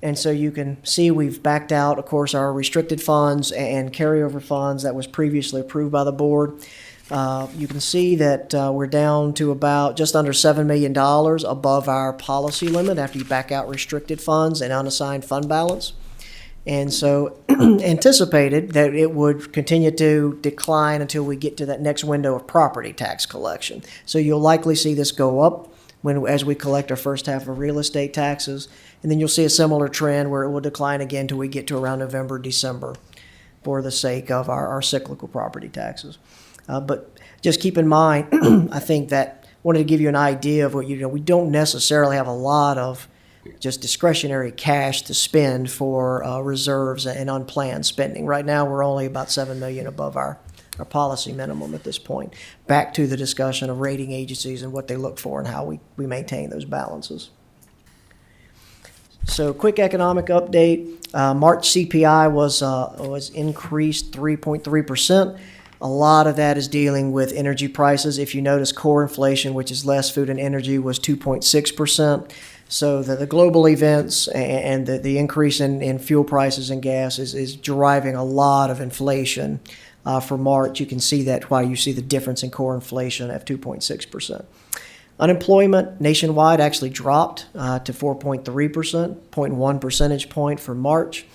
And so you can see we've backed out, of course, our restricted funds and carryover funds that was previously approved by the board. You can see that we're down to about just under $7 million above our policy limit after you back out restricted funds and unassigned fund balance. And so anticipated that it would continue to decline until we get to that next window of property tax collection. So you'll likely see this go up as we collect our first half of real estate taxes. And then you'll see a similar trend where it will decline again until we get to around November, December for the sake of our cyclical property taxes. But just keep in mind, I think that wanted to give you an idea of what we don't necessarily have a lot of just discretionary cash to spend for reserves and unplanned spending. Right now, we're only about $7 million above our policy minimum at this point. Back to the discussion of rating agencies and what they look for and how we maintain those balances. So quick economic update. March CPI was increased 3.3%. A lot of that is dealing with energy prices. If you notice, core inflation, which is less food and energy, was 2.6%. So the global events and the increase in fuel prices and gas is driving a lot of inflation. For March, you can see that why you see the difference in core inflation at 2.6%. Unemployment nationwide actually dropped to 4.3%, 0.1 percentage point for March.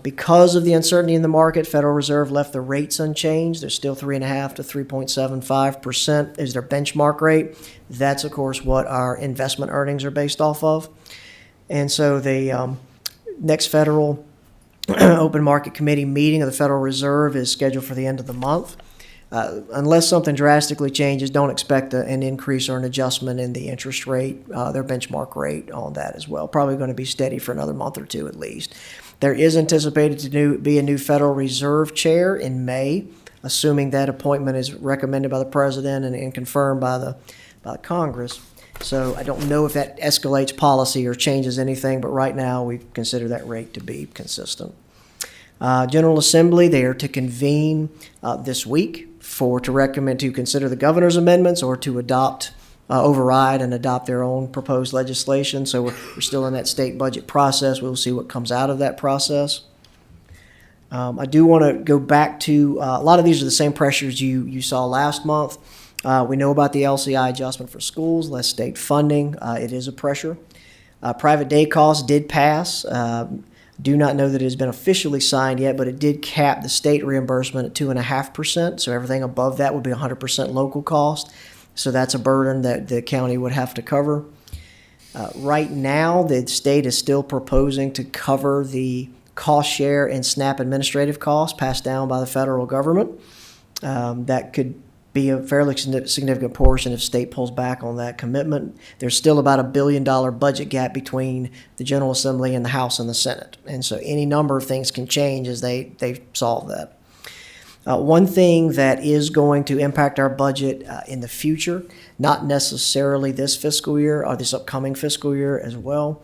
Because of the uncertainty in the market, Federal Reserve left the rates unchanged. They're still 3.5 to 3.75% is their benchmark rate. That's, of course, what our investment earnings are based off of. And so the next Federal Open Market Committee meeting of the Federal Reserve is scheduled for the end of the month. Unless something drastically changes, don't expect an increase or an adjustment in the interest rate, their benchmark rate on that as well. Probably going to be steady for another month or two at least. There is anticipated to be a new Federal Reserve chair in May, assuming that appointment is recommended by the President and confirmed by Congress. So I don't know if that escalates policy or changes anything, but right now we consider that rate to be consistent. General Assembly, they are to convene this week to consider the governor's amendments or to override and adopt their own proposed legislation. So we're still in that state budget process. We'll see what comes out of that process. I do want to go back to a lot of these are the same pressures you saw last month. We know about the LCI adjustment for schools, less state funding. It is a pressure. Private day costs did pass. Do not know that it has been officially signed yet, but it did cap the state reimbursement at 2.5%. So everything above that would be 100% local cost. So that's a burden that the county would have to cover. Right now, the state is still proposing to cover the cost share and SNAP administrative costs passed down by the federal government. That could be a fairly significant portion if state pulls back on that commitment. There's still about $1 billion budget gap between the General Assembly and the House and the Senate. And so any number of things can change as they solve that. One thing that is going to impact our budget in the future, not necessarily this fiscal year or this upcoming fiscal year as well,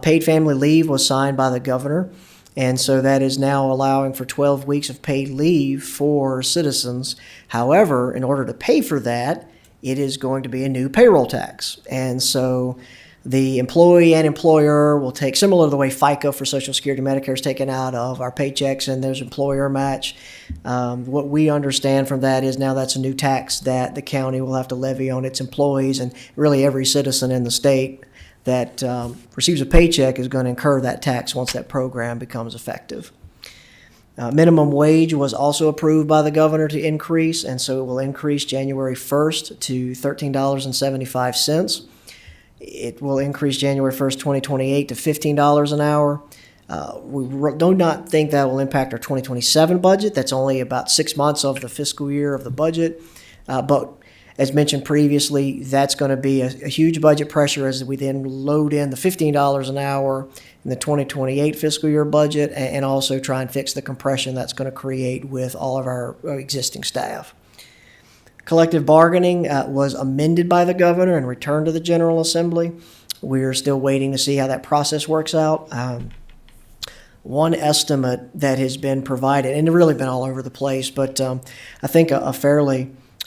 paid family leave was signed by the governor. And so that is now allowing for 12 weeks of paid leave for citizens. However, in order to pay for that, it is going to be a new payroll tax. And so the employee and employer will take, similar to the way FICA for Social Security, Medicare is taken out of our paychecks and there's employer match. What we understand from that is now that's a new tax that the county will have to levy on its employees, and really every citizen in the state that receives a paycheck is going to incur that tax once that program becomes effective. Minimum wage was also approved by the governor to increase, and so it will increase January 1st to $13.75. It will increase January 1st, 2028 to $15 an hour. We do not think that will impact our 2027 budget. That's only about 6 months of the fiscal year of the budget. But as mentioned previously, that's going to be a huge budget pressure as we then load in the $15 an hour in the 2028 fiscal year budget and also try and fix the compression that's going to create with all of our existing staff. Collective bargaining was amended by the governor and returned to the General Assembly. We're still waiting to see how that process works out. One estimate that has been provided, and it's really been all over the place, but I think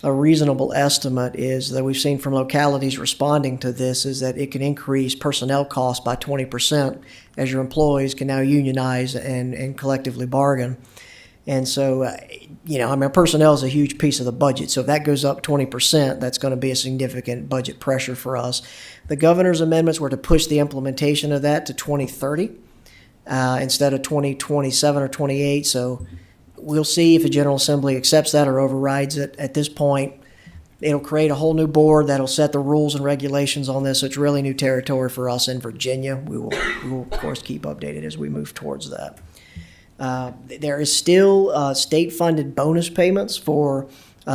a reasonable estimate is that we've seen from localities responding to this is that it can increase personnel costs by 20% as your employees can now unionize and collectively bargain. And so, personnel is a huge piece of the budget. So if that goes up 20%, that's going to be a significant budget pressure for us. The governor's amendments were to push the implementation of that to 2030 instead of 2027 or 28. So we'll see if the General Assembly accepts that or overrides it. At this point, it'll create a whole new board that'll set the rules and regulations on this. So it's really new territory for us in Virginia. We will of course, keep updated as we move towards that. There is still state-funded bonus payments for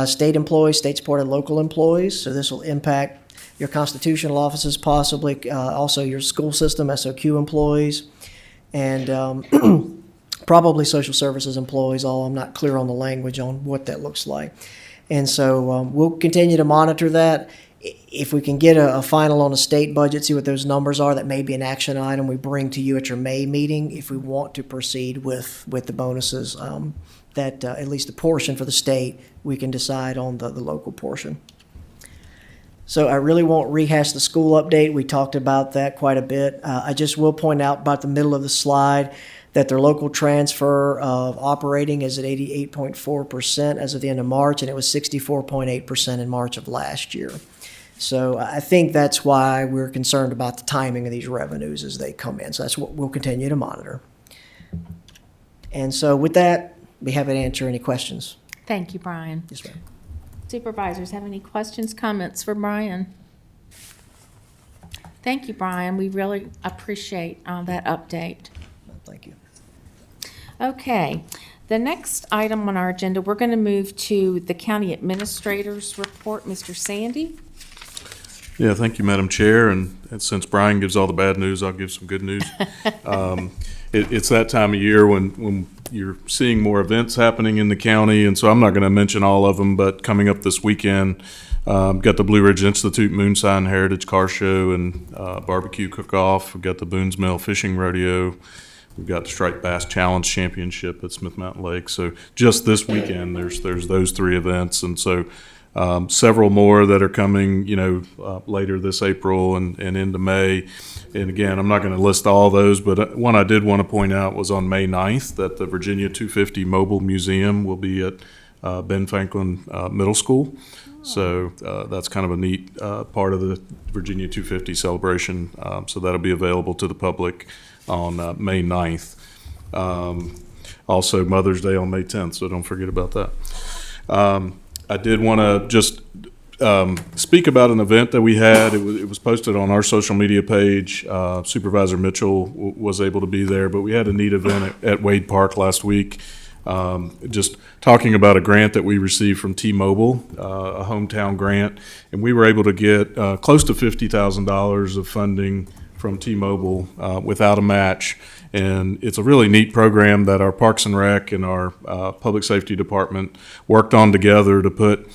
state employees, state-supported local employees. So this will impact your constitutional offices, possibly also your school system, SOQ employees, and probably social services employees, although I'm not clear on the language on what that looks like. And so we'll continue to monitor that. If we can get a final on a state budget, see what those numbers are, that may be an action item we bring to you at your May meeting if we want to proceed with the bonuses that at least a portion for the state, we can decide on the local portion. So I really won't rehash the school update. We talked about that quite a bit. I just will point out about the middle of the slide that their local transfer of operating is at 88.4% as of the end of March, and it was 64.8% in March of last year. So I think that's why we're concerned about the timing of these revenues as they come in. So that's what we'll continue to monitor. And so with that, be happy to answer any questions. Thank you, Brian. Yes, ma'am. Supervisors have any questions, comments for Brian? Thank you, Brian. We really appreciate that update. Thank you. Okay, the next item on our agenda, we're going to move to the county administrator's report. Mr. Sandy? Yeah, thank you, Madam Chair, and since Brian gives all the bad news, I'll give some good news. It's that time of year when you're seeing more events happening in the county, and so I'm not going to mention all of them, but coming up this weekend, got the Blue Ridge Institute Moonsign Heritage Car Show and Barbecue Cook-Off. We've got the Boone's Mill Fishing Rodeo. We've got the Striped Bass Challenge Championship at Smith Mountain Lake. So just this weekend, there's those three events, and so several more that are coming, later this April and into May. And again, I'm not going to list all those, but one I did want to point out was on May 9th that the Virginia 250 Mobile Museum will be at Ben Franklin Middle School. So that's kind of a neat part of the Virginia 250 celebration. So that'll be available to the public on May 9th. Also Mother's Day on May 10th, so don't forget about that. I did want to just speak about an event that we had. It was posted on our social media page. Supervisor Mitchell was able to be there, but we had a neat event at Wade Park last week. Just talking about a grant that we received from T-Mobile, a hometown grant, and we were able to get close to $50,000 of funding from T-Mobile without a match. And it's a really neat program that our Parks and Rec and our Public Safety Department worked on together to put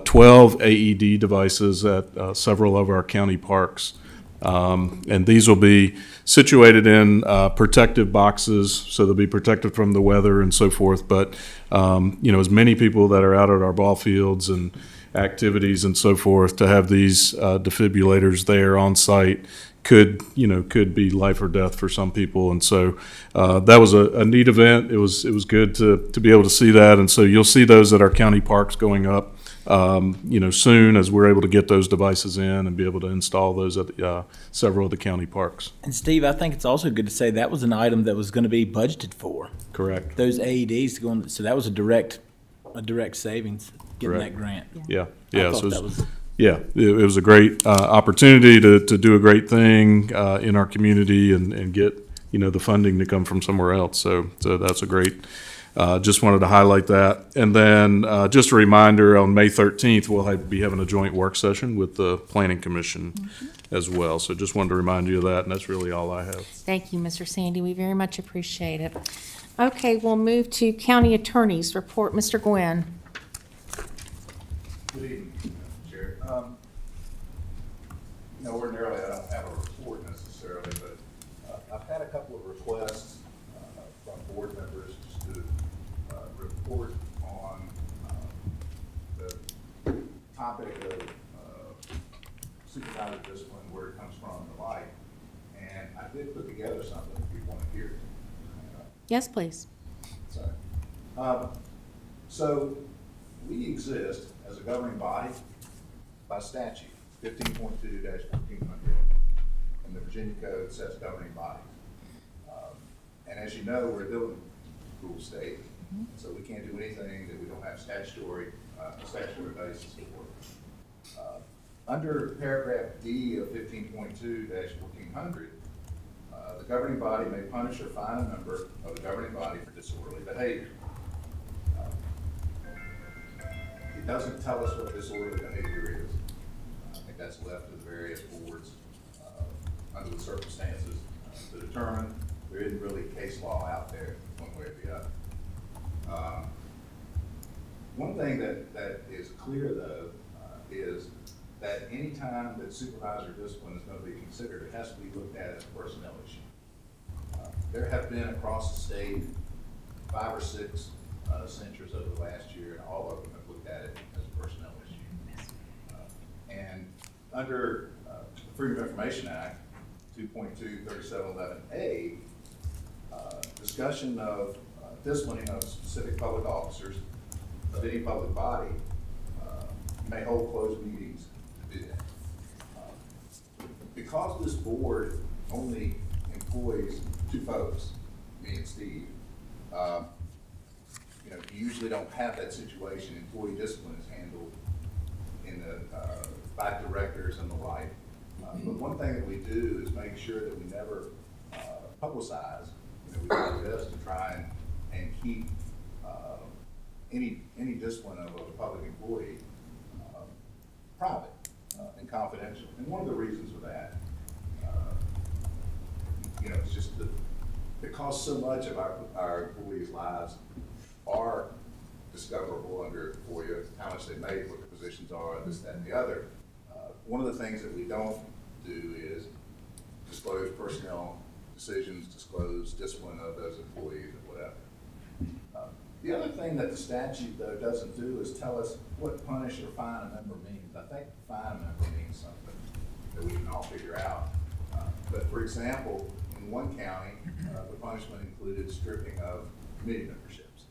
12 AED devices at several of our county parks. And these will be situated in protective boxes, so they'll be protected from the weather and so forth. But, as many people that are out at our ball fields and activities and so forth, to have these defibrillators there on site could be life or death for some people. And so that was a neat event. It was good to be able to see that. And so you'll see those at our county parks going up, soon as we're able to get those devices in and be able to install those at several of the county parks. And Steve, I think it's also good to say that was an item that was going to be budgeted for. Correct. Those AEDs going, so that was a direct savings getting Correct. that grant. Yeah. I thought that was. Yeah, it was a great opportunity to do a great thing in our community and get the funding to come from somewhere else. So that's a great. Just wanted to highlight that, and then just a reminder: on May 13th, we'll be having a joint work session with the Planning Commission as well. So just wanted to remind you of that, and that's really all I have. Thank you, Mr. Sandy. We very much appreciate it. Okay, we'll move to County Attorney's report. Mr. Gwynn. Good evening, Chair. Ordinarily I don't have a report necessarily, but I've had a couple of requests from board members just to report on the topic of supervisor discipline, where it comes from and the like. And I did put together something if you want to hear it. Yes, please. Sorry. So we exist as a governing body by statute, 15.2-1400, and the Virginia Code sets governing bodies. And as you know, we're a building rule state, so we can't do anything that we don't have statutory basis for. Under paragraph D of 15.2-1400, the governing body may punish or fine a member of the governing body for disorderly behavior. It doesn't tell us what disorderly behavior is. I think that's left to the various boards under the circumstances to determine. There isn't really case law out there one way or the other. One thing that is clear, though, is that any time that supervisor discipline is going to be considered, it has to be looked at as a personnel issue. There have been across the state 5 or 6 censures over the last year, and all of them have looked at it as a personnel issue. And under the Freedom of Information Act, 2.23711A, discussion of disciplining of specific public officers of any public body may hold closed meetings to do that. Because this board only employs two folks, me and Steve, you usually don't have that situation. Employee discipline is handled in the by directors and the like. But one thing that we do is make sure that we never publicize. We do our best to try and keep any discipline of a public employee private and confidential. And one of the reasons for that, it's just that because so much of our employees' lives are discoverable under FOIA, how much they make, what the positions are, this, that, and the other. One of the things that we don't do is disclose personnel decisions, disclose discipline of those employees or whatever. The other thing that the statute, though, doesn't do is tell us what punish or fine a member means. I think fine a member means something that we can all figure out. But for example, in one county, the punishment included stripping of committee memberships.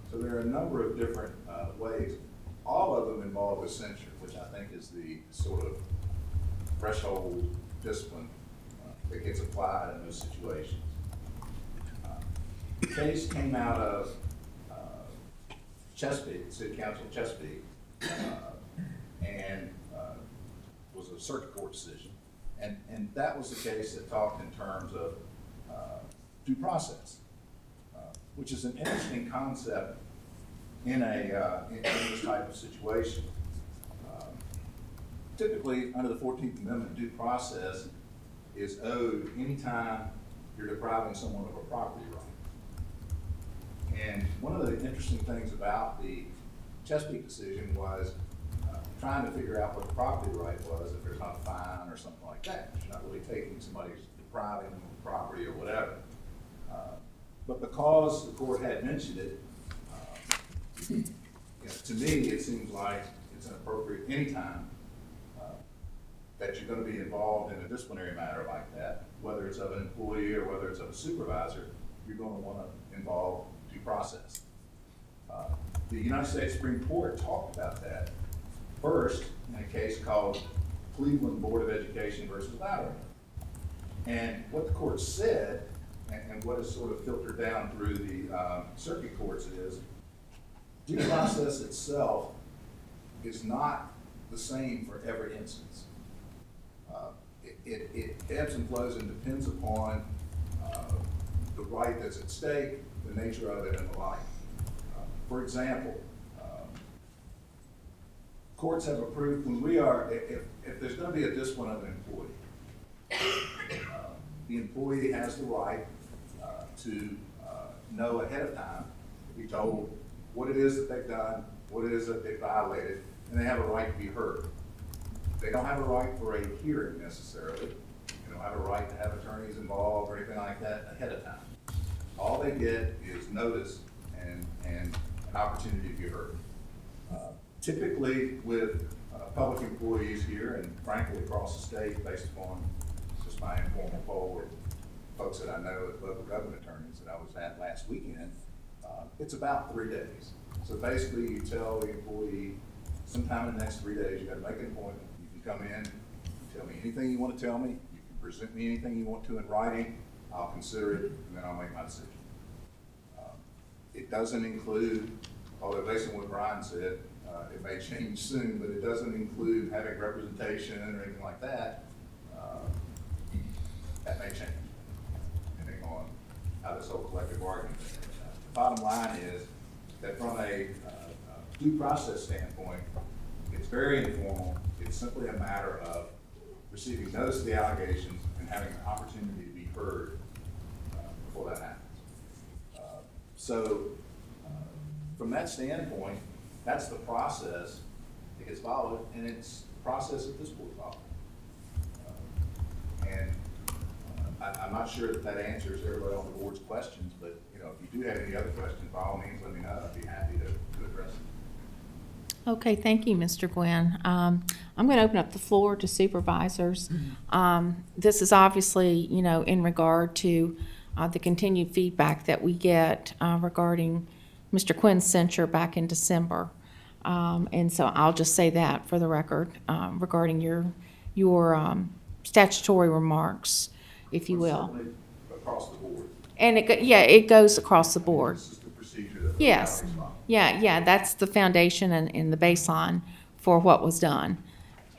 So there are a number of different ways. All of them involve a censure, which I think is the sort of threshold discipline that gets applied in those situations. The case came out of Chesapeake, City Council of Chesapeake, and was a circuit court decision. And that was the case that talked in terms of due process, which is an interesting concept in this type of situation. Typically, under the 14th Amendment, due process is owed anytime you're depriving someone of a property right. And one of the interesting things about the Chesapeake decision was trying to figure out what the property right was if there's not a fine or something like that. You're not really taking somebody's depriving them of property or whatever. But because the court had mentioned it, to me, it seems like it's inappropriate anytime that you're going to be involved in a disciplinary matter like that, whether it's of an employee or whether it's of a supervisor, you're going to want to involve due process. The United States Supreme Court talked about that first in a case called Cleveland Board of Education versus Lowry. And what the court said, and what is sort of filtered down through the circuit courts is, due process itself is not the same for every instance. It ebbs and flows and depends upon the right that's at stake, the nature of it, and the like. For example, courts have approved when we are, if there's going to be a discipline of an employee, the employee has the right to know ahead of time, be told what it is that they've done, what it is that they violated, and they have a right to be heard. They don't have a right for a hearing necessarily. They don't have a right to have attorneys involved or anything like that ahead of time. All they get is notice and an opportunity to be heard. Typically with public employees here and frankly across the state, based upon just my informal poll with folks that I know at local government attorneys that I was at last weekend, it's about 3 days. So basically you tell the employee sometime in the next 3 days you got to make an appointment. You can come in, tell me anything you want to tell me, you can present me anything you want to in writing, I'll consider it, and then I'll make my decision. It doesn't include, although based on what Brian said, it may change soon, but it doesn't include having representation or anything like that. That may change, depending on how this whole collective bargaining thing is. The bottom line is that from a due process standpoint, it's very informal. It's simply a matter of receiving notice of the allegations and having an opportunity to be heard before that happens. So from that standpoint, that's the process that gets followed, and it's the process that this board followed. And I'm not sure that that answers everybody on the board's questions, but, you know, if you do have any other questions, by all means, let me know. I'd be happy to address them. Okay, thank you, Mr. Gwynn. I'm going to open up the floor to supervisors. This is obviously, you know, in regard to the continued feedback that we get regarding Mr. Quinn's censure back in December. And so I'll just say that for the record regarding your statutory remarks, if you will. Certainly across the board. And it goes across the board. This is the procedure that. Yes. Yeah, that's the foundation and the baseline for what was done.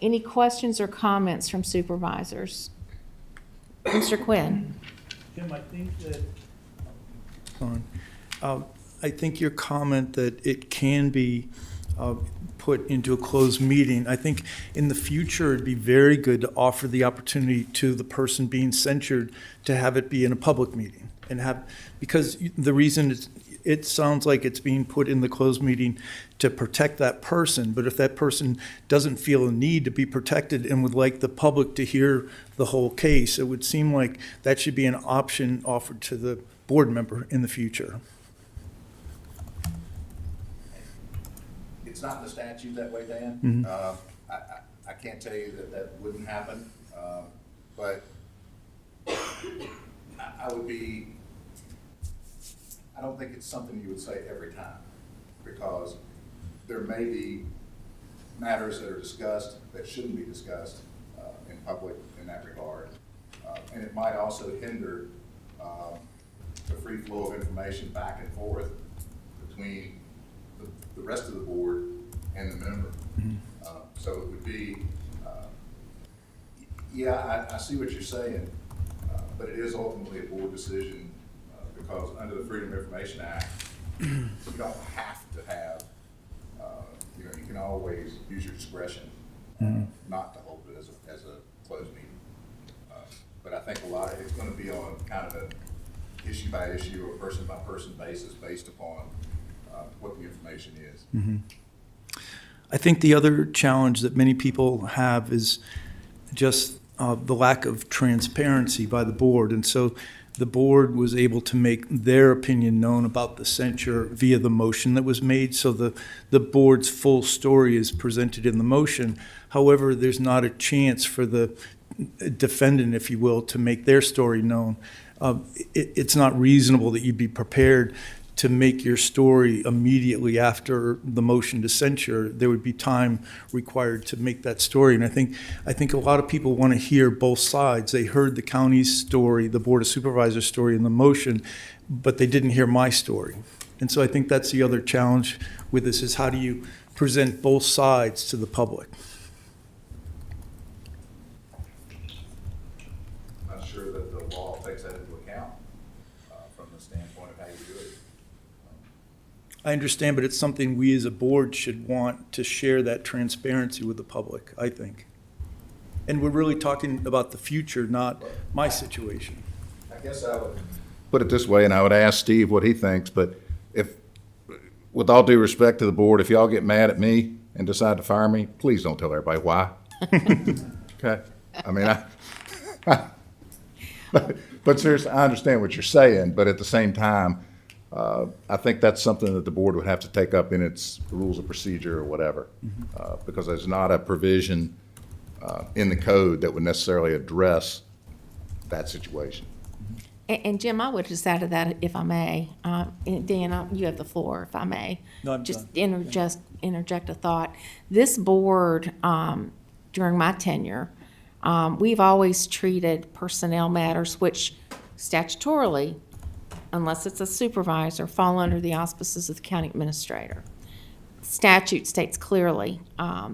Any questions or comments from supervisors? Mr. Quinn? Tim, I think that, I think your comment that it can be put into a closed meeting, I think in the future, it'd be very good to offer the opportunity to the person being censured to have it be in a public meeting and because the reason it sounds like it's being put in the closed meeting to protect that person, but if that person doesn't feel a need to be protected and would like the public to hear the whole case, it would seem like that should be an option offered to the board member in the future. It's not in the statute that way, Dan. I can't tell you that that wouldn't happen, but I would be, I don't think it's something you would say every time, because there may be matters that are discussed that shouldn't be discussed in public in that regard. And it might also hinder the free flow of information back and forth between the rest of the board and the member. So it would be, yeah, I see what you're saying, but it is ultimately a board decision because under the Freedom of Information Act, you don't have to have, you know, you can always use your discretion not to hold it as a closed meeting. But I think a lot of it's going to be on kind of an issue by issue or person by person basis based upon what the information is. I think the other challenge that many people have is just the lack of transparency by the board. And so the board was able to make their opinion known about the censure via the motion that was made. So the board's full story is presented in the motion. However, there's not a chance for the defendant, if you will, to make their story known. It's not reasonable that you'd be prepared to make your story immediately after the motion to censure. There would be time required to make that story. And I think a lot of people want to hear both sides. They heard the county's story, the Board of Supervisors story in the motion, but they didn't hear my story. And so I think that's the other challenge with this is how do you present both sides to the public? I'm not sure that the law takes that into account from the standpoint of how you do it. I understand, but it's something we as a board should want to share that transparency with the public, I think. And we're really talking about the future, not my situation. I guess I would put it this way, and I would ask Steve what he thinks, but if, with all due respect to the board, if y'all get mad at me and decide to fire me, please don't tell everybody why. Okay? I mean, but seriously, I understand what you're saying, but at the same time, I think that's something that the board would have to take up in its rules of procedure or whatever, because there's not a provision in the code that would necessarily address that situation. And Jim, I would just add to that, if I may. And Dan, you have the floor, if I may. No, I'm just done. interject a thought. This board, during my tenure, we've always treated personnel matters, which statutorily, unless it's a supervisor, fall under the auspices of the county administrator. Statute states clearly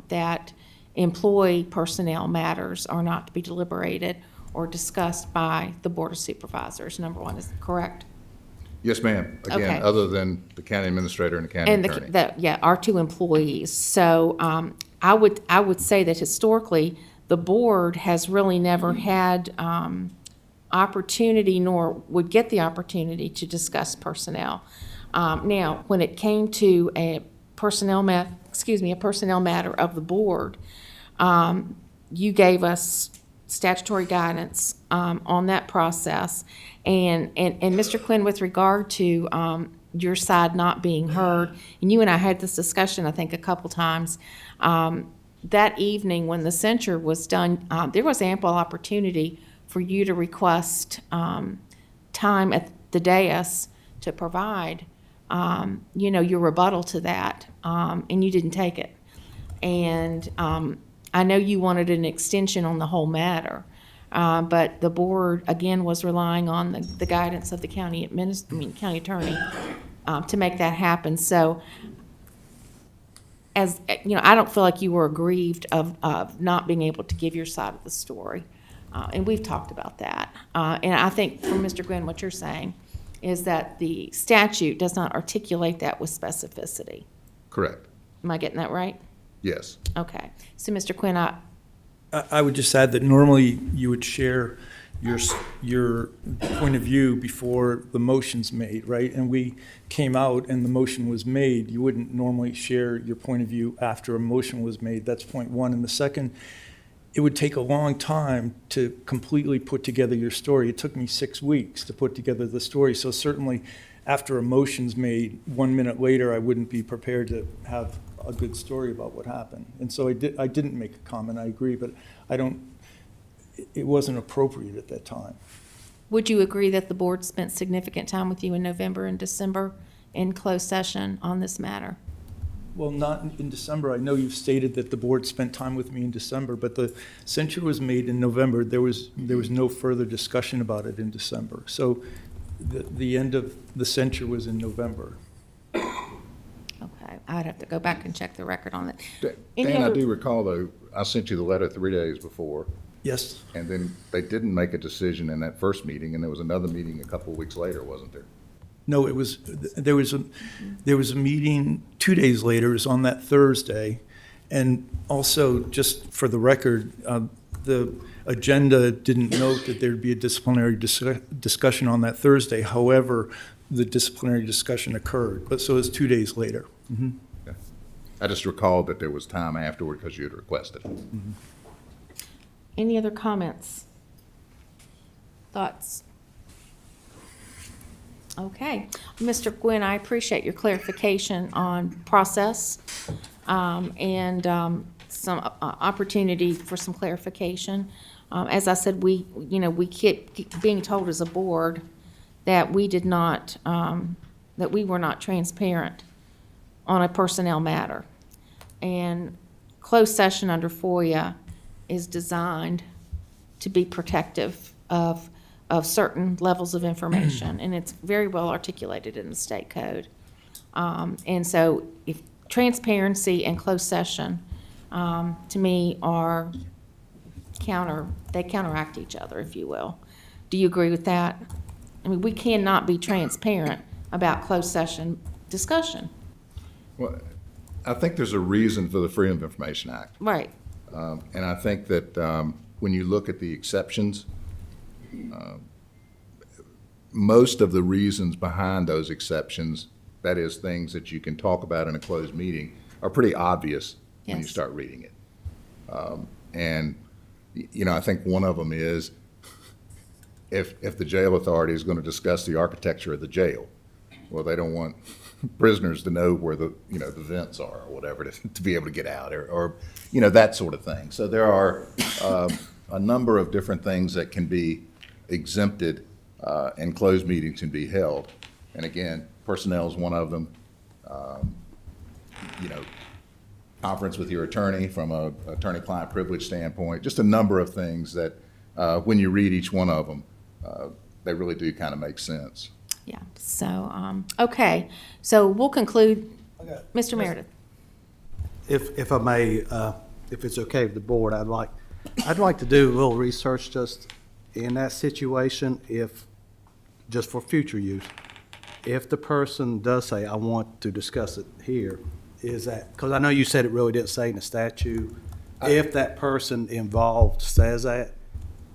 that employee personnel matters are not to be deliberated or discussed by the Board of Supervisors. Number one, is that correct? Yes, ma'am. Again, Okay. other than the county administrator and the county attorney. Yeah, our two employees. So I would say that historically, the board has really never had opportunity nor would get the opportunity to discuss personnel. Now, when it came to a personnel matter of the board, you gave us statutory guidance on that process. And Mr. Quinn, with regard to your side not being heard, and you and I had this discussion, I think, a couple times. That evening when the censure was done, there was ample opportunity for you to request time at the dais to provide, your rebuttal to that, and you didn't take it. And I know you wanted an extension on the whole matter, but the board, again, was relying on the guidance of the county county attorney to make that happen. So, as I don't feel like you were aggrieved of not being able to give your side of the story, and we've talked about that. And I think, from Mr. Gwynn, what you're saying is that the statute does not articulate that with specificity. Correct. Am I getting that right? Yes. Okay. So, Mr. Quinn, I would just add that normally you would share your point of view before the motion's made, right? And we came out and the motion was made. You wouldn't normally share your point of view after a motion was made. That's point one. And the second, it would take a long time to completely put together your story. It took me 6 weeks to put together the story. So certainly after a motion's made, 1 minute later, I wouldn't be prepared to have a good story about what happened. And so I didn't make a comment, I agree, but it wasn't appropriate at that time. would you agree that the board spent significant time with you in November and December in closed session on this matter? Well, not in December. I know you've stated that the board spent time with me in December, but the censure was made in November. There was no further discussion about it in December. So the end of the censure was in November. Okay, I'd have to go back and check the record on that. Dan, I do recall, though, I sent you the letter 3 days before. Yes. And then they didn't make a decision in that first meeting, and there was another meeting a couple of weeks later, wasn't there? No, there was a meeting 2 days later. It was on that Thursday. And also, just for the record, the agenda didn't note that there'd be a disciplinary discussion on that Thursday. However, the disciplinary discussion occurred, but so it was 2 days later. Mm-hmm. Okay. I just recalled that there was time afterward because you had requested. Mm-hmm. Any other comments? Thoughts? Okay. Mr. Gwynn, I appreciate your clarification on process and some opportunity for some clarification. As I said, we keep being told as a board that we did not, that we were not transparent on a personnel matter. And closed session under FOIA is designed to be protective of certain levels of information, and it's very well articulated in the state code. And so if transparency and closed session, to me, they counteract each other, if you will. Do you agree with that? I mean, we cannot be transparent about closed session discussion. Well, I think there's a reason for the Freedom of Information Act. Right. And I think that when you look at the exceptions, most of the reasons behind those exceptions, that is, things that you can talk about in a closed meeting, are pretty obvious when you start reading it. And, I think one of them is if the jail authority is going to discuss the architecture of the jail, well, they don't want prisoners to know where the vents are or whatever to be able to get out or that sort of thing. So there are a number of different things that can be exempted and closed meetings can be held. And again, personnel is one of them. Conference with your attorney from a attorney-client privilege standpoint, just a number of things that when you read each one of them, they really do kind of make sense. Yeah, so, okay, so we'll conclude. Mr. Meredith. If I may, if it's okay with the board, I'd like to do a little research just in that situation, just for future use. If the person does say, I want to discuss it here, is that, because I know you said it really didn't say in the statute, if that person involved says that,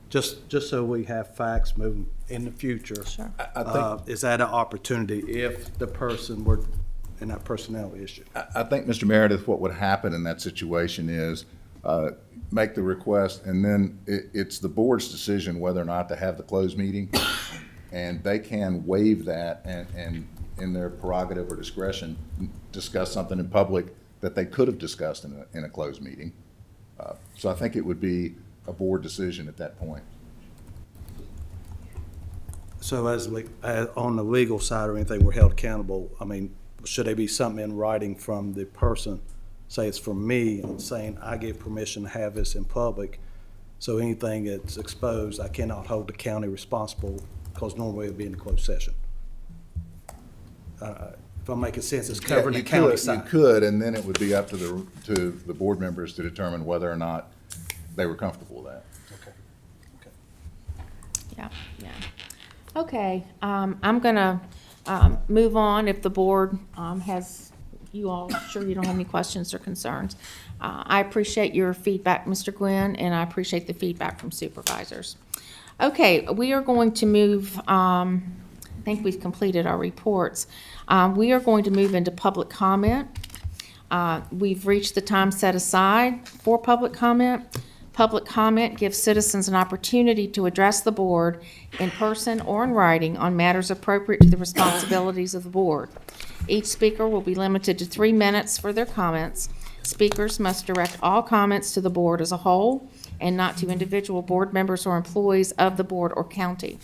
just so we have facts moving in the future. Sure. I think, is that an opportunity if the person were in that personnel issue? I think, Mr. Meredith, what would happen in that situation is make the request, and then it's the board's decision whether or not to have the closed meeting. And they can waive that and in their prerogative or discretion, discuss something in public that they could have discussed in a closed meeting. So I think it would be a board decision at that point. So on the legal side or anything, we're held accountable. I mean, should there be something in writing from the person, say it's from me, saying I give permission to have this in public, so anything that's exposed, I cannot hold the county responsible, because normally it would be in the closed session. If I'm making sense, it's covering the county side. You could, and then it would be up to the board members to determine whether or not they were comfortable with that. Yeah, yeah. Okay, I'm gonna move on if the board has, you all sure you don't have any questions or concerns. I appreciate your feedback, Mr. Gwynn, and I appreciate the feedback from supervisors. Okay, we are going to move, I think we've completed our reports. We are going to move into public comment. We've reached the time set aside for public comment. Public comment gives citizens an opportunity to address the board in person or in writing on matters appropriate to the responsibilities of the board. Each speaker will be limited to 3 minutes for their comments. Speakers must direct all comments to the board as a whole and not to individual board members or employees of the board or county.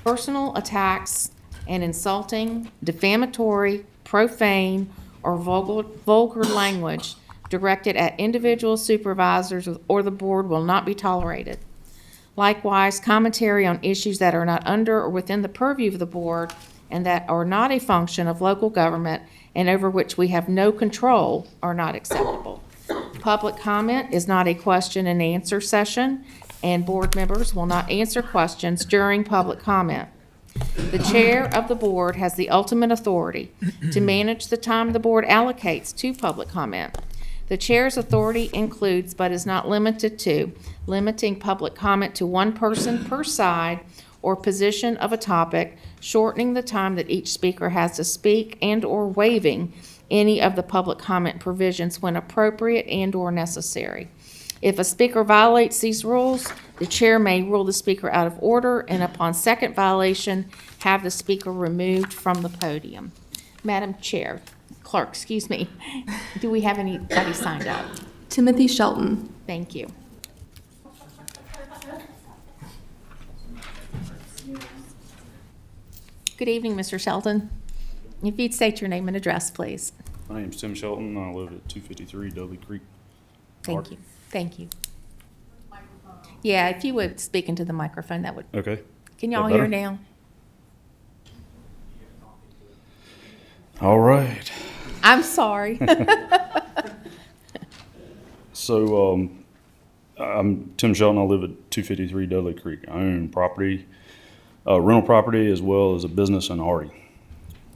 Personal attacks and insulting, defamatory, profane, or vulgar language directed at individual supervisors or the board will not be tolerated. Likewise, commentary on issues that are not under or within the purview of the board and that are not a function of local government and over which we have no control are not acceptable. Public comment is not a question and answer session, and board members will not answer questions during public comment. The chair of the board has the ultimate authority to manage the time the board allocates to public comment. The chair's authority includes, but is not limited to, limiting public comment to one person per side or position of a topic, shortening the time that each speaker has to speak, and/or waiving any of the public comment provisions when appropriate and/or necessary. If a speaker violates these rules, the chair may rule the speaker out of order, and upon second violation, have the speaker removed from the podium. Madam Chair, Clerk, excuse me, do we have anybody signed up? Timothy Shelton. Thank you. Good evening, Mr. Shelton. If you'd state your name and address, please. My name's Tim Shelton. I live at 253 Dudley Creek. Thank you. Thank you. Yeah, if you would speak into the microphone, that would. Okay. Can y'all That hear better? now? All right. I'm sorry. So, I'm Tim Shelton. I live at 253 Dudley Creek. I own property, rental property, as well as a business in Hardy.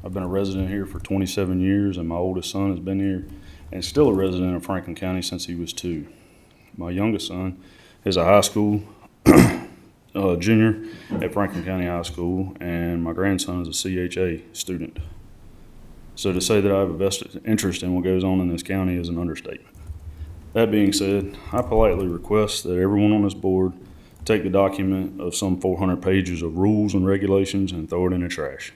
I've been a resident here for 27 years, and my oldest son has been here and still a resident of Franklin County since he was 2. My youngest son is a high school junior at Franklin County High School, and my grandson is a CHA student. So to say that I have a vested interest in what goes on in this county is an understatement. That being said, I politely request that everyone on this board take the document of some 400 pages of rules and regulations and throw it in the trash.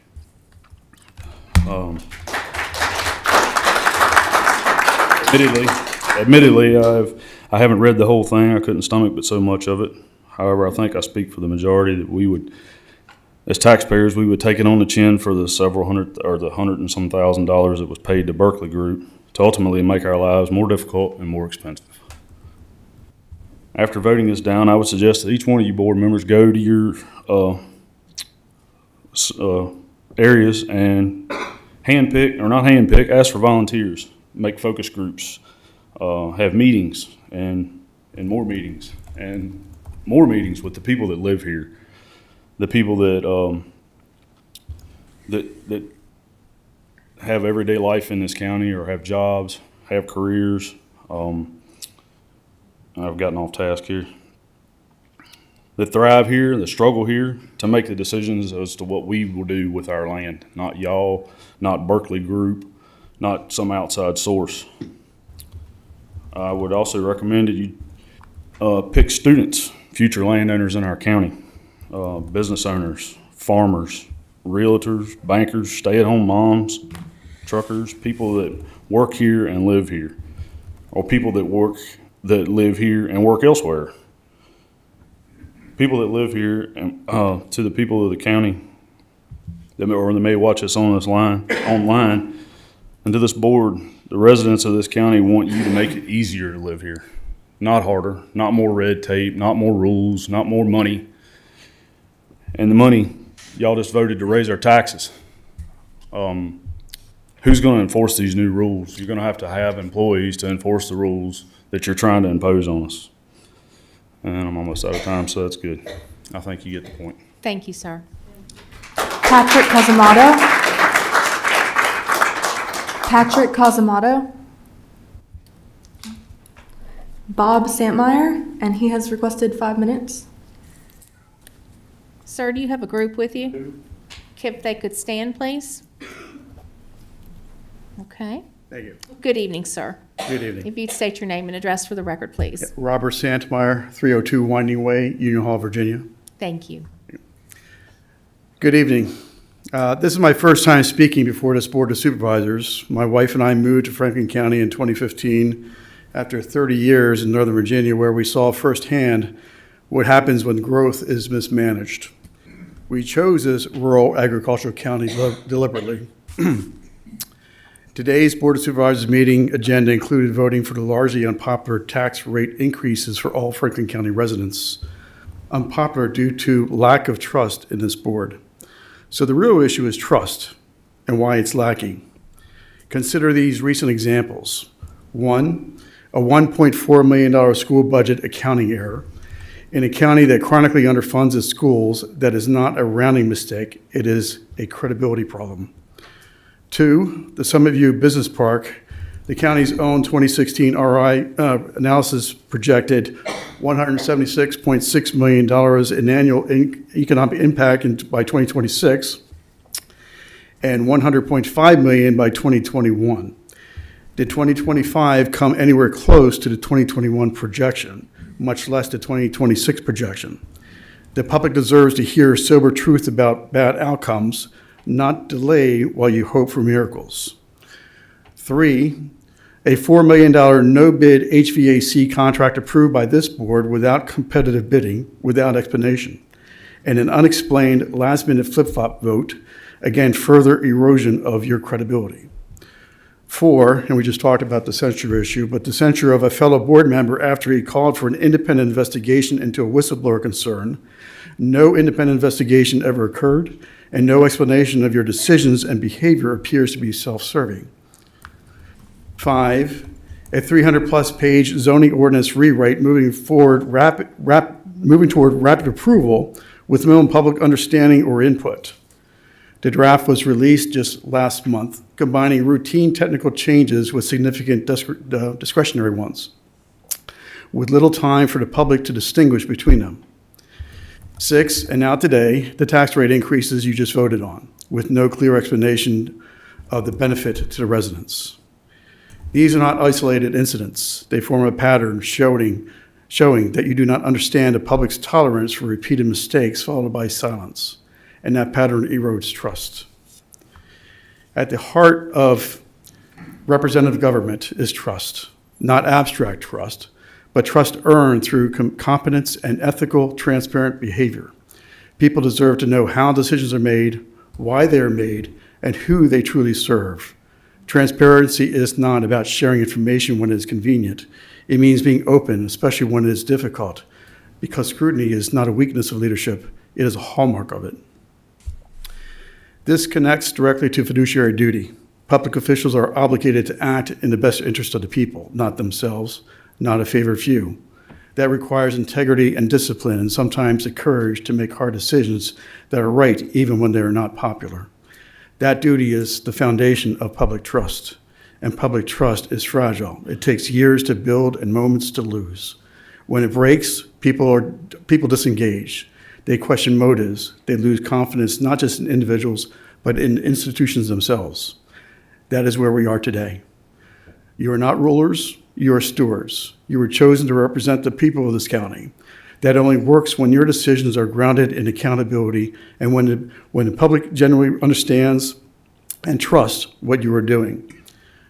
Admittedly, I haven't read the whole thing. I couldn't stomach but so much of it. However, I think I speak for the majority that we would, as taxpayers, we would take it on the chin for the several hundred or the $100 and some thousand that was paid to Berkeley Group to ultimately make our lives more difficult and more expensive. After voting this down, I would suggest that each one of you board members go to your areas and ask for volunteers, make focus groups, have meetings and more meetings with the people that live here, the people that that have everyday life in this county or have jobs, have careers. I've gotten off task here. That thrive here, that struggle here to make the decisions as to what we will do with our land. Not y'all, not Berkeley Group, not some outside source. I would also recommend that you pick students, future landowners in our county, business owners, farmers, realtors, bankers, stay-at-home moms, truckers, people that work here and live here, or people that live here and work elsewhere. People that live here, and to the people of the county that may watch us online, and to this board, the residents of this county want you to make it easier to live here, not harder, not more red tape, not more rules, not more money. And the money, y'all just voted to raise our taxes. Who's going to enforce these new rules? You're going to have employees to enforce the rules that you're trying to impose on us. And I'm almost out of time, so that's good. I think you get the point. Thank you, sir. Patrick Cosamato. Patrick Cosamato. Bob Santmeyer, and he has requested 5 minutes. Sir, do you have a group with you? If they could stand, please. Okay. Thank you. Good evening, sir. Good evening. If you'd state your name and address for the record, please. Robert Santmeyer, 302 Winding Way, Union Hall, Virginia. Thank you. Good evening. This is my first time speaking before this Board of Supervisors. My wife and I moved to Franklin County in 2015 after 30 years in Northern Virginia, where we saw firsthand what happens when growth is mismanaged. We chose this rural agricultural county deliberately. Today's Board of Supervisors meeting agenda included voting for the largely unpopular tax rate increases for all Franklin County residents. Unpopular due to lack of trust in this board. So the real issue is trust and why it's lacking. Consider these recent examples. One, a $1.4 million school budget accounting error. In a county that chronically underfunds its schools, that is not a rounding mistake, it is a credibility problem. Two, the Summit View Business Park, the county's own 2016 RI analysis projected $176.6 million in annual economic impact by 2026 and $100.5 million by 2021. Did 2025 come anywhere close to the 2021 projection, much less the 2026 projection? The public deserves to hear sober truth about bad outcomes, not delay while you hope for miracles. Three, a $4 million no-bid HVAC contract approved by this board without competitive bidding, without explanation, and an unexplained last-minute flip-flop vote, again, further erosion of your credibility. Four, and we just talked about the censure issue, but the censure of a fellow board member after he called for an independent investigation into a whistleblower concern. No independent investigation ever occurred, and no explanation of your decisions and behavior appears to be self-serving. Five, a 300-plus page zoning ordinance rewrite moving toward rapid approval with minimum public understanding or input. The draft was released just last month, combining routine technical changes with significant discretionary ones, with little time for the public to distinguish between them. Six, and now today, the tax rate increases you just voted on, with no clear explanation of the benefit to the residents. These are not isolated incidents. They form a pattern showing that you do not understand the public's tolerance for repeated mistakes followed by silence, and that pattern erodes trust. At the heart of representative government is trust, not abstract trust, but trust earned through competence and ethical, transparent behavior. People deserve to know how decisions are made, why they are made, and who they truly serve. Transparency is not about sharing information when it is convenient. It means being open, especially when it is difficult, because scrutiny is not a weakness of leadership, it is a hallmark of it. This connects directly to fiduciary duty. Public officials are obligated to act in the best interest of the people, not themselves, not a favored few. That requires integrity and discipline, and sometimes the courage to make hard decisions that are right even when they are not popular. That duty is the foundation of public trust, and public trust is fragile. It takes years to build and moments to lose. When it breaks, people disengage. They question motives. They lose confidence, not just in individuals, but in institutions themselves. That is where we are today. You are not rulers. You are stewards. You were chosen to represent the people of this county. That only works when your decisions are grounded in accountability and when the public generally understands and trusts what you are doing.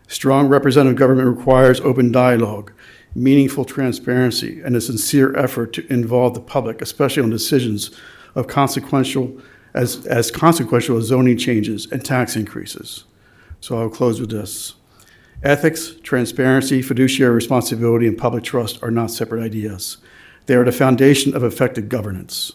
Strong representative government requires open dialogue, meaningful transparency, and a sincere effort to involve the public, especially on decisions of consequential as consequential as zoning changes and tax increases. So I'll close with this. Ethics, transparency, fiduciary responsibility, and public trust are not separate ideas. They are the foundation of effective governance.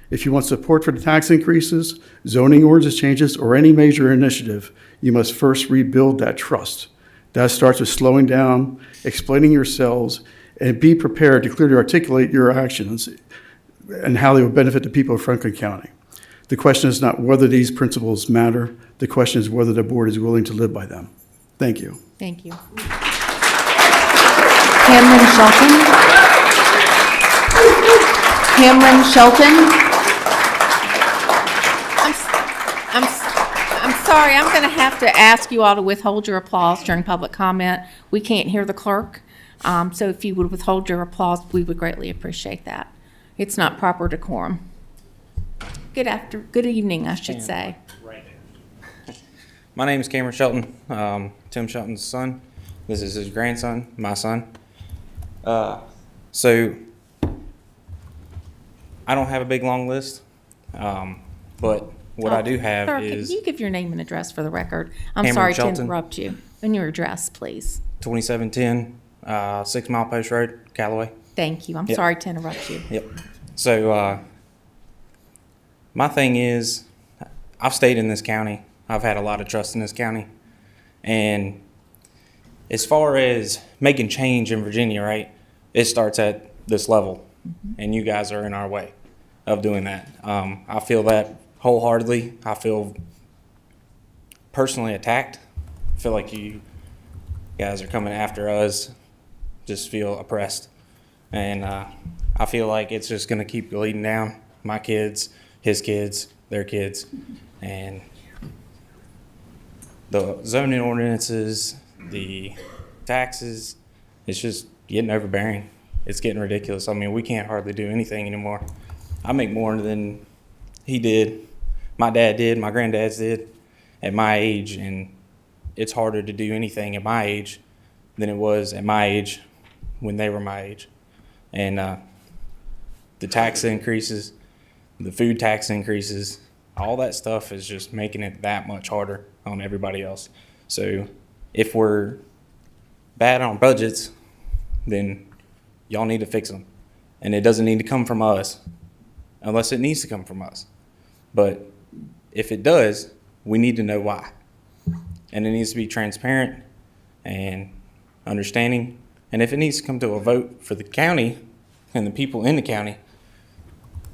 If you want support for the tax increases, zoning ordinance changes, or any major initiative, you must first rebuild that trust. That starts with slowing down, explaining yourselves, and be prepared to clearly articulate your actions and how they will benefit the people of Franklin County. The question is not whether these principles matter. The question is whether the board is willing to live by them. Thank you. Thank you. Cameron Shelton. Cameron Shelton. I'm sorry, I'm going to have to ask you all to withhold your applause during public comment. We can't hear the clerk, so if you would withhold your applause, we would greatly appreciate that. It's not proper decorum. Good evening, I should say. My name is Cameron Shelton, Tim Shelton's son. This is his grandson, my son. So I don't have a big long list, but what I do have Sir, is can you give your name and address for the record? I'm Cameron sorry Shelton. to interrupt you. And your address, please. 2710 6 Mile Post Road, Callaway. Thank you. I'm Yep. sorry to interrupt you. Yep. So my thing is, I've stayed in this county. I've had a lot of trust in this county. And as far as making change in Virginia, right, it starts at this level. And you guys are in our way of doing that. I feel that wholeheartedly. I feel personally attacked. I feel like you guys are coming after us. Just feel oppressed. And I feel like it's just going to keep leading down. My kids, his kids, their kids. And the zoning ordinances, the taxes, it's just getting overbearing. It's getting ridiculous. I mean, we can't hardly do anything anymore. I make more than he did, my dad did, my granddads did at my age, and it's harder to do anything at my age than it was at my age when they were my age. And the tax increases, the food tax increases, all that stuff is just making it that much harder on everybody else. So if we're bad on budgets, then y'all need to fix them. And it doesn't need to come from us unless it needs to come from us. But if it does, we need to know why. And it needs to be transparent and understanding. And if it needs to come to a vote for the county and the people in the county,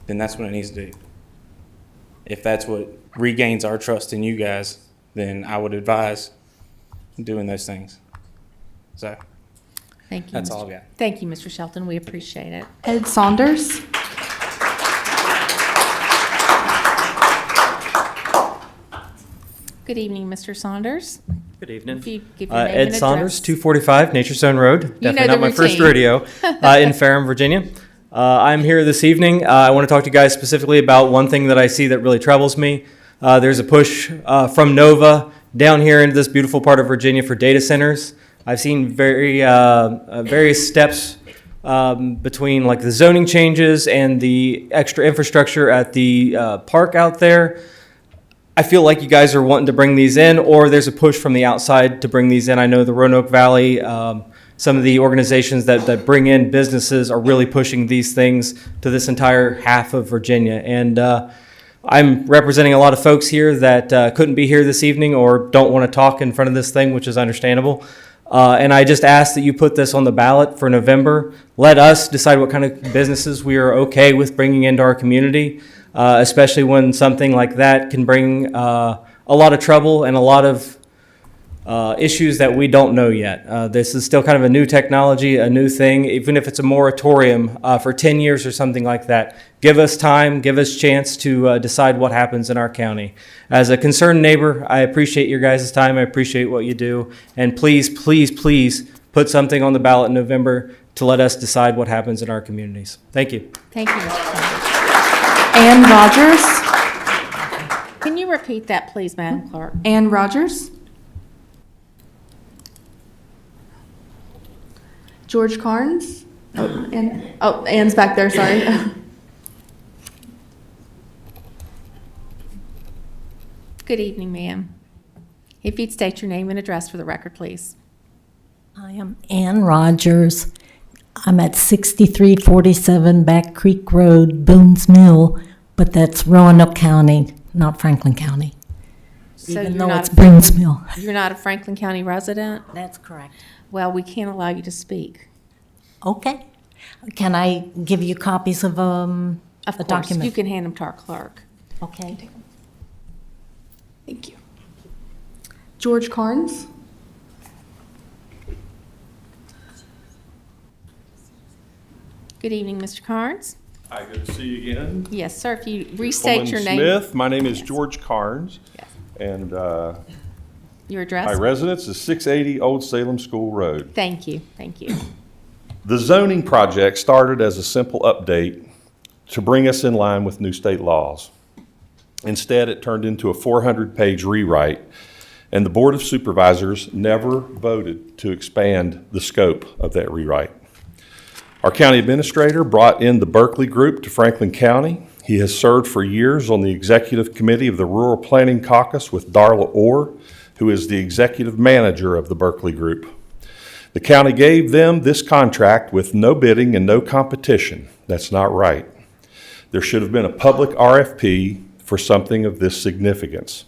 then that's what it needs to do. If that's what regains our trust in you guys, then I would advise doing those things. So Thank you. that's Mr. all I've got. Thank you, Mr. Shelton. We appreciate it. Ed Saunders. Good evening, Mr. Saunders. Good evening. If you give your name and Ed address. Saunders, 245 Nature Zone Road. You Definitely know not the my first routine. rodeo in Ferrum, Virginia. I'm here this evening. I want to talk to you guys specifically about one thing that I see that really troubles me. There's a push from Nova down here into this beautiful part of Virginia for data centers. I've seen various steps between like the zoning changes and the extra infrastructure at the park out there. I feel like you guys are wanting to bring these in, or there's a push from the outside to bring these in. I know the Roanoke Valley, some of the organizations that bring in businesses are really pushing these things to this entire half of Virginia. And I'm representing a lot of folks here that couldn't be here this evening or don't want to talk in front of this thing, which is understandable. And I just ask that you put this on the ballot for November. Let us decide what kind of businesses we are okay with bringing into our community, especially when something like that can bring a lot of trouble and a lot of issues that we don't know yet. This is still kind of a new technology, a new thing. Even if it's a moratorium for 10 years or something like that, give us time, give us chance to decide what happens in our county. As a concerned neighbor, I appreciate your guys' time. I appreciate what you do. And please, please, please put something on the ballot in November to let us decide what happens in our communities. Thank you. Thank you, Mr. Carnes. Ann Rogers? Can you repeat that, please, Madam Clerk? Ann Rogers? George Carnes? Ann's back there, sorry. Good evening, ma'am. If you'd state your name and address for the record, please. I am Ann Rogers. I'm at 6347 Back Creek Road, Boone's Mill, but that's Roanoke County, not Franklin County. Even though it's Boone's Mill. You're not a Franklin County resident? That's correct. Well, we can't allow you to speak. Okay. Can I give you copies of Of a course, document? you can hand them to our clerk. Okay. Thank you. George Carnes? Good evening, Mr. Carnes. Hi, good to see you again. Yes, sir, if you restate your name. Smith, my name is George Carnes, and Your address? my residence is 680 Old Salem School Road. Thank you, thank you. The zoning project started as a simple update to bring us in line with new state laws. Instead, it turned into a 400-page rewrite, and the Board of Supervisors never voted to expand the scope of that rewrite. Our county administrator brought in the Berkeley Group to Franklin County. He has served for years on the executive committee of the Rural Planning Caucus with Darla Orr, who is the executive manager of the Berkeley Group. The county gave them this contract with no bidding and no competition. That's not right. There should have been a public RFP for something of this significance.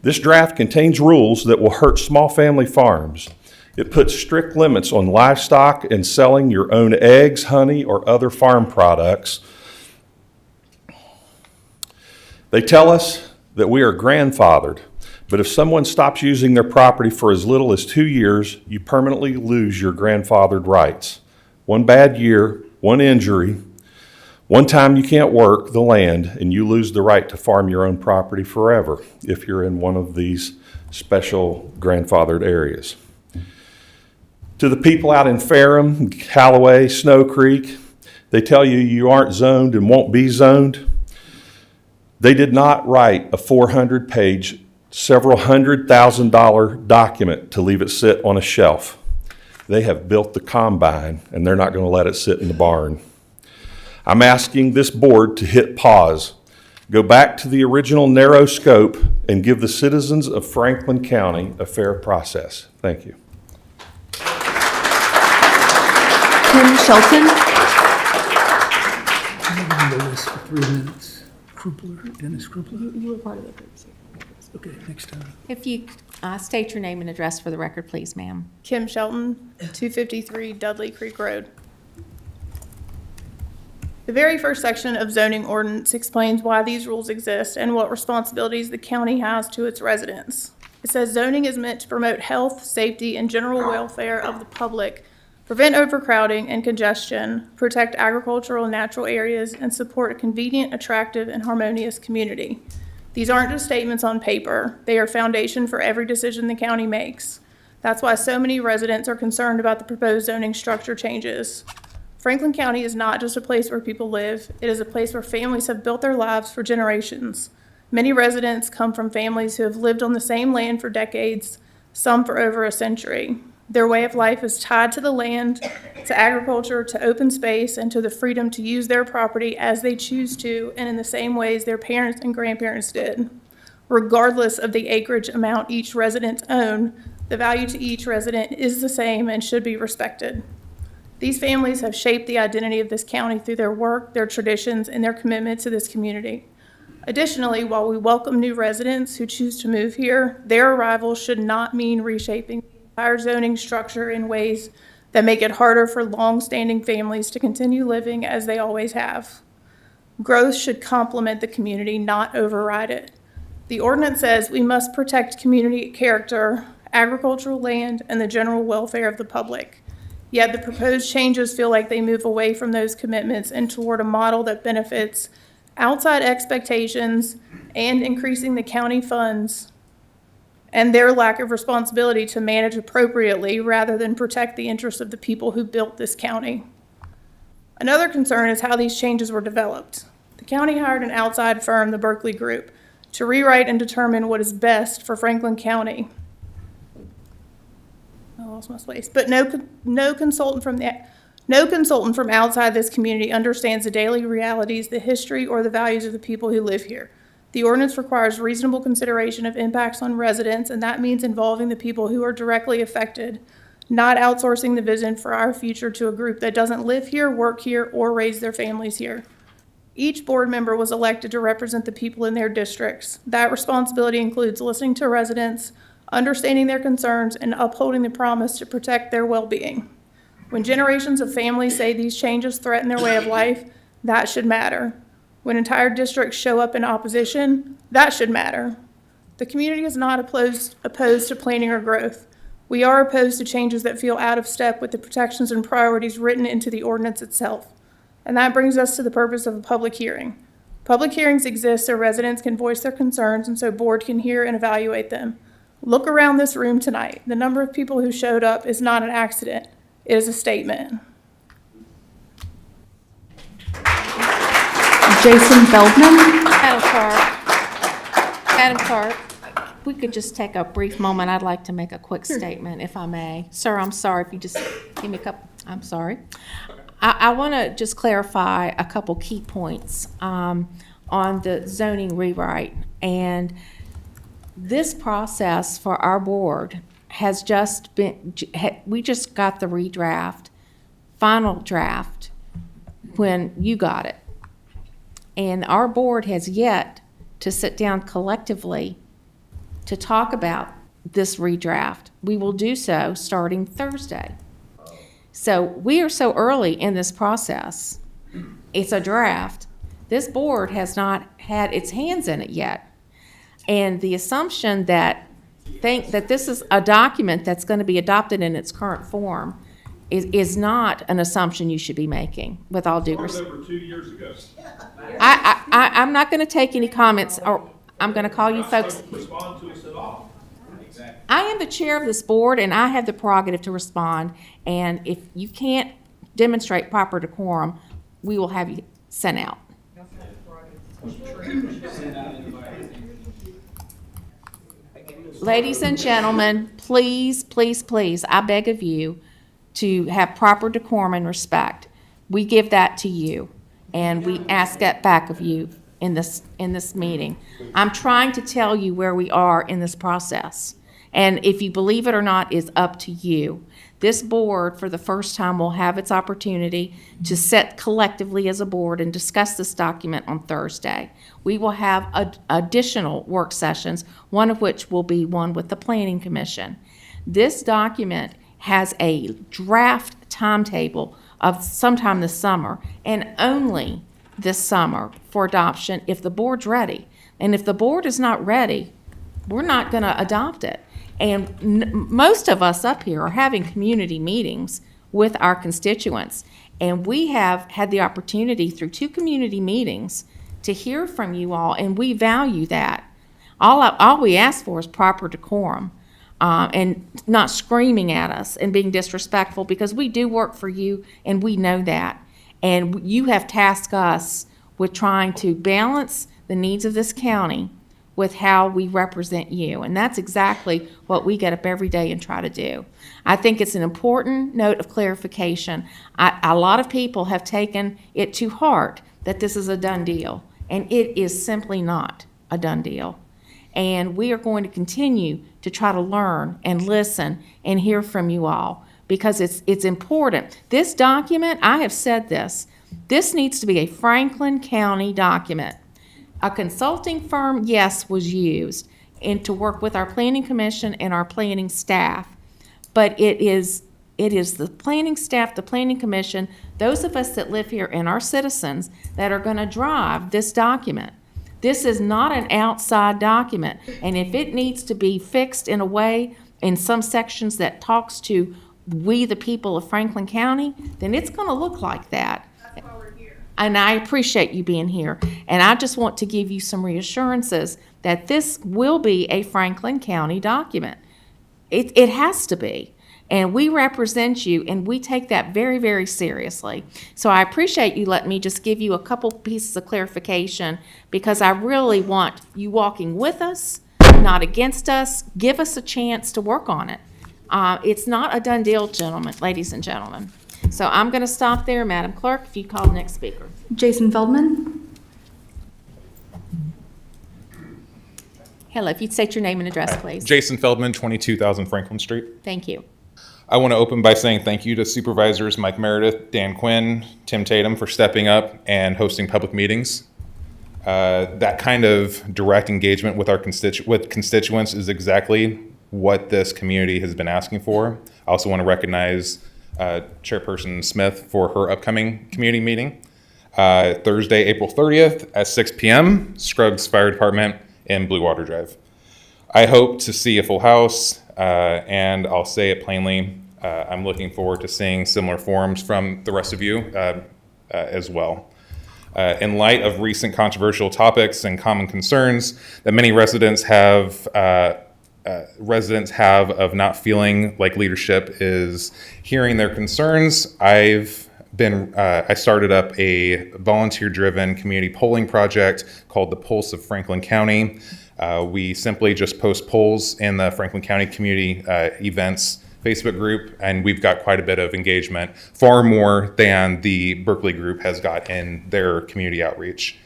This draft contains rules that will hurt small family farms. It puts strict limits on livestock and selling your own eggs, honey, or other farm products. They tell us that we are grandfathered, but if someone stops using their property for as little as 2 years, you permanently lose your grandfathered rights. One bad year, one injury, one time you can't work the land, and you lose the right to farm your own property forever if you're in one of these special grandfathered areas. To the people out in Ferrum, Callaway, Snow Creek, they tell you you aren't zoned and won't be zoned. They did not write a 400-page, several $100,000 document to leave it sit on a shelf. They have built the combine, and they're not going to let it sit in the barn. I'm asking this board to hit pause, go back to the original narrow scope, and give the citizens of Franklin County a fair process. Thank you. Tim Shelton? I'm on the list for 3 minutes. Krupler, Dennis Krupler. You were part of the group. Okay, next time. If you state your name and address for the record, please, ma'am. Kim Shelton, 253 Dudley Creek Road. The very first section of zoning ordinance explains why these rules exist and what responsibilities the county has to its residents. It says zoning is meant to promote health, safety, and general welfare of the public, prevent overcrowding and congestion, protect agricultural and natural areas, and support a convenient, attractive, and harmonious community. These aren't just statements on paper. They are foundation for every decision the county makes. That's why so many residents are concerned about the proposed zoning structure changes. Franklin County is not just a place where people live. It is a place where families have built their lives for generations. Many residents come from families who have lived on the same land for decades, some for over a century. Their way of life is tied to the land, to agriculture, to open space, and to the freedom to use their property as they choose to and in the same ways their parents and grandparents did. Regardless of the acreage amount each resident owns, the value to each resident is the same and should be respected. These families have shaped the identity of this county through their work, their traditions, and their commitment to this community. Additionally, while we welcome new residents who choose to move here, their arrival should not mean reshaping our zoning structure in ways that make it harder for long-standing families to continue living as they always have. Growth should complement the community, not override it. The ordinance says we must protect community character, agricultural land, and the general welfare of the public. Yet the proposed changes feel like they move away from those commitments and toward a model that benefits outside expectations and increasing the county funds and their lack of responsibility to manage appropriately rather than protect the interests of the people who built this county. Another concern is how these changes were developed. The county hired an outside firm, the Berkeley Group, to rewrite and determine what is best for Franklin County. I lost my place. But no consultant from outside this community understands the daily realities, the history, or the values of the people who live here. The ordinance requires reasonable consideration of impacts on residents, and that means involving the people who are directly affected, not outsourcing the vision for our future to a group that doesn't live here, work here, or raise their families here. Each board member was elected to represent the people in their districts. That responsibility includes listening to residents, understanding their concerns, and upholding the promise to protect their well-being. When generations of families say these changes threaten their way of life, that should matter. When entire districts show up in opposition, that should matter. The community is not opposed to planning or growth. We are opposed to changes that feel out of step with the protections and priorities written into the ordinance itself. And that brings us to the purpose of a public hearing. Public hearings exist so residents can voice their concerns and so board can hear and evaluate them. Look around this room tonight. The number of people who showed up is not an accident. It is a statement. Jason Feldman. Madam Clerk, we could just take a brief moment. I'd like to make a quick statement, if I may. Sir, I'm sorry if you just give me a couple. I'm sorry. I want to just clarify a couple key points on the zoning rewrite. And this process for our board has just been, we just got the redraft, final draft, when you got it. And our board has yet to sit down collectively to talk about this redraft. We will do so starting Thursday. So we are so early in this process. It's a draft. This board has not had its hands in it yet. And the assumption that this is a document that's going to be adopted in its current form is not an assumption you should be making, with all due respect. Over 2 years ago. I'm not going to take any comments, or I'm going to call you folks. Respond to us at all. I am the chair of this board, and I have the prerogative to respond. And if you can't demonstrate proper decorum, we will have you sent out. Ladies and gentlemen, please, please, please, I beg of you to have proper decorum and respect. We give that to you, and we ask that back of you in this meeting. I'm trying to tell you where we are in this process. And if you believe it or not is up to you. This board, for the first time, will have its opportunity to sit collectively as a board and discuss this document on Thursday. We will have additional work sessions, one of which will be one with the Planning Commission. This document has a draft timetable of sometime this summer, and only this summer for adoption if the board's ready. And if the board is not ready, we're not going to adopt it. And most of us up here are having community meetings with our constituents. And we have had the opportunity through 2 community meetings to hear from you all, and we value that. All we ask for is proper decorum and not screaming at us and being disrespectful, because we do work for you and we know that. And you have tasked us with trying to balance the needs of this county with how we represent you. And that's exactly what we get up every day and try to do. I think it's an important note of clarification. A lot of people have taken it to heart that this is a done deal, and it is simply not a done deal. And we are going to continue to try to learn and listen and hear from you all, because it's important. This document, I have said this needs to be a Franklin County document. A consulting firm, yes, was used to work with our planning commission and our planning staff, but it is the planning staff, the planning commission, those of us that live here and our citizens that are going to drive this document. This is not an outside document, and if it needs to be fixed in a way in some sections that talks to we the people of Franklin County, then it's going to look like that. That's why we're here. And I appreciate you being here. And I just want to give you some reassurances that this will be a Franklin County document. It has to be. And we represent you, and we take that very, very seriously. So I appreciate you letting me just give you a couple pieces of clarification, because I really want you walking with us, not against us. Give us a chance to work on it. It's not a done deal, gentlemen, ladies and gentlemen. So I'm going to stop there. Madam Clerk, if you call the next speaker. Jason Feldman. Hello, if you'd state your name and address, please. Jason Feldman, 22,000 Franklin Street. Thank you. I want to open by saying thank you to Supervisors Mike Meredith, Dan Quinn, Tim Tatum for stepping up and hosting public meetings. That kind of direct engagement with our constituents is exactly what this community has been asking for. I also want to recognize Chairperson Smith for her upcoming community meeting. Thursday, April 30th at 6 p.m., Scruggs Fire Department in Blue Water Drive. I hope to see a full house, and I'll say it plainly, I'm looking forward to seeing similar forums from the rest of you as well. In light of recent controversial topics and common concerns that many residents have of not feeling like leadership is hearing their concerns, I started up a volunteer-driven community polling project called the Pulse of Franklin County. We simply just post polls in the Franklin County Community Events Facebook group, and we've got quite a bit of engagement, far more than the Berkeley group has got in their community outreach.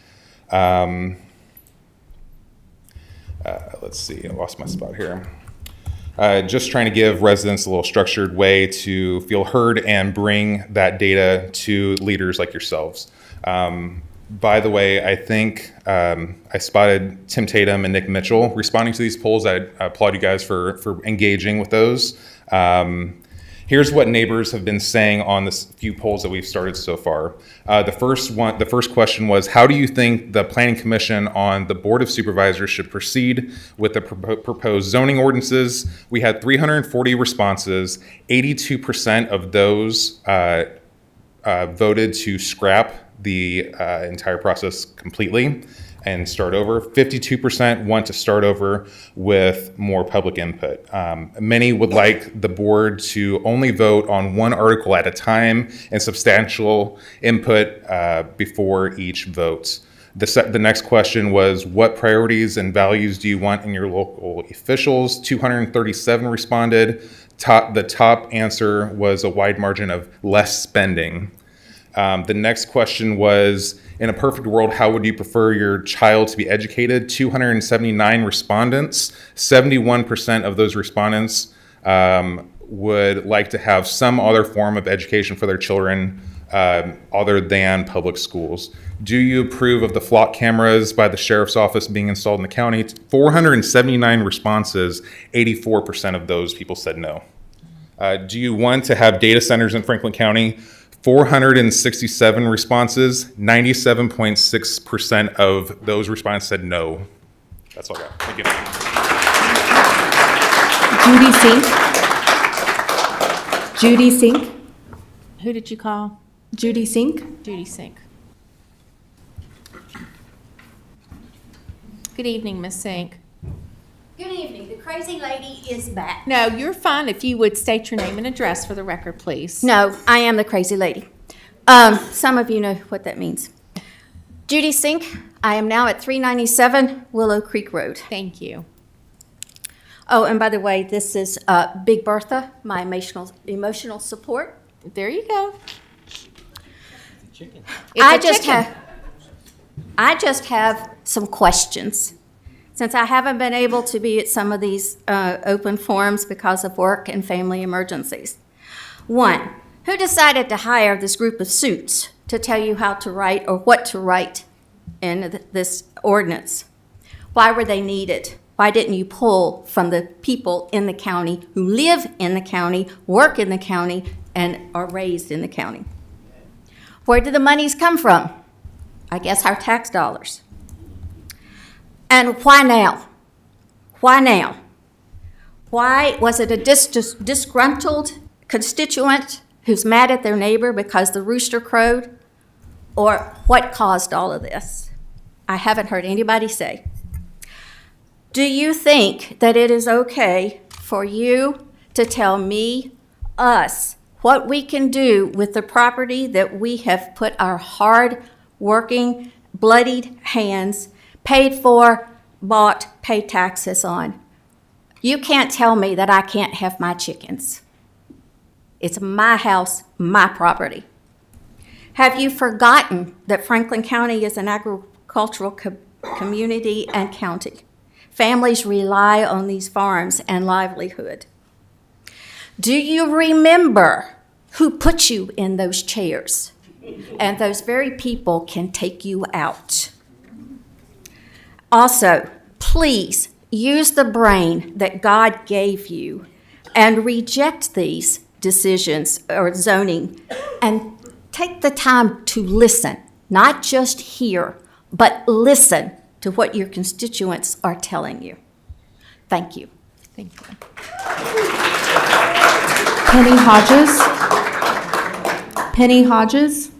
Let's see, I lost my spot here. Just trying to give residents a little structured way to feel heard and bring that data to leaders like yourselves. By the way, I think I spotted Tim Tatum and Nick Mitchell responding to these polls. I applaud you guys for engaging with those. Here's what neighbors have been saying on the few polls that we've started so far. The first question was, how do you think the Planning Commission on the Board of Supervisors should proceed with the proposed zoning ordinances? We had 340 responses. 82% of those voted to scrap the entire process completely and start over. 52% want to start over with more public input. Many would like the board to only vote on one article at a time and substantial input before each vote. The next question was, what priorities and values do you want in your local officials? 237 responded. The top answer was a wide margin of less spending. The next question was, in a perfect world, how would you prefer your child to be educated? 279 respondents. 71% of those respondents would like to have some other form of education for their children other than public schools. Do you approve of the flock cameras by the sheriff's office being installed in the county? 479 responses. 84% of those people said no. Do you want to have data centers in Franklin County? 467 responses, 97.6% of those respondents said no. That's all I got. Thank you. Judy Sink. Who did you call? Judy Sink. Judy Sink. Good evening, Miss Sink. Good evening. The crazy lady is back. No, you're fine if you would state your name and address for the record, please. No, I am the crazy lady. Some of you know what that means. Judy Sink. I am now at 397 Willow Creek Road. Thank you. Oh, and by the way, this is Big Bertha, my emotional support. There you go. I just have some questions. Since I haven't been able to be at some of these open forums because of work and family emergencies. One, who decided to hire this group of suits to tell you how to write or what to write in this ordinance? Why were they needed? Why didn't you pull from the people in the county who live in the county, work in the county, and are raised in the county? Where did the monies come from? I guess our tax dollars. And why now? Why now? Why was it a disgruntled constituent who's mad at their neighbor because the rooster crowed? or what caused all of this. I haven't heard anybody say. Do you think that it is okay for you to tell me, us, what we can do with the property that we have put our hard-working, bloodied hands, paid for, bought, paid taxes on? You can't tell me that I can't have my chickens. It's my house, my property. Have you forgotten that Franklin County is an agricultural community and county? Families rely on these farms and livelihood. Do you remember who put you in those chairs? And those very people can take you out. Also, please use the brain that God gave you and reject these decisions or zoning and take the time to listen, not just hear, but listen to what your constituents are telling you. Thank you. Thank you. Penny Hodges. Penny Hodges.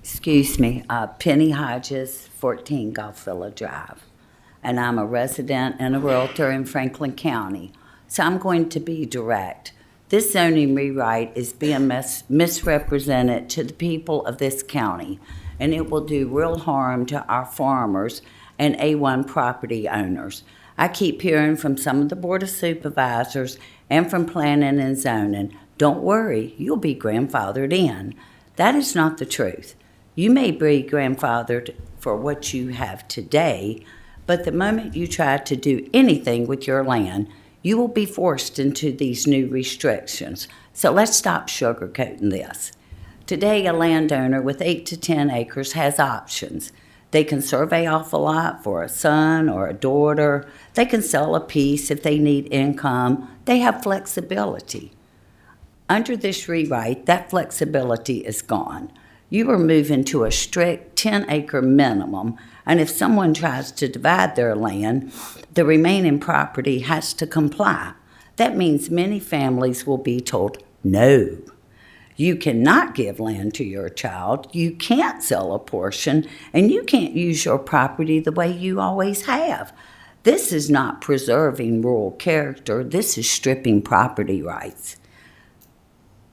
Excuse me, Penny Hodges, 14 Golfvilla Drive. And I'm a resident and a realtor in Franklin County. So I'm going to be direct. This zoning rewrite is being misrepresented to the people of this county, and it will do real harm to our farmers and A1 property owners. I keep hearing from some of the Board of Supervisors and from planning and zoning, don't worry, you'll be grandfathered in. That is not the truth. You may be grandfathered for what you have today, but the moment you try to do anything with your land, you will be forced into these new restrictions. So let's stop sugarcoating this. Today, a landowner with 8 to 10 acres has options. They can survey off a lot for a son or a daughter. They can sell a piece if they need income. They have flexibility. Under this rewrite, that flexibility is gone. You are moving to a strict 10-acre minimum, and if someone tries to divide their land, the remaining property has to comply. That means many families will be told, no. You cannot give land to your child, you can't sell a portion, and you can't use your property the way you always have. This is not preserving rural character, this is stripping property rights.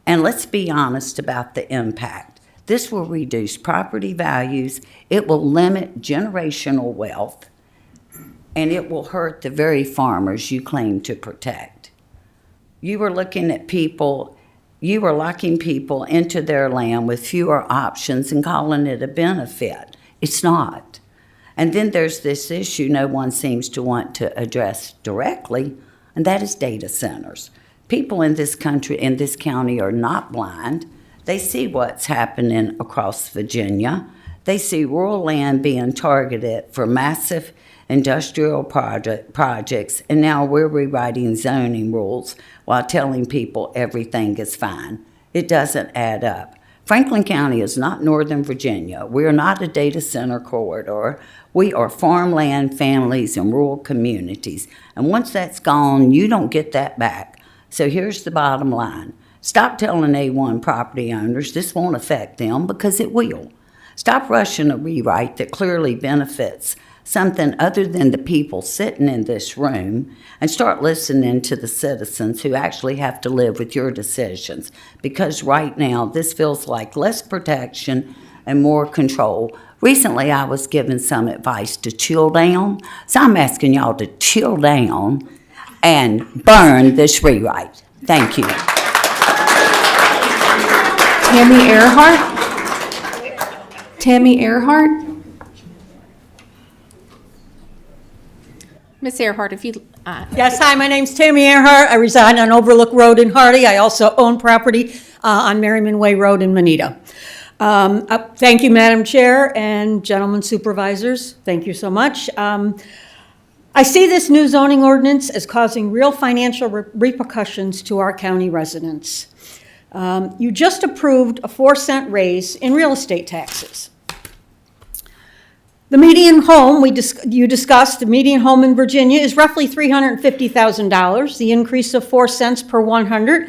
And let's be honest about the impact. This will reduce property values, it will limit generational wealth, and it will hurt the very farmers you claim to protect. You are looking at people, you are locking people into their land with fewer options and calling it a benefit. It's not. And then there's this issue no one seems to want to address directly, and that is data centers. People in this country, in this county, are not blind. They see what's happening across Virginia. They see rural land being targeted for massive industrial projects, and now we're rewriting zoning rules while telling people everything is fine. It doesn't add up. Franklin County is not Northern Virginia. We're not a data center corridor. We are farmland families and rural communities. And once that's gone, you don't get that back. So here's the bottom line. Stop telling A1 property owners this won't affect them, because it will. Stop rushing a rewrite that clearly benefits something other than the people sitting in this room, and start listening to the citizens who actually have to live with your decisions. Because right now, this feels like less protection and more control. Recently, I was given some advice to chill down, so I'm asking y'all to chill down and burn this rewrite. Thank you. Tammy Earhart. Tammy Earhart. Ms. Earhart, if you, Yes, hi, my name's Tammy Earhart. I reside on Overlook Road in Hardy. I also own property on Merriman Way Road in Manita. Thank you, Madam Chair and gentlemen supervisors. Thank you so much. I see this new zoning ordinance as causing real financial repercussions to our county residents. You just approved a 4-cent raise in real estate taxes. The median home, you discussed, the median home in Virginia is roughly $350,000. The increase of 4 cents per 100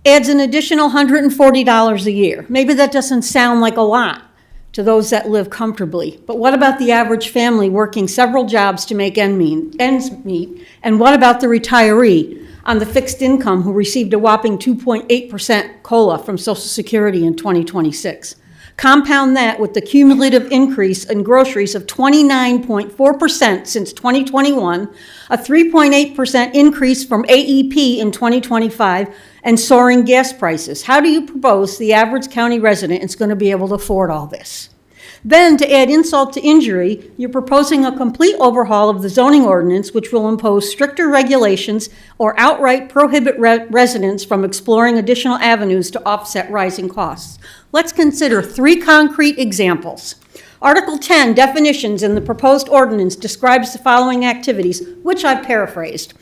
adds an additional $140 a year. Maybe that doesn't sound like a lot to those that live comfortably, but what about the average family working several jobs to make ends meet? And what about the retiree on the fixed income who received a whopping 2.8% COLA from Social Security in 2026? Compound that with the cumulative increase in groceries of 29.4% since 2021, a 3.8% increase from AEP in 2025, and soaring gas prices. How do you propose the average county resident is going to be able to afford all this? Then, to add insult to injury, you're proposing a complete overhaul of the zoning ordinance, which will impose stricter regulations or outright prohibit residents from exploring additional avenues to offset rising costs. Let's consider 3 concrete examples. Article 10, definitions in the proposed ordinance, describes the following activities, which I've paraphrased.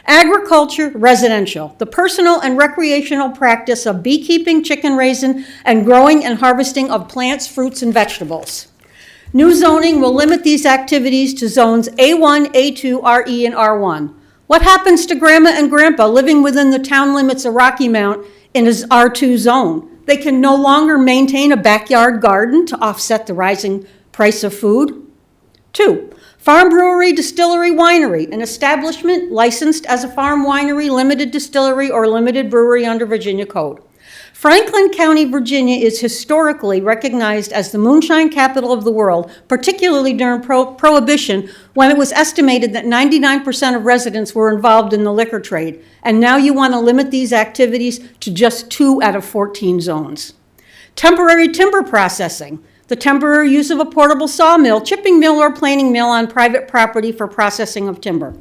Agriculture, residential, the personal and recreational practice of beekeeping, chicken raising, and growing and harvesting of plants, fruits, and vegetables. New zoning will limit these activities to zones A1, A2, RE, and R1. What happens to grandma and grandpa living within the town limits of Rocky Mount in a R2 zone? They can no longer maintain a backyard garden to offset the rising price of food. 2, farm brewery, distillery, winery, an establishment licensed as a farm winery, limited distillery, or limited brewery under Virginia code. Franklin County, Virginia is historically recognized as the moonshine capital of the world, particularly during Prohibition, when it was estimated that 99% of residents were involved in the liquor trade. And now you want to limit these activities to just 2 out of 14 zones. Temporary timber processing. The temporary use of a portable sawmill, chipping mill, or planing mill on private property for processing of timber.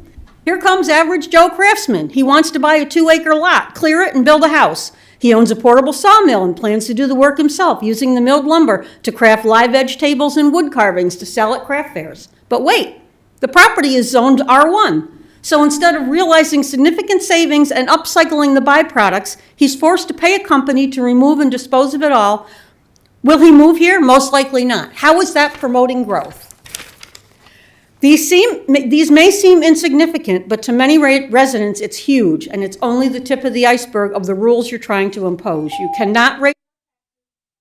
Here comes average Joe craftsman. He wants to buy a 2-acre lot, clear it, and build a house. He owns a portable sawmill and plans to do the work himself, using the milled lumber to craft live edge tables and wood carvings to sell at craft fairs. But wait, the property is zoned R1. So instead of realizing significant savings and upcycling the byproducts, he's forced to pay a company to remove and dispose of it all. Will he move here? Most likely not. How is that promoting growth? These may seem insignificant, but to many residents, it's huge, and it's only the tip of the iceberg of the rules you're trying to impose. You cannot raise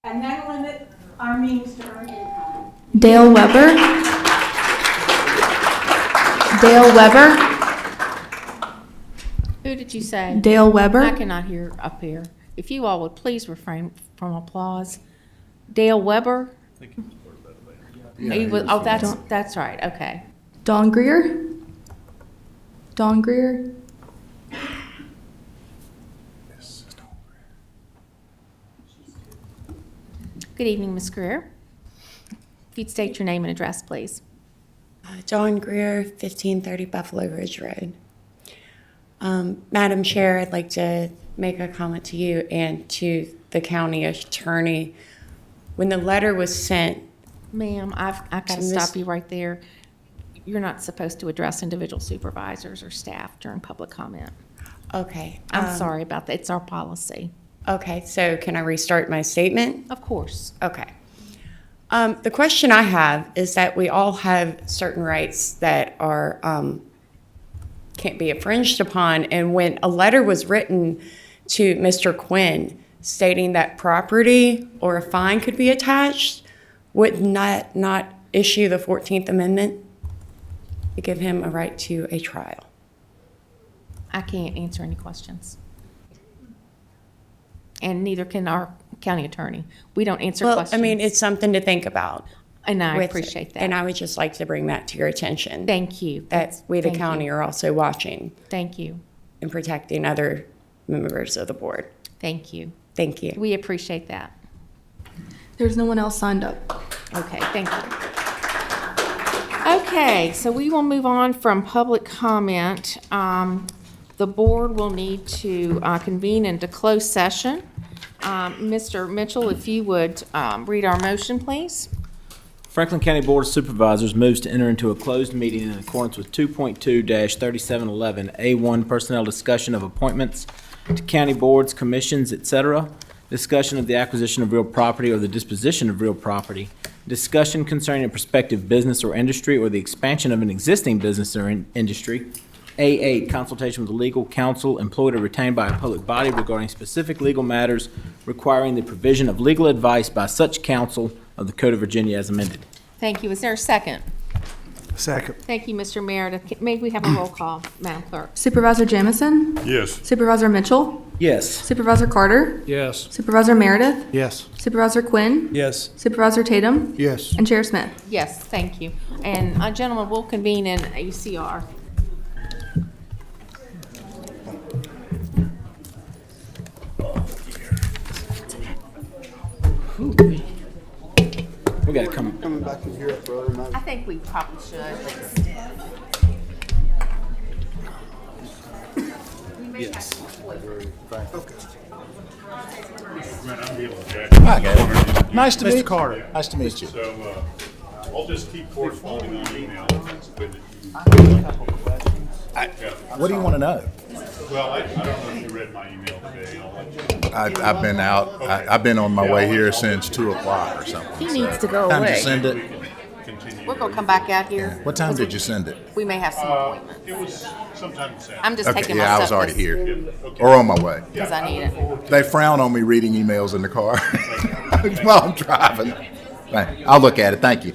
and then limit our means to earn income. Dale Weber. Dale Weber. Who did you say? Dale Weber. I cannot hear up here. If you all would please refrain from applause. Dale Weber? Oh, that's right, okay. Don Greer. Don Greer. Good evening, Ms. Greer. If you'd state your name and address, please. John Greer, 1530 Buffalo Ridge Road. Madam Chair, I'd like to make a comment to you and to the county attorney. When the letter was sent, Ma'am, I've got to stop you right there. You're not supposed to address individual supervisors or staff during public comment. Okay. I'm sorry about that. It's our policy. Okay, so can I restart my statement? Of course. Okay. The question I have is that we all have certain rights that are can't be infringed upon, and when a letter was written to Mr. Quinn stating that property or a fine could be attached, would not issue the 14th Amendment to give him a right to a trial? I can't answer any questions. And neither can our county attorney. We don't answer questions. I mean, it's something to think about. And I appreciate that. And I would just like to bring that to your attention. Thank you. That we, the county, are also watching. Thank you. And protecting other members of the board. Thank you. Thank you. We appreciate that. There's no one else signed up. Okay, thank you. Okay, so we will move on from public comment. The board will need to convene into closed session. Mr. Mitchell, if you would read our motion, please. Franklin County Board of Supervisors moves to enter into a closed meeting in accordance with 2.2-3711, A1, personnel discussion of appointments to county boards, commissions, etc., discussion of the acquisition of real property or the disposition of real property, discussion concerning a prospective business or industry or the expansion of an existing business or industry. A8, consultation with legal counsel employed or retained by a public body regarding specific legal matters requiring the provision of legal advice by such counsel of the Code of Virginia as amended. Thank you. Is there a second? Second. Thank you, Mr. Meredith. May we have a roll call, Madam Clerk? Supervisor Jamison? Yes. Supervisor Mitchell? Yes. Supervisor Carter? Yes. Supervisor Meredith? Yes. Supervisor Quinn? Yes. Supervisor Tatum? Yes. And Chair Smith? Yes, thank you. And gentlemen, we'll convene in ACR. We gotta come. Coming back in here, brother. I think we probably should. Yes. Hi, Gary. Nice to meet you. Mr. Carter. Nice to meet you. So, I'll just keep corresponding on email with it. What do you want to know? Well, I don't know if you read my email today. I'll let you. I've been out, I've been on my way here since 2 o'clock or something. He needs to go Time to away. send it? We're gonna come back out here. What time did you send it? We may have some appointments. It was sometime this afternoon. I'm just Okay, taking my yeah, I was stuff already here, Okay. or on my way. because I need it. They frown on me reading emails in the car while I'm driving. Right, I'll look at it, thank you.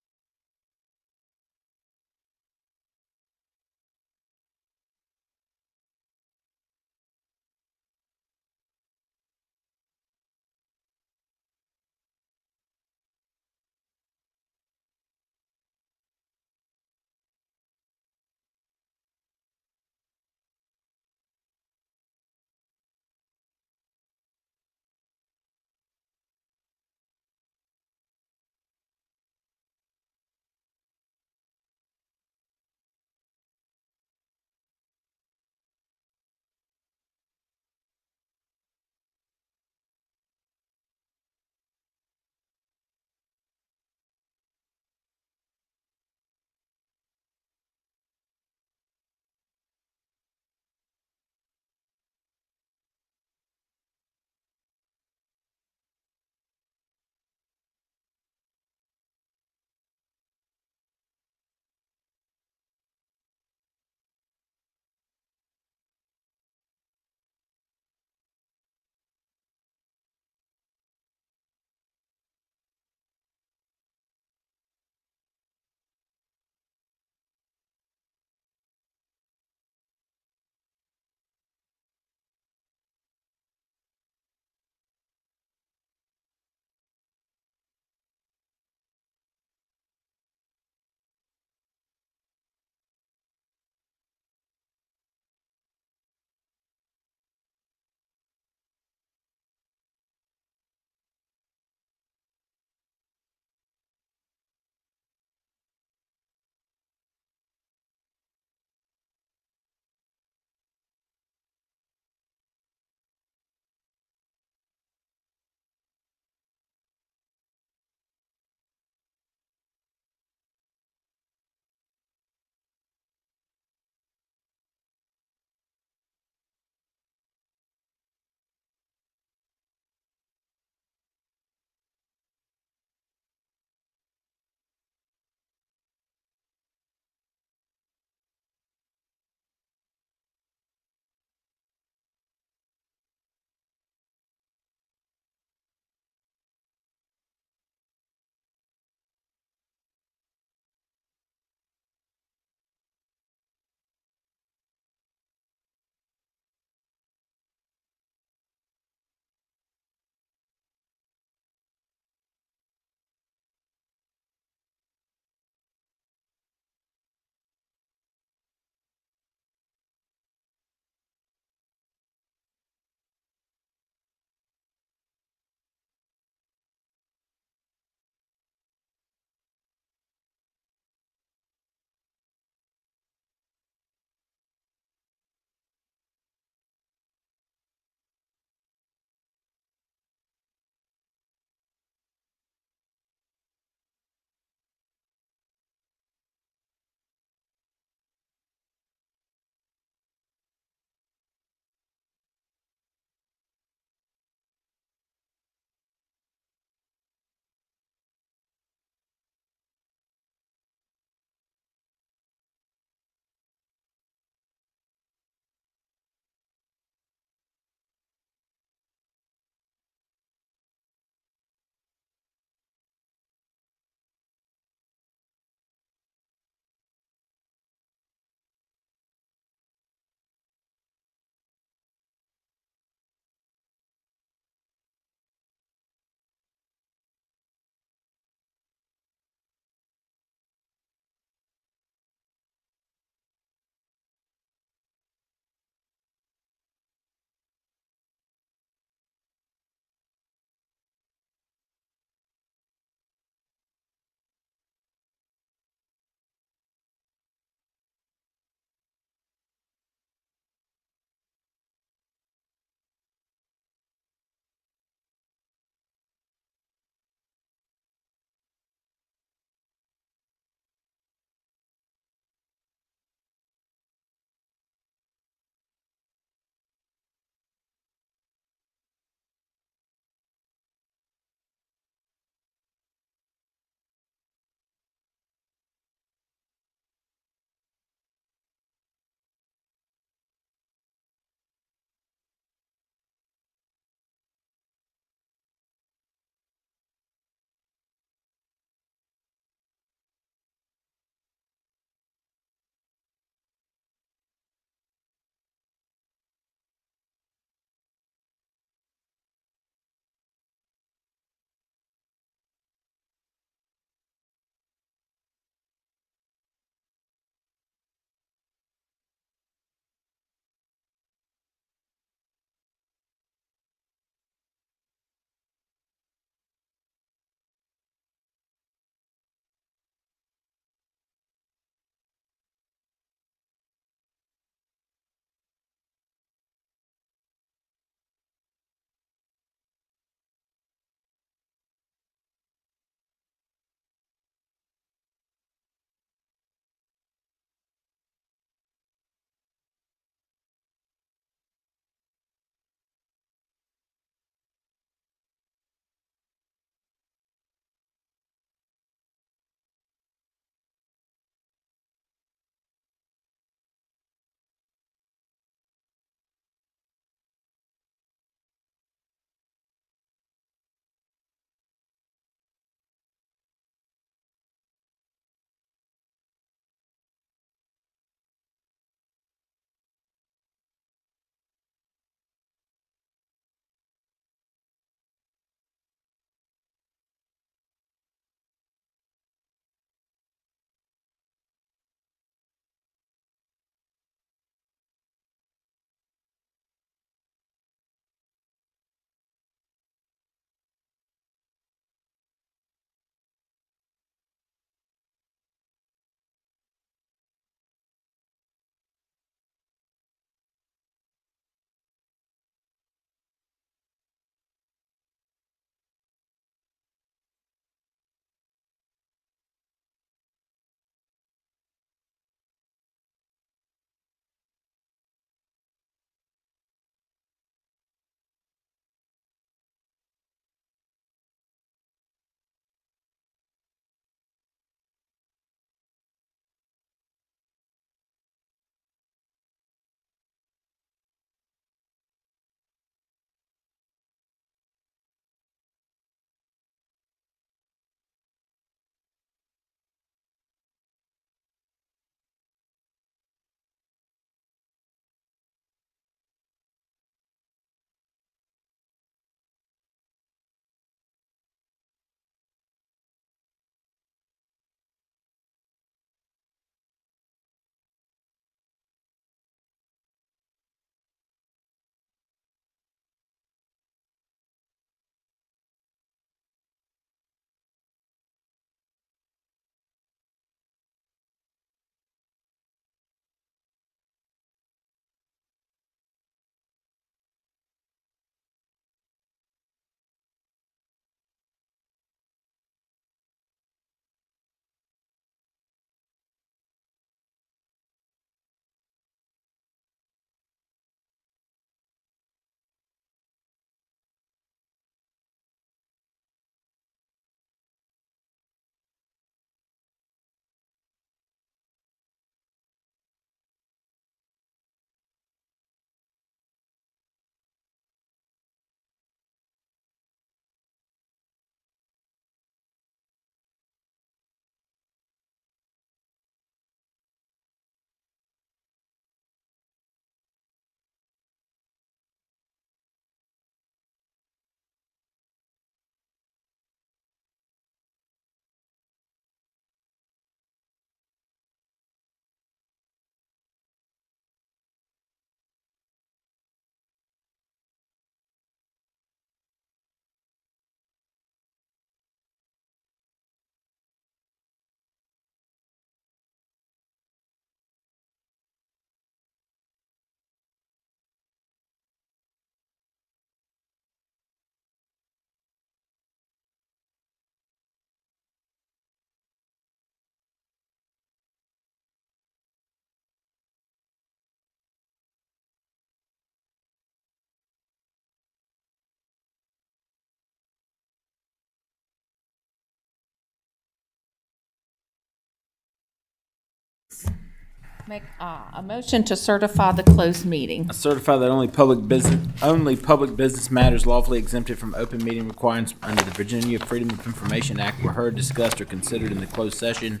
Make a motion to certify the closed meeting. I certify that only public business matters lawfully exempted from open meeting requirements under the Virginia Freedom of Information Act were heard, discussed, or considered in the closed session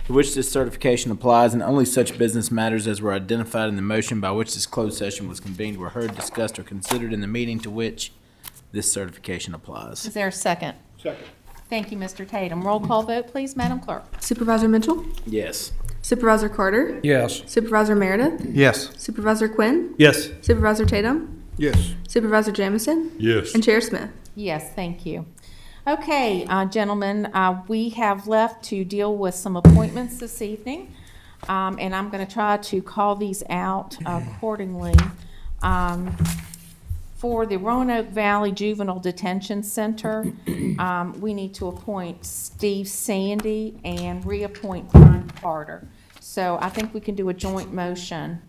to which this certification applies, and only such business matters as were identified in the motion by which this closed session was convened were heard, discussed, or considered in the meeting to which this certification applies. Is there a second? Second. Thank you, Mr. Tatum. Roll call vote, please, Madam Clerk. Supervisor Mitchell? Yes. Supervisor Carter? Yes. Supervisor Meredith? Yes. Supervisor Quinn? Yes. Supervisor Tatum? Yes. Supervisor Jamison? Yes. And Chair Smith? Yes, thank you. Okay, gentlemen, we have left to deal with some appointments this evening, and I'm going to try to call these out accordingly. For the Roanoke Valley Juvenile Detention Center, we need to appoint Steve Sandy and reappoint Brian Carter. So I think we can do a joint motion,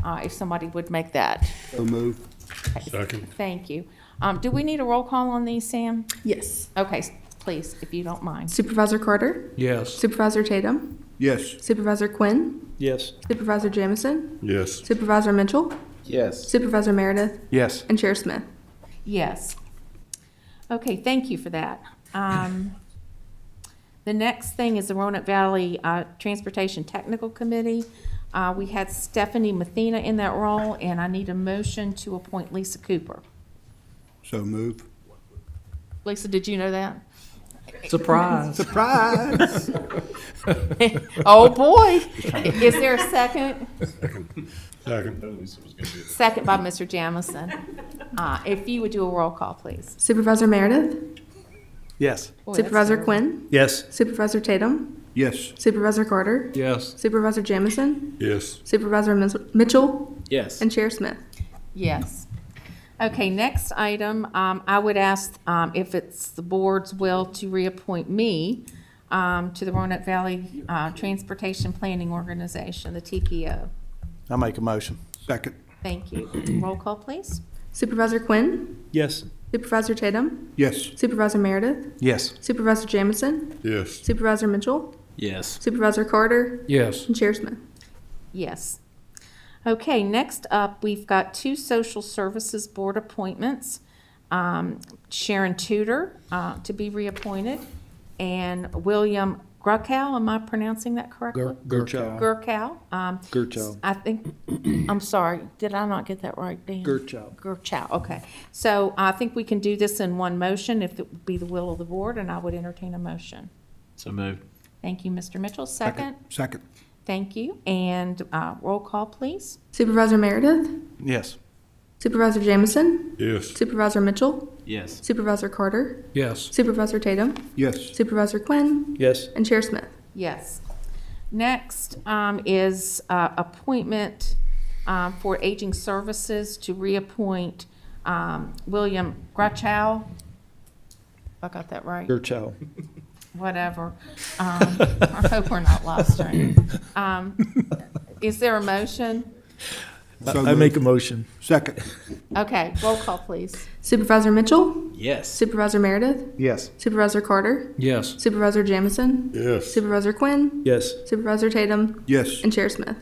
if somebody would make that. So move. Second. Thank you. Do we need a roll call on these, Sam? Yes. Okay, please, if you don't mind. Supervisor Carter? Yes. Supervisor Tatum? Yes. Supervisor Quinn? Yes. Supervisor Jamison? Yes. Supervisor Mitchell? Yes. Supervisor Meredith? Yes. And Chair Smith? Yes. Okay, thank you for that. The next thing is the Roanoke Valley Transportation Technical Committee. We had Stephanie Mathena in that role, and I need a motion to appoint Lisa Cooper. So move. Lisa, did you know that? Surprise. Surprise. Oh, boy. Is there a second? Second. Second by Mr. Jamison. If you would do a roll call, please. Supervisor Meredith? Yes. Boy, that's Supervisor terrible. Quinn? Yes. Supervisor Tatum? Yes. Supervisor Carter? Yes. Supervisor Jamison? Yes. Supervisor Mitchell? Yes. And Chair Smith? Yes. Okay, next item, I would ask if it's the board's will to reappoint me to the Roanoke Valley Transportation Planning Organization, the TPO. I make a motion. Second. Thank you. Roll call, please. Supervisor Quinn? Yes. Supervisor Tatum? Yes. Supervisor Meredith? Yes. Supervisor Jamison? Yes. Supervisor Mitchell? Yes. Supervisor Carter? Yes. And Chair Smith? Yes. Okay, next up, we've got two social services board appointments. Sharon Tudor to be reappointed, and William Gruckow, am I pronouncing that correctly? Gurchow. Gurkow. Gurchow. I think, I'm sorry, did I not get that right, Dan? Gurchow. Gurchow, okay. So I think we can do this in one motion if it would be the will of the board, and I would entertain a motion. So moved. Thank you, Mr. Mitchell. Second? Second. Thank you. And roll call, please. Supervisor Meredith? Yes. Supervisor Jamison? Yes. Supervisor Mitchell? Yes. Supervisor Carter? Yes. Supervisor Tatum? Yes. Supervisor Quinn? Yes. And Chair Smith? Yes. Next is appointment for Aging Services to reappoint William Gruckow. If I got that right. Gurchow. Whatever. I hope we're not live streaming. Is there a motion? I make a motion. Second. Okay, roll call, please. Supervisor Mitchell? Yes. Supervisor Meredith? Yes. Supervisor Carter? Yes. Supervisor Jamison? Yes. Supervisor Quinn? Yes. Supervisor Tatum? Yes. And Chair Smith?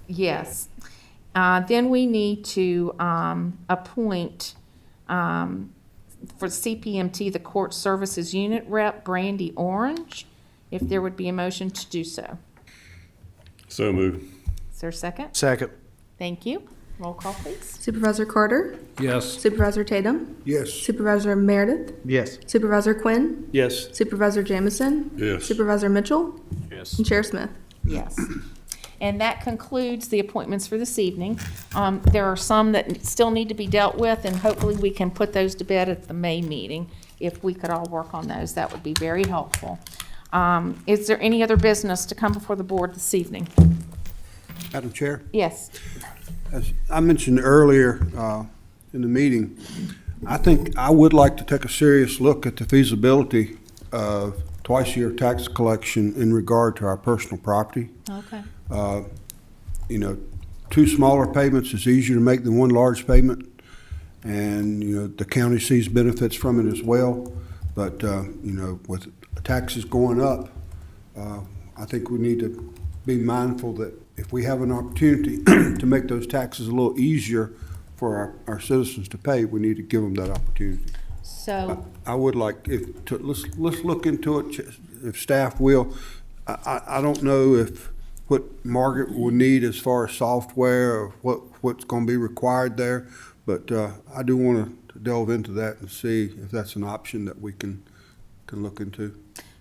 Yes. Then we need to appoint for CPMT, the Court Services Unit Rep, Brandy Orange, if there would be a motion to do so. So move. Is there a second? Second. Thank you. Roll call, please. Supervisor Carter? Yes. Supervisor Tatum? Yes. Supervisor Meredith? Yes. Supervisor Quinn? Yes. Supervisor Jamison? Yes. Supervisor Mitchell? Yes. And Chair Smith? Yes. And that concludes the appointments for this evening. There are some that still need to be dealt with, and hopefully we can put those to bed at the May meeting. If we could all work on those, that would be very helpful. Is there any other business to come before the board this evening? Madam Chair, Yes. as I mentioned earlier in the meeting, I think I would like to take a serious look at the feasibility of twice-a-year tax collection in regard to our personal property. Okay. You know, two smaller payments is easier to make than one large payment, and, you know, the county sees benefits from it as well. But, you know, with taxes going up, I think we need to be mindful that if we have an opportunity to make those taxes a little easier for our citizens to pay, we need to give them that opportunity. So, I would like, let's look into it, if staff will. I don't know if what Margaret will need as far as software or what's gonna be required there, but I do wanna delve into that and see if that's an option that we can look into.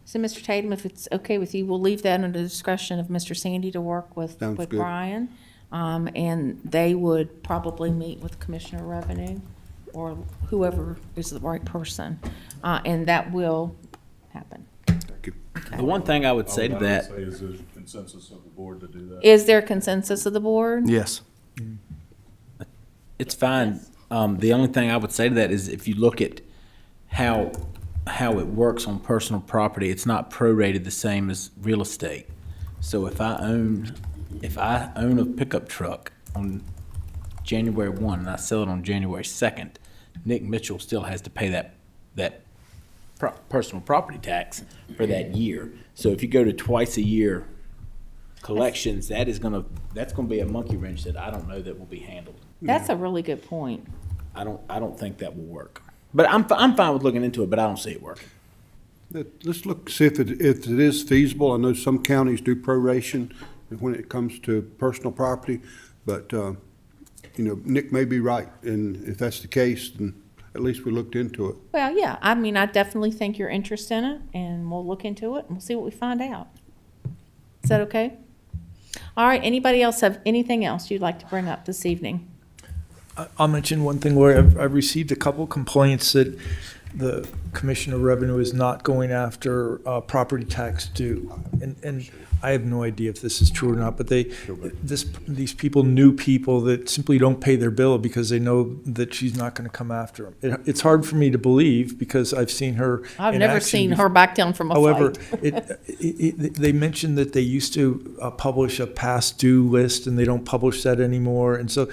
so Mr. Tatum, if it's okay with you, we'll leave that under the discretion of Mr. Sandy to work with Sounds good. Brian. And they would probably meet with Commissioner Revenue or whoever is the right person. And that will happen. Thank you. The one thing I would say to that, Is there consensus of the board to do that? Is there consensus of the board? Yes. it's fine. The only thing I would say to that is if you look at how it works on personal property, it's not prorated the same as real estate. So if I own a pickup truck on January 1 and I sell it on January 2nd, Nick Mitchell still has to pay that personal property tax for that year. So if you go to twice a year collections, that's gonna be a monkey wrench that I don't know that will be handled. That's a really good point. I don't think that will work. But I'm fine with looking into it, but I don't see it working. Let's look, see if it is feasible. I know some counties do proration when it comes to personal property, but, Nick may be right, and if that's the case, then at least we looked into it. Well, yeah, I mean, I definitely think you're interested in it, and we'll look into it, and we'll see what we find out. Is that okay? All right, anybody else have anything else you'd like to bring up this evening? I'll mention one thing where I've received a couple complaints that the Commissioner of Revenue is not going after property tax due. And I have no idea if this is true or not, but these people, new people that simply don't pay their bill because they know that she's not going to come after them. It's hard for me to believe because I've seen her I've in never action seen before. her back down from a However, fight. they mentioned that they used to publish a past due list and they don't publish that anymore. And so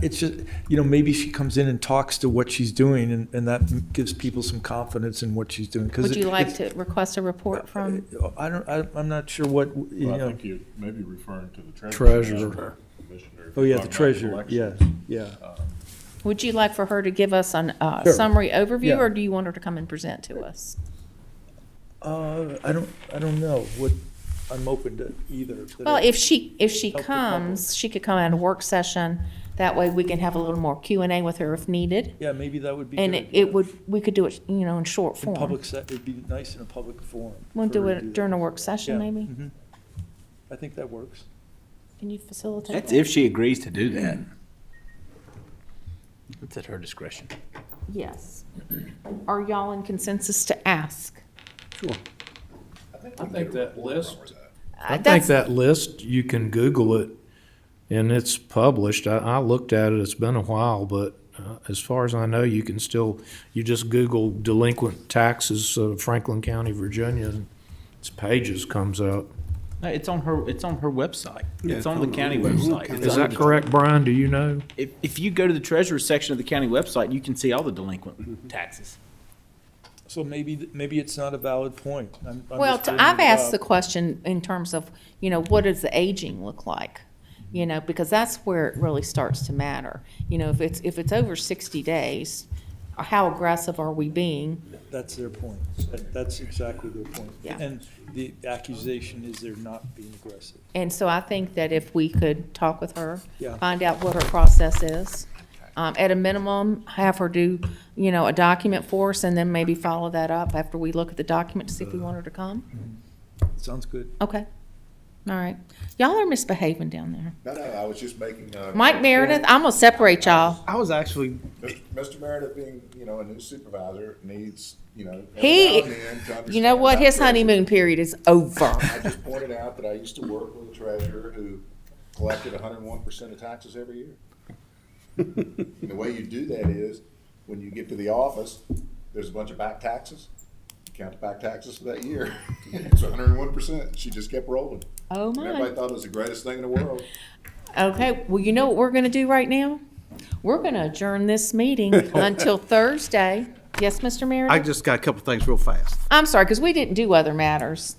it's just, maybe she comes in and talks to what she's doing and that gives people some confidence in what she's doing. 'Cause Would you like to request a report from? I'm not sure what, Well, I think you may be referring to the Treasurer. Commissioner. Oh, yeah, the Talking about treasurer, collections. yeah. Would you like for her to give us a Sure. summary overview, Yeah. or do you want her to come and present to us? I don't know what, I'm open to either. Well, if she Help the comes, she could come at a work session. That way we can have a little more Q&A with her if needed. Yeah, maybe that would be And good. we could do it, in short In form. public it'd be nice in a public forum. We'll for do her to it that. during a work session, Yeah, maybe? mhm. I think that works. Can you facilitate That's that? if she agrees to do that. It's at her discretion. Yes. Are y'all in consensus to ask? Sure. I think that list, I think That's- that list, you can Google it, and it's published. I looked at it, it's been a while, but as far as I know, you can still, you just Google delinquent taxes of Franklin County, Virginia, and its pages comes out. No, it's on her website. Yeah, It's on the county website. It's Is under that the- correct, Brian? Do you know? If you go to the treasurer section of the county website, you can see all the delinquent taxes. So maybe it's not a valid point. I'm Well, just I've bringing it asked the up. question in terms of, what does the aging look like? Because that's where it really starts to matter. If it's over 60 days, how aggressive are we being? That's their point. That's exactly their point. Yeah. And the accusation is they're not being aggressive. And so I think that if we could talk with her, Yeah. find out what her process is, at a minimum, have her do, a document for us, and then maybe follow that up after we look at the document to see if we want her to come. Sounds good. Okay. All right. Y'all are misbehaving down there. no, I was just making. Mike Meredith, I'm gonna separate y'all. I was actually, Mr. Meredith being, a new supervisor needs, every now and He, then to understand you know what? about His treasury. honeymoon period is over. I just pointed out that I used to work with a treasurer who collected 101% of taxes every year. And the way you do that is, when you get to the office, there's a bunch of back taxes. You count the back taxes for that year. It's 101%. She just kept rolling. Oh, And everybody my. thought it was the greatest thing in the world. Okay, well, you know what we're gonna do right now? We're gonna adjourn this meeting until Thursday. Yes, Mr. I Meredith? just got a couple things real fast. I'm sorry, because we didn't do other matters.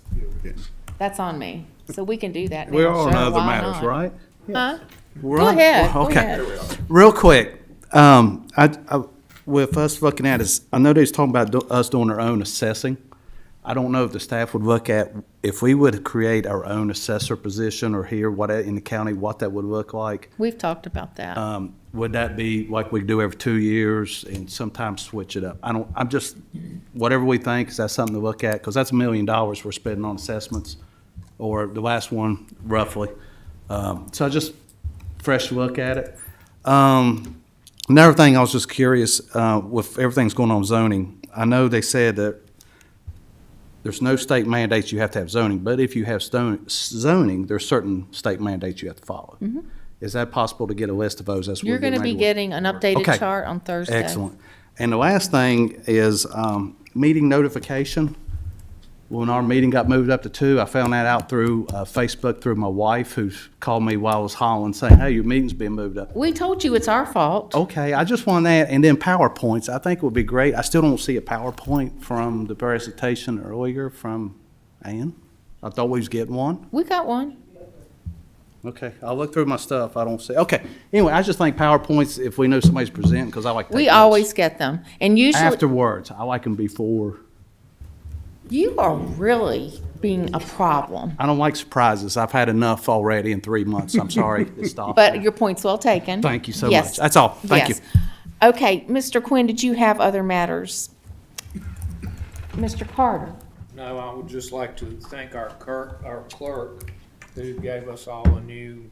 That's on me. So we can do that now. We're on Sure, other why matters, not? right? Huh? We're Go on- ahead, go Okay. ahead. Real quick, with us looking at is, I know they was talking about us doing our own assessing. I don't know if the staff would look at, if we would create our own assessor position or here, what, in the county, what that would look like. We've talked about that. Would that be like we do every 2 years and sometimes switch it up? I'm just, whatever we think, is that something to look at? Because that's $1 million we're spending on assessments, or the last one roughly. So just fresh look at it. Another thing, I was just curious, with everything's going on zoning, I know they said that there's no state mandates you have to have zoning, but if you have zoning, there's certain state mandates you have to follow. Is that possible to get a list of those as we're You're going to be getting ready getting an updated Okay. chart on Thursday. Excellent. And the last thing is meeting notification. When our meeting got moved up to 2, I found that out through Facebook through my wife, who called me while I was hollering, saying, hey, your meeting's being moved up. We told you it's our fault. Okay, I just want that. And then PowerPoints, I think would be great. I still don't see a PowerPoint from the presentation earlier from Ann. I thought we was getting one. We got one. Okay, I'll look through my stuff. I don't see. Okay, anyway, I just think PowerPoints, if we know somebody's presenting, because I like to take We notes. always get them. And usually, Afterwards, I like them before. you are really being a problem. I don't like surprises. I've had enough already in 3 months. I'm sorry to stop. But your point's well taken. Thank you so Yes. much. That's all. Thank you. Yes. Okay, Mr. Quinn, did you have other matters? Mr. Carter? No, I would just like to thank our clerk who gave us all a new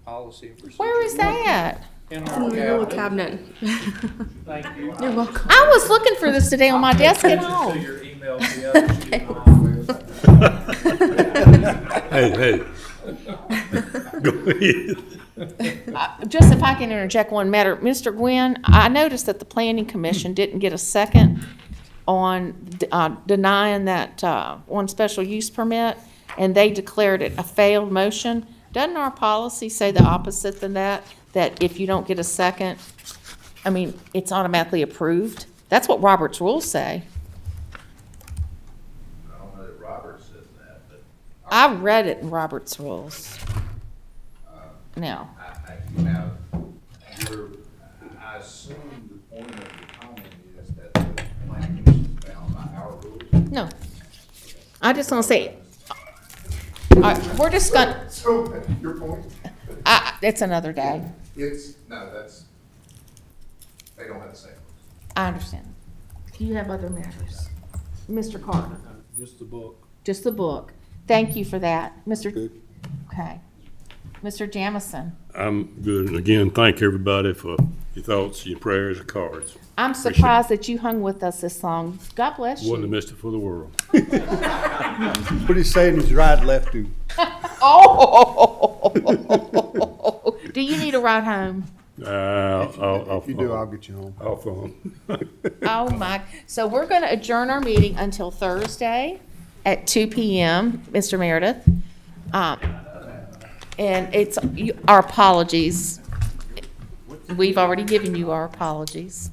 policy and procedure. Where is that? In It's our in the little cabinet. cabinet. Thank you. You're welcome. I was looking for this today on my desk at home. To your email the other sheet. Hey. Go ahead. Just if I can interject one matter, Mr. Gwynn, I noticed that the planning commission didn't get a second on denying that one special use permit, and they declared it a failed motion. Doesn't our policy say the opposite than that? That if you don't get a second, I mean, it's automatically approved? That's what Robert's rules say. I don't know that Robert says that, but I read it in Robert's rules. Now, I assume the point of the comment is that the planning commission is bound by our rules. no. I just want to say, we're just going, So, your point? it's another day. That's, they don't have the same rules. I understand. Do you have other matters? Mr. Carter? Just the book. Just the book. Thank you for that. Mr. Good. Okay. Mr. Jamison? I'm good. And again, thank everybody for your thoughts, your prayers, your cards. I'm surprised that you hung with us this long. God bless Wouldn't have you. missed it for the world. What he's saying is right, left to. Oh! Do you need a ride home? I'll If you do, I'll get you home. I'll phone. Oh, my. So we're going to adjourn our meeting until Thursday at 2 p.m., Mr. Meredith. And it's our apologies. We've already given you our apologies.